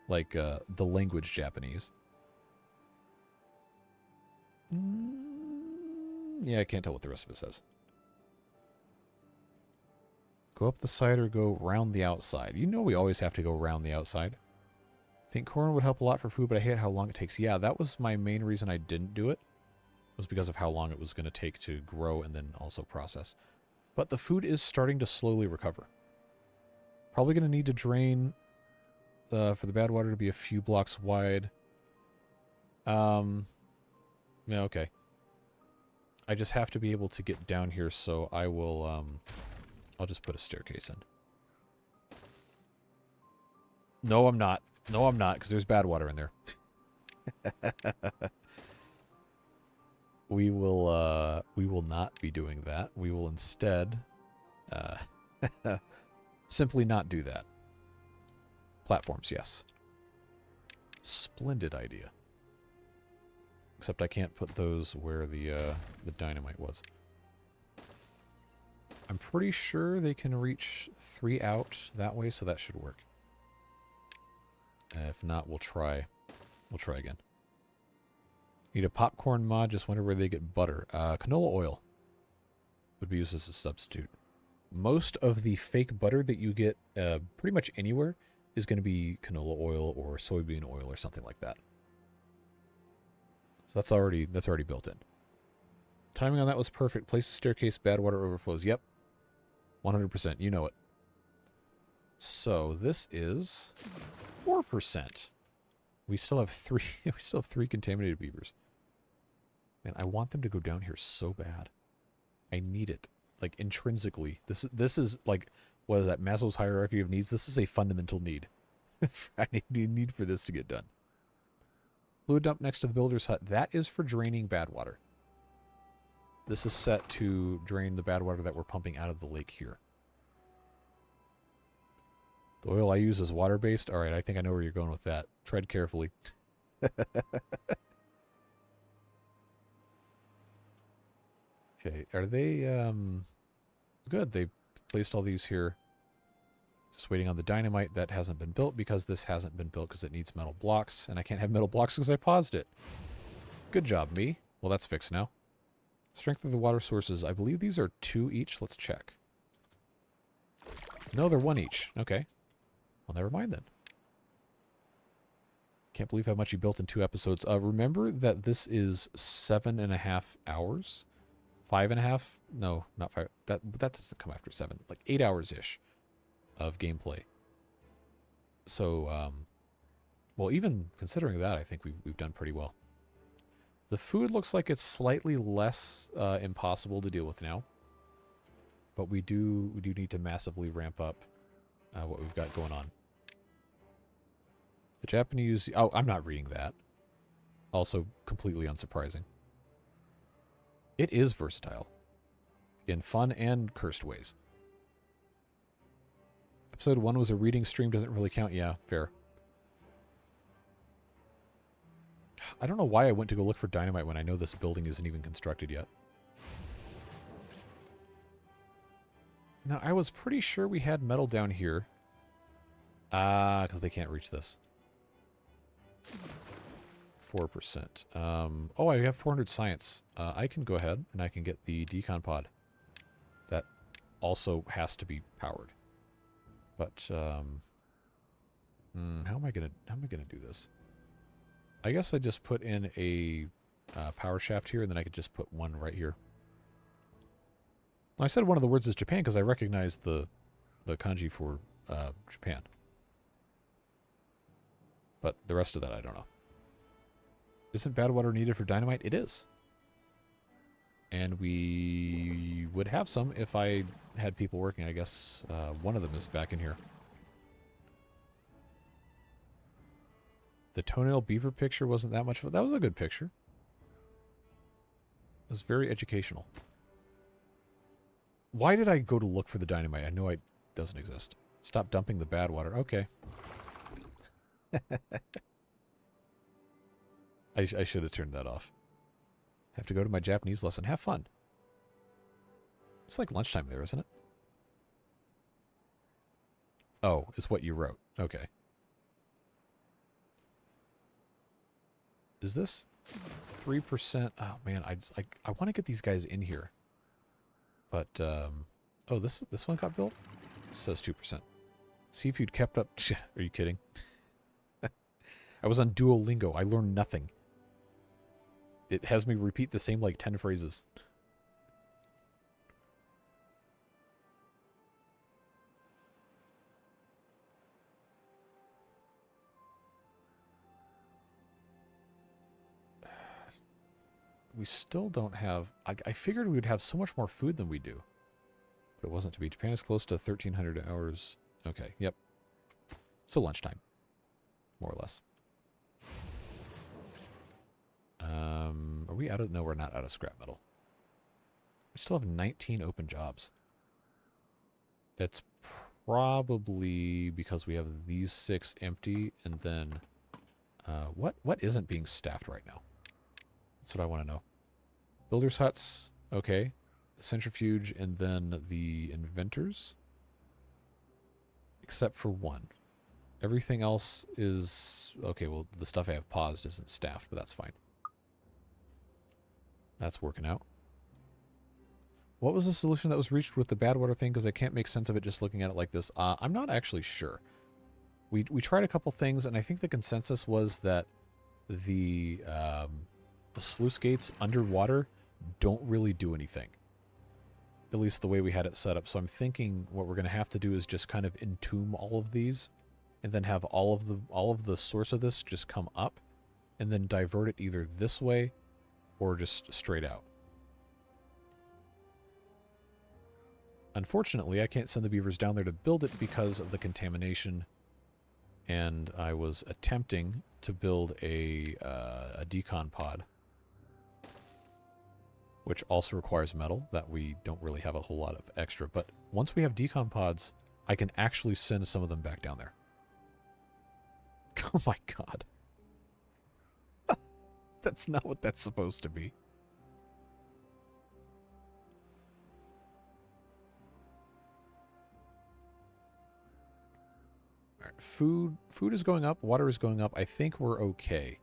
Like, the language Japanese. Yeah, I can't tell what the rest of it says. Go up the side or go round the outside. You know we always have to go round the outside. I think corn would help a lot for food, but I hate how long it takes. Yeah, that was my main reason I didn't do it. Was because of how long it was going to take to grow and then also process. But the food is starting to slowly recover. Probably going to need to drain for the Badwater to be a few blocks wide. Yeah, okay. I just have to be able to get down here, so I will... I'll just put a staircase in. No, I'm not. No, I'm not, because there's bad water in there. We will not be doing that. We will instead simply not do that. Platforms, yes. Splendid idea. Except I can't put those where the dynamite was. I'm pretty sure they can reach 3 out that way, so that should work. If not, we'll try We'll try again. Need a popcorn mod. Just wonder where they get butter. Canola oil would be used as a substitute. Most of the fake butter that you get pretty much anywhere is going to be canola oil or soybean oil or something like that. So that's already built in. Timing on that was perfect. Place the staircase, bad water overflows. Yep. 100%. You know it. So this is 4%. We still have three contaminated beavers. Man, I want them to go down here so bad. I need it. Like intrinsically. This is like, what is that? Maslow's hierarchy of needs. This is a fundamental need. I need for this to get done. Fluid dump next to the builder's hut. That is for draining bad water. This is set to drain the bad water that we're pumping out of the lake here. The oil I use is water-based. Alright, I think I know where you're going with that. Tread carefully. Okay, are they, good. They placed all these here. Just waiting on the dynamite that hasn't been built because this hasn't been built because it needs metal blocks. And I can't have metal blocks because I paused it. Good job, me. Well, that's fixed now. Strength of the water sources. I believe these are 2 each. Let's check. No, they're 1 each. Okay. Well, never mind then. Can't believe how much you built in 2 episodes. Remember that this is 7.5 hours? 5.5? No, not 5. That doesn't come after 7. Like 8 hours-ish of gameplay. So, well, even considering that, I think we've done pretty well. The food looks like it's slightly less impossible to deal with now. But we do need to massively ramp up what we've got going on. The Japanese... Oh, I'm not reading that. Also completely unsurprising. It is versatile. In fun and cursed ways. Episode 1 was a reading stream, doesn't really count. Yeah, fair. I don't know why I went to go look for dynamite when I know this building isn't even constructed yet. Now, I was pretty sure we had metal down here. Because they can't reach this. 4%. Oh, I have 400 science. I can go ahead and I can get the decon pod. That also has to be powered. But, how am I gonna do this? I guess I just put in a power shaft here, and then I could just put one right here. I said one of the words is Japan because I recognized the kanji for Japan. But the rest of that, I don't know. Isn't bad water needed for dynamite? It is. And we would have some if I had people working. I guess one of them is back in here. The toenail beaver picture wasn't that much of that was a good picture. It was very educational. Why did I go to look for the dynamite? I know it doesn't exist. Stop dumping the bad water. Okay. I should have turned that off. Have to go to my Japanese lesson. Have fun. It's like lunchtime there, isn't it? Oh, is what you wrote. Okay. Is this 3%? Oh man, I want to get these guys in here. But oh, this one got built? It says 2%. See if you'd kept up. Are you kidding? I was on Duolingo. I learned nothing. It has me repeat the same like 10 phrases. We still don't have... I figured we would have so much more food than we do. But it wasn't to be. Japan is close to 1,300 hours. Okay, yep. So lunchtime. More or less. Are we out of... No, we're not out of scrap metal. We still have 19 open jobs. It's probably because we have these 6 empty, and then... what isn't being staffed right now? That's what I want to know. Builders' huts, okay. The centrifuge, and then the inventors. Except for one. Everything else is Okay, well, the stuff I have paused isn't staffed, but that's fine. That's working out. What was the solution that was reached with the bad water thing? Because I can't make sense of it just looking at it like this. I'm not actually sure. We tried a couple things, and I think the consensus was that the sluice gates underwater don't really do anything. At least the way we had it set up. So I'm thinking what we're going to have to do is just kind of entomb all of these, and then have all of the source of this just come up, and then divert it either this way or just straight out. Unfortunately, I can't send the beavers down there to build it because of the contamination, and I was attempting to build a decon pod, which also requires metal that we don't really have a whole lot of extra. But once we have decon pods, I can actually send some of them back down there. Oh my god. That's not what that's supposed to be. All right, food is going up, water is going up. I think we're okay.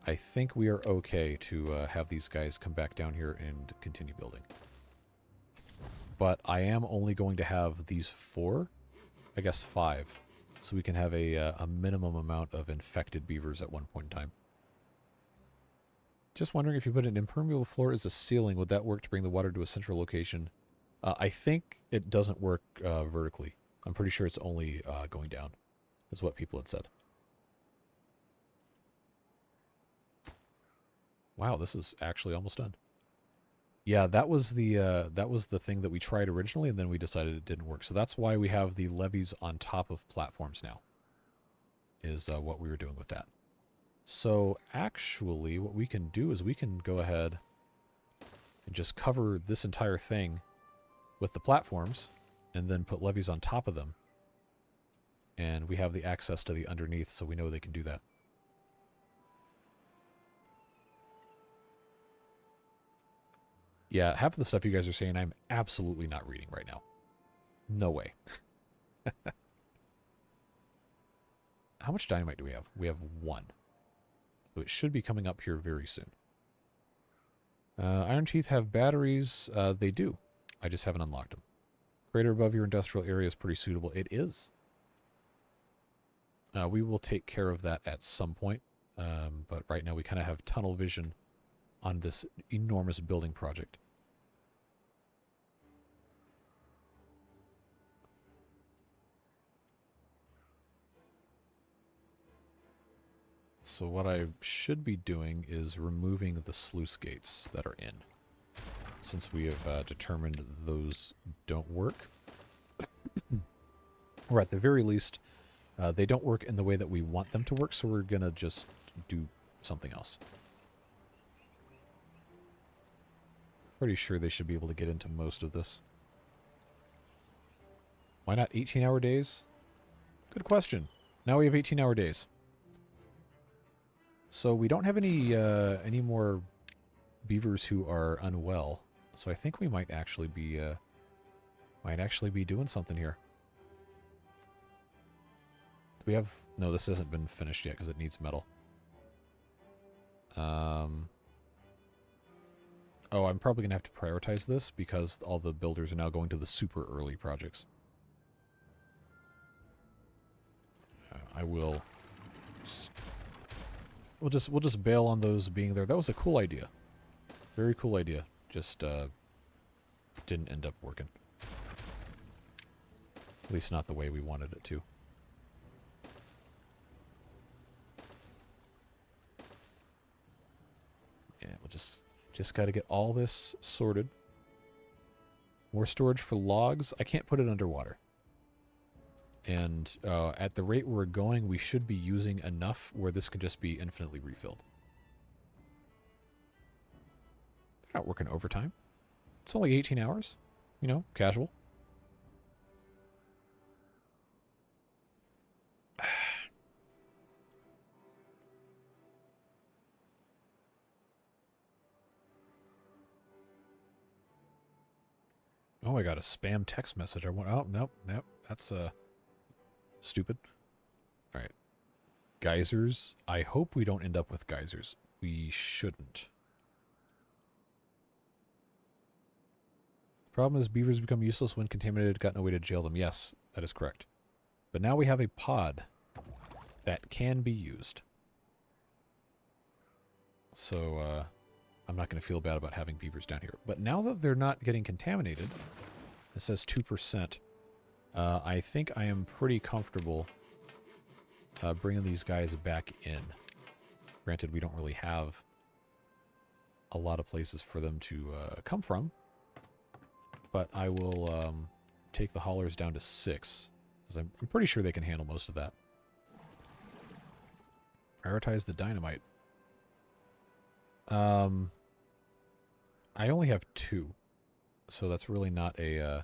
I think we are okay to have these guys come back down here and continue building. But I am only going to have these 4, I guess 5, so we can have a minimum amount of infected beavers at one point in time. Just wondering if you put an impermeable floor as a ceiling, would that work to bring the water to a central location? I think it doesn't work vertically. I'm pretty sure it's only going down, is what people had said. Wow, this is actually almost done. Yeah, that was the thing that we tried originally, and then we decided it didn't work. So that's why we have the levees on top of platforms now, is what we were doing with that. So actually, what we can do is we can go ahead and just cover this entire thing with the platforms, and then put levees on top of them. And we have the access to the underneath, so we know they can do that. Yeah, half of the stuff you guys are saying I'm absolutely not reading right now. No way. How much dynamite do we have? We have 1. So it should be coming up here very soon. Iron Teeth have batteries. They do. I just haven't unlocked them. Crater above your industrial area is pretty suitable. It is. We will take care of that at some point. But right now we kind of have tunnel vision on this enormous building project. So what I should be doing is removing the sluice gates that are in, since we have determined those don't work. Or at the very least, they don't work in the way that we want them to work, so we're going to just do something else. Pretty sure they should be able to get into most of this. Why not 18-hour days? Good question. Now we have 18-hour days. So we don't have any more beavers who are unwell. So I think we might actually be doing something here. Do we have... No, this hasn't been finished yet because it needs metal. Oh, I'm probably going to have to prioritize this because all the builders are now going to the super early projects. I will... We'll just bail on those being there. That was a cool idea. Very cool idea. Just didn't end up working. At least not the way we wanted it to. Yeah, we'll just got to get all this sorted. More storage for logs. I can't put it underwater. And at the rate we're going, we should be using enough where this could just be infinitely refilled. They're not working overtime. It's only 18 hours. You know, casual. Oh, I got a spam text message. I want. Oh, nope. That's stupid. All right. Geysers. I hope we don't end up with geysers. We shouldn't. The problem is beavers become useless when contaminated, got no way to jail them. Yes, that is correct. But now we have a pod that can be used. So, I'm not going to feel bad about having beavers down here. But now that they're not getting contaminated, it says 2%, I think I am pretty comfortable bringing these guys back in. Granted, we don't really have a lot of places for them to come from. But I will take the haulers down to 6. Because I'm pretty sure they can handle most of that. Prioritize the dynamite. I only have 2. So that's really not a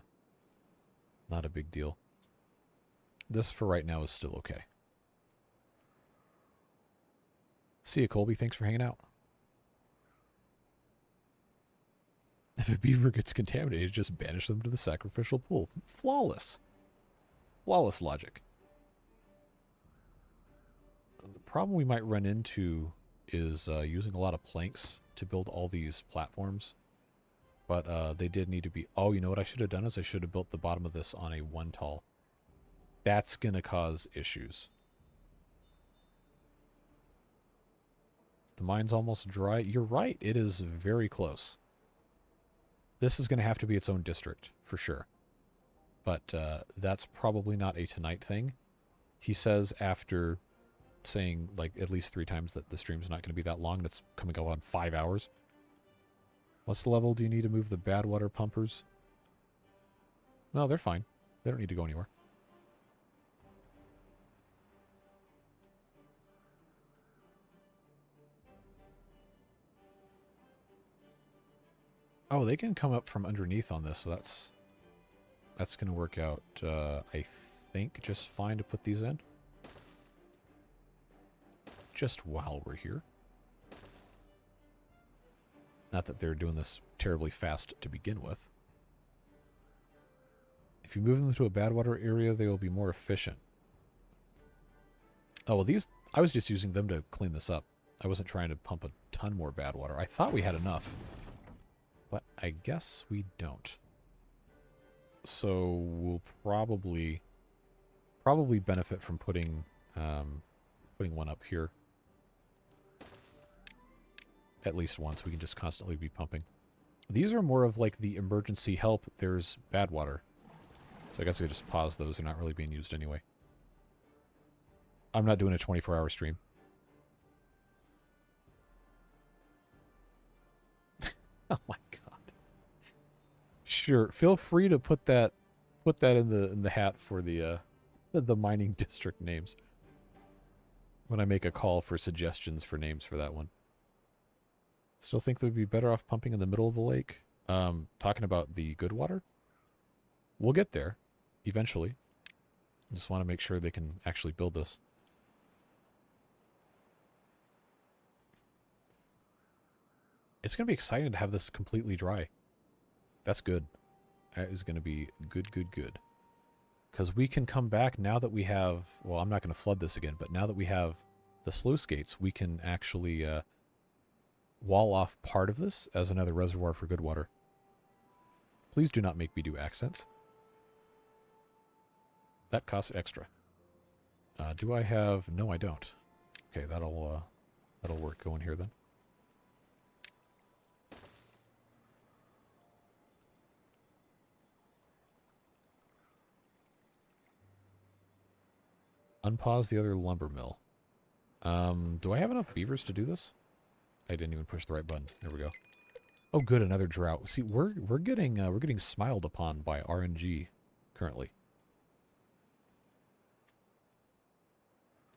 big deal. This for right now is still okay. See you, Colby. Thanks for hanging out. If a beaver gets contaminated, just banish them to the sacrificial pool. Flawless. Flawless logic. The problem we might run into is using a lot of planks to build all these platforms. But they did need to be... Oh, you know what I should have done is I should have built the bottom of this on a 1 tall. That's going to cause issues. The mine's almost dry. You're right. It is very close. This is going to have to be its own district, for sure. But that's probably not a tonight thing. He says after saying, like, at least 3 times that the stream's not going to be that long, that's coming to go on 5 hours. What's the level do you need to move the bad water pumpers? No, they're fine. They don't need to go anywhere. Oh, they can come up from underneath on this, so that's going to work out, I think, just fine to put these in. Just while we're here. Not that they're doing this terribly fast to begin with. If you move them to a bad water area, they will be more efficient. Oh, well, these... I was just using them to clean this up. I wasn't trying to pump a ton more bad water. I thought we had enough. But I guess we don't. So we'll probably benefit from putting one up here. At least once. We can just constantly be pumping. These are more of like the emergency help. There's bad water. So I guess I could just pause those. They're not really being used anyway. I'm not doing a 24-hour stream. Oh my god. Sure, feel free to put that in the hat for the mining district names. When I make a call for suggestions for names for that one. Still think they would be better off pumping in the middle of the lake? Talking about the good water? We'll get there eventually. Just want to make sure they can actually build this. It's going to be exciting to have this completely dry. That's good. That is going to be good, good, good. Because we can come back now that we have... Well, I'm not going to flood this again, but now that we have the sluice gates, we can actually wall off part of this as another reservoir for good water. Please do not make me do accents. That costs extra. Do I have... No, I don't. Okay, that'll work. Go in here then. Unpause the other lumber mill. Do I have enough beavers to do this? I didn't even push the right button. There we go. Oh, good, another drought. See, we're getting smiled upon by RNG currently.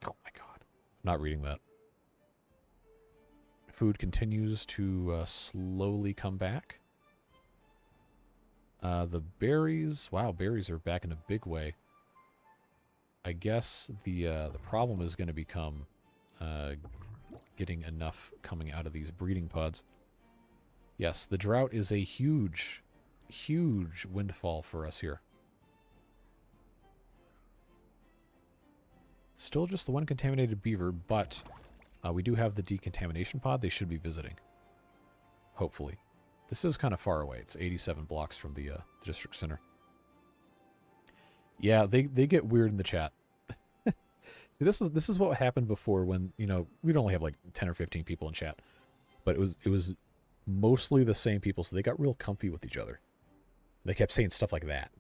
Oh my god, I'm not reading that. Food continues to slowly come back. The berries, wow, berries are back in a big way. I guess the problem is going to become getting enough coming out of these breeding pods. Yes, the drought is a huge, huge windfall for us here. Still just the one contaminated beaver, but we do have the decontamination pod. They should be visiting. Hopefully. This is kind of far away. It's 87 blocks from the district center. Yeah, they get weird in the chat. See, this is what happened before when, you know, we'd only have like 10 or 15 people in chat. But it was mostly the same people, so they got real comfy with each other. They kept saying stuff like that.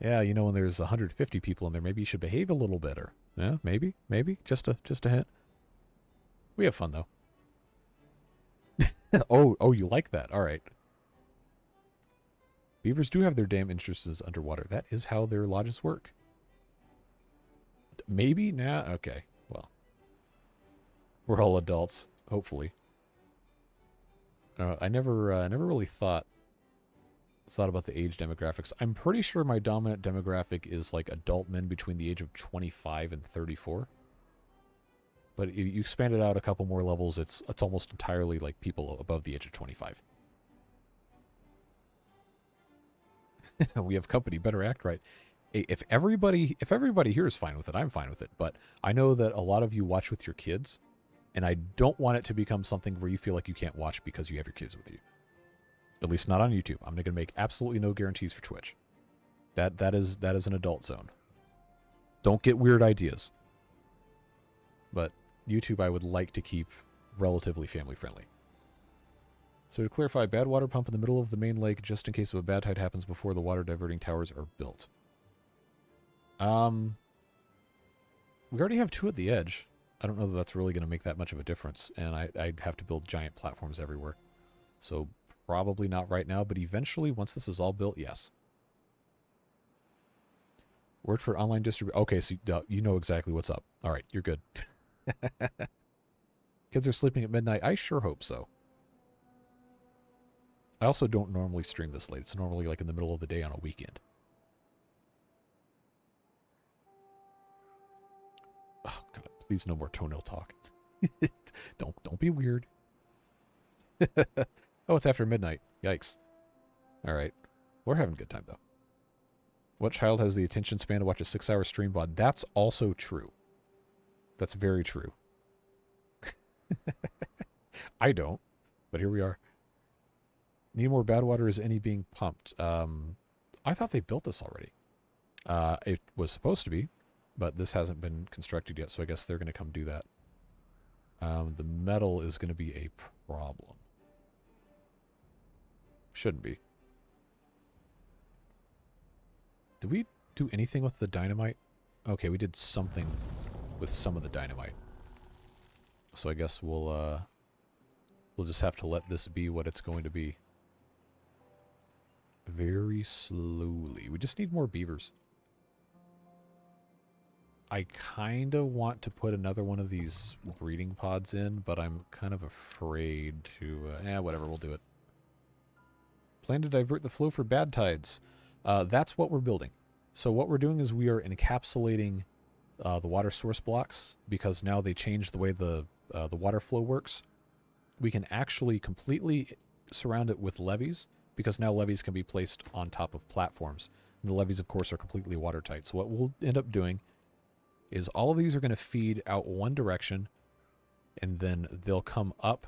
Yeah, you know, when there's 150 people in there, maybe you should behave a little better. Yeah, maybe. Just a hint. We have fun, though. Oh, you like that. All right. Beavers do have their damn interests underwater. That is how their lodges work. Maybe? Nah, okay. Well. We're all adults, hopefully. I never really thought about the age demographics. I'm pretty sure my dominant demographic is like adult men between the age of 25 and 34. But if you expand it out a couple more levels, it's almost entirely like people above the age of 25. We have company, better act right. If everybody here is fine with it, I'm fine with it. But I know that a lot of you watch with your kids, and I don't want it to become something where you feel like you can't watch because you have your kids with you. At least not on YouTube. I'm going to make absolutely no guarantees for Twitch. That is an adult zone. Don't get weird ideas. But YouTube I would like to keep relatively family friendly. So to clarify, bad water pump in the middle of the main lake just in case of a bad tide happens before the water diverting towers are built. We already have 2 at the edge. I don't know that that's really going to make that much of a difference, and I'd have to build giant platforms everywhere. So probably not right now, but eventually, once this is all built, yes. Word for online distribution. Okay, so you know exactly what's up. All right, you're good. Kids are sleeping at midnight. I sure hope so. I also don't normally stream this late. It's normally like in the middle of the day on a weekend. Oh, God, please no more toenail talk. Don't be weird. Oh, it's after midnight. Yikes. All right. We're having a good time, though. What child has the attention span to watch a 6-hour stream VOD? That's also true. That's very true. I don't, but here we are. Need more bad water? Is any being pumped? I thought they built this already. It was supposed to be, but this hasn't been constructed yet, so I guess they're going to come do that. The metal is going to be a problem. Shouldn't be. Did we do anything with the dynamite? Okay, we did something with some of the dynamite. So I guess we'll just have to let this be what it's going to be. Very slowly. We just need more beavers. I kind of want to put another one of these breeding pods in, but I'm kind of afraid to... whatever, we'll do it. Plan to divert the flow for bad tides. That's what we're building. So what we're doing is we are encapsulating the water source blocks, because now they changed the way the water flow works. We can actually completely surround it with levees, because now levees can be placed on top of platforms. And the levees, of course, are completely watertight. So what we'll end up doing is all of these are going to feed out one direction, and then they'll come up.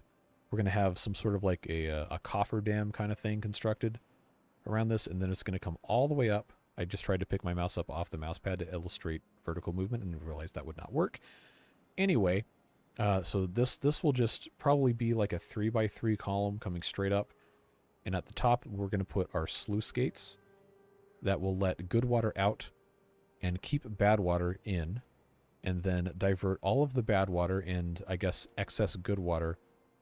We're going to have some sort of like a coffer dam kind of thing constructed around this, and then it's going to come all the way up. I just tried to pick my mouse up off the mouse pad to illustrate vertical movement and realized that would not work. Anyway, so this will just probably be like a 3x3 column coming straight up. And at the top, we're going to put our sluice gates that will let good water out and keep bad water in, and then divert all of the bad water and, I guess, excess good water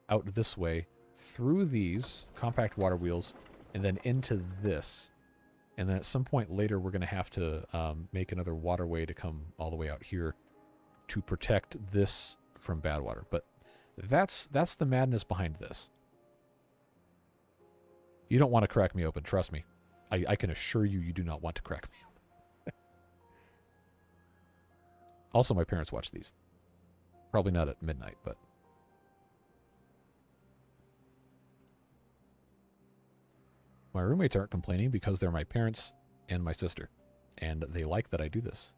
out this way through these compact water wheels and then into this. And then at some point later, we're going to have to make another waterway to come all the way out here to protect this from bad water. But that's the madness behind this. You don't want to crack me open, trust me. I can assure you, you do not want to crack me open. Also, my parents watch these. Probably not at midnight, but... My roommates aren't complaining because they're my parents and my sister. And they like that I do this.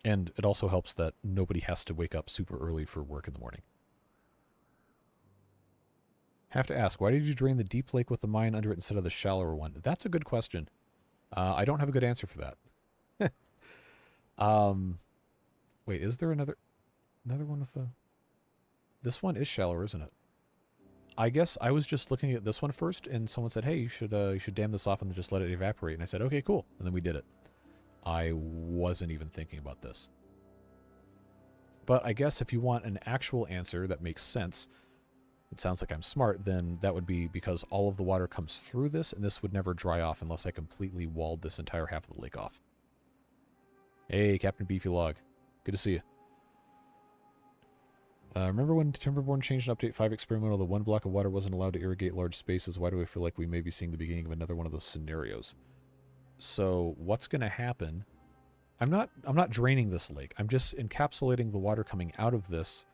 And it also helps that nobody has to wake up super early for work in the morning. Have to ask, why did you drain the deep lake with the mine under it instead of the shallower one? That's a good question. I don't have a good answer for that. Wait, is there another one with the... This one is shallower, isn't it? I guess I was just looking at this one first, and someone said, hey, you should dam this off and then just let it evaporate. And I said, okay, cool. And then we did it. I wasn't even thinking about this. But I guess if you want an actual answer that makes sense, it sounds like I'm smart, then that would be because all of the water comes through this, and this would never dry off unless I completely walled this entire half of the lake off. Hey, Captain Beefy Log. Good to see you. Remember when Timberborn changed in Update 5 Experimental, the one block of water wasn't allowed to irrigate large spaces? Why do I feel like we may be seeing the beginning of another one of those scenarios? So what's going to happen? I'm not draining this lake. I'm just encapsulating the water coming out of this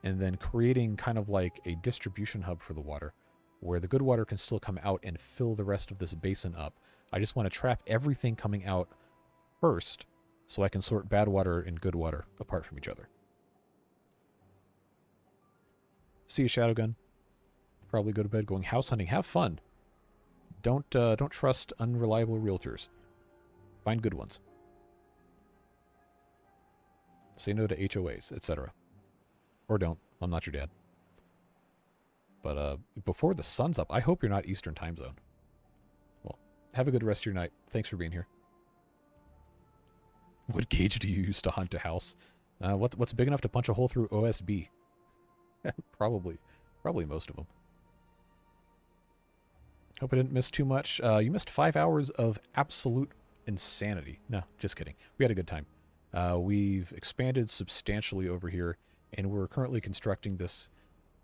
and then creating kind of like a distribution hub for the water where the good water can still come out and fill the rest of this basin up. I just want to trap everything coming out first so I can sort bad water and good water apart from each other. See you, Shadowgun. Probably go to bed going house hunting. Have fun. Don't trust unreliable realtors. Find good ones. Say no to HOAs, etc. Or don't. I'm not your dad. But before the sun's up, I hope you're not Eastern time zone. Well, have a good rest of your night. Thanks for being here. What gauge do you use to hunt a house? What's big enough to punch a hole through OSB? Probably most of them. Hope I didn't miss too much. You missed 5 hours of absolute insanity. No, just kidding. We had a good time. We've expanded substantially over here, and we're currently constructing this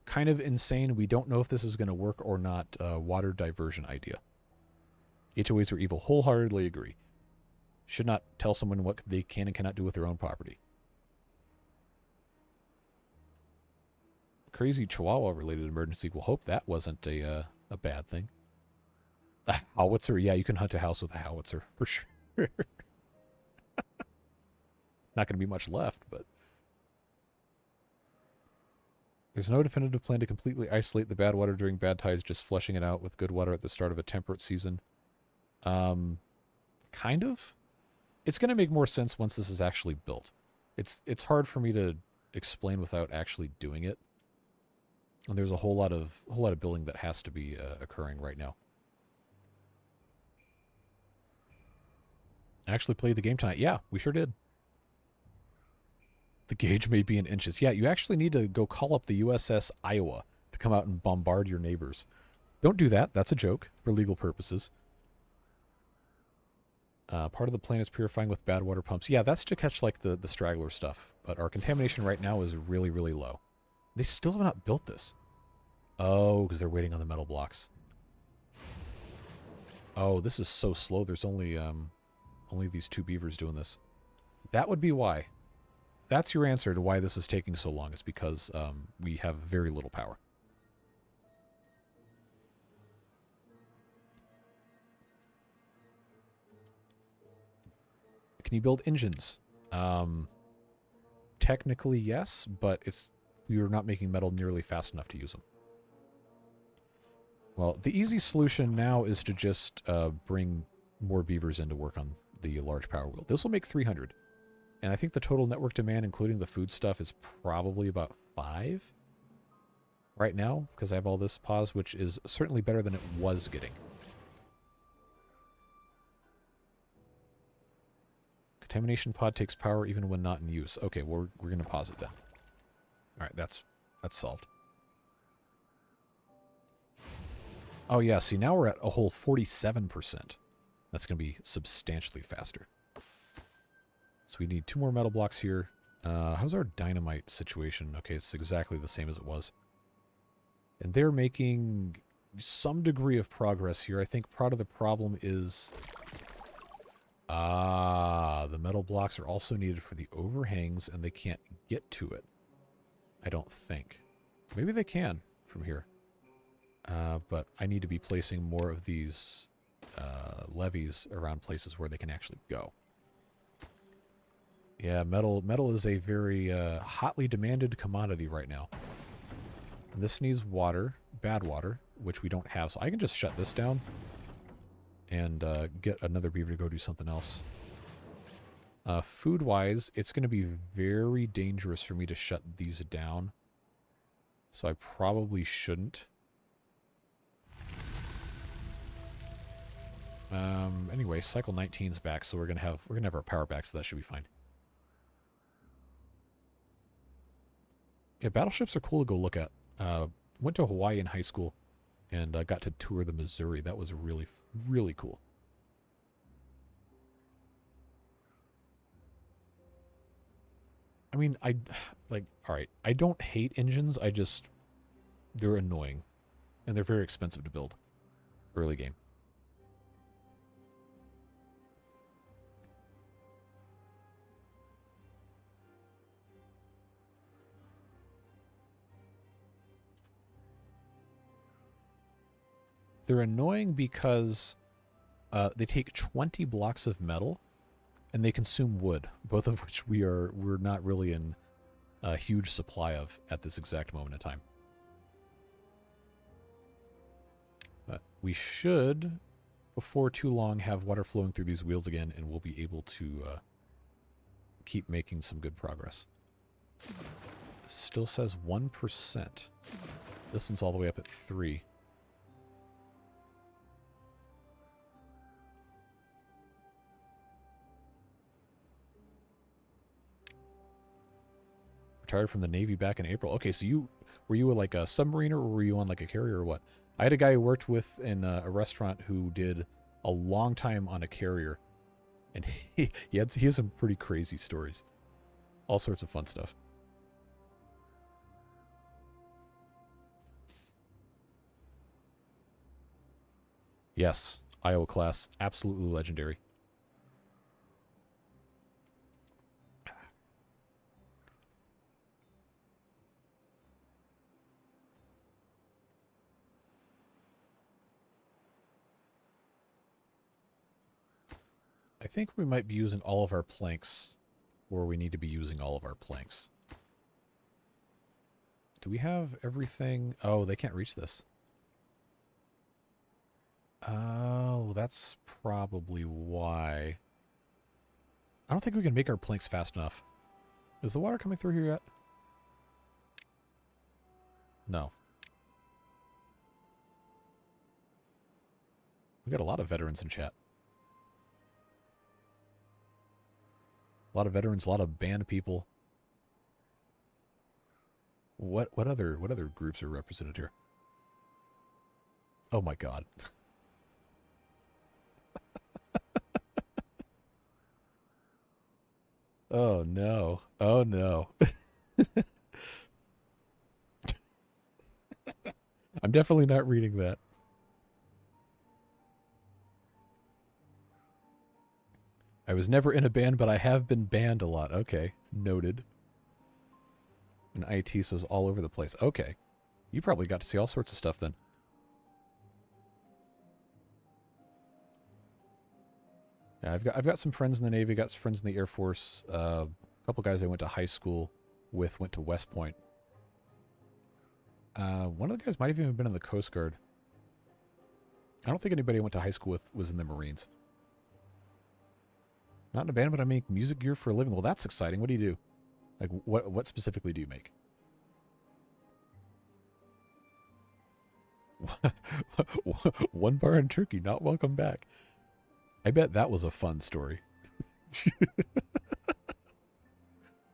kind of insane, we don't know if this is going to work or not, water diversion idea. HOAs are evil. Wholeheartedly agree. Should not tell someone what they can and cannot do with their own property. Crazy Chihuahua-related emergency. We'll hope that wasn't a bad thing. A howitzer? Yeah, you can hunt a house with a howitzer, for sure. Not going to be much left, but... There's no definitive plan to completely isolate the bad water during bad tides, just flushing it out with good water at the start of a temperate season. Kind of. It's going to make more sense once this is actually built. It's hard for me to explain without actually doing it. And there's a whole lot of building that has to be occurring right now. I actually played the game tonight. Yeah, we sure did. The gauge may be in inches. Yeah, you actually need to go call up the USS Iowa to come out and bombard your neighbors. Don't do that. That's a joke for legal purposes. Part of the plan is purifying with bad water pumps. Yeah, that's to catch like the straggler stuff. But our contamination right now is really, really low. They still have not built this. Oh, because they're waiting on the metal blocks. Oh, this is so slow. There's only these 2 beavers doing this. That would be why. That's your answer to why this is taking so long. Is because we have very little power. Can you build engines? Technically, yes, but we are not making metal nearly fast enough to use them. Well, the easy solution now is to just bring more beavers in to work on the large power wheel. This will make 300. And I think the total network demand, including the food stuff, is probably about 5 right now, because I have all this pause, which is certainly better than it was getting. Contamination pod takes power even when not in use. Okay, well, we're going to pause it then. All right, that's solved. Oh, yeah, see, now we're at a whole 47%. That's going to be substantially faster. So we need 2 more metal blocks here. How's our dynamite situation? Okay, it's exactly the same as it was. And they're making some degree of progress here. I think part of the problem is... the metal blocks are also needed for the overhangs, and they can't get to it. I don't think. Maybe they can from here. But I need to be placing more of these levies around places where they can actually go. Yeah, metal is a very hotly demanded commodity right now. And this needs water, bad water, which we don't have. So I can just shut this down and get another beaver to go do something else. Food-wise, it's going to be very dangerous for me to shut these down. So I probably shouldn't. Anyway, cycle 19's back, so we're gonna have our power back, so that should be fine. Yeah, battleships are cool to go look at. Went to Hawaii in high school, and got to tour the Missouri. That was really, really cool. I mean, alright, I don't hate engines, they're annoying. And they're very expensive to build. Early game. They're annoying because they take 20 blocks of metal and they consume wood, both of which we're not really in a huge supply of at this exact moment in time. But we should, before too long, have water flowing through these wheels again, and we'll be able to keep making some good progress. This still says 1%. This one's all the way up at 3. Retired from the Navy back in April. Okay, so were you like a submariner, or were you on like a carrier, or what? I had a guy who worked with in a restaurant who did a long time on a carrier, and he has some pretty crazy stories. All sorts of fun stuff. Yes, Iowa class, absolutely legendary. I think we might be using all of our planks where we need to be using all of our planks. Do we have everything? Oh, they can't reach this. Oh, that's probably why. I don't think we can make our planks fast enough. Is the water coming through here yet? No. We got a lot of veterans in chat. A lot of veterans, a lot of band people. What other groups are represented here? Oh my god. Oh no. Oh no. I'm definitely not reading that. I was never in a band, but I have been banned a lot. Okay. Noted. And IT was all over the place. Okay. You probably got to see all sorts of stuff then. Yeah, I've got some friends in the Navy, got some friends in the Air Force. A couple guys I went to high school with went to West Point. One of the guys might have even been in the Coast Guard. I don't think anybody I went to high school with was in the Marines. Not in a band, but I make music gear for a living. Well, that's exciting. What do you do? Like, what specifically do you make? One bar in Turkey, not welcome back. I bet that was a fun story.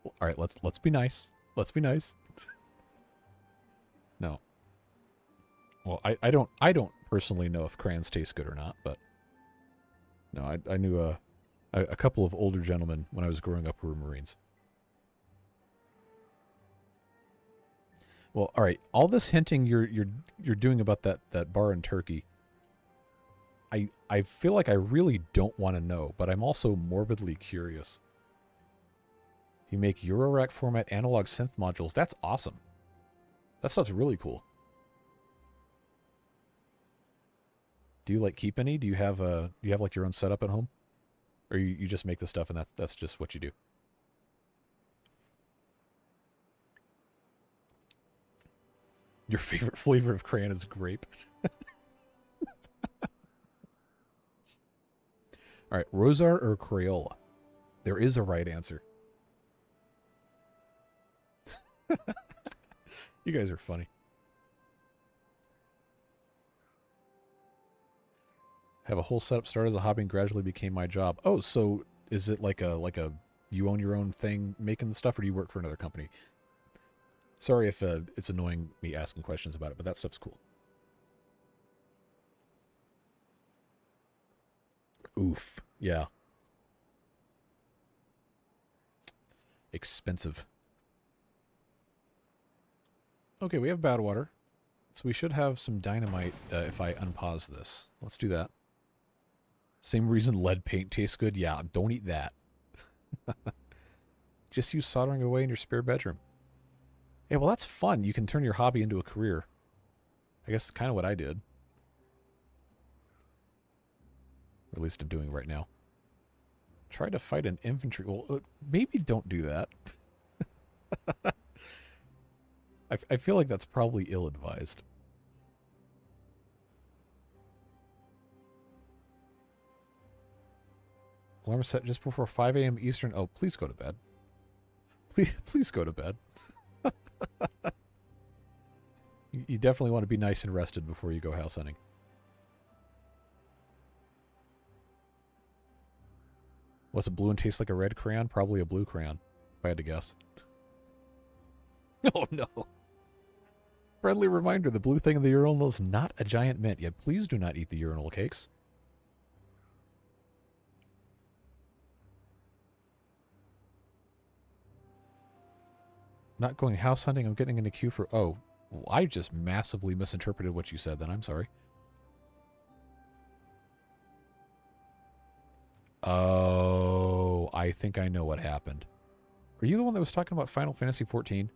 All right, let's be nice. Let's be nice. No. Well, I don't personally know if crayons taste good or not, but no, I knew a couple of older gentlemen when I was growing up who were Marines. Well, all right. All this hinting you're doing about that bar in Turkey, I feel like I really don't want to know, but I'm also morbidly curious. You make Eurorack format analog synth modules. That's awesome. That stuff's really cool. Do you like keep any? Do you have like your own setup at home? Or you just make the stuff and that's just what you do? Your favorite flavor of crayon is grape. All right, Rosar or Crayola? There is a right answer. You guys are funny. Have a whole setup started as a hobby and gradually became my job. Oh, so is it like a you own your own thing making the stuff, or do you work for another company? Sorry if it's annoying me asking questions about it, but that stuff's cool. Oof. Yeah. Expensive. Okay, we have bad water. So we should have some dynamite if I unpause this. Let's do that. Same reason lead paint tastes good? Yeah, don't eat that. Just use soldering away in your spare bedroom. Hey, well, that's fun. You can turn your hobby into a career. I guess that's kind of what I did. Or at least I'm doing right now. Try to fight an infantry. Well, maybe don't do that. I feel like that's probably ill-advised. Alarm set just before 5 a.m. Eastern. Oh, please go to bed. Please go to bed. You definitely want to be nice and rested before you go house hunting. What's it blue and tastes like a red crayon? Probably a blue crayon, if I had to guess. Oh no. Friendly reminder, the blue thing in the urinal is not a giant mint. Yet please do not eat the urinal cakes. Not going house hunting, I'm getting in a queue for... Oh, well, I just massively misinterpreted what you said then. I'm sorry. Oh, I think I know what happened. Are you the one that was talking about Final Fantasy XIV?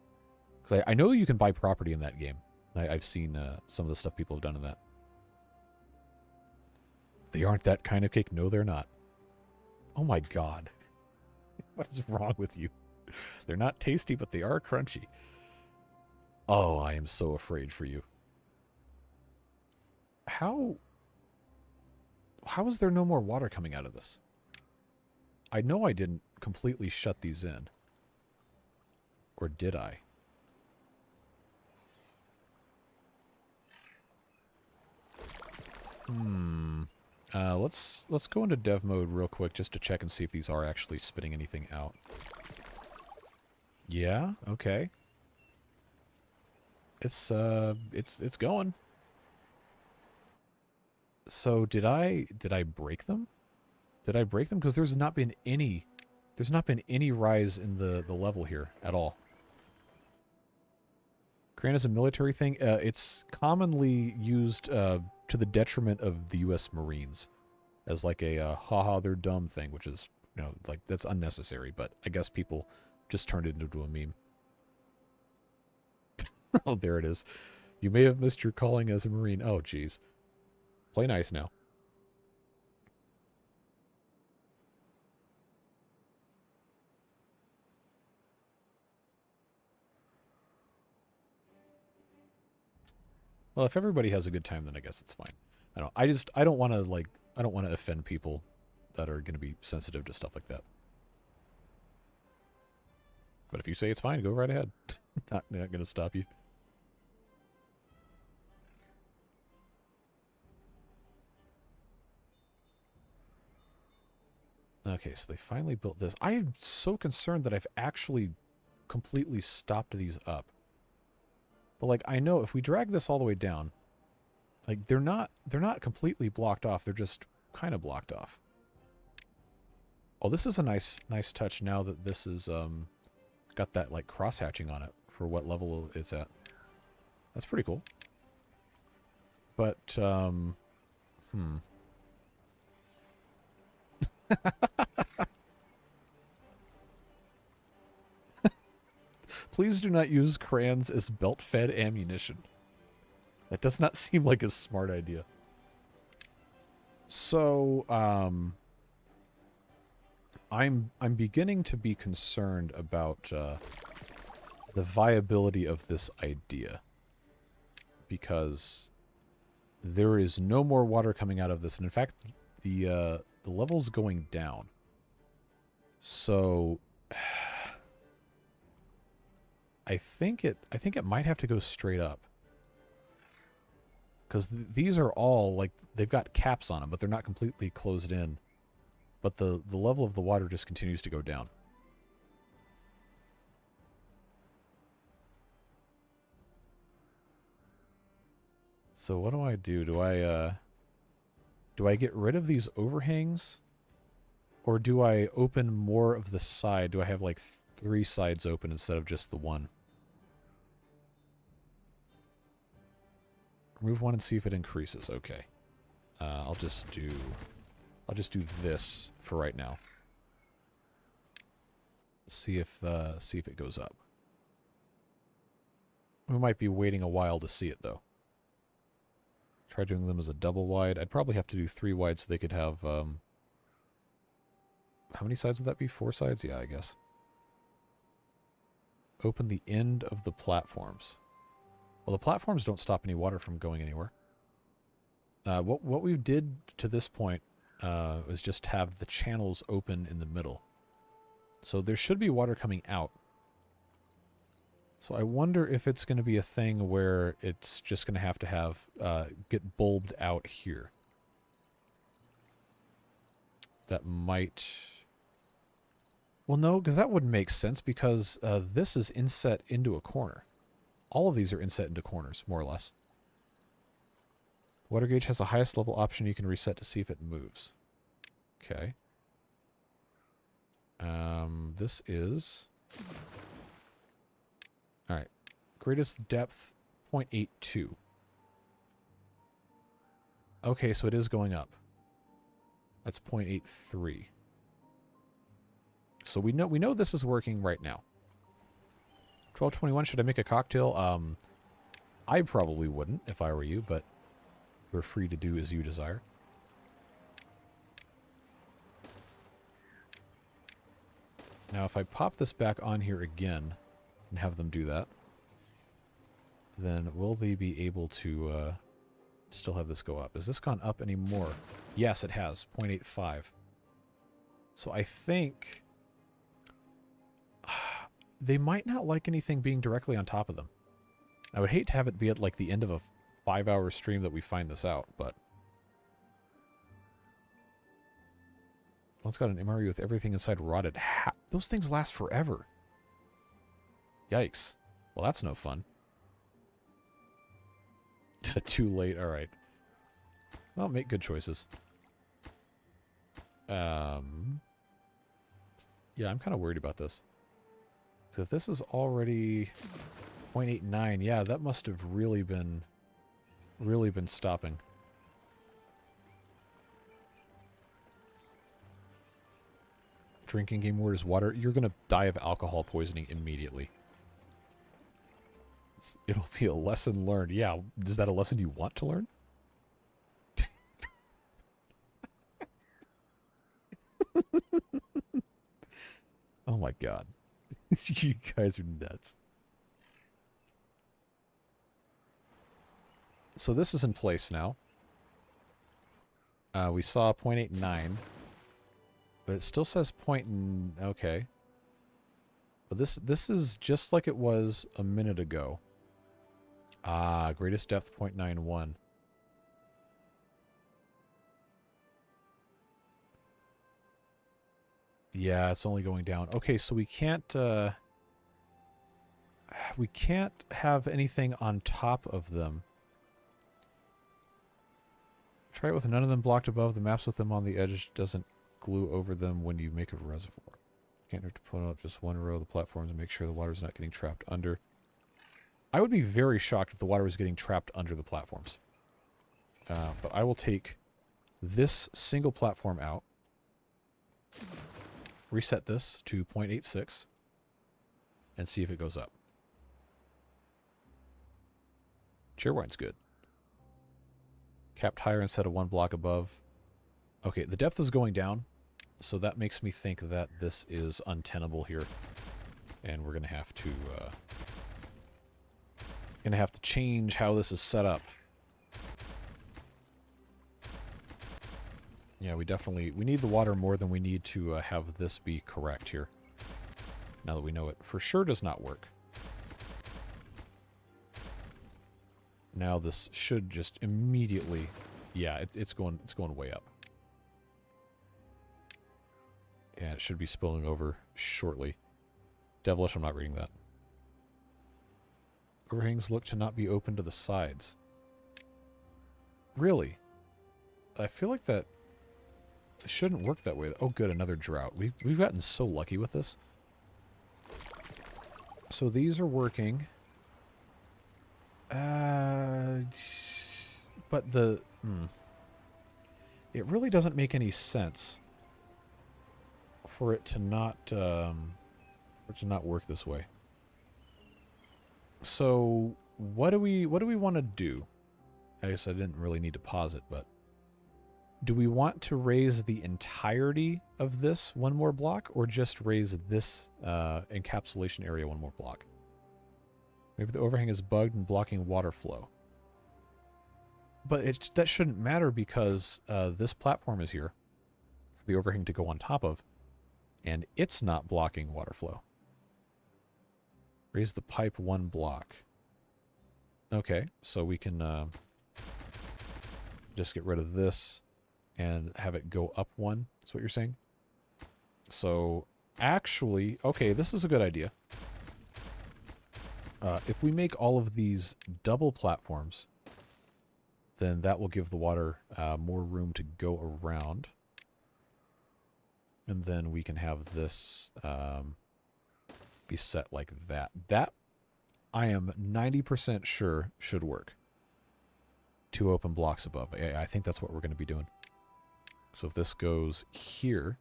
Because I know you can buy property in that game. I've seen some of the stuff people have done in that. They aren't that kind of cake. No, they're not. Oh my god. What is wrong with you? They're not tasty, but they are crunchy. Oh, I am so afraid for you. How is there no more water coming out of this? I know I didn't completely shut these in. Or did I? Let's go into dev mode real quick just to check and see if these are actually spitting anything out. Yeah, okay. It's going. So did I break them? Did I break them? Because there's not been any rise in the level here at all. Crayon is a military thing. It's commonly used to the detriment of the U.S. Marines as like a haha they're dumb thing, which is, you know, like that's unnecessary. But I guess people just turned it into a meme. Oh, there it is. You may have missed your calling as a Marine. Oh, jeez. Play nice now. Well, if everybody has a good time, then I guess it's fine. I don't want to offend people that are going to be sensitive to stuff like that. But if you say it's fine, go right ahead. Not going to stop you. Okay, so they finally built this. I am so concerned that I've actually completely stopped these up. But like I know if we drag this all the way down, like they're not completely blocked off, they're just kind of blocked off. Oh, this is a nice touch now that this is got that like cross hatching on it for what level it's at. That's pretty cool. But Please do not use crayons as belt-fed ammunition. That does not seem like a smart idea. So, I'm beginning to be concerned about the viability of this idea, because there is no more water coming out of this, and in fact, the level's going down. So, I think it might have to go straight up, because these are all like they've got caps on them, but they're not completely closed in. But the level of the water just continues to go down. So what do I do? Do I get rid of these overhangs? Or do I open more of the side? Do I have like 3 sides open instead of just the one? Remove one and see if it increases. Okay. I'll just do this for right now. See if it goes up. We might be waiting a while to see it though. Try doing them as a double wide. I'd probably have to do 3 wide so they could have how many sides would that be? 4 sides? Yeah, I guess. Open the end of the platforms. Well, the platforms don't stop any water from going anywhere. What we did to this point was just have the channels open in the middle. So there should be water coming out. So I wonder if it's going to be a thing where it's just going to have get bulbed out here. That might... Well, no, because that wouldn't make sense, because this is inset into a corner. All of these are inset into corners, more or less. Water gauge has the highest level option you can reset to see if it moves. Okay. This is... Alright. Greatest depth, 0.82. Okay, so it is going up. That's 0.83. So we know this is working right now. 12:21, should I make a cocktail? I probably wouldn't if I were you, but we're free to do as you desire. Now, if I pop this back on here again and have them do that, then will they be able to still have this go up? Has this gone up anymore? Yes, it has. 0.85. So I think they might not like anything being directly on top of them. I would hate to have it be at like the end of a 5-hour stream that we find this out, but... Well, it's got an MRE with everything inside rotted. Those things last forever. Yikes. Well, that's no fun. Too late. Alright. Well, make good choices. Yeah, I'm kind of worried about this. So if this is already 0.89, yeah, that must have really been stopping. Drinking game word is water. You're going to die of alcohol poisoning immediately. It'll be a lesson learned. Yeah, is that a lesson you want to learn? Oh my god. You guys are nuts. So this is in place now. We saw 0.89. But it still says okay. But this is just like it was a minute ago. Ah, greatest depth 0.91. Yeah, it's only going down. Okay, so we can't have anything on top of them. Try it with none of them blocked above. The maps with them on the edge doesn't glue over them when you make a reservoir. Can't have to put up just one row of the platforms and make sure the water's not getting trapped under. I would be very shocked if the water was getting trapped under the platforms. But I will take this single platform out, reset this to 0.86, and see if it goes up. Chairwine's good. Capped higher instead of one block above. Okay, the depth is going down, so that makes me think that this is untenable here. And we're going to have to change how this is set up. Yeah, we need the water more than we need to have this be correct here. Now that we know it for sure does not work. Now this should just immediately, yeah, it's going way up. And it should be spilling over shortly. Devilish, I'm not reading that. Overhangs look to not be open to the sides. Really? I feel like that shouldn't work that way. Oh, good, another drought. We've gotten so lucky with this. So these are working. But it really doesn't make any sense for it to not work this way. So what do we want to do? I guess I didn't really need to pause it, but do we want to raise the entirety of this one more block, or just raise this encapsulation area one more block? Maybe the overhang is bugged and blocking water flow. But that shouldn't matter because this platform is here for the overhang to go on top of, and it's not blocking water flow. Raise the pipe one block. Okay, so we can just get rid of this and have it go up one. That's what you're saying? So, actually, okay, this is a good idea. If we make all of these double platforms, then that will give the water more room to go around. And then we can have this be set like that. That, I am 90% sure, should work. 2 open blocks above. I think that's what we're going to be doing. So if this goes here,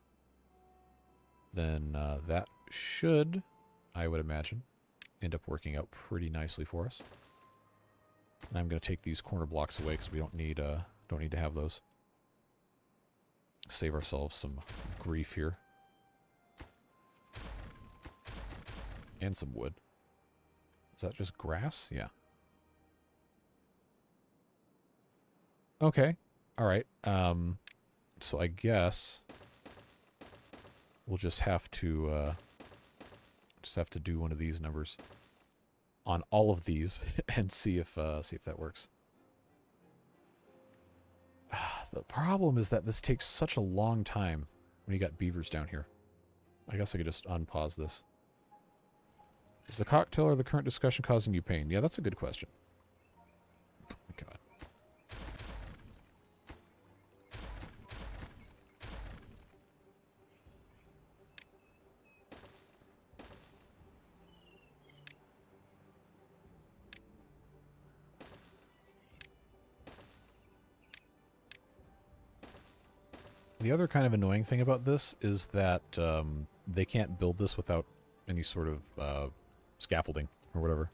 then that should, I would imagine, end up working out pretty nicely for us. And I'm going to take these corner blocks away because we don't need to have those. Save ourselves some grief here. And some wood. Is that just grass? Yeah. Okay. All right. So I guess we'll just have to do one of these numbers on all of these and see if that works. The problem is that this takes such a long time when you got beavers down here. I guess I could just unpause this. Is the cocktail or the current discussion causing you pain? Yeah, that's a good question. Oh my god. The other kind of annoying thing about this is that they can't build this without any sort of scaffolding or whatever.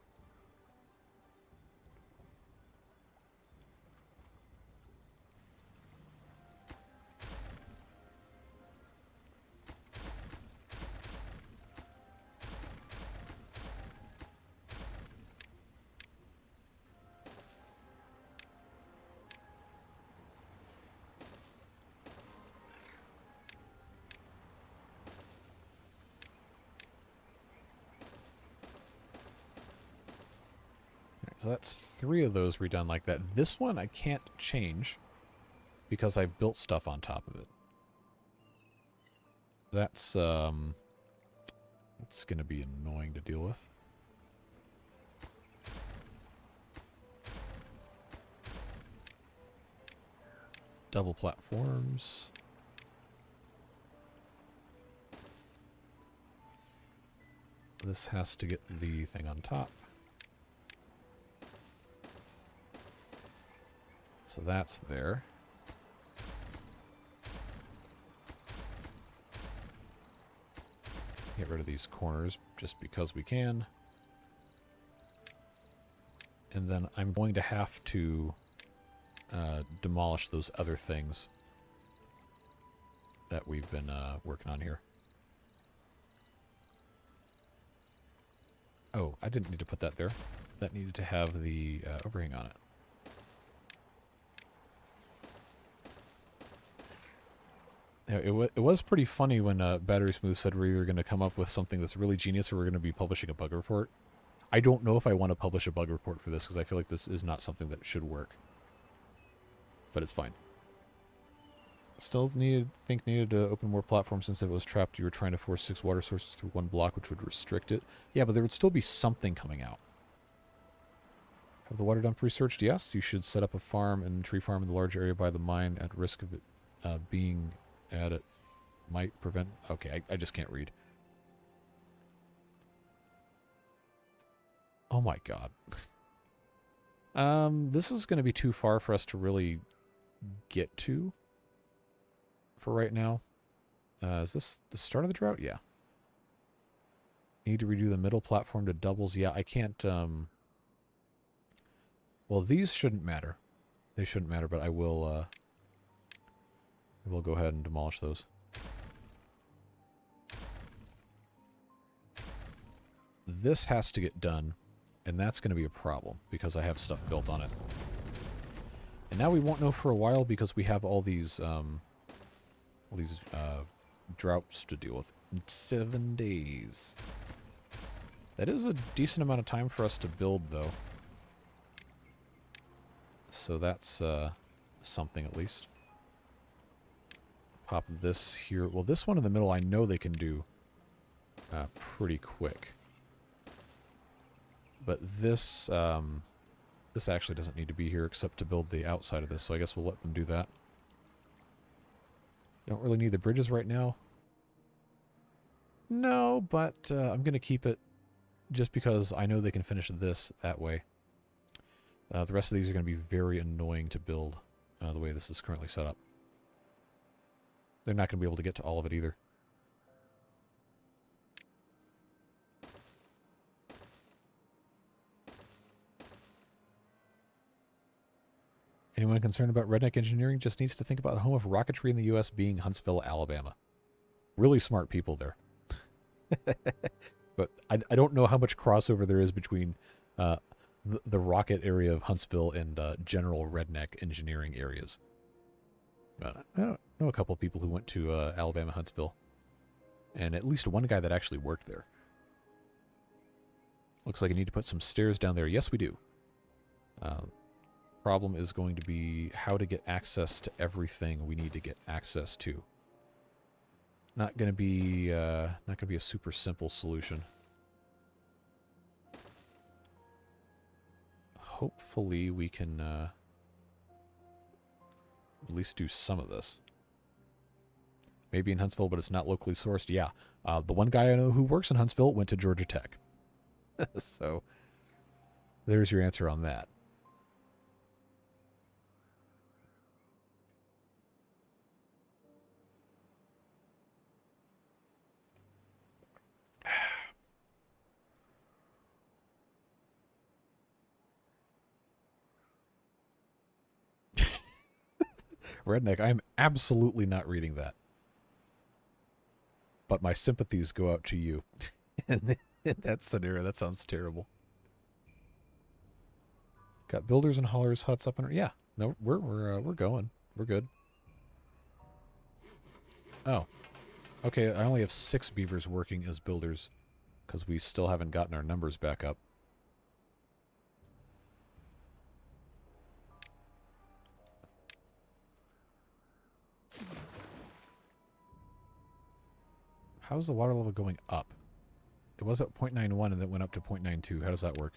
So that's 3 of those redone like that. This one I can't change because I've built stuff on top of it. That's going to be annoying to deal with. Double platforms. This has to get the thing on top. So that's there. Get rid of these corners just because we can. And then I'm going to have to demolish those other things that we've been working on here. Oh, I didn't need to put that there. That needed to have the overhang on it. Yeah, it was pretty funny when Battery Smooth said we're either going to come up with something that's really genius or we're going to be publishing a bug report. I don't know if I want to publish a bug report for this because I feel like this is not something that should work. But it's fine. Still needed to open more platforms since it was trapped. You were trying to force 6 water sources through 1 block, which would restrict it. Yeah, but there would still be something coming out. Have the water dump researched? Yes. You should set up a farm and tree farm in the large area by the mine at risk of it being at it. Might prevent... Okay, I just can't read. Oh my god. This is going to be too far for us to really get to for right now. Is this the start of the drought? Yeah. Need to redo the middle platform to doubles. Yeah, I can't... Well, these shouldn't matter. They shouldn't matter, but I will go ahead and demolish those. This has to get done, and that's going to be a problem because I have stuff built on it. And now we won't know for a while because we have all these droughts to deal with. 7 days. That is a decent amount of time for us to build, though. So that's something at least. Pop this here. Well, this one in the middle I know they can do pretty quick. But this this actually doesn't need to be here except to build the outside of this, so I guess we'll let them do that. Don't really need the bridges right now. No, but I'm going to keep it just because I know they can finish this that way. The rest of these are going to be very annoying to build the way this is currently set up. They're not going to be able to get to all of it either. Anyone concerned about redneck engineering just needs to think about the home of rocketry in the U.S. being Huntsville, Alabama. Really smart people there. But I don't know how much crossover there is between the rocket area of Huntsville and general redneck engineering areas. But I know a couple people who went to Alabama, Huntsville. And at least one guy that actually worked there. Looks like I need to put some stairs down there. Yes, we do. Problem is going to be how to get access to everything we need to get access to. Not going to be a super simple solution. Hopefully we can at least do some of this. Maybe in Huntsville, but it's not locally sourced. Yeah, the one guy I know who works in Huntsville went to Georgia Tech. So there's your answer on that. Redneck, I'm absolutely not reading that. But my sympathies go out to you. In that scenario, that sounds terrible. Got builders and haulers huts up and yeah, no, we're going. We're good. Oh, okay. I only have 6 beavers working as builders because we still haven't gotten our numbers back up. How's the water level going up? It was at 0.91 and then went up to 0.92. How does that work?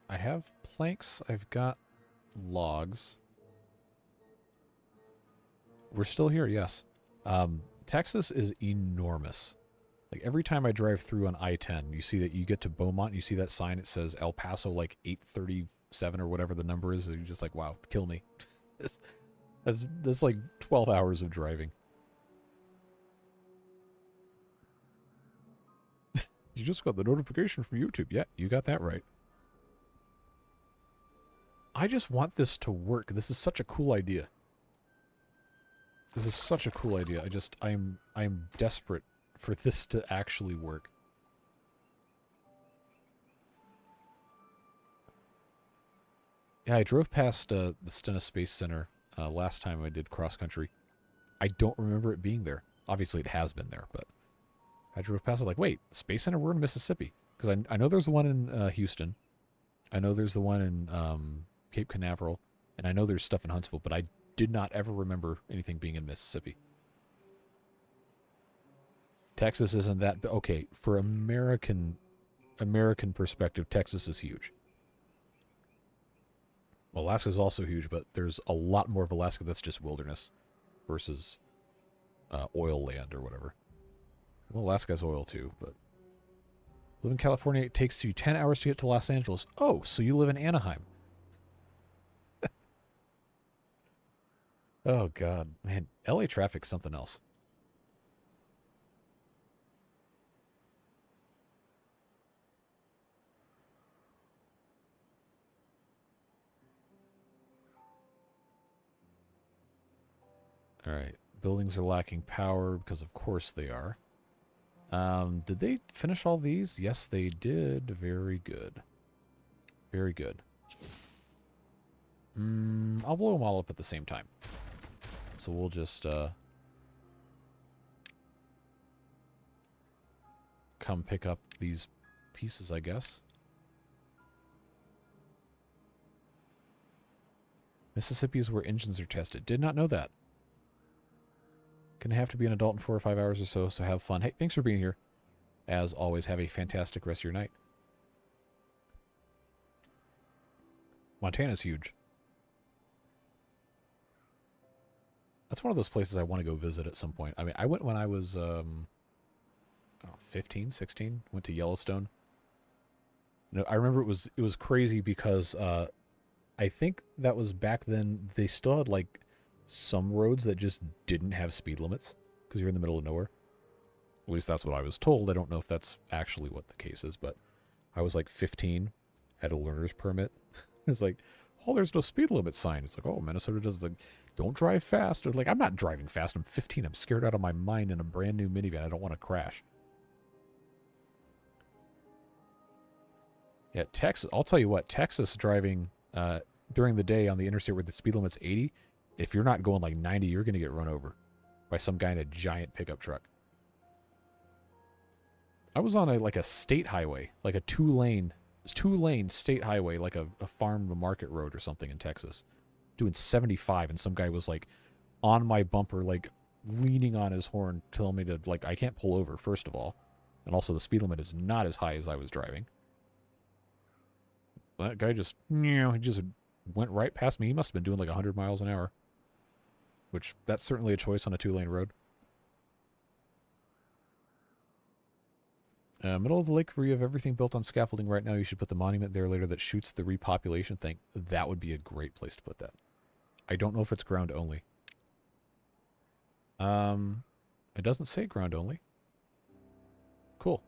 I have planks. I've got logs. We're still here, yes. Texas is enormous. Like every time I drive through on I-10, you see that you get to Beaumont, you see that sign, it says El Paso like 837 or whatever the number is, and you're just like, wow, kill me. That's like 12 hours of driving. You just got the notification from YouTube. Yeah, you got that right. I just want this to work. This is such a cool idea. This is such a cool idea. I'm desperate for this to actually work. Yeah, I drove past the Stena Space Center last time I did cross-country. I don't remember it being there. Obviously, it has been there, but I drove past it like, wait, Space Center, we're in Mississippi. Because I know there's the one in Houston. I know there's the one in Cape Canaveral. And I know there's stuff in Huntsville, but I did not ever remember anything being in Mississippi. Texas isn't that... Okay, for American perspective, Texas is huge. Well, Alaska's also huge, but there's a lot more of Alaska that's just wilderness versus oil land or whatever. Well, Alaska's oil too, but... Live in California, it takes you 10 hours to get to Los Angeles. Oh, so you live in Anaheim. Oh, God. Man, LA traffic's something else. Alright. Buildings are lacking power because of course they are. Did they finish all these? Yes, they did. Very good. Very good. I'll blow them all up at the same time. So we'll just, come pick up these pieces, I guess. Mississippi is where engines are tested. Did not know that. Gonna have to be an adult in 4 or 5 hours or so, so have fun. Hey, thanks for being here. As always, have a fantastic rest of your night. Montana's huge. That's one of those places I want to go visit at some point. I mean, I went when I was, 15, 16. Went to Yellowstone. No, I remember it was crazy because, I think that was back then, they still had, like, some roads that just didn't have speed limits because you're in the middle of nowhere. At least that's what I was told. I don't know if that's actually what the case is, but I was like 15, had a learner's permit. It's like, oh, there's no speed limit sign. It's like, oh, Minnesota does the don't drive fast. Or like, I'm not driving fast. I'm 15. I'm scared out of my mind in a brand new minivan. I don't want to crash. Yeah, Texas. I'll tell you what, Texas driving during the day on the interstate where the speed limit's 80, if you're not going like 90, you're going to get run over by some guy in a giant pickup truck. I was on a state highway, like a two-lane state highway, like a farm to market road or something in Texas, doing 75, and some guy was like on my bumper, like leaning on his horn, telling me to, like, I can't pull over, first of all, and also the speed limit is not as high as I was driving. That guy just, he just went right past me. He must have been doing like 100 miles an hour. Which, that's certainly a choice on a two-lane road. Middle of the lake where you have everything built on scaffolding right now. You should put the monument there later that shoots the repopulation thing. That would be a great place to put that. I don't know if it's ground only. It doesn't say ground only. Cool.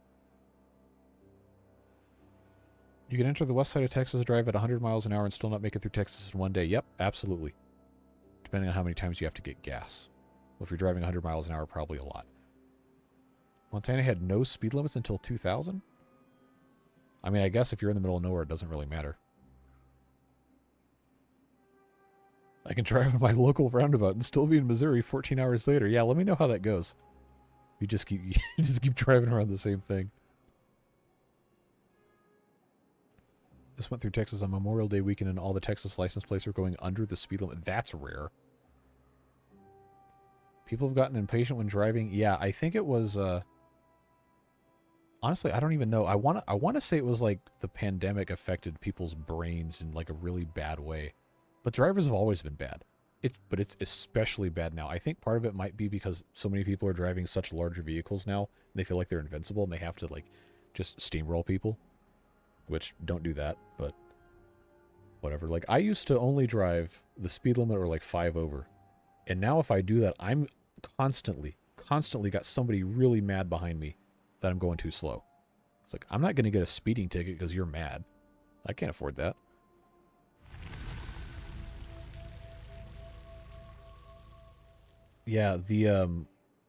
You can enter the west side of Texas, drive at 100 miles an hour, and still not make it through Texas in one day. Yep, absolutely. Depending on how many times you have to get gas. Well, if you're driving 100 miles an hour, probably a lot. Montana had no speed limits until 2000? I mean, I guess if you're in the middle of nowhere, it doesn't really matter. I can drive in my local roundabout and still be in Missouri 14 hours later. Yeah, let me know how that goes. You just keep driving around the same thing. This went through Texas on Memorial Day weekend, and all the Texas license plates are going under the speed limit. That's rare. People have gotten impatient when driving. Yeah, I think it was, honestly, I don't even know. I want to say it was like the pandemic affected people's brains in like a really bad way. But drivers have always been bad. But it's especially bad now. I think part of it might be because so many people are driving such larger vehicles now, and they feel like they're invincible, and they have to, like, just steamroll people. Which, don't do that, but whatever. Like, I used to only drive the speed limit or like 5 over. And now if I do that, I'm constantly got somebody really mad behind me that I'm going too slow. It's like, I'm not going to get a speeding ticket because you're mad. I can't afford that. Yeah, the, okay,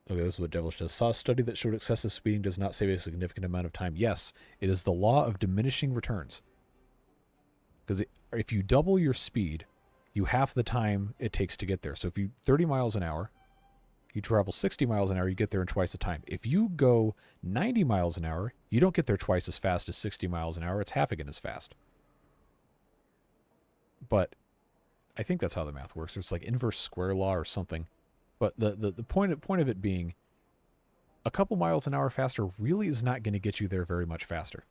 this is what Devilish does. Saw a study that showed excessive speeding does not save a significant amount of time. Yes, it is the law of diminishing returns. Because if you double your speed, you half the time it takes to get there. So if you 30 miles an hour, you travel 60 miles an hour, you get there in twice the time. If you go 90 miles an hour, you don't get there twice as fast as 60 miles an hour. It's half again as fast. But I think that's how the math works. It's like inverse square law or something. But the point of it being, a couple miles an hour faster really is not going to get you there very much faster.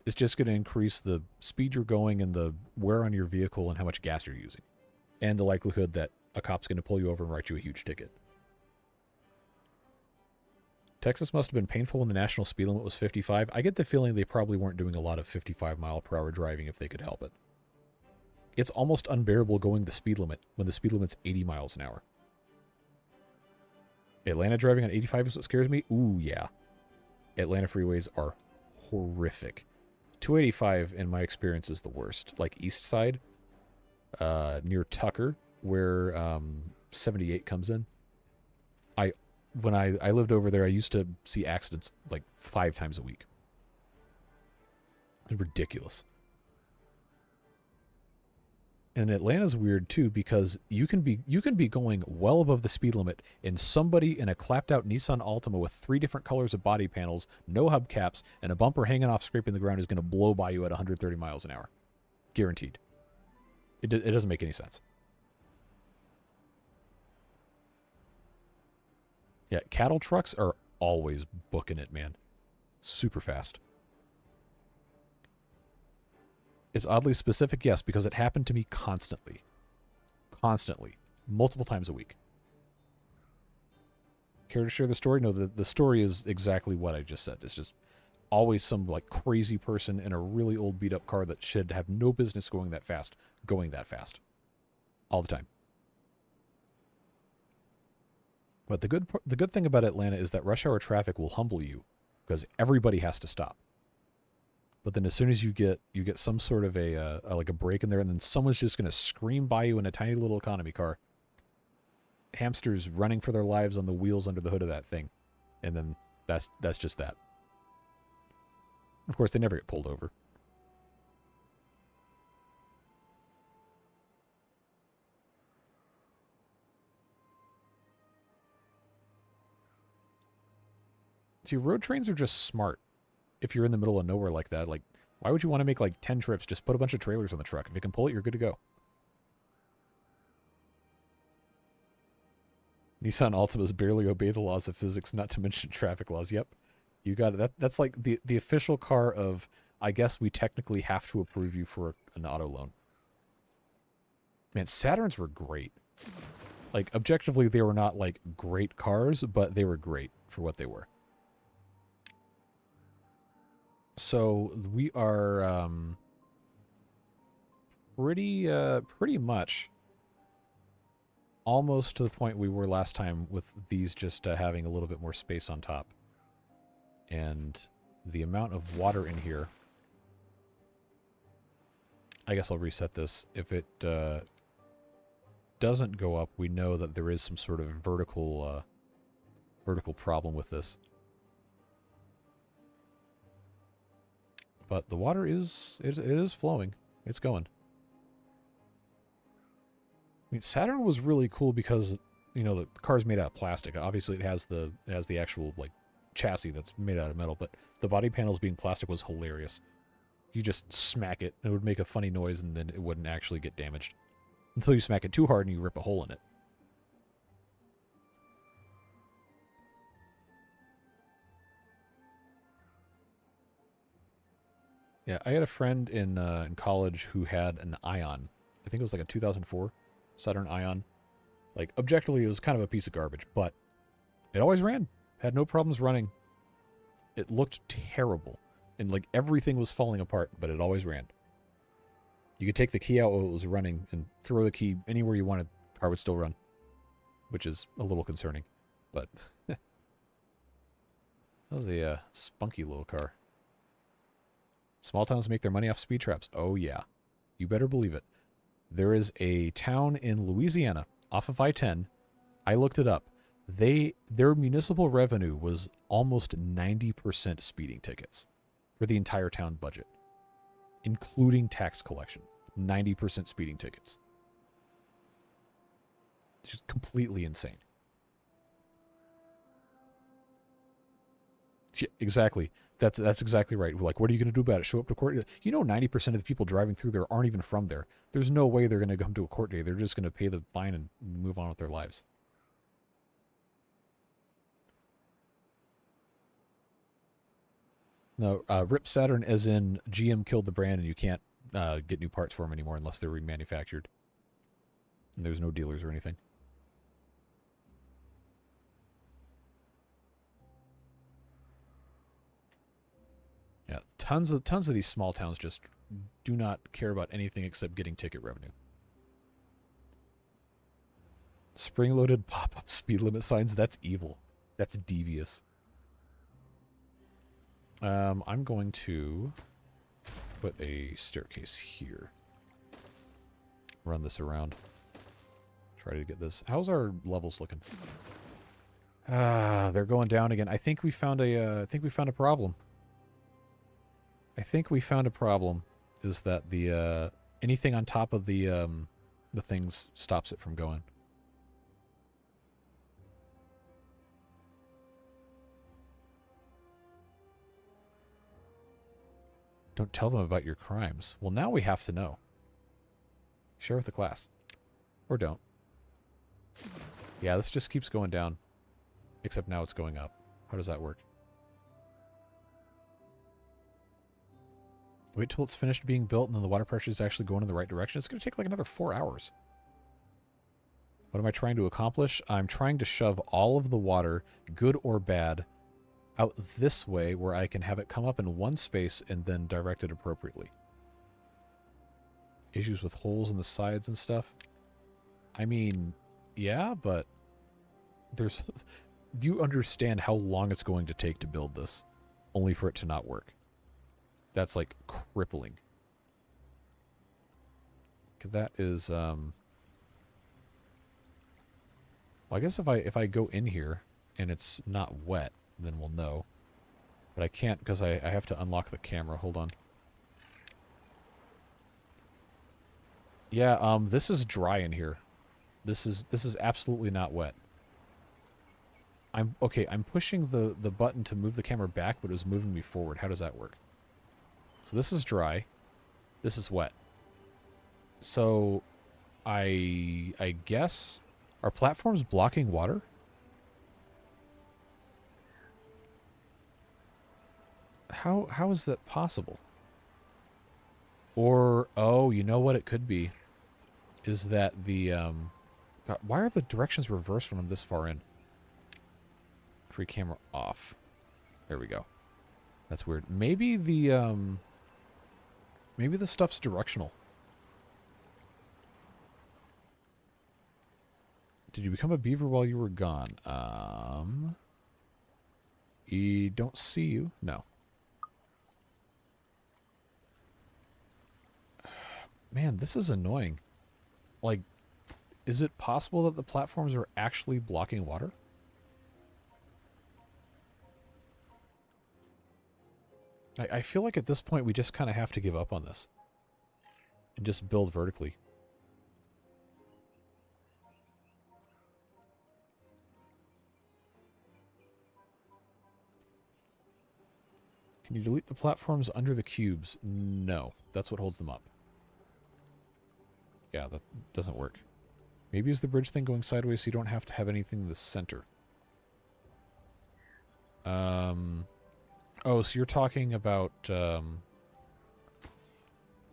It's just going to increase the speed you're going and the wear on your vehicle and how much gas you're using. And the likelihood that a cop's going to pull you over and write you a huge ticket. Texas must have been painful when the national speed limit was 55. I get the feeling they probably weren't doing a lot of 55 mile per hour driving if they could help it. It's almost unbearable going the speed limit when the speed limit's 80 miles an hour. Atlanta driving on 85 is what scares me? Ooh, yeah. Atlanta freeways are horrific. 285, in my experience, is the worst. Like East Side, near Tucker, where 78 comes in. When I lived over there, I used to see accidents like 5 times a week. It's ridiculous. And Atlanta's weird too because you can be going well above the speed limit, and somebody in a clapped out Nissan Altima with 3 different colors of body panels, no hubcaps, and a bumper hanging off scraping the ground is going to blow by you at 130 miles an hour, guaranteed. It doesn't make any sense. Yeah, cattle trucks are always booking it, man. Super fast. It's oddly specific, yes, because it happened to me constantly. Constantly. Multiple times a week. Care to share the story? No, the story is exactly what I just said. It's just always some like crazy person in a really old beat up car that should have no business going that fast. All the time. But the good thing about Atlanta is that rush hour traffic will humble you because everybody has to stop. But then as soon as you get some sort of a like a break in there, and then someone's just going to scream by you in a tiny little economy car. Hamsters running for their lives on the wheels under the hood of that thing. And then that's just that. Of course, they never get pulled over. See, road trains are just smart. If you're in the middle of nowhere like that, like, why would you want to make like 10 trips? Just put a bunch of trailers on the truck. If you can pull it, you're good to go. Nissan Altimas barely obey the laws of physics, not to mention traffic laws. Yep. You got it. That's like the official car of, I guess we technically have to approve you for an auto loan. Man, Saturns were great. Like, objectively, they were not like great cars, but they were great for what they were. So we are pretty much almost to the point we were last time with these just having a little bit more space on top. And the amount of water in here, I guess I'll reset this. If it doesn't go up, we know that there is some sort of vertical problem with this. But the water is flowing. It's going. I mean, Saturn was really cool because, you know, the car's made out of plastic. Obviously, it has the actual like chassis that's made out of metal, but the body panels being plastic was hilarious. You just smack it, and it would make a funny noise, and then it wouldn't actually get damaged until you smack it too hard and you rip a hole in it. Yeah, I had a friend in college who had an Ion. I think it was like a 2004 Saturn Ion. Like, objectively, it was kind of a piece of garbage, but it always ran. Had no problems running. It looked terrible. And, like, everything was falling apart, but it always ran. You could take the key out while it was running and throw the key anywhere you wanted. The car would still run. Which is a little concerning. But that was a spunky little car. Small towns make their money off speed traps. Oh, yeah. You better believe it. There is a town in Louisiana off of I-10. I looked it up. Their municipal revenue was almost 90% speeding tickets for the entire town budget, including tax collection. 90% speeding tickets. It's just completely insane. Yeah, exactly. That's exactly right. Like, what are you going to do about it? Show up to court? You know, 90% of the people driving through there aren't even from there. There's no way they're going to come to a court day. They're just going to pay the fine and move on with their lives. No, Rip Saturn as in GM killed the brand and you can't get new parts for them anymore unless they're remanufactured. And there's no dealers or anything. Yeah, tons of these small towns just do not care about anything except getting ticket revenue. Spring-loaded pop-up speed limit signs, that's evil. That's devious. I'm going to put a staircase here. Run this around. Try to get this. How's our levels looking? They're going down again. I think we found a problem. I think we found a problem. Is that the anything on top of the things stops it from going. Don't tell them about your crimes. Well, now we have to know. Share with the class. Or don't. Yeah, this just keeps going down. Except now it's going up. How does that work? Wait till it's finished being built and then the water pressure is actually going in the right direction. It's going to take like another 4 hours. What am I trying to accomplish? I'm trying to shove all of the water, good or bad, out this way where I can have it come up in one space and then direct it appropriately. Issues with holes in the sides and stuff? I mean, yeah, but there's... Do you understand how long it's going to take to build this? Only for it to not work. That's, like, crippling. That is, well, I guess if I go in here and it's not wet, then we'll know. But I can't because I have to unlock the camera. Hold on. Yeah, this is dry in here. This is absolutely not wet. I'm pushing the button to move the camera back, but it was moving me forward. How does that work? So this is dry. This is wet. So I guess are platforms blocking water? How is that possible? Or oh, you know what it could be is that the God, why are the directions reversed when I'm this far in? Free camera off. There we go. That's weird. Maybe the stuff's directional. Did you become a beaver while you were gone? Don't see you. No. Man, this is annoying. Like, is it possible that the platforms are actually blocking water? I feel like at this point we just kind of have to give up on this. And just build vertically. Can you delete the platforms under the cubes? No. That's what holds them up. Yeah, that doesn't work. Maybe is the bridge thing going sideways so you don't have to have anything in the center. Oh, so you're talking about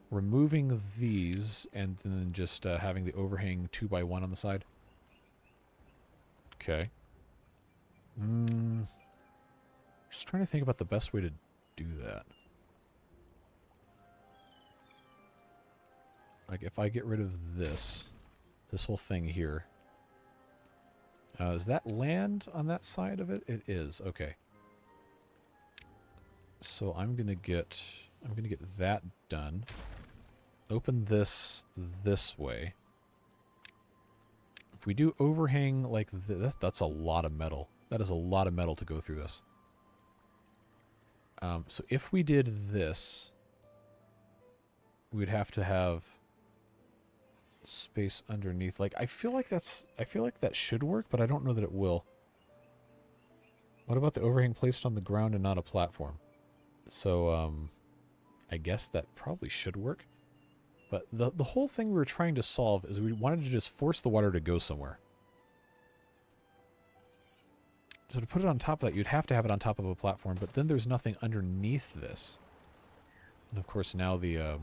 removing these and then just having the overhang 2x1 on the side? Okay. Just trying to think about the best way to do that. Like, if I get rid of this whole thing here. Is that land on that side of it? It is. Okay. So I'm going to get I'm going to get that done. Open this way. If we do overhang like this, that's a lot of metal. That is a lot of metal to go through this. So if we did this, we'd have to have space underneath. Like, I feel like that should work, but I don't know that it will. What about the overhang placed on the ground and not a platform? So, I guess that probably should work. But the whole thing we were trying to solve is we wanted to just force the water to go somewhere. So to put it on top of that, you'd have to have it on top of a platform, but then there's nothing underneath this. And of course now the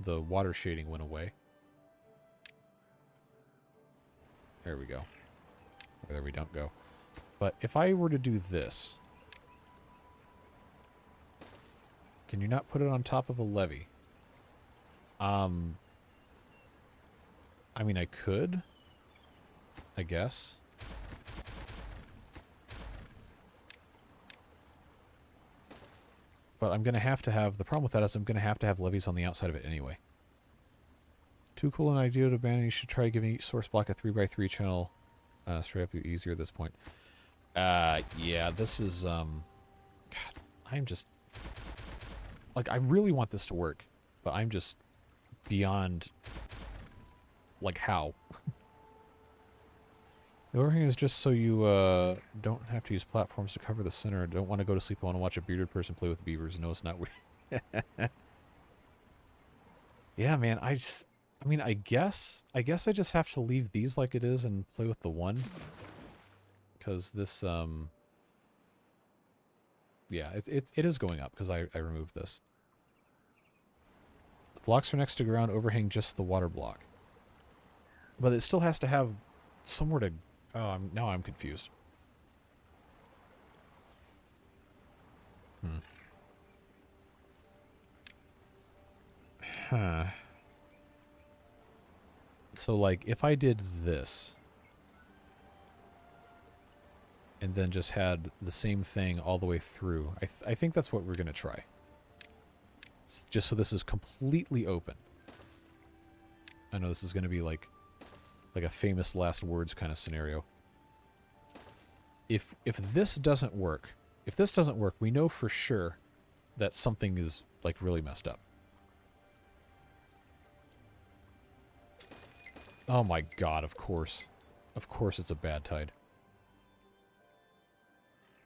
water shading went away. There we go. Or there we don't go. But if I were to do this, can you not put it on top of a levee? I mean, I could, I guess. But I'm going to have, the problem with that is I'm going to have levees on the outside of it anyway. Too cool an idea to abandon. You should try giving each source block a 3x3 channel. Straight up easier at this point. Yeah, this is, God, I'm just, like, I really want this to work, but I'm just beyond, like, how? The overhang is just so you, don't have to use platforms to cover the center. Don't want to go to sleep. I want to watch a bearded person play with beavers. No, it's not weird. Yeah, man, I mean, I guess I just have to leave these like it is and play with the one. Because this, yeah, it is going up because I removed this. The blocks are next to ground, overhang just the water block. But it still has to have somewhere to... Oh, now I'm confused. Huh. So, like, if I did this... and then just had the same thing all the way through. I think that's what we're going to try. Just so this is completely open. I know this is going to be like a famous last words kind of scenario. If this doesn't work, we know for sure that something is like really messed up. Oh my god, of course. Of course it's a bad tide.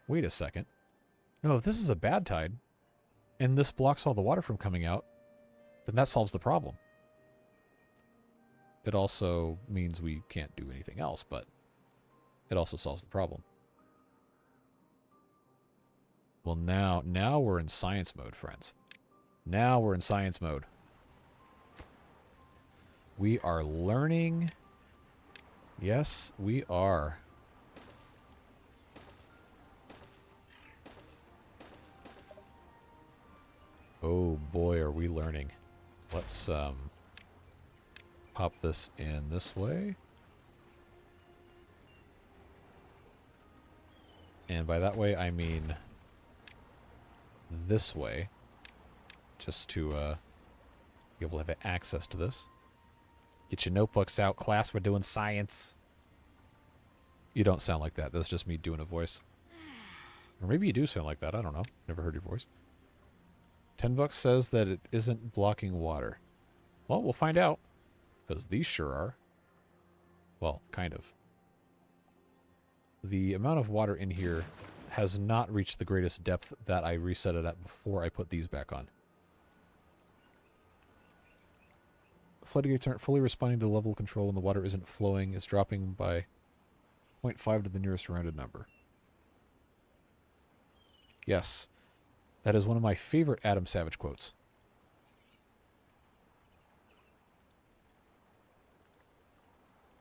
Wait a second. No, if this is a bad tide, and this blocks all the water from coming out, then that solves the problem. It also means we can't do anything else, but it also solves the problem. Well, now we're in science mode, friends. Now we're in science mode. We are learning. Yes, we are. Oh boy, are we learning. Let's pop this in this way. And by that way, I mean this way. Just to be able to have access to this. Get your notebooks out, class, we're doing science. You don't sound like that. That's just me doing a voice. Or maybe you do sound like that, I don't know. Never heard your voice. $10 says that it isn't blocking water. Well, we'll find out. Because these sure are. Well, kind of. The amount of water in here has not reached the greatest depth that I reset it at before I put these back on. Floodgates aren't fully responding to level control and the water isn't flowing. It's dropping by 0.5 to the nearest rounded number. Yes. That is one of my favorite Adam Savage quotes.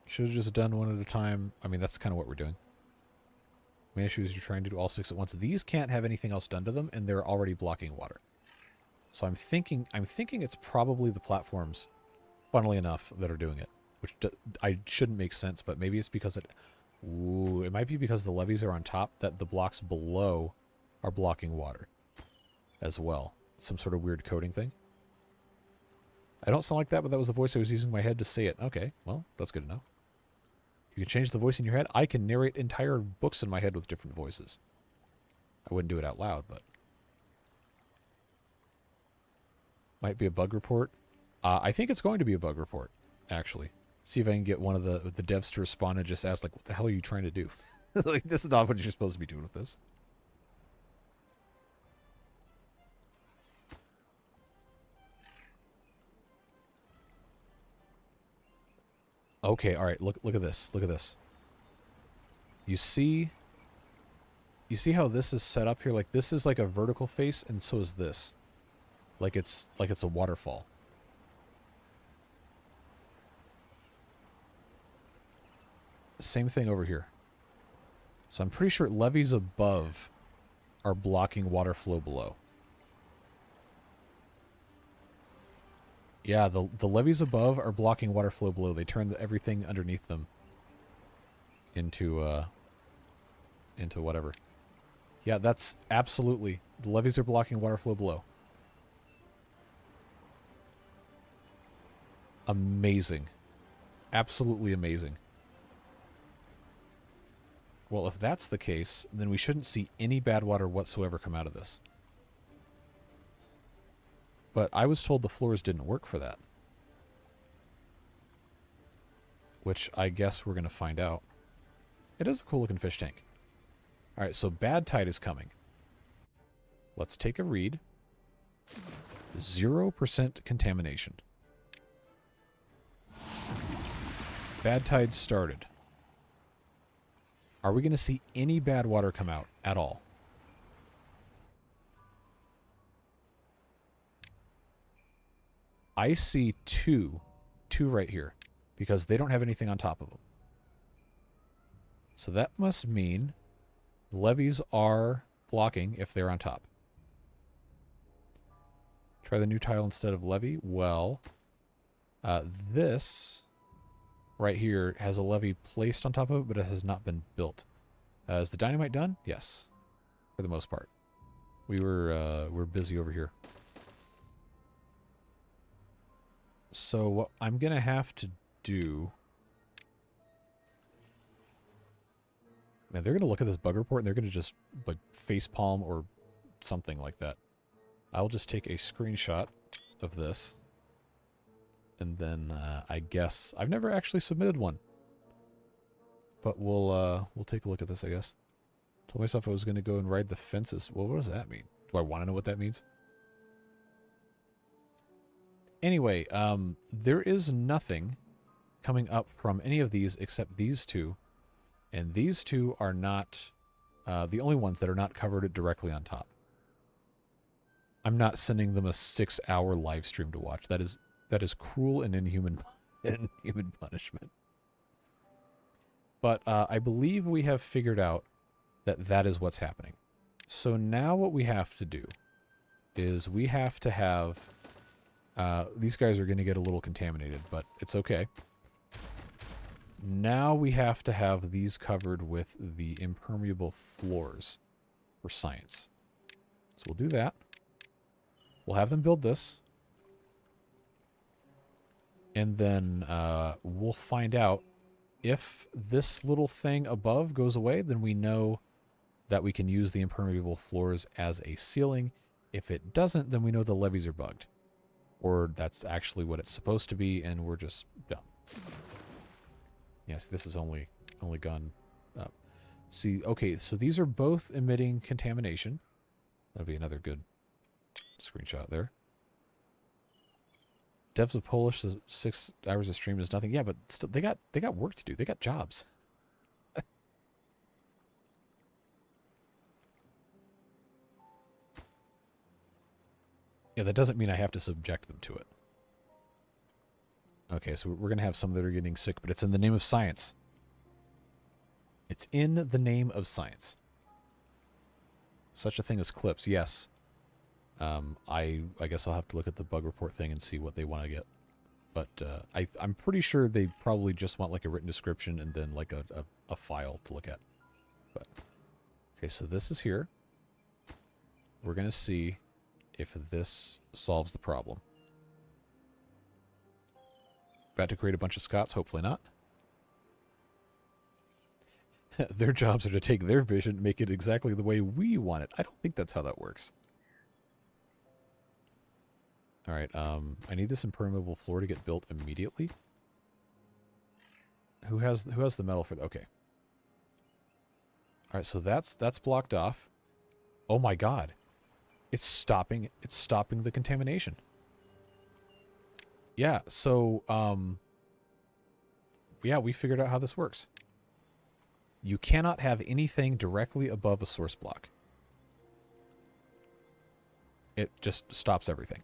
Should have just done one at a time. I mean, that's kind of what we're doing. Main issue is you're trying to do all 6 at once. These can't have anything else done to them, and they're already blocking water. So I'm thinking it's probably the platforms, funnily enough, that are doing it. Which I shouldn't make sense, but maybe it's because it... Ooh, it might be because the levees are on top that the blocks below are blocking water as well. some sort of weird coding thing. I don't sound like that, but that was the voice I was using in my head to say it. Okay, well, that's good to know. You can change the voice in your head. I can narrate entire books in my head with different voices. I wouldn't do it out loud, but... Might be a bug report. I think it's going to be a bug report, actually. See if I can get one of the devs to respond and just ask, like, what the hell are you trying to do? Like, this is not what you're supposed to be doing with this. Okay, all right. Look at this. Look at this. You see how this is set up here? Like, this is like a vertical face, and so is this. Like it's a waterfall. Same thing over here. So I'm pretty sure levees above are blocking water flow below. Yeah, the levees above are blocking water flow below. They turn everything underneath them into whatever. Yeah, that's absolutely. The levees are blocking water flow below. Amazing. Absolutely amazing. Well, if that's the case, then we shouldn't see any bad water whatsoever come out of this. But I was told the floors didn't work for that. Which I guess we're going to find out. It is a cool looking fish tank. Alright, so bad tide is coming. Let's take a read. 0% contamination. Bad tide started. Are we going to see any bad water come out at all? I see two right here, because they don't have anything on top of them. So that must mean levees are blocking if they're on top. Try the new tile instead of levee. Well, this right here has a levee placed on top of it, but it has not been built. Is the dynamite done? Yes, for the most part. We're busy over here. So what I'm going to have to do... Man, they're going to look at this bug report and they're going to just like facepalm or something like that. I'll just take a screenshot of this. And then I guess... I've never actually submitted one. But we'll take a look at this, I guess. Told myself I was going to go and ride the fences. Well, what does that mean? Do I want to know what that means? Anyway, there is nothing coming up from any of these except these two. And these two are not the only ones that are not covered directly on top. I'm not sending them a 6-hour live stream to watch. That is cruel and inhuman punishment. But I believe we have figured out that is what's happening. So now what we have to do is we have to have... these guys are going to get a little contaminated, but it's okay. Now we have to have these covered with the impermeable floors for science. So we'll do that. We'll have them build this. And then we'll find out if this little thing above goes away, then we know that we can use the impermeable floors as a ceiling. If it doesn't, then we know the levees are bugged. Or that's actually what it's supposed to be, and we're just done. Yes, this is only gone up. See, okay, so these are both emitting contamination. That'd be another good screenshot there. Devs of Polish, 6 hours of stream is nothing. Yeah, but still, they got work to do. They got jobs. Yeah, that doesn't mean I have to subject them to it. Okay, so we're going to have some that are getting sick, but it's in the name of science. It's in the name of science. Such a thing as clips, yes. I guess I'll have to look at the bug report thing and see what they want to get. But I'm pretty sure they probably just want like a written description and then like a file to look at. But okay, so this is here. We're going to see if this solves the problem. About to create a bunch of Scots? Hopefully not. Their jobs are to take their vision and make it exactly the way we want it. I don't think that's how that works. Alright, I need this impermeable floor to get built immediately. Who has the metal for okay. Alright, so that's blocked off. Oh my god. It's stopping the contamination. Yeah, so yeah, we figured out how this works. You cannot have anything directly above a source block. It just stops everything.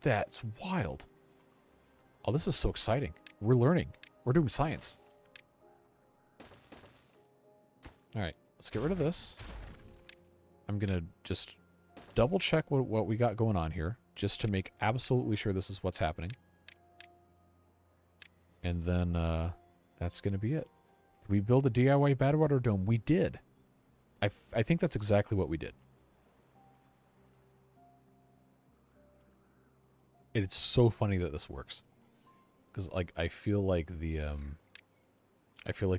That's wild. Oh, this is so exciting. We're learning. We're doing science. Alright, let's get rid of this. I'm going to just double check what we got going on here, just to make absolutely sure this is what's happening. And then that's going to be it. Did we build a DIY Badwater Dome? We did. I think that's exactly what we did. It's so funny that this works. Because, like, I feel like it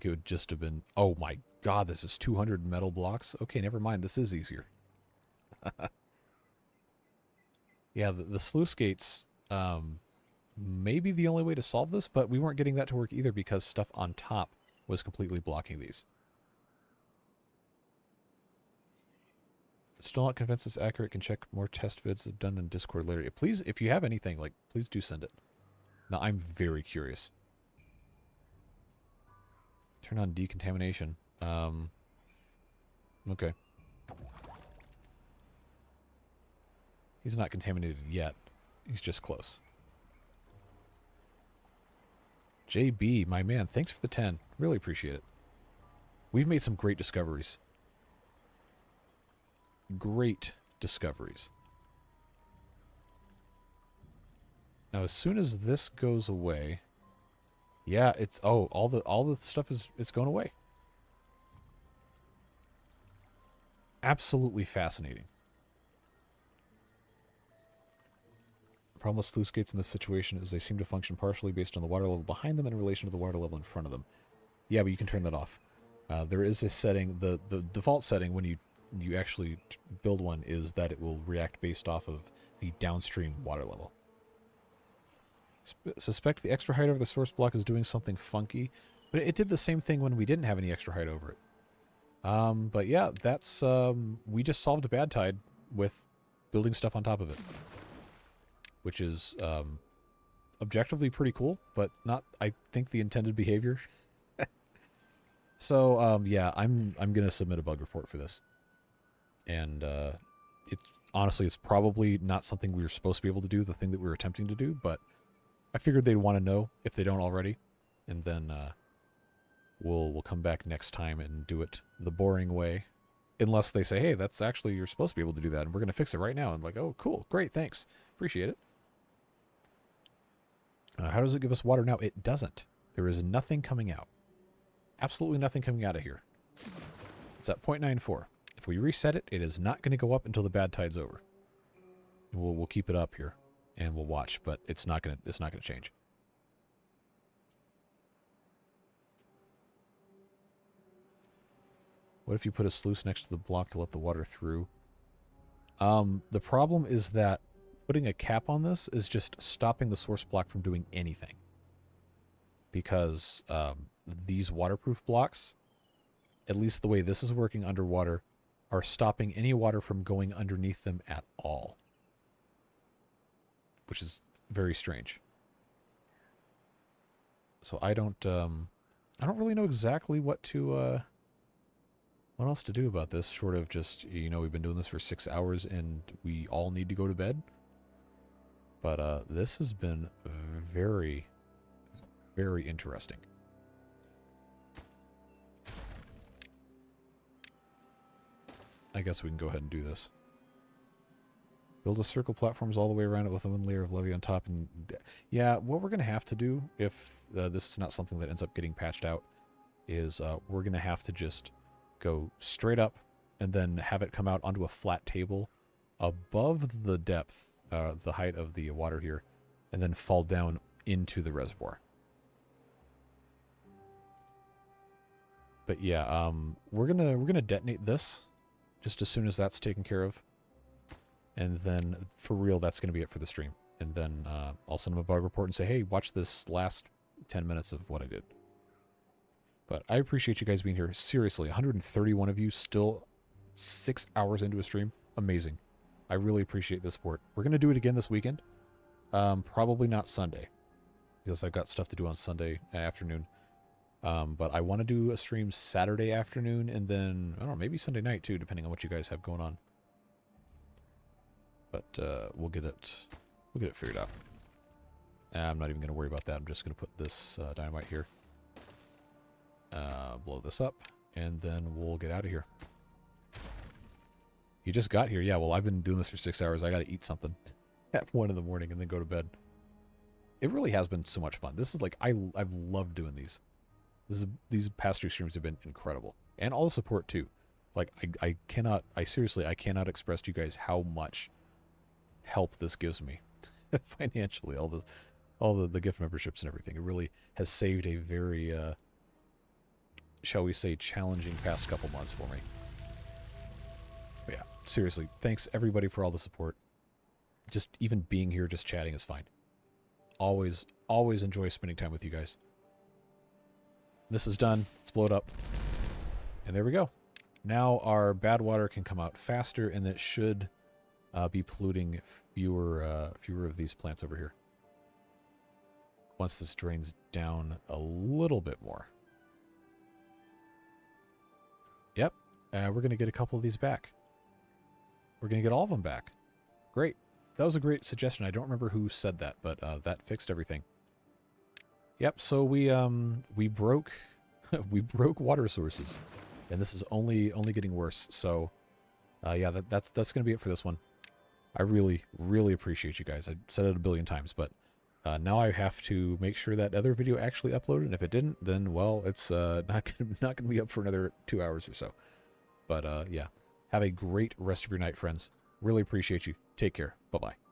would just have been... Oh my god, this is 200 metal blocks? Okay, never mind. This is easier. Yeah, the sluice gates... maybe the only way to solve this, but we weren't getting that to work either because stuff on top was completely blocking these. Still not convinced it's accurate. Can check more test vids I've done in Discord later. Please, if you have anything, like, please do send it. Now, I'm very curious. Turn on decontamination. Okay. He's not contaminated yet. He's just close. JB, my man, thanks for the 10. Really appreciate it. We've made some great discoveries. Great discoveries. Now, as soon as this goes away, yeah, it's all the stuff it's going away. Absolutely fascinating. The problem with sluice gates in this situation is they seem to function partially based on the water level behind them in relation to the water level in front of them. Yeah, but you can turn that off. There is a setting, the default setting when you actually build one is that it will react based off of the downstream water level. Suspect the extra height over the source block is doing something funky, but it did the same thing when we didn't have any extra height over it. But yeah, that's we just solved a bad tide with building stuff on top of it, which is objectively pretty cool, but not, I think, the intended behavior. So yeah, I'm gonna submit a bug report for this. And honestly, it's probably not something we were supposed to be able to do, the thing that we were attempting to do, but I figured they'd want to know if they don't already, and then we'll come back next time and do it the boring way, unless they say, hey, that's actually, you're supposed to be able to do that, and we're going to fix it right now. And like, oh, cool, great, thanks, appreciate it. How does it give us water now? It doesn't. There is nothing coming out. Absolutely nothing coming out of here. It's at 0.94. If we reset it, it is not going to go up until the bad tide's over. We'll keep it up here, and we'll watch, but it's not going to change. What if you put a sluice next to the block to let the water through? The problem is that putting a cap on this is just stopping the source block from doing anything. Because these waterproof blocks, at least the way this is working underwater, are stopping any water from going underneath them at all. Which is very strange. So I don't really know exactly what else to do about this, short of just, you know, we've been doing this for 6 hours and we all need to go to bed. But this has been very, very interesting. I guess we can go ahead and do this. Build a circle platforms all the way around it with one layer of levee on top. And yeah, what we're going to have to do, if this is not something that ends up getting patched out, is we're going to have to just go straight up and then have it come out onto a flat table above the depth, the height of the water here, and then fall down into the reservoir. But yeah, we're gonna detonate this just as soon as that's taken care of, and then for real, that's gonna be it for the stream. And then I'll send them a bug report and say, hey, watch this last 10 minutes of what I did. But I appreciate you guys being here. Seriously, 131 of you still 6 hours into a stream. Amazing. I really appreciate the support. We're going to do it again this weekend. Probably not Sunday, because I've got stuff to do on Sunday afternoon. But I want to do a stream Saturday afternoon, and then, I don't know, maybe Sunday night too, depending on what you guys have going on. But we'll get it figured out. I'm not even going to worry about that. I'm just going to put this dynamite here. Blow this up, and then we'll get out of here. You just got here? Yeah, well, I've been doing this for 6 hours. I got to eat something at 1 in the morning and then go to bed. It really has been so much fun. This is like, I've loved doing these. These past 2 streams have been incredible. And all the support, too. Like, I seriously, I cannot express to you guys how much help this gives me. Financially, all the gift memberships and everything. It really has saved a very, shall we say, challenging past couple months for me. But yeah, seriously, thanks everybody for all the support. Just even being here, just chatting is fine. Always enjoy spending time with you guys. This is done. Let's blow it up. And there we go. Now our bad water can come out faster, and it should be polluting fewer of these plants over here. Once this drains down a little bit more. Yep, we're going to get a couple of these back. We're going to get all of them back. Great. That was a great suggestion. I don't remember who said that, but that fixed everything. Yep, so we broke we broke water sources, and this is only getting worse. So yeah, that's going to be it for this one. I really appreciate you guys. I said it a billion times, but now I have to make sure that other video actually uploaded. And if it didn't, then well, it's not gonna be up for another 2 hours or so. But yeah, have a great rest of your night, friends. Really appreciate you. Take care. Bye bye.